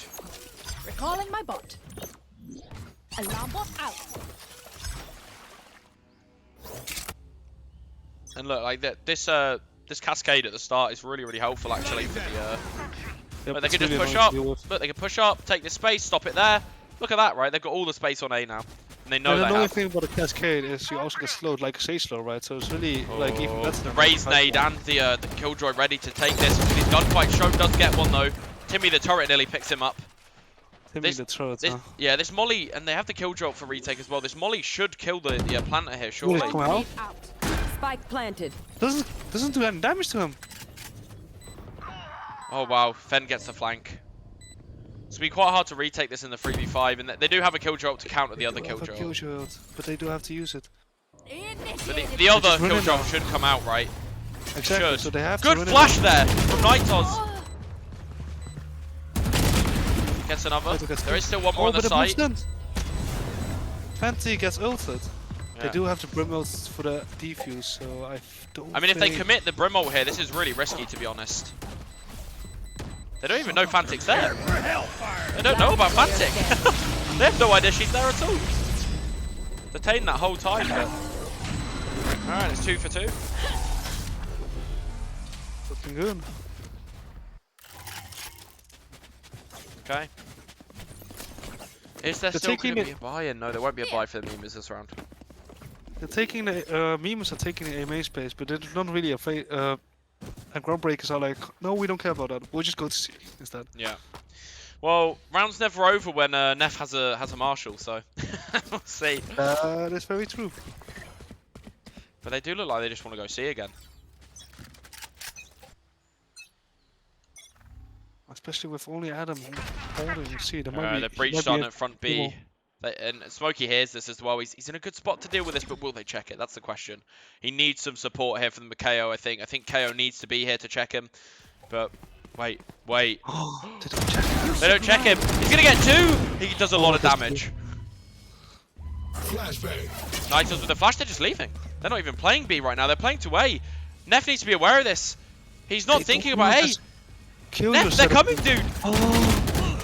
Recalling my bot. Alarm bot out. And look, like this cascade at the start is really helpful actually for the. Yep, But they it's can just really push annoying up. to deal with. Look, they can push up, take this space, stop it there. Look at that, right? They've got all the space on A now, and they know And they the only have. thing about the cascade is you also get slowed like a Sage slow, right? So it's really like even Oh, better the than Raze nade and the Killjoy ready to take this. His gunfight. Shone does get one though. Timmy the turret nearly picks him up. Timmy this- the turret, This, huh? yeah, this Molly, and they have the Killjoy up for retake as well. This Molly should kill the planter here, Will surely. it come out? Out. Spike planted. Doesn't do any damage to him. Oh wow, Fen gets the flank. It's be quite hard to retake this in the 3v5, and they do have a Killjoy up to counter the other They have a Killjoy. Killjoy out, but they do have to use it. But the other just run in Killjoy now. should come out, right? Exactly. Should. So they have Good to run flash it there from Nitos. Gets another. Nitos gets There is still killed. one more on the but site. Fancy gets ulted. They Yeah. do have the Brim ult for the defuse, so I don't I mean, if they think- commit the Brim ult here, this is really risky, to be honest. They don't even know Fantic's there. They don't know about Fantic. They have no idea she's there at all. Detained that whole time, but... Alright, it's 2 for 2. Looking good. Okay. Is there They're still going to taking be a buy-in? No, there won't be a buy for the Mimas this round. They're taking the Mimas are taking the AMA space, but they're not really afraid. And Groundbreakers are like, no, we don't care about that. We'll just go to C instead. Yeah. Well, round's never over when Neff has a Marshal, so we'll see. That's very true. But they do look like they just want to go C again. Especially with only Adam holding C. There might be The breach might be done a at front few more. B. And Smokey hears this as well. He's in a good spot to deal with this, but will they check it? That's the question. He needs some support here from the KO, I think. I think KO needs to be here to check him. But wait. They don't check. They don't check him. He's going to get 2. He does a lot of that's damage. Flashbang. Nitos with the flash, they're just leaving. They're not even playing B right now, they're playing to A. Neff needs to be aware of this. He's not thinking about A. Neff, they're coming, dude. Oh.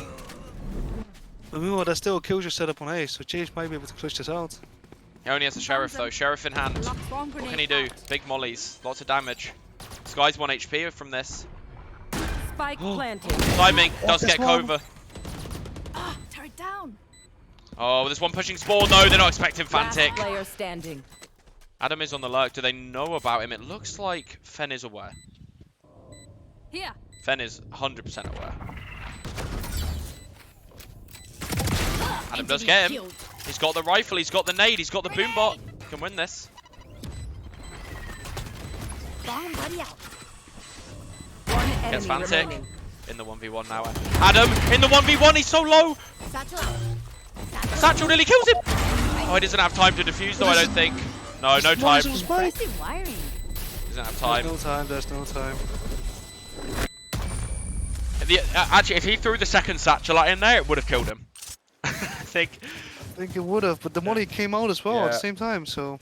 But meanwhile, there's still a Killjoy set up on A, so Jace might be able to clutch this out. He only has the Sheriff though, Sheriff in hand. Bomb What grenade can he do? out. Big mollies, lots of damage. This guy's 1 HP from this. Spike planted. Timing does this get one. Cova. Ah, turret down. Oh, there's one pushing Spawn. No, they're not expecting Last Fantic. player standing. Adam is on the lurk. Do they know about him? It looks like Fen is aware. Here. Fen is 100% aware. Adam does Enemy get him. killed. He's got the rifle, he's got the nade, he's got the boombot. Can win this. Bomb buddy out. One Gets enemy Fantic remaining. in the 1v1 now. Adam in the 1v1, he's so low. Satchel out. Satchel. Satchel nearly kills him. Oh, he doesn't have time to defuse though, I don't think. No, no time. Impressive wiring. Doesn't have There's time. no time, there's no time. Actually, if he threw the second Satchel in there, it would have killed him. I think. I think it would have, but the money came out as well at the Yeah. same time, so...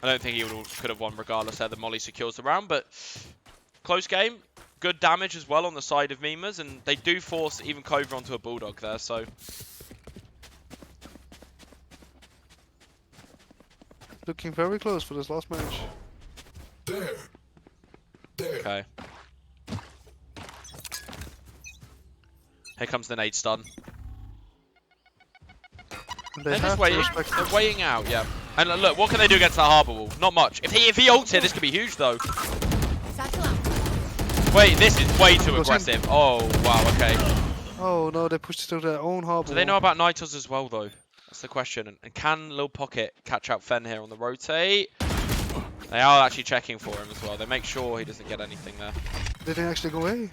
I don't think he could have won regardless there. The Molly secures the round, but close game. Good damage as well on the side of Mimas, and they do force even Cova onto a Bulldog there, so... Looking very close for this last match. There. There. Okay. Here comes the nade stun. And They're they just have to waiting. respect They're waiting out, yeah. And look, what can they do against that Harbour Wall? Not much. If he ults here, this could be huge though. Satchel out. Wait, this is way too Goes in. aggressive. Oh, wow, okay. Oh no, they pushed it to their own harbor. Do they know about Nitos as well though? That's the question. And can Lil Pocket catch out Fen here on the rotate? They are actually checking for him as well. They make sure he doesn't get anything there. Did they actually go A? And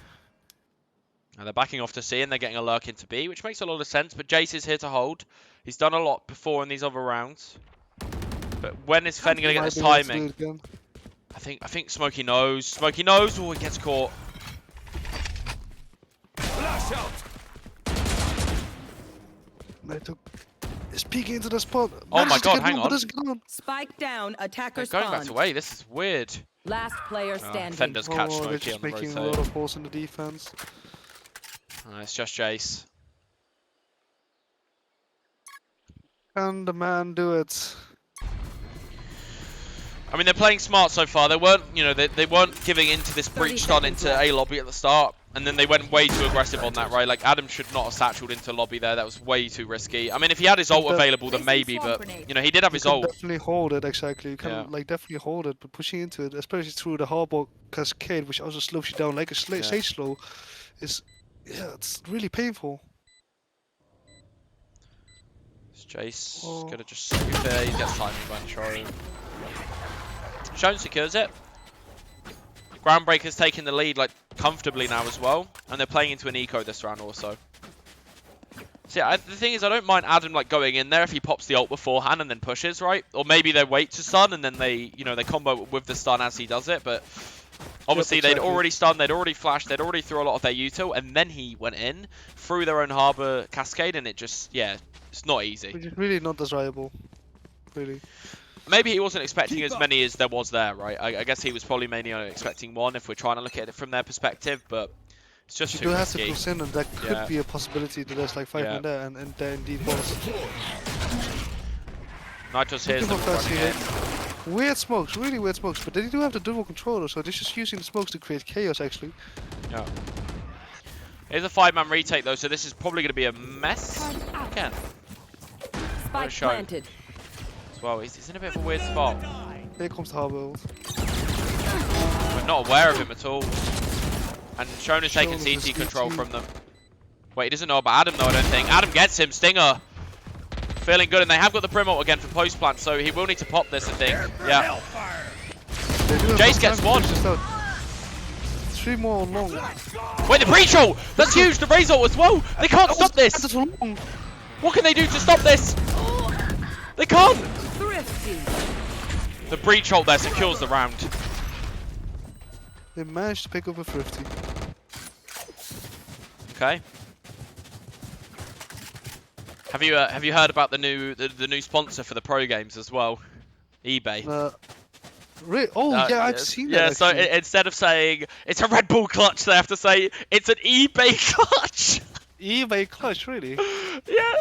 they're backing off to C and they're getting a lurk into B, which makes a lot of sense. But Jace is here to hold. He's done a lot before in these other rounds. But when is Fen going to get this timing? I think Smokey knows. Smokey knows. Oh, he gets caught. They took... It's peeking into the spot. Oh my Manages to God, get hang one, on. but it's gone. Spike down. Attacker They're going back spawned. to A. This is weird. Last player Fen standing. does catch Oh, they're Smokey on just the making a rotate. lot of holes in the defense. It's just Jace. Can the man do it? I mean, they're playing smart so far. They weren't, you know, they weren't giving into this 30 breach stun seconds into left. A lobby at the start, and then they went way too aggressive on that, right? Like Adam should not have satcheled into lobby there. That was way too risky. I mean, if he had his ult But- available, then Placing maybe, swarm but grenade. you know, he did have You his can ult. definitely hold it, exactly. You can Yeah. like definitely hold it, but pushing into it, especially through the harbor cascade, which also slows you down like a sage slow, is it's really painful. Jace Oh. gonna just scoop there. He gets timing by Show. Shone secures it. Groundbreaker's taking the lead like comfortably now as well, and they're playing into an eco this round also. So yeah, the thing is, I don't mind Adam like going in there if he pops the ult beforehand and then pushes, right? Or maybe they wait to stun and then they, you know, they combo with the stun as he does it. But obviously they'd exactly. already stunned, they'd already flashed, they'd already threw a lot of their util, and then he went in through their own harbor cascade, and it just, yeah, it's not easy. Which is really not desirable. Really. Maybe he wasn't expecting as many as there was there, right? I guess he was probably mainly only expecting one if we're trying to look at it from their perspective, but it's just You too do have to risky. close in, and that could Yeah. be a possibility that there's like 5 Yeah. men there, and there indeed was. Nitos here's them Looking for running in. first Weird smokes, really weird smokes, but they do have the dual controller, so they're just using the smokes to create chaos actually. Yeah. Here's a 5-man retake though, so this is probably going to be a mess again Spike show. planted. as well. He's in a bit of a weird spot. Here comes the harbor. We're not aware of him at all. And Shone is taking Shone is CT a control CT. from them. Wait, he doesn't know about Adam though, I don't think. Adam gets him, Stinger. Feeling good, and they have got the Prim ult again for post plant, so he will need to pop this, I think. Yeah. They do have Jace enough gets time to one. push this out. 3 more long. Wait, the breach ult! That's huge, the Raze ult as well! They can't stop this! That's long. What can they do to stop this? They can't! Thrifty. The breach ult there secures the round. They managed to pick up a 50. Okay. Have you heard about the new sponsor for the pro games as well? eBay. Oh yeah, I've seen that. Yeah, so actually. instead of saying it's a Red Bull clutch, they have to say it's an eBay clutch. eBay clutch, really? Yeah,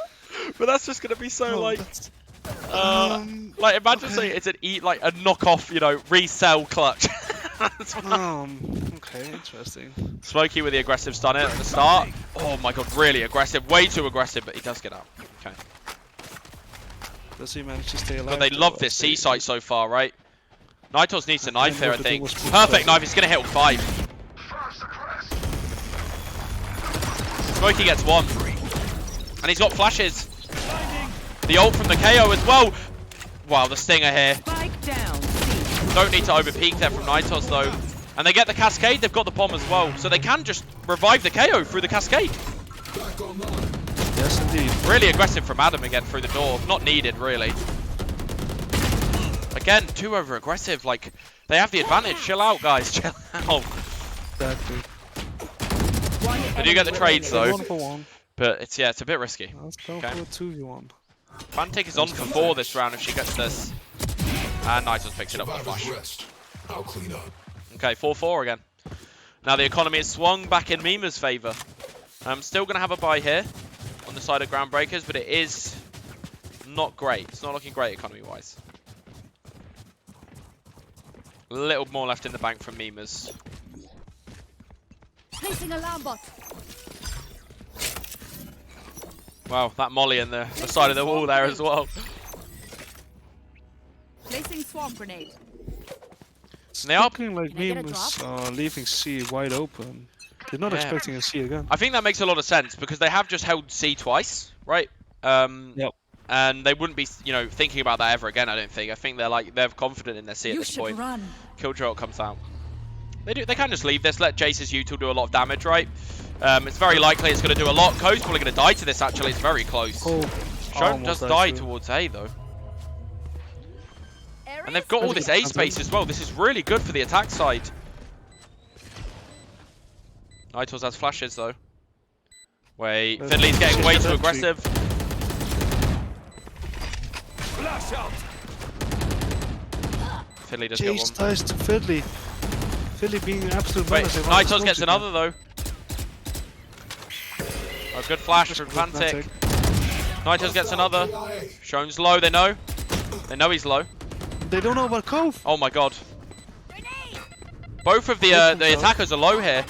but that's just gonna be so Oh, like, that's- like imagine okay. saying it's an like a knockoff, you know, resell clutch. That's what- Okay, interesting. Smokey with the aggressive stunner at the start. Oh my god, really aggressive, way too aggressive, but he does get out. Okay. Does he manage to stay alive? But they love this C site so far, right? Nitos needs to knife here, I the think. thing was- Perfect knife, he's gonna hit all 5. Smokey gets 1. And he's got flashes. The ult from the KO as well. Wow, the stinger here. Spike down. C. Don't need to overpeak there from Nitos though. And they get the cascade, they've got the bomb as well. So they can just revive the KO through the cascade. Yes, indeed. Really aggressive from Adam again through the door. Not needed, really. Again, too over aggressive. Like, they have the advantage. Chill out, guys. Chill out. Exactly. One They do get the enemy trades though. 1-for-1. But it's it's a bit risky. Let's go Okay. for a 2v1. Fantic is on for 4 this round if she gets this. And Nitos picks it up with a Survivors flash. rest. I'll clean up. Okay, 4-4 again. Now the economy is swung back in Mima's favour. I'm still going to have a buy here on the side of Groundbreakers, but it is not great. It's not looking great economy-wise. A little more left in the bank from Mima's. Placing alarm bot. Wow, that molly in the side of the wall there as well. Placing swarm grenade. They are. Looking like Can I get a Mims leaving C wide open. They're not Yeah. expecting a C again. I think that makes a lot of sense because they have just held C twice, right? Yep. And they wouldn't be, you know, thinking about that ever again. I don't think. I think they're confident in their C at You this should point. run. Killjoy comes out. They can just leave this. Let Jace's util do a lot of damage, right? It's very likely it's going to do a lot. Ko's probably going to die to this. Actually, it's very close. Oh, Shonen does almost die actually. towards A though, Ares? and they've got all That's this good A space as well. This is really good for the attack side. Nitos has flashes though. Wait, There's- Fiddly's getting way too there's aggressive. Fiddly does get Jace one. ties to Fiddly. Fiddly being an absolute Wait, menace. They run Nitos the gets smokes another though. A good flash from Fantic. Nitos gets another. KIA. Shone's low, they know. They know he's low. again. They don't know about Cove. Oh my god. Both of the attackers are low here.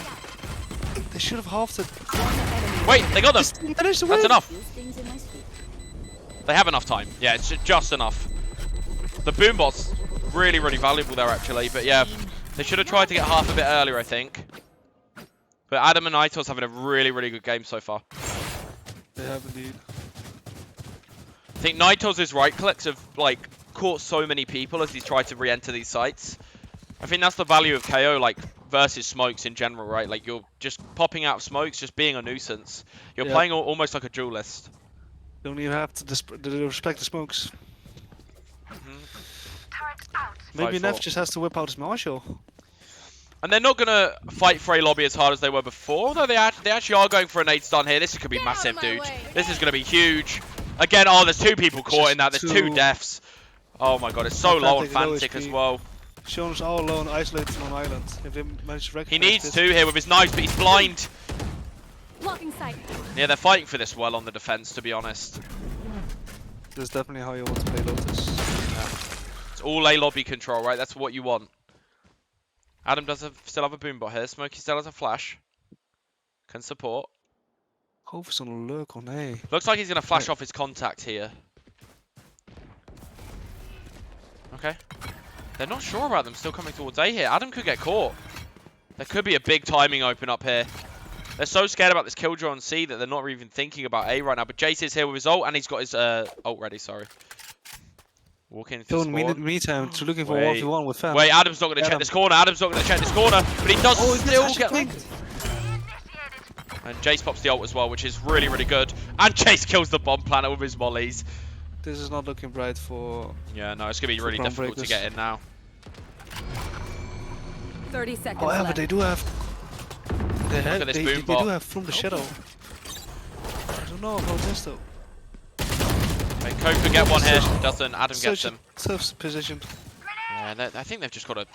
They should have halved it. Wait, they got them. Managed to That's win. enough. They have enough time. Yeah, it's just enough. The boombot's really, really valuable there actually. But yeah, they should have tried to get half a bit earlier, I think. But Adam and Nitos having a really, really good game so far. They have indeed. I think Nitos' right clicks have like caught so many people as he's tried to re-enter these sites. I think that's the value of KO, like versus smokes in general, right? Like you're just popping out of smokes, just being a nuisance. You're Yeah. playing almost like a duelist. Don't even have to respect the smokes. Maybe 5-4. Neff just has to whip out his Marshall. And they're not gonna fight for a lobby as hard as they were before, though they actually are going for a nade stun here. This could be Get out of massive, my dude. way. This is gonna be huge. Again, oh, there's 2 people caught in that. There's 2 Two. deaths. Oh my god, it's so low on Fantic, low Fantic as HP. well. Shone's all alone, isolated on an island. If they manage to He recognize needs this, 2 here with his knives, but he's blind. Blocking sight. Yeah, they're fighting for this well on the defense, to be honest. That's definitely how you want to play Lotus. It's all A lobby control, right? That's what you want. Adam still have a boombot here. Smokey still has a flash. Can support. Cove is on a lurk on A. Looks like he's going to flash Right. off his contact here. Okay. They're not sure about them still coming towards A here. Adam could get caught. There could be a big timing open up here. They're so scared about this Killjoy on C that they're not even thinking about A right now. But Jace is here with his ult, and he's got his ult ready, sorry. Walking into Don't spawn. me time to looking for Wait. 1v1 with Fam. Wait, Adam's not going to check Adam. this corner. Adam's not going to check this corner. But he does Oh, he still gets get... flanked. And Jace pops the ult as well, which is really, really good. And Jace kills the bomb planet with his mollies. This is not looking bright for. Yeah, no, it's going to be For really difficult to Groundbreakers. get in now. 30 seconds However, left. they do have. They at this they boom do bot. have from the shadow. I don't know about this though. Coke could get one here. Doesn't. Adam gets him. Tough position. Yeah, I think they've just got to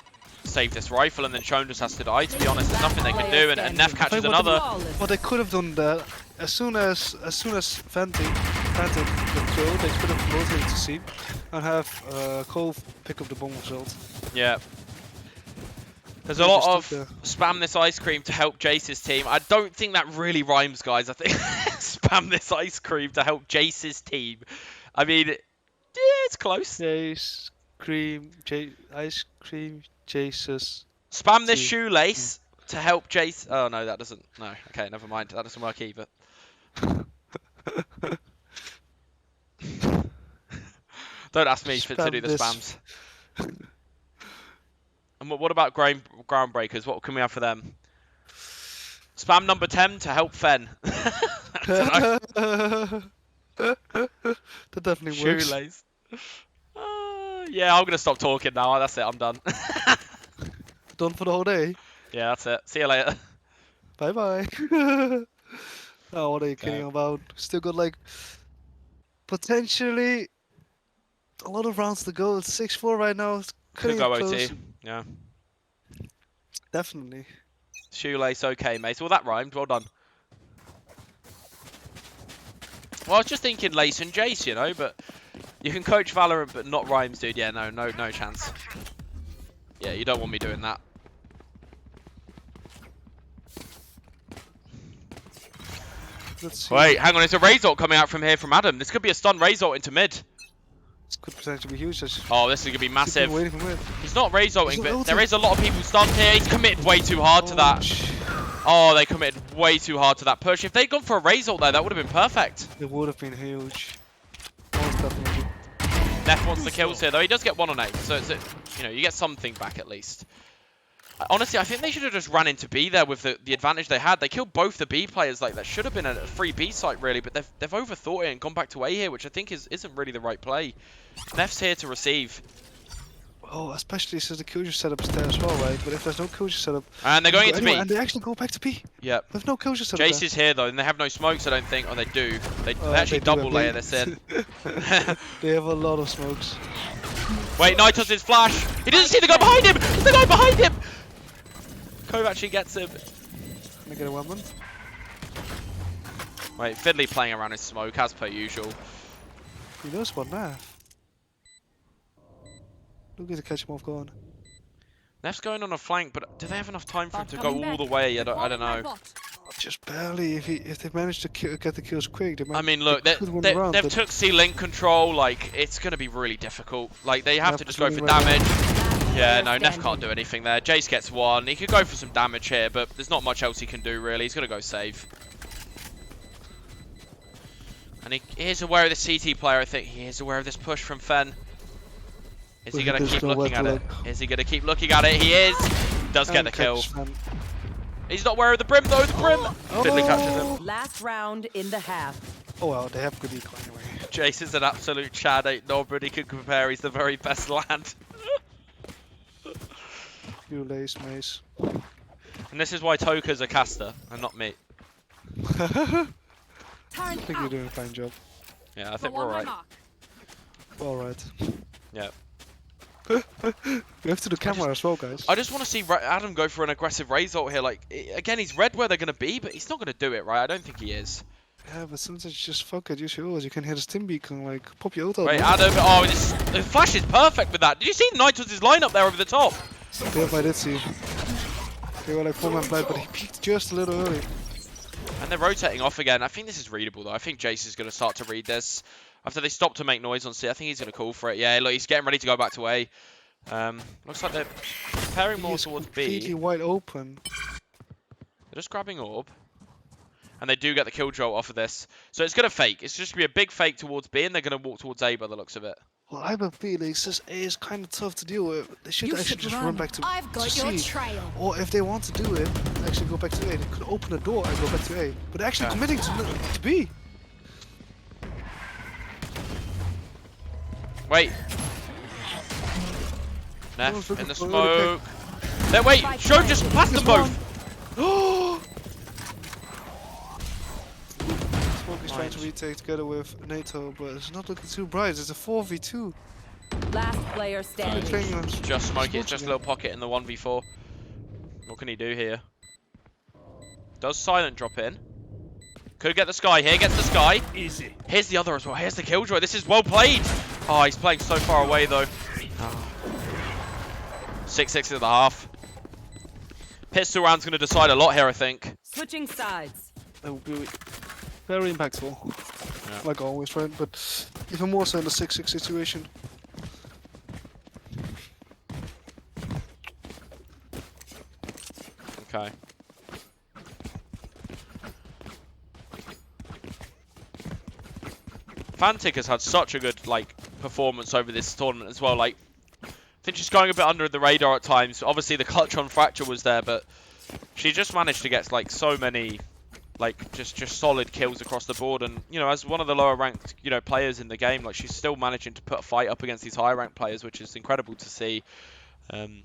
save this rifle, and then Shone just has to die. To be honest, there's nothing they can do, and Neff catches Wait, what another. Well, they could have done that as soon as Phantom the kill. They could have rotated to C and have Cole pick up the bomb result. Yeah. There's a They lot just of took spam this ice cream to help Jace's team. I don't think that really rhymes, guys. I think spam this ice cream to help Jace's team. I mean, yeah, it's close. Ice cream, Jesus. Spam this Team. shoelace to help Jace. Oh no, that doesn't. No, okay, never mind. That doesn't work either. Don't ask me to do the Spam spams. And what about groundbreakers? What can we have for them? Spam number 10 to help Fen. That definitely works. Shoelace. Yeah, I'm gonna stop talking now. That's it. I'm done. Done for the whole day. Yeah, that's it. See you later. Bye bye. Oh, what are you kidding about? Still got like potentially a lot of rounds to go. It's 6-4 right now. It's Could cutting go it OT. close. Yeah. Definitely. Shoelace, okay, mate. Well, that rhymed. Well done. Well, I was just thinking Lace and Jace, you know, but you can coach Valorant, but not rhymes, dude. Yeah, no chance. Yeah, you don't want me doing that. Let's see. Wait, hang on. There's a Razor coming out from here from Adam. This could be a stun Razor into mid. This could potentially be huge. Oh, this is going to be massive. Waiting for mid. He's not Razoring, He's but not there ulting. is a lot of people stunned here. He's committed way too hard to that. Oh, they committed way too hard to that push. If they'd gone for a Razor there, that would have been perfect. It would have been huge. Most definitely. Neff wants the kills here, though. He does get 1 on 8, so it's you know, you get something back at least. Honestly, I think they should have just ran into B there with the advantage they had. They killed both the B players. Like, that should have been a free B site, really, but they've overthought it and gone back to A here, which I think isn't really the right play. Neff's here to receive. Oh, especially since the Killjoy setup is there as well, right? But if there's no Killjoy setup... And they're going into anyway, B. And they actually go back to B. Yep. There's no Killjoy setup Jace is here, though, and they have no smokes, I don't think. Oh, they do. They actually they do double have layer B. this in. They have a lot of smokes. Wait, Nitos is flash. He doesn't see the guy behind him. There's the guy behind him. Cove actually gets him. Can I get a weapon? Wait, Fiddly playing around his smoke as per usual. He knows about Nav. Look at the catch him off guard. Neff's going on a flank, but do they have enough time for him Bot to go coming all back. the way? I don't Calling my know. bot. Just barely. If they manage to get the kills quick, they might. I mean, look, could win the round, they've but took C-Link control. Like, it's going to be really difficult. Like, they have to just go for Absolutely right. damage. Yeah, no, Player Neff standing. can't do anything there. Jace gets 1. He could go for some damage here, but there's not much else he can do, really. He's going to go save. And he is aware of the CT player, I think. He is aware of this push from Fen. Is he Well, he going to does keep know where looking to at it? Is he going to keep looking at it? He is. Does get and the kill. catch Fan. He's not aware of the brim, though. The brim. Fiddly catches him. Last round in the half. Oh well, they have good eco anyway. Jace is an absolute Chad. Ain't nobody can compare. He's the very best lad. You lace mace. And this is why Toka's a caster and not me. I Turn think you're out. doing a fine job. Yeah, I think Go we're on my alright. mark. All right. Yeah. We have to do camera as well, guys. I just want to see Adam go for an aggressive Razor here. Like, again, he's read where they're going to be, but he's not going to do it, right? I don't think he is. Yeah, but sometimes just fuck it. Use yours. You can hit a stim beacon, like pop your ult out. Wait, man. Adam. Oh, the flash is perfect with that. Did you see Nitos' line up there over the top? Yeah, I did see. They were like 4-man blind, but he peeked just a little early. And they're rotating off again. I think this is readable, though. I think Jace is going to start to read this. After they stop to make noise on C, I think he's going to call for it. Yeah, look, he's getting ready to go back to A. Looks like they're preparing more He is towards completely B. wide open. They're just grabbing orb. And they do get the kill jolt off of this. So it's going to fake. It's just going to be a big fake towards B, and they're going to walk towards A by the looks of it. Well, I have a feeling this A is kind of tough to deal with. They should You actually should just run. run back to I've got your C. trail. Or if they want to do it, actually go back to A. They could open the door and go back to A. But they're actually Okay. committing to B. Wait. was Neff looking in the for smoke. early Then wait, Show just passed them both. Smoke is My trying to range. retake together with NATO, but it's not looking too bright. It's a 4v2. Last player They're standing. playing on Just Smokey, it's Smokey just a again. little pocket in the 1v4. What can he do here? Does Silent drop in? Could get the Sky here, gets the Sky. Easy. Here's the other as well, here's the Killjoy. This is well played. Oh, he's playing so far away though. 6-6 at the half. Pistol round's going to decide a lot here, I think. Switching sides. That would be very impactful. Yeah. Like always, right? But even more so in the 6-6 situation. Okay. Fantic has had such a good performance over this tournament as well. I think she's going a bit under the radar at times. Obviously the clutch on Fracture was there, but she just managed to get so many just solid kills across the board. And as one of the lower ranked players in the game, she's still managing to put a fight up against these higher ranked players, which is incredible to see.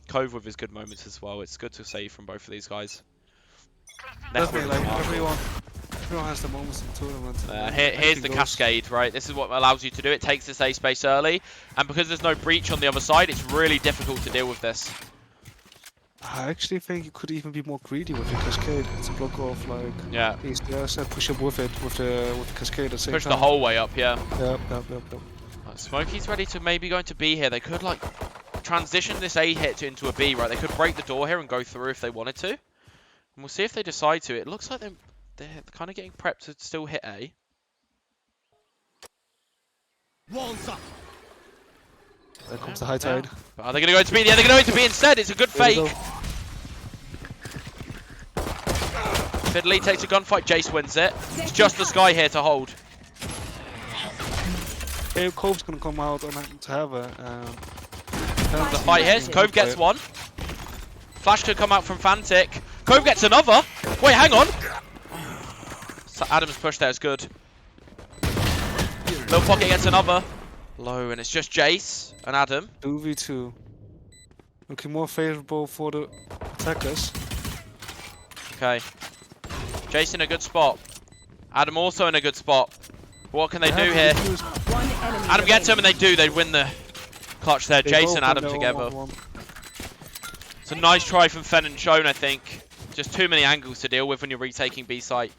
Cove with his good moments as well. It's good to see from both of these guys. Definitely, Network everyone has the moments in the tournament. here's Anything the goes. cascade, right? This is what allows you to do it. Takes this A space early, and because there's no breach on the other side, it's really difficult to deal with this. I actually think you could even be more greedy with your cascade. It's a block off Yeah, ACS and push up with it with the cascade at the same push time. the whole way up. Yeah. Yep. Smokey's ready to maybe go into B here. They could transition this A hit into a B, right? They could break the door here and go through if they wanted to. And we'll see if they decide to. It looks like they're kind of getting prepped to still hit A. Walls up. There comes the high tide. But are they going to go into B? Yeah, they're going to go into B instead. It's a good There we fake. Fiddly takes a gunfight. Jace wins it. It's just the Sky here to hold. Hey, Cove's gonna come out and to have a. The fight here. Cove gets one. Flash could come out from Fantic. Cove gets another. Wait, hang on. So Adam's push there is good. Little Pocket gets another. Low, and it's just Jace and Adam. 2v2. Looking more favorable for the attackers. Okay. Jace in a good spot. Adam also in a good spot. What can they do here? One enemy. Adam gets him and they do. They win the clutch there. They Jace both and Adam win their together. 1-1-1. It's a nice try from Fen and Shone, I think. Just too many angles to deal with when you're retaking B site.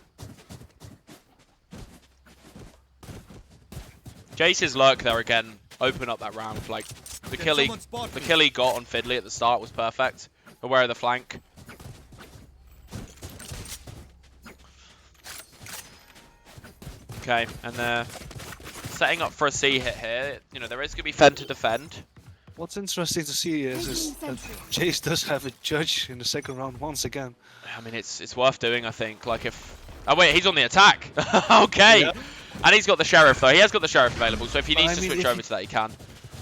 Jace's lurk there again. Open up that round. The kill he got on Fiddly at the start was perfect. Aware of the flank. Okay, and they're setting up for a C hit here. There is going to be Fen to defend. What's interesting to see is that Jace does have a judge in the second round once again. I mean, it's worth doing, I think. Oh wait, he's on the attack. Okay. Yeah. And he's got the Sheriff, though. He has got the Sheriff available, so if he But needs I to mean, switch if over he- to that, he can.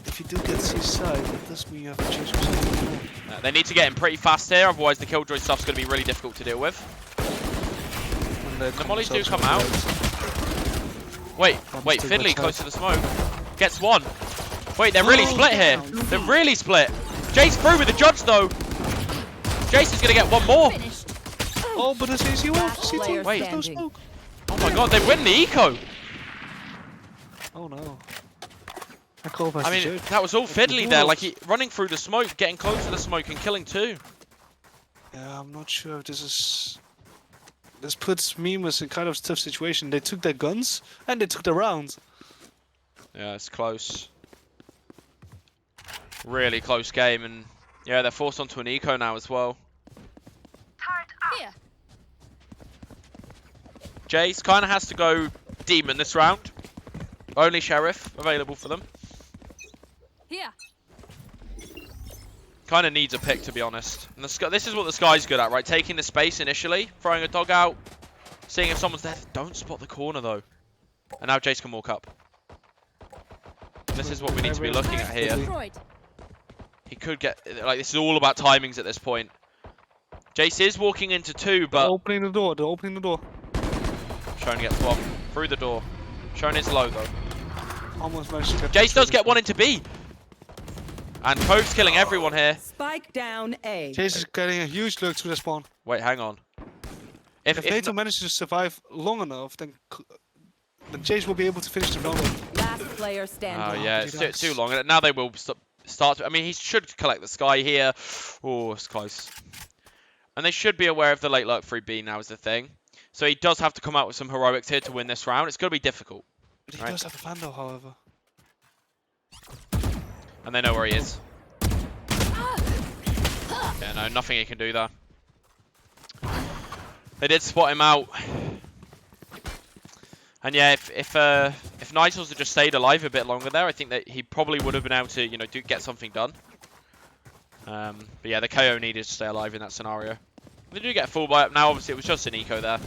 If you do get C side, that does mean you have a Jace with They need to get him pretty fast here, otherwise the Killjoy stuff's going to be really difficult to deal with. The mollies do come out. Wait, Fiddly close to the smoke. Gets one. Wait, they're really split here. They're really split. Jace through with the judge, though. Jace is going to get one more. Finished. Oh, but it's easy one. Last player C2. Wait. There's no standing. smoke. Oh my god, they win the eco. Oh no. I call I mean, that was all Fiddly there, running through the smoke, getting close to the smoke and killing two. Yeah, I'm not sure if this is. This puts Mimas in kind of a tough situation. They took their guns and they took their rounds. Yeah, it's close. Really close game, and yeah, they're forced onto an eco now as well. Here. Jace kind of has to go Demon this round. Only Sheriff available for them. Here. Kind of needs a pick, to be honest. And this is what the Sky's good at, right? Taking the space initially, throwing a dog out, seeing if someone's there. Don't spot the corner, though. And now Jace can walk up. This is what we need to be looking at here. Destroyed. He could get... this is all about timings at this point. Jace is walking into two, They're but... opening the door. They're opening the door. Shone gets one. Through the door. Shone is low, though. Almost managed to get. Jace does get one into B. And Cove's killing everyone here. Spike down A. Jace is getting a huge lurk to the spawn. Wait, hang on. If If NATO not- manages to survive long enough, then then Jace will be able to finish the round. Last player standing. Oh yeah, pretty it's too nice. long. Now they will start. I mean, he should collect the sky here. Oh, it's close. And they should be aware of the late lurk 3B now is the thing. So he does have to come out with some heroics here to win this round. It's going to be difficult. But he Right. does have a Vandal, however. And they know where he is. Yeah, no, nothing he can do there. They did spot him out. And yeah, if Nitals had just stayed alive a bit longer there, I think that he probably would have been able to, you know, get something done. But yeah, the KO needed to stay alive in that scenario. They do get a full buy up now. Obviously, it was just an eco there.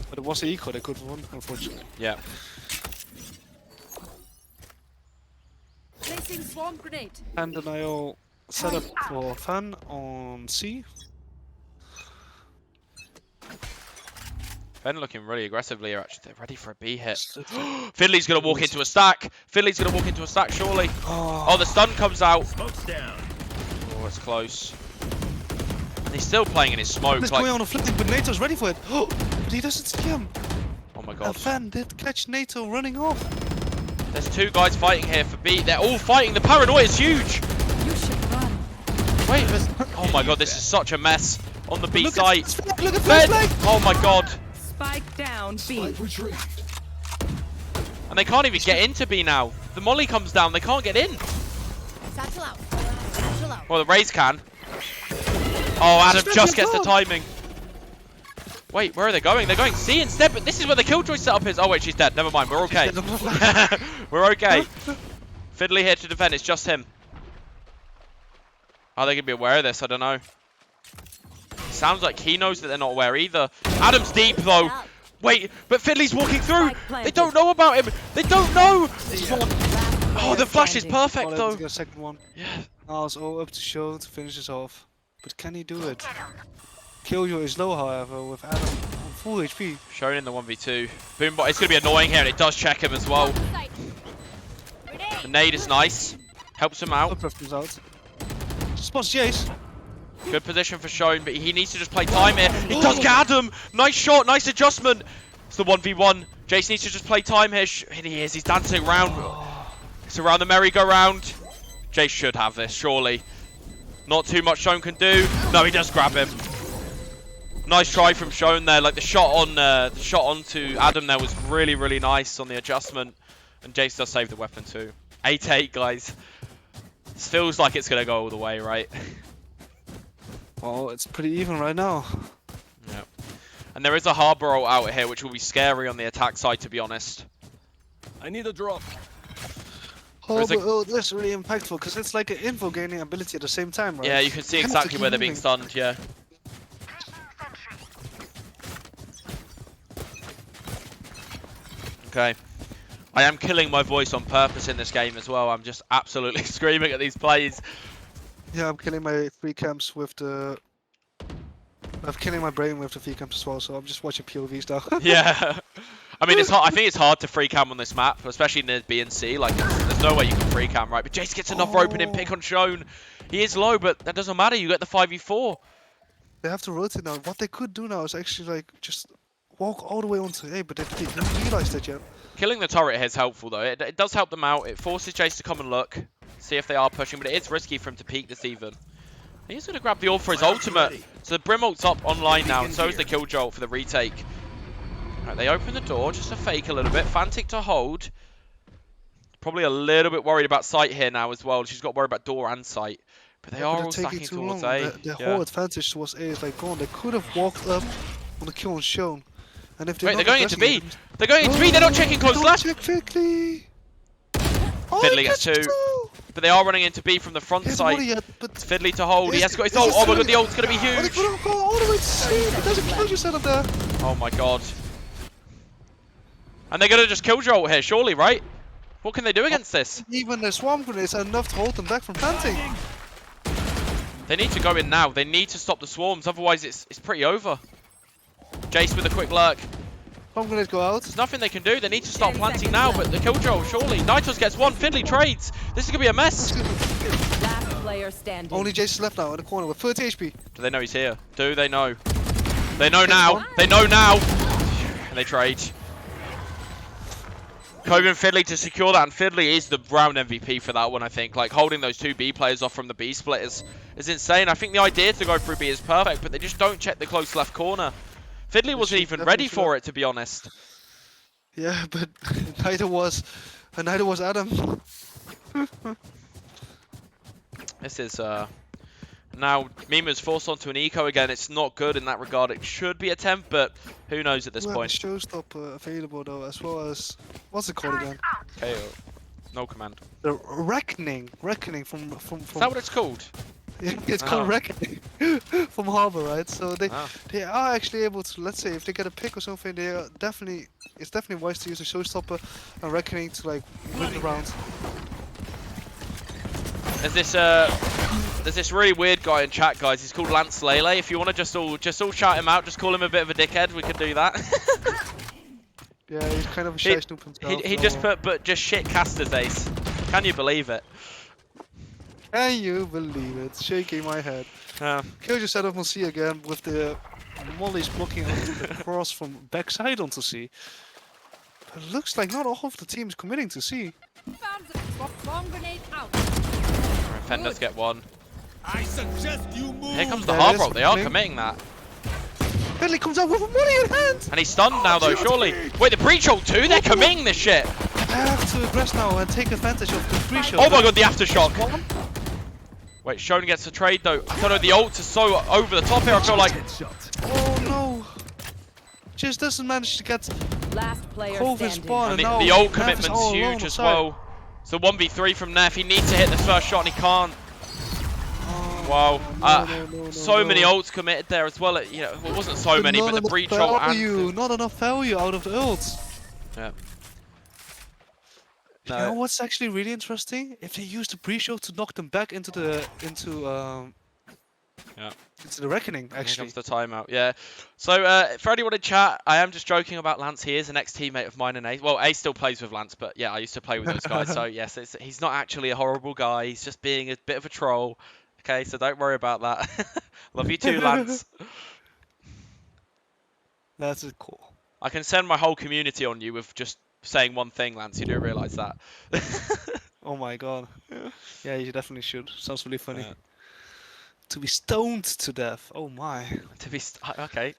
But it was the eco they could have won, unfortunately. Yeah. Placing swarm grenade. And then I'll set up for Fan on C. Ben looking really aggressively here, actually. They're ready for a B hit. Fiddly's going to walk into a stack. Fiddly's going to walk into a stack, surely. Oh, the stun comes out. Smoke's down. Oh, it's close. And he's still playing in his smoke. He's Like, going on a flick, but NATO's ready for it. Oh, but he doesn't see him. oh my And god. Fan did catch NATO running off. There's two guys fighting here for B. They're all fighting. The paranoia is huge. You should run. Wait, oh my god, this is such a mess on the B Look site. Look at Ben! Flag. Oh my god. Spike down B. Spike retrieved. And they can't even get into B now. The molly comes down, they can't get in. Satchel out. Satchel out. Well, the Raze can. Oh, Adam Just just let gets him the go. timing. Wait, where are they going? They're going C instead, but this is where the Killjoy setup is. Oh wait, she's dead. Never mind, we're okay. We're okay. Fiddly here to defend, it's just him. Are they going to be aware of this? I don't know. Sounds like he knows that they're not aware either. Adam's deep though. Wait, but Fiddly's walking through. Spike planted. They don't know about him. They don't know. Last Oh, the player flash is standing. perfect All able though. to get a second one. Yeah. Now it's all up to Show to finish this off. But can he do it? Killjoy is low, however, with Adam on full HP. Shown in the 1v2. Boombot, it's going to be annoying here, and it does check him as well. The nade is nice. Helps him out. Upruff comes out. Spots Jace. Good position for Shown, but he needs to just play time here. He does get Adam! Nice shot, nice adjustment. It's the 1v1. Jace needs to just play time here. And he is, he's dancing around. It's around the merry-go-round. Jace should have this, surely. Not too much Shown can do. No, he does grab him. Nice try from Shown there. Like the shot onto Adam there was really, really nice on the adjustment. And Jace does save the weapon too. 8-8, guys. This feels like it's gonna go all the way, right? Well, it's pretty even right now. Yep. And there is a harbor ult out here, which will be scary on the attack side, to be honest. I need a drop. Oh, There's a- but oh, that's really impactful because it's like an info gaining ability at the same time, right? Yeah, you can see You have to exactly keep where they're being moving. stunned. Yeah. Okay. I am killing my voice on purpose in this game as well. I'm just absolutely screaming at these plays. Yeah, I'm killing my free camps with the. I'm killing my brain with the free camps as well, so I'm just watching POVs now. Yeah. I mean, it's hard. I think it's hard to free cam on this map, especially near B and C. Like, there's no way you can free cam, right? But Jace gets enough rope and pick on Shown. He is low, but that doesn't matter. You get the 5v4. They have to rotate now. What they could do now is actually like just walk all the way onto A, but they didn't realize that yet. Killing the turret here is helpful, though. It does help them out. It forces Jace to come and look, see if they are pushing, but it is risky for him to peek this even. He's going to grab the ult for his ultimate. So the Brim ult's up online now, and so is the Killjoy ult for the retake. Right, they open the door just to fake a little bit. Fantic to hold. Probably a little bit worried about sight here now as well. She's got to worry about door and sight. But they Yeah, are but all they're taking stacking too towards long. A. The Yeah. whole advantage towards A is like gone. They could have walked up on the kill and shown. And if Wait, not they're going into aggressing B. it- They're going into B. They're not checking close Don't left. check Fiddly. Oh, Fiddly he gets catches two. two. But they are running into B from the front He hasn't won it side. yet, but It's Fiddly to hold. He Is- has got his is ult. this Oh my god, really- the ult's going to be oh, they huge. could have gone all the way to C, but there's a closure setup there. Oh my god. And they're going to just kill Joel here, surely, right? What can they do against this? Even the swarm grenades are enough to hold them back from planting. They need to go in now. They need to stop the swarms, otherwise it's pretty over. Jace with a quick lurk. Swarm grenades go out. There's nothing they can do. They need to start 10 planting seconds now, left. but the kill Joel, surely. Nitos gets one. Fiddly trades. This is going to be a mess. Last player standing. Only Jace is left now in the corner with 30 HP. Do they know he's here? Do they know? They know now. They know now. And they trade. Kobe and Fiddly to secure that, and Fiddly is the round MVP for that one, I think. Like, holding those two B players off from the B split is insane. I think the idea to go through B is perfect, but they just don't check the close left corner. Fiddly wasn't even ready for it, to be honest. Yeah, but neither was Adam. This is, now Mima's forced onto an eco again. It's not good in that regard. It should be a temp, but who knows at this We have a point. showstopper available though, as well as what's it called again? KO. No command. The Reckoning from. Is that what it's called? It's called Oh. Reckoning from Harbor, right? So they Ah. they are actually able to, let's say, if they get a pick or something, they are definitely, it's definitely wise to use a showstopper and Reckoning to like win the round. There's this really weird guy in chat, guys. He's called Lance Lele. If you want to just all shout him out, just call him a bit of a dickhead. We could do that. Yeah, he's kind of a shy snoop himself. he just put but just shit casters ace. Can you believe it? Can you believe it? Shaking my head. Killjoy set up on C again with the mollies blocking onto the cross from backside onto C. But it looks like not all of the teams committing to C. Found the bomb grenade out. Defenders get one. I suggest you move. Here comes the There hard is roll. They are something. committing that. Fiddly comes out with a molly in hand! And he's stunned now, though, surely. Wait, the breach ult too? They're committing this shit. I have to aggress now and take advantage of the free shot. Oh my god, the aftershock. Wait, Shone gets a trade, though. I don't know, the ult is so over the top here. I feel like... Oh no! Just doesn't manage to get Last player Cove in standing. spawn. And now the ult Neff is commitment's all alone huge as outside. well. So 1v3 from Neff. He needs to hit this first shot and he can't. Wow. So many ults committed there as well. You know, it wasn't so many, but the breach ult and... Not enough value out of the ults. Yeah. You know what's actually really interesting? If they use the breach ult to knock them back into the reckoning. Here Actually, comes the timeout, yeah. So, for anyone in chat, I am just joking about Lance. He is an ex-teammate of mine and Ace. Well, Ace still plays with Lance, but yeah, I used to play with those guys. So, yes, he's not actually a horrible guy. He's just being a bit of a troll. Okay, so don't worry about that. Love you too, Lance. that's it, cool. I can send my whole community on you with just saying one thing, Lance. You do realise that. Oh my god. Yeah, you definitely should. Sounds really funny. Yeah. To be stoned to death. Oh my. To be... Okay.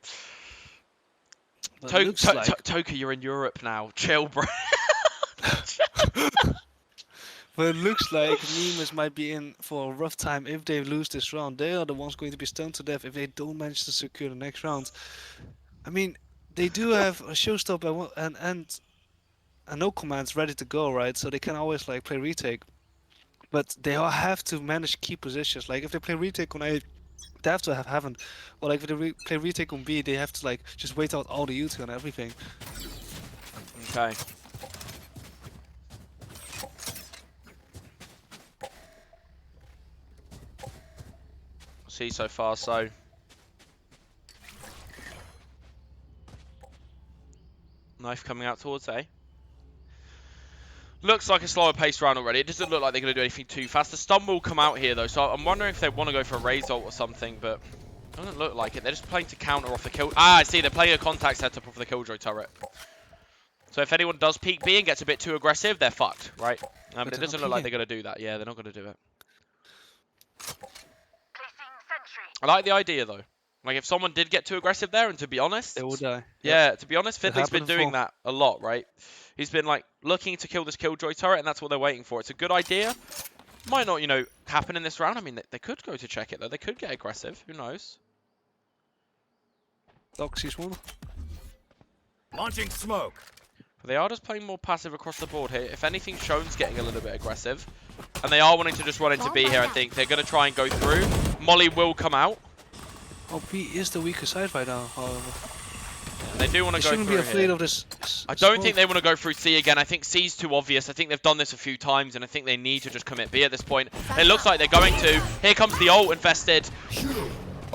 But it looks like- Toka, you're in Europe now. Chill, bro. But it looks like Nemus might be in for a rough time if they lose this round. They are the ones going to be stoned to death if they don't manage to secure the next round. I mean, they do have a showstopper and no commands ready to go, right? So they can always like play retake. But they all have to manage key positions. Like if they play retake on A, they have to have Heaven. Or like if they play retake on B, they have to like just wait out all the UT and everything. Okay. See so far, so... Knife coming out towards A. Looks like a slower paced round already. It doesn't look like they're going to do anything too fast. The stun will come out here though, so I'm wondering if they want to go for a raise ult or something, but it doesn't look like it. They're just playing to counter off the kill. Ah, I see. They're playing a contact setup off the Killjoy turret. So if anyone does peek B and gets a bit too aggressive, they're fucked, right? But it doesn't look like they're going to do that. Yeah, they're not going to do it. I like the idea though. Like if someone did get too aggressive there, and to be honest, They will die. yeah, to be honest, It Fiddly's been happened doing before. that a lot, right? He's been like looking to kill this Killjoy turret, and that's what they're waiting for. It's a good idea. Might not, you know, happen in this round. I mean, they could go to check it though. They could get aggressive. Who knows? Doxy's one. Launching smoke. But they are just playing more passive across the board here. If anything, Shone's getting a little bit aggressive, and they are wanting to just run into B here. I think they're going to try and go through. Molly will come out. Oh, B is the weaker side right now, however. And they do want They to go shouldn't through be afraid here. of this. I don't think they want to go through C again. I think C's too obvious. I think they've done this a few times, and I think they need to just commit B at this point. It looks like they're going to. Here comes the ult infested.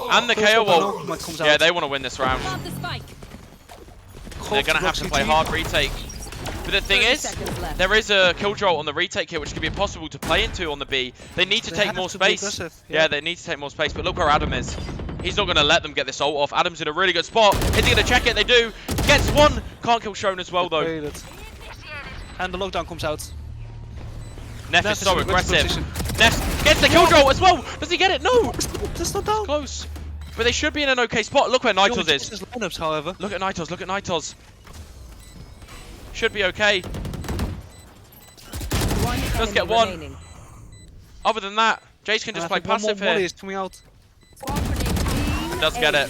And the KO ult. Yeah, they want to win this round. Plant the spike. They're going to have to play hard retake. But the thing 30 is, seconds left. there is a Killjoy on the retake here, which could be impossible to play into on the B. They need to They take have more to be space. aggressive, Yeah, yeah. they need to take more space. But look where Adam is. He's not going to let them get this ult off. Adam's in a really good spot. Is he going to check it? They do. Gets one. can't kill Shone as well though. Waited. And the lockdown comes out. Neff Neff is so in a great aggressive. position. Neff gets the killjoy as well. Does he get it? No. That's not down. Close. But they should be in an okay spot. Look where Nitos is. His lineups, however. Look at Nitos. Look at Nitos. Should be okay. One Let's get enemy one. remaining. Other than that, Jace can just play passive Molly here. is coming out. And does get it.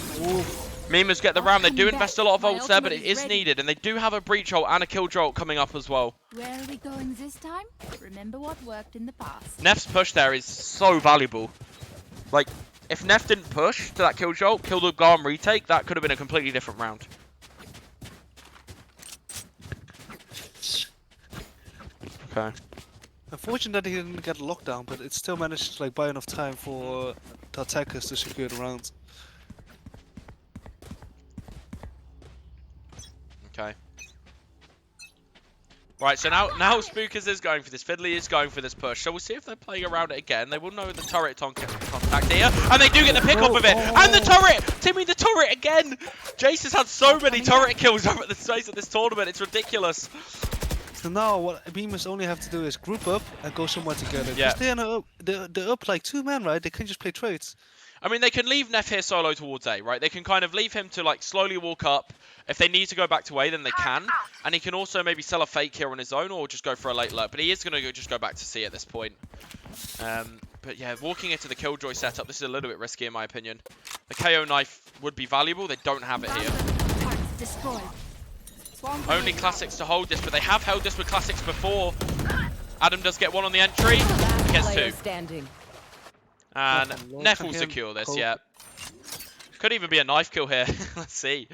Mimas get the round. They do invest a lot of ults there, but it is needed. And they do have a breach ult and a killjoy ult coming up as well. Where are we going this time? Remember what worked in the past. Neff's push there is so valuable. Like, if Neff didn't push to that killjoy ult, kill the Garm retake, that could have been a completely different round. Okay. Unfortunate that he didn't get a lockdown, but it still managed to like buy enough time for the attackers to secure the round. Okay. Right, so now Spookers is going for this. Fiddly is going for this push. So we'll see if they're playing around it again. They will know the turret contact here. And they do get the pick off of it. And the turret! Timmy, the turret again! Jace has had so many turret kills over the space of this tournament. It's ridiculous. So now what Beamers only have to do is group up and go somewhere together. Yeah. Because they're up like 2 men, right? They can just play trades. I mean, they can leave Neff here solo towards A, right? They can kind of leave him to, like, slowly walk up. If they need to go back to A, then they can. And he can also maybe sell a fake here on his own or just go for a late lurk. But he is going to just go back to C at this point. But yeah, walking into the Killjoy setup, this is a little bit risky in my opinion. The KO knife would be valuable. They don't have it here. Destroyed. Only Classics to hold this, but they have held this with Classics before. Adam does get one on the entry. He Last gets player 2. standing. And Lord, Neff can will him secure this, hold. yeah. Could even be a knife kill here. Let's see.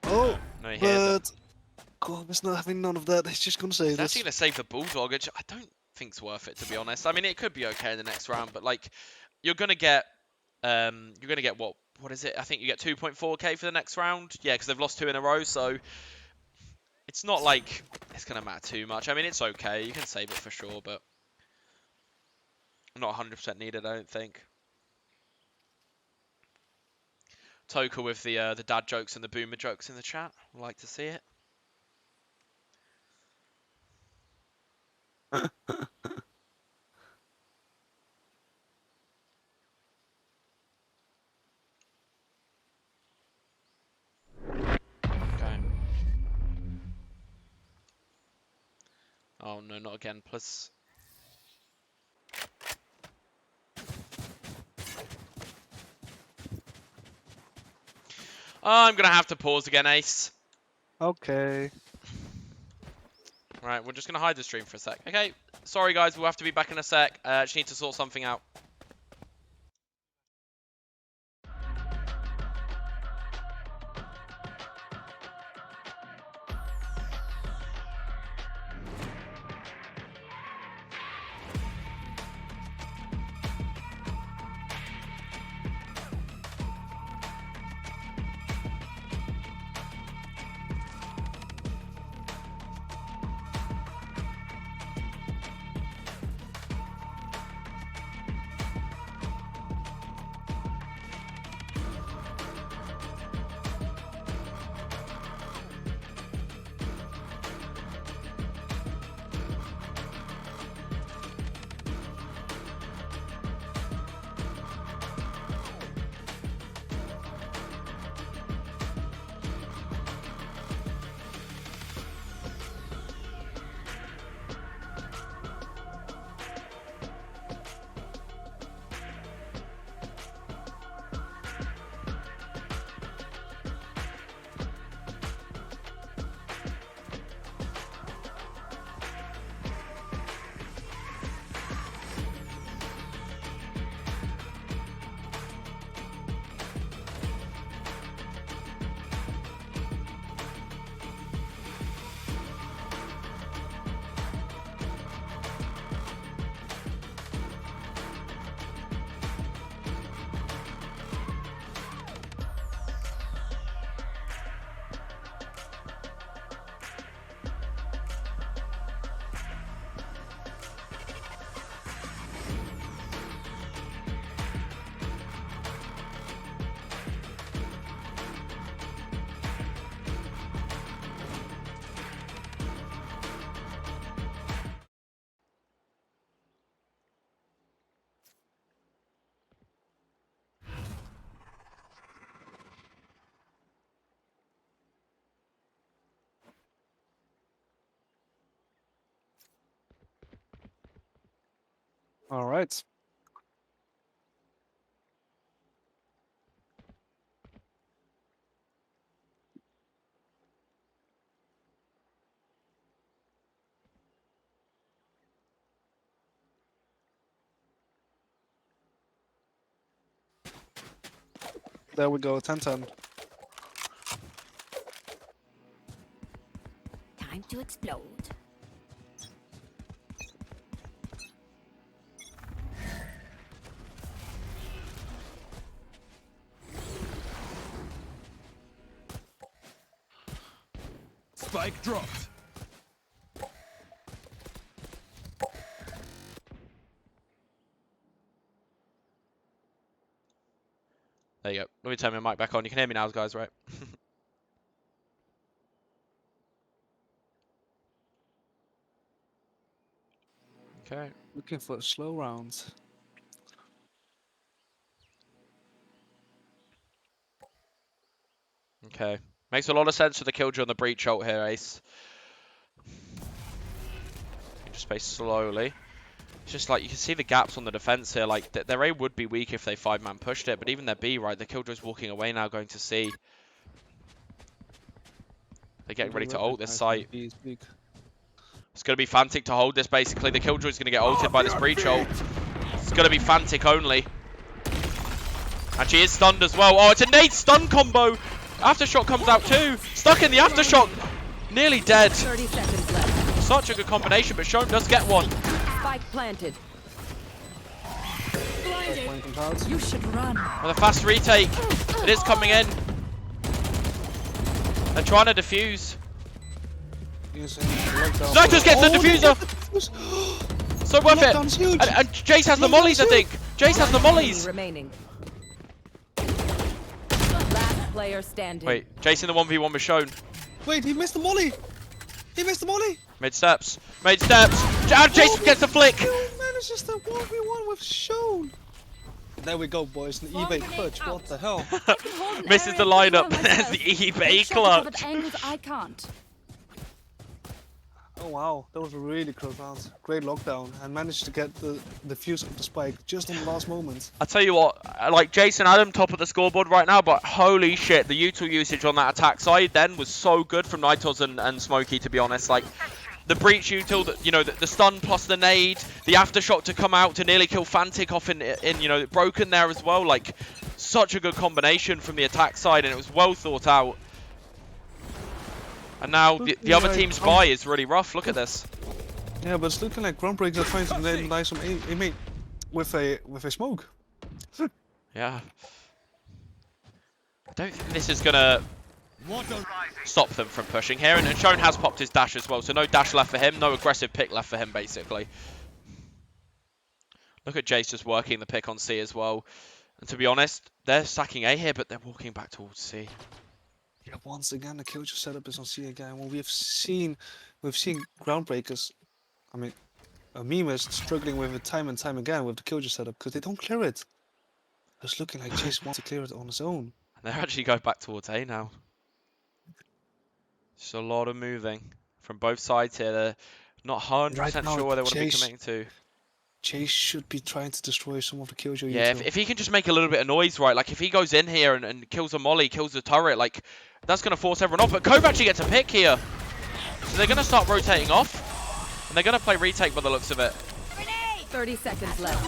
Oh, No, he hears it. but God, it's not having none of that. He's just gonna say He's this. actually going to save the Bulldog, which I don't think's worth it, to be honest. I mean, it could be okay in the next round, but, like, you're going to get, what is it? I think you get 2.4k for the next round. Yeah, because they've lost 2 in a row, so it's not like it's going to matter too much. I mean, it's okay. You can save it for sure, but not 100% needed, I don't think. Toka with the dad jokes and the boomer jokes in the chat. I'd like to see it. Okay. Oh no, not again. Plus. I'm gonna have to pause again, Ace. Okay. Right, we're just gonna hide the stream for a sec. Okay, sorry guys, we'll have to be back in a sec. Just need to sort something out. All right. There we go, 10-10. Time to explode. Spike dropped. There you go. Let me turn my mic back on. You can hear me now, guys, right? Okay. Looking for a slow round. Okay. Makes a lot of sense for the Killjoy on the breach ult here, Ace. Just play slowly. It's just like you can see the gaps on the defense here. Like their A would be weak if they 5-man pushed it, but even their B, right? The Killjoy's walking away now, going to C. They're getting ready to ult this site. It's going to be Fantic to hold this, basically. The Killjoy's going to get ulted by this breach ult. It's going to be Fantic only. And she is stunned as well. Oh, it's a nade stun combo. Aftershock comes out too. Stuck in the Aftershock. Nearly dead. 30 seconds left. Such a good combination, but Shown does get one. Spike planted. You should run. With a fast retake. It is coming in. They're trying to defuse. Nitrous gets the diffuser. So worth it. And Jace has the mollies, I think. Jace has the mollies. Remaining. Last player standing. Wait, Jace in the 1v1 was Shown. Wait, he missed the molly. He missed the molly. Made steps. Made steps. And Jace gets the flick. Manages the 1v1 with Shown. There we go, boys. An eBay clutch. What the hell? Misses the lineup. There's the eBay clutch. I can't. Oh wow, that was a really close round. Great lockdown, and managed to get the fuse of the spike just on the last moment. I tell you what, like Jason Adam top of the scoreboard right now, but holy shit, the util usage on that attack side then was so good from Nitos and Smokey, to be honest. Like the breach util, you know, the stun plus the nade, the aftershock to come out to nearly kill Fantic off in you know, broken there as well. Like such a good combination from the attack side, and it was well thought out. And now the other team's buy is really rough. Look at this. Yeah, but it's looking like Groundbreakers are trying to nice some aim with a smoke. Yeah. I don't think this is gonna stop them from pushing here. And Shown has popped his dash as well, so no dash left for him, no aggressive pick left for him, basically. Look at Jace just working the pick on C as well. And to be honest, they're sacking A here, but they're walking back towards C. Yeah, once again, the Killjoy setup is on C again. Well, we've seen Groundbreakers. I mean, Mima is struggling with it time and time again with the Killjoy setup because they don't clear it. It's looking like Jace wants to clear it on his own. And they're actually going back towards A now. Just a lot of moving from both sides here. They're not 100% sure where they want to be committing to. Jace should be trying to destroy some of the Killjoy. Yeah, if he can just make a little bit of noise, right? Like if he goes in here and kills a molly, kills the turret, like that's going to force everyone off. But Cove actually gets a pick here. So they're going to start rotating off. And they're going to play retake by the looks of it. 30 seconds left.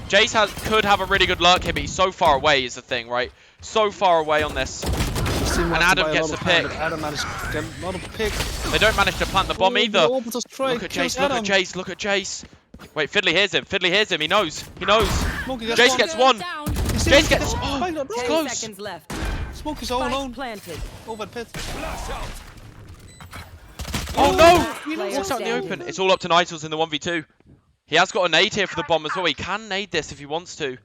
Jace could have a really good lurk here, but he's so far away is the thing, right? So far away on this. And Adam gets a pick. Adam managed to get not a pick. They don't manage to plant the bomb either. Look at Jace, look at Jace, look at Jace. Wait, Fiddly hears him. Fiddly hears him. He knows. He knows. Jace gets one. Jace gets. Oh, it's 10 close. seconds left. Smokey's all alone. Planted. Over the pit. Oh no! Player Walks out in the standing. open. It's all up to Nitals in the 1v2. He has got a nade here for the bomb as well. He can nade this if he wants to.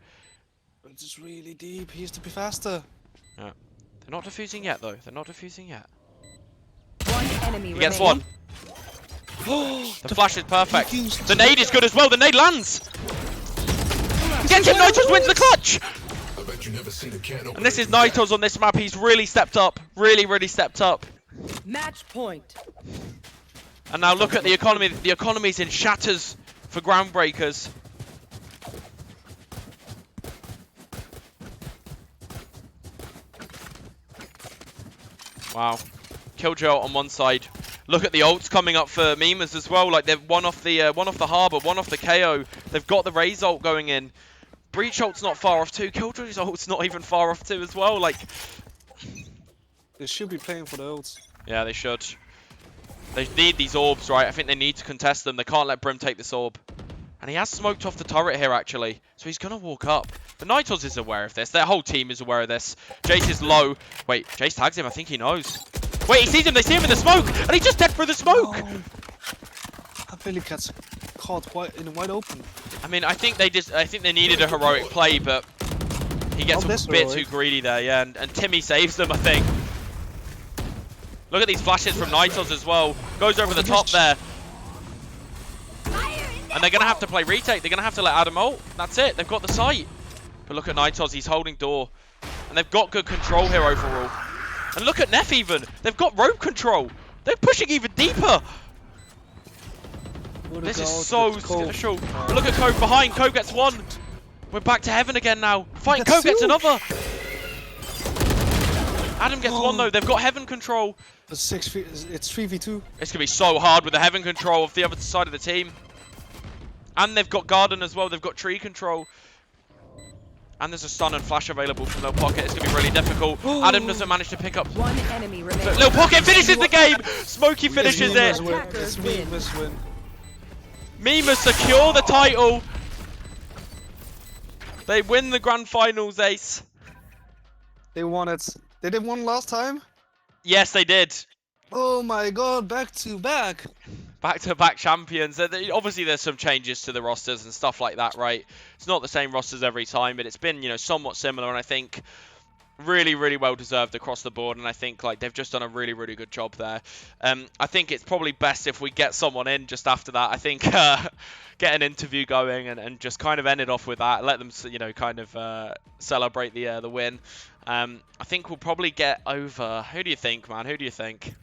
But it's really deep. He has to be faster. Yeah. They're not defusing yet though. They're not defusing yet. One enemy He gets remaining. one. The flash is perfect. The nade is good as well. The nade lands. Gets him. Nitos wins the clutch. I bet you never seen a can opener And this is like that. Nitos on this map. He's really stepped up. Really stepped up. Match point. And now look at the economy. The economy's in shatters for Groundbreakers. Wow. Killjoy ult on one side. Look at the ults coming up for Mimas as well. Like they've one off the Harbor, one off the KO. They've got the Raze ult going in. Breach ult's not far off too. Killjoy's ult's not even far off too as well. Like They should be playing for the ults. yeah, they should. They need these orbs, right? I think they need to contest them. They can't let Brim take this orb. And he has smoked off the turret here, actually. So he's going to walk up. The Nitos is aware of this. Their whole team is aware of this. Jace is low. Wait, Jace tags him. I think he knows. Wait, he sees him. They see him in the smoke. And he's just dead through the smoke. No. That really gets caught wide open. I mean, I think they needed a heroic play, but he gets Not a bit heroic. too greedy there, yeah. And Timmy saves them, I think. Look at these flashes from Nitos as well. Goes over the top there. And they're going to have to play retake. They're going to have to let Adam ult. That's it. They've got the sight. But look at Nitos. He's holding door. And they've got good control here overall. And look at Neff even. They've got rope control. They're pushing even deeper. This is so special. But look at Cove behind. Cove gets one. We're back to heaven again now. Fighting Cove gets another. Adam gets one though. They've got heaven control. It's 3v2. It's going to be so hard with the heaven control of the other side of the team. And they've got garden as well. They've got tree control. And there's a stun and flash available from Lil Pocket. It's going to be really difficult. Adam doesn't manage to pick up. One enemy remaining. But Lil Pocket finishes the game. Smokey finishes it. It's Mimas win. Mimas secure the title. They win the grand finals, Ace. They won it. They did one last time? Yes, they did. Oh my god, back to back. Back-to-back champions. Obviously, there's some changes to the rosters and stuff like that, right? It's not the same rosters every time, but it's been, you know, somewhat similar, and I think really, really well deserved across the board. And I think like they've just done a really, really good job there. I think it's probably best if we get someone in just after that. I think get an interview going and just kind of end it off with that. Let them, you know, kind of celebrate the win. I think we'll probably get over. Who do you think, man? Who do you think?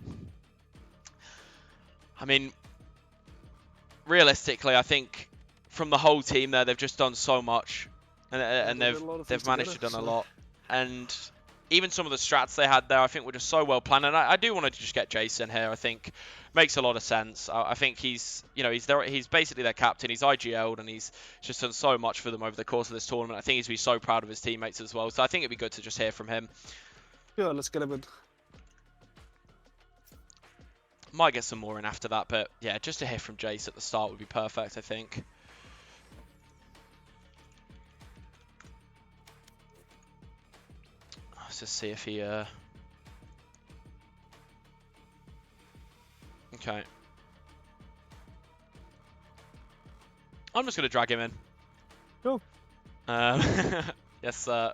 I mean, realistically, I think from the whole team there, they've just done so much, and they've managed to done a lot. And even some of the strats they had there, I think were just so well planned. And I do want to just get Jason here. I think makes a lot of sense. I think he's, you know, he's basically their captain. He's IGL'd and he's just done so much for them over the course of this tournament. I think he's going to be so proud of his teammates as well. So I think it'd be good to just hear from him. Yeah, let's get him in. Might get some more in after that, but yeah, just to hear from Jace at the start would be perfect, I think. Let's just see if he... Okay. I'm just going to drag him in. Cool. Yes, sir.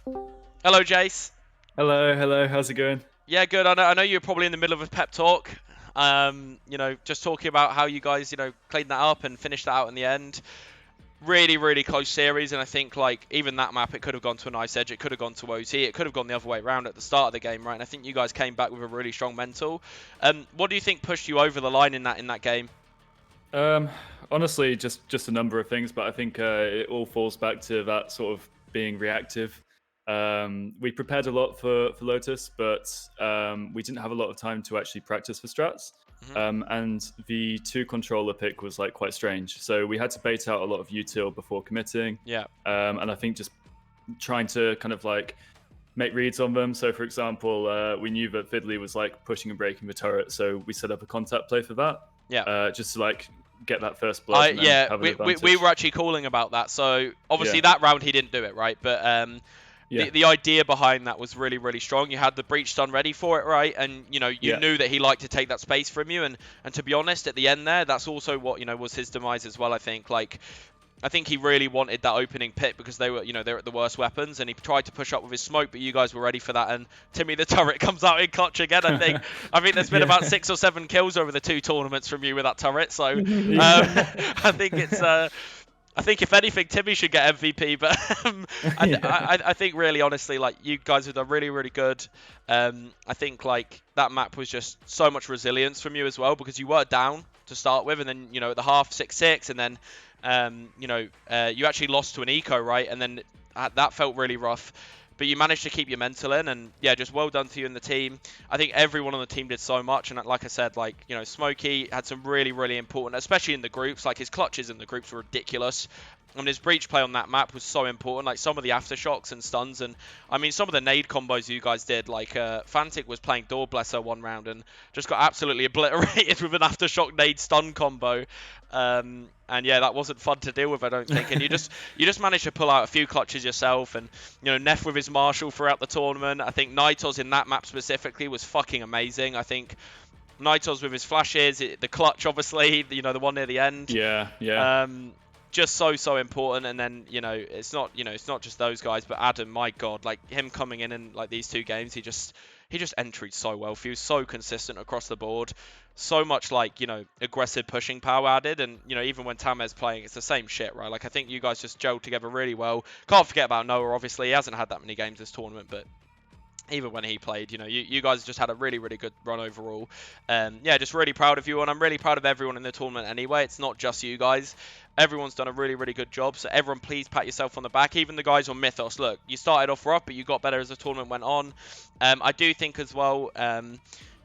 Hello, Jace. Hello, how's it going? Yeah, good. I know you're probably in the middle of a pep talk. You know, just talking about how you guys, you know, cleaned that up and finished that out in the end. Really, really close series, and I think like even that map, it could have gone to a nice edge. It could have gone to OT. It could have gone the other way around at the start of the game, right? And I think you guys came back with a really strong mental. What do you think pushed you over the line in that game? Honestly, just a number of things, but I think it all falls back to that sort of being reactive. We prepared a lot for Lotus, but we didn't have a lot of time to actually practice for strats. And the 2 controller pick was like quite strange. So we had to bait out a lot of util before committing. Yeah. And I think just trying to kind of like make reads on them. So for example, we knew that Fiddly was like pushing and breaking the turret. So we set up a contact play for that. Yeah. Just to like get that first blood. And then yeah, have an we were actually calling about that. So obviously that round he didn't do it, right? But the idea behind that was really, really strong. You had the breach stun ready for it, right? And you know, you knew that he liked to take that space from you. And to be honest, at the end there, that's also what, you know, was his demise as well. I think I think he really wanted that opening pit because they were, you know, they're at the worst weapons, and he tried to push up with his smoke, but you guys were ready for that. And Timmy the turret comes out in clutch again. I think there's been about 6 or 7 kills over the 2 tournaments from you with that turret. So I think it's. I think if anything, Timmy should get MVP, but I think really honestly, like you guys have done really, really good. I think like that map was just so much resilience from you as well, because you were down to start with, and then, you know, at the half 6-6, and then you know, you actually lost to an eco, right? And then that felt really rough. but you managed to keep your mental in, and yeah, just well done to you and the team. I think everyone on the team did so much, and like I said, like, you know, Smokey had some really, really important, especially in the groups, like his clutches in the groups were ridiculous. And his breach play on that map was so important, like some of the aftershocks and stuns, and I mean some of the nade combos you guys did, like Fantic was playing Door Blesser one round and just got absolutely obliterated with an aftershock nade stun combo. And yeah, that wasn't fun to deal with, I don't think. And you just managed to pull out a few clutches yourself, and you know, Neff with his Marshall throughout the tournament. I think Nitos in that map specifically was fucking amazing. I think Nitos with his flashes, the clutch obviously, you know, the one near the end. Yeah. Just so important. And then, you know, it's not just those guys, but Adam, my god, like him coming in like these 2 games, he just entered so well. He was so consistent across the board, so much like, you know, aggressive pushing power added. And you know, even when Tamez's playing, it's the same shit, right? Like I think you guys just gelled together really well. Can't forget about Noah, obviously. He hasn't had that many games this tournament, but even when he played, you know, you guys just had a really, really good run overall. Yeah, just really proud of you, and I'm really proud of everyone in the tournament anyway. It's not just you guys. Everyone's done a really, really good job, so everyone please pat yourself on the back. Even the guys on Mythos, look, you started off rough, but you got better as the tournament went on. I do think as well,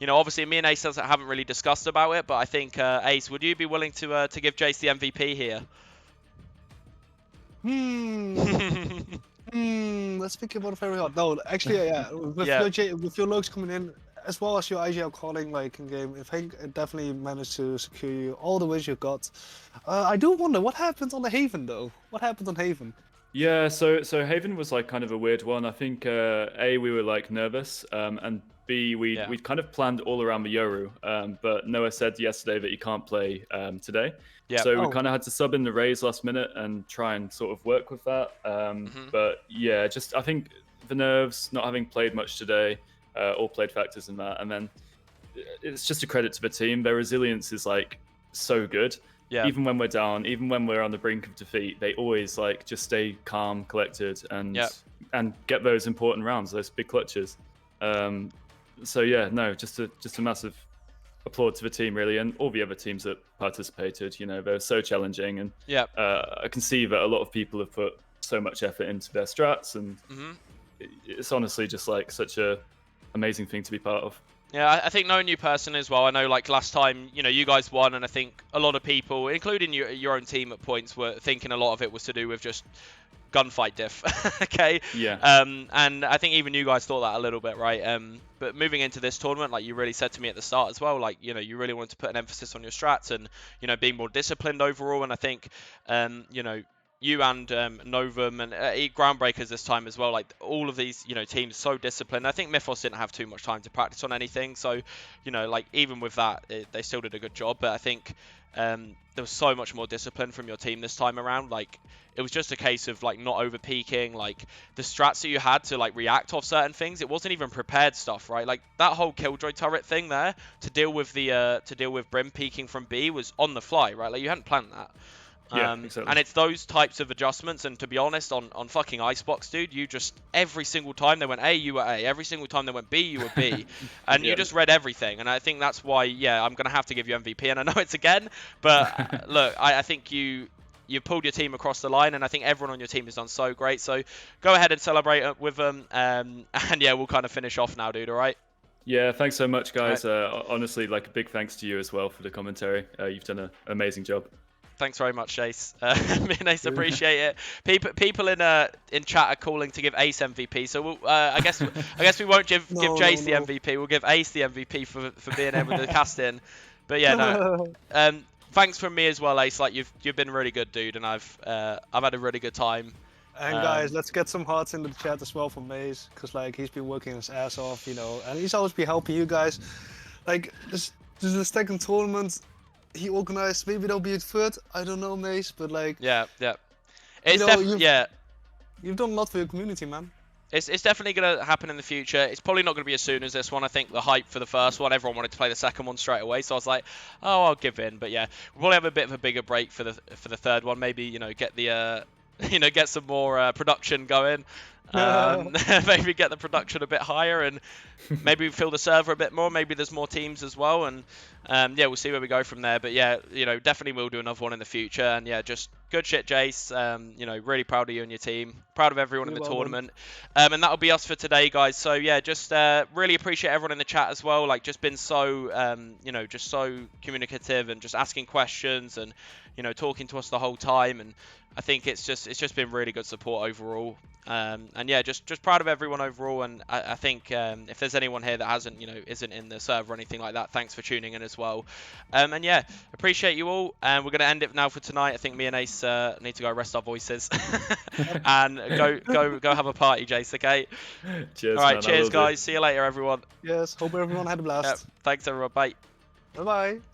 you know, obviously me and Ace haven't really discussed about it, but I think, Ace, would you be willing to give Jace the MVP here? Let's think about it very hard. No, actually, yeah. With your looks coming in, as well as your IGL calling, like in game, if Hank definitely managed to secure you all the wins you got. I do wonder what happened on the Haven though. What happened on Haven? Yeah, so Haven was like kind of a weird one. I think A, we were like nervous, and B, we'd kind of planned all around the Yoru, but Noah said yesterday that he can't play today. Yeah. So we kind of had to sub in the Raze last minute and try and sort of work with that. But yeah, just I think the nerves, not having played much today, all played factors in that. And then it's just a credit to the team. Their resilience is like so good. Yeah. Even when we're down, even when we're on the brink of defeat, they always like just stay calm, collected, and get those important rounds, those big clutches. So yeah, no, just a massive applaud to the team really, and all the other teams that participated. You know, they're so challenging, and I can see that a lot of people have put so much effort into their strats, and it's honestly just like such a amazing thing to be part of. Yeah, I think knowing you personally as well, I know like last time, you know, you guys won, and I think a lot of people, including your own team at points, were thinking a lot of it was to do with just gunfight diff. Okay. Yeah. And I think even you guys thought that a little bit, right? But moving into this tournament, like you really said to me at the start as well, like, you know, you really wanted to put an emphasis on your strats and, you know, being more disciplined overall. And I think, you know, you and Novum and Groundbreakers this time as well, like all of these, you know, teams so disciplined. I think Mythos didn't have too much time to practice on anything, so, you know, like even with that, they still did a good job. But I think there was so much more discipline from your team this time around. Like it was just a case of like not over peaking, like the strats that you had to like react off certain things. It wasn't even prepared stuff, right? Like that whole Killjoy turret thing there to deal with the Brim peaking from B was on the fly, right? Like you hadn't planned that. Yeah, exactly. And it's those types of adjustments, and to be honest, on fucking Icebox, dude, you just, every single time they went A, you were A. Every single time they went B, you were B. And you just read everything. And I think that's why, yeah, I'm going to have to give you MVP. And I know it's again, but look, I think you pulled your team across the line, and I think everyone on your team has done so great. So go ahead and celebrate with them. And yeah, we'll kind of finish off now, dude, all right? Yeah, thanks so much, guys. Honestly, like a big thanks to you as well for the commentary. You've done an amazing job. Thanks very much, Ace. Me and Ace appreciate it. People in chat are calling to give Ace MVP, so we'll, I guess we won't give Jace the MVP. We'll give Ace the MVP for being able to cast in. But yeah, no. Thanks from me as well, Ace. Like you've been really good, dude, and I've had a really good time. And guys, let's get some hearts in the chat as well from Maze, because like he's been working his ass off, you know, and he's always been helping you guys. Like this is the second tournament he organized. Maybe they'll be at third. I don't know, Mace, but like yeah. It's you've done a lot for your community, man. It's definitely going to happen in the future. It's probably not going to be as soon as this one. I think the hype for the first one, everyone wanted to play the second one straight away, so I was like, oh, I'll give in. But yeah, we'll probably have a bit of a bigger break for the third one. Maybe, you know, get the get some more production going. Maybe get the production a bit higher, and maybe fill the server a bit more. Maybe there's more teams as well, and yeah, we'll see where we go from there. But yeah, you know, definitely we'll do another one in the future, and yeah, just good shit, Jace. You know, really proud of you and your team. Proud of everyone in You're the welcome. tournament. And that'll be us for today, guys. So yeah, just really appreciate everyone in the chat as well. Like, just been so, you know, just so communicative and just asking questions and, you know, talking to us the whole time. And I think it's just been really good support overall. And yeah, just proud of everyone overall. And I think if there's anyone here that hasn't, you know, isn't in the server or anything like that, thanks for tuning in as well. And yeah, appreciate you all. And we're going to end it now for tonight. I think me and Ace need to go rest our voices and go have a party, Jace. Okay. Cheers. All right. Man, I Cheers, will do. guys. See you later, everyone. Yes, hope everyone had a Yep, blast. thanks, everyone. Bye. Bye bye.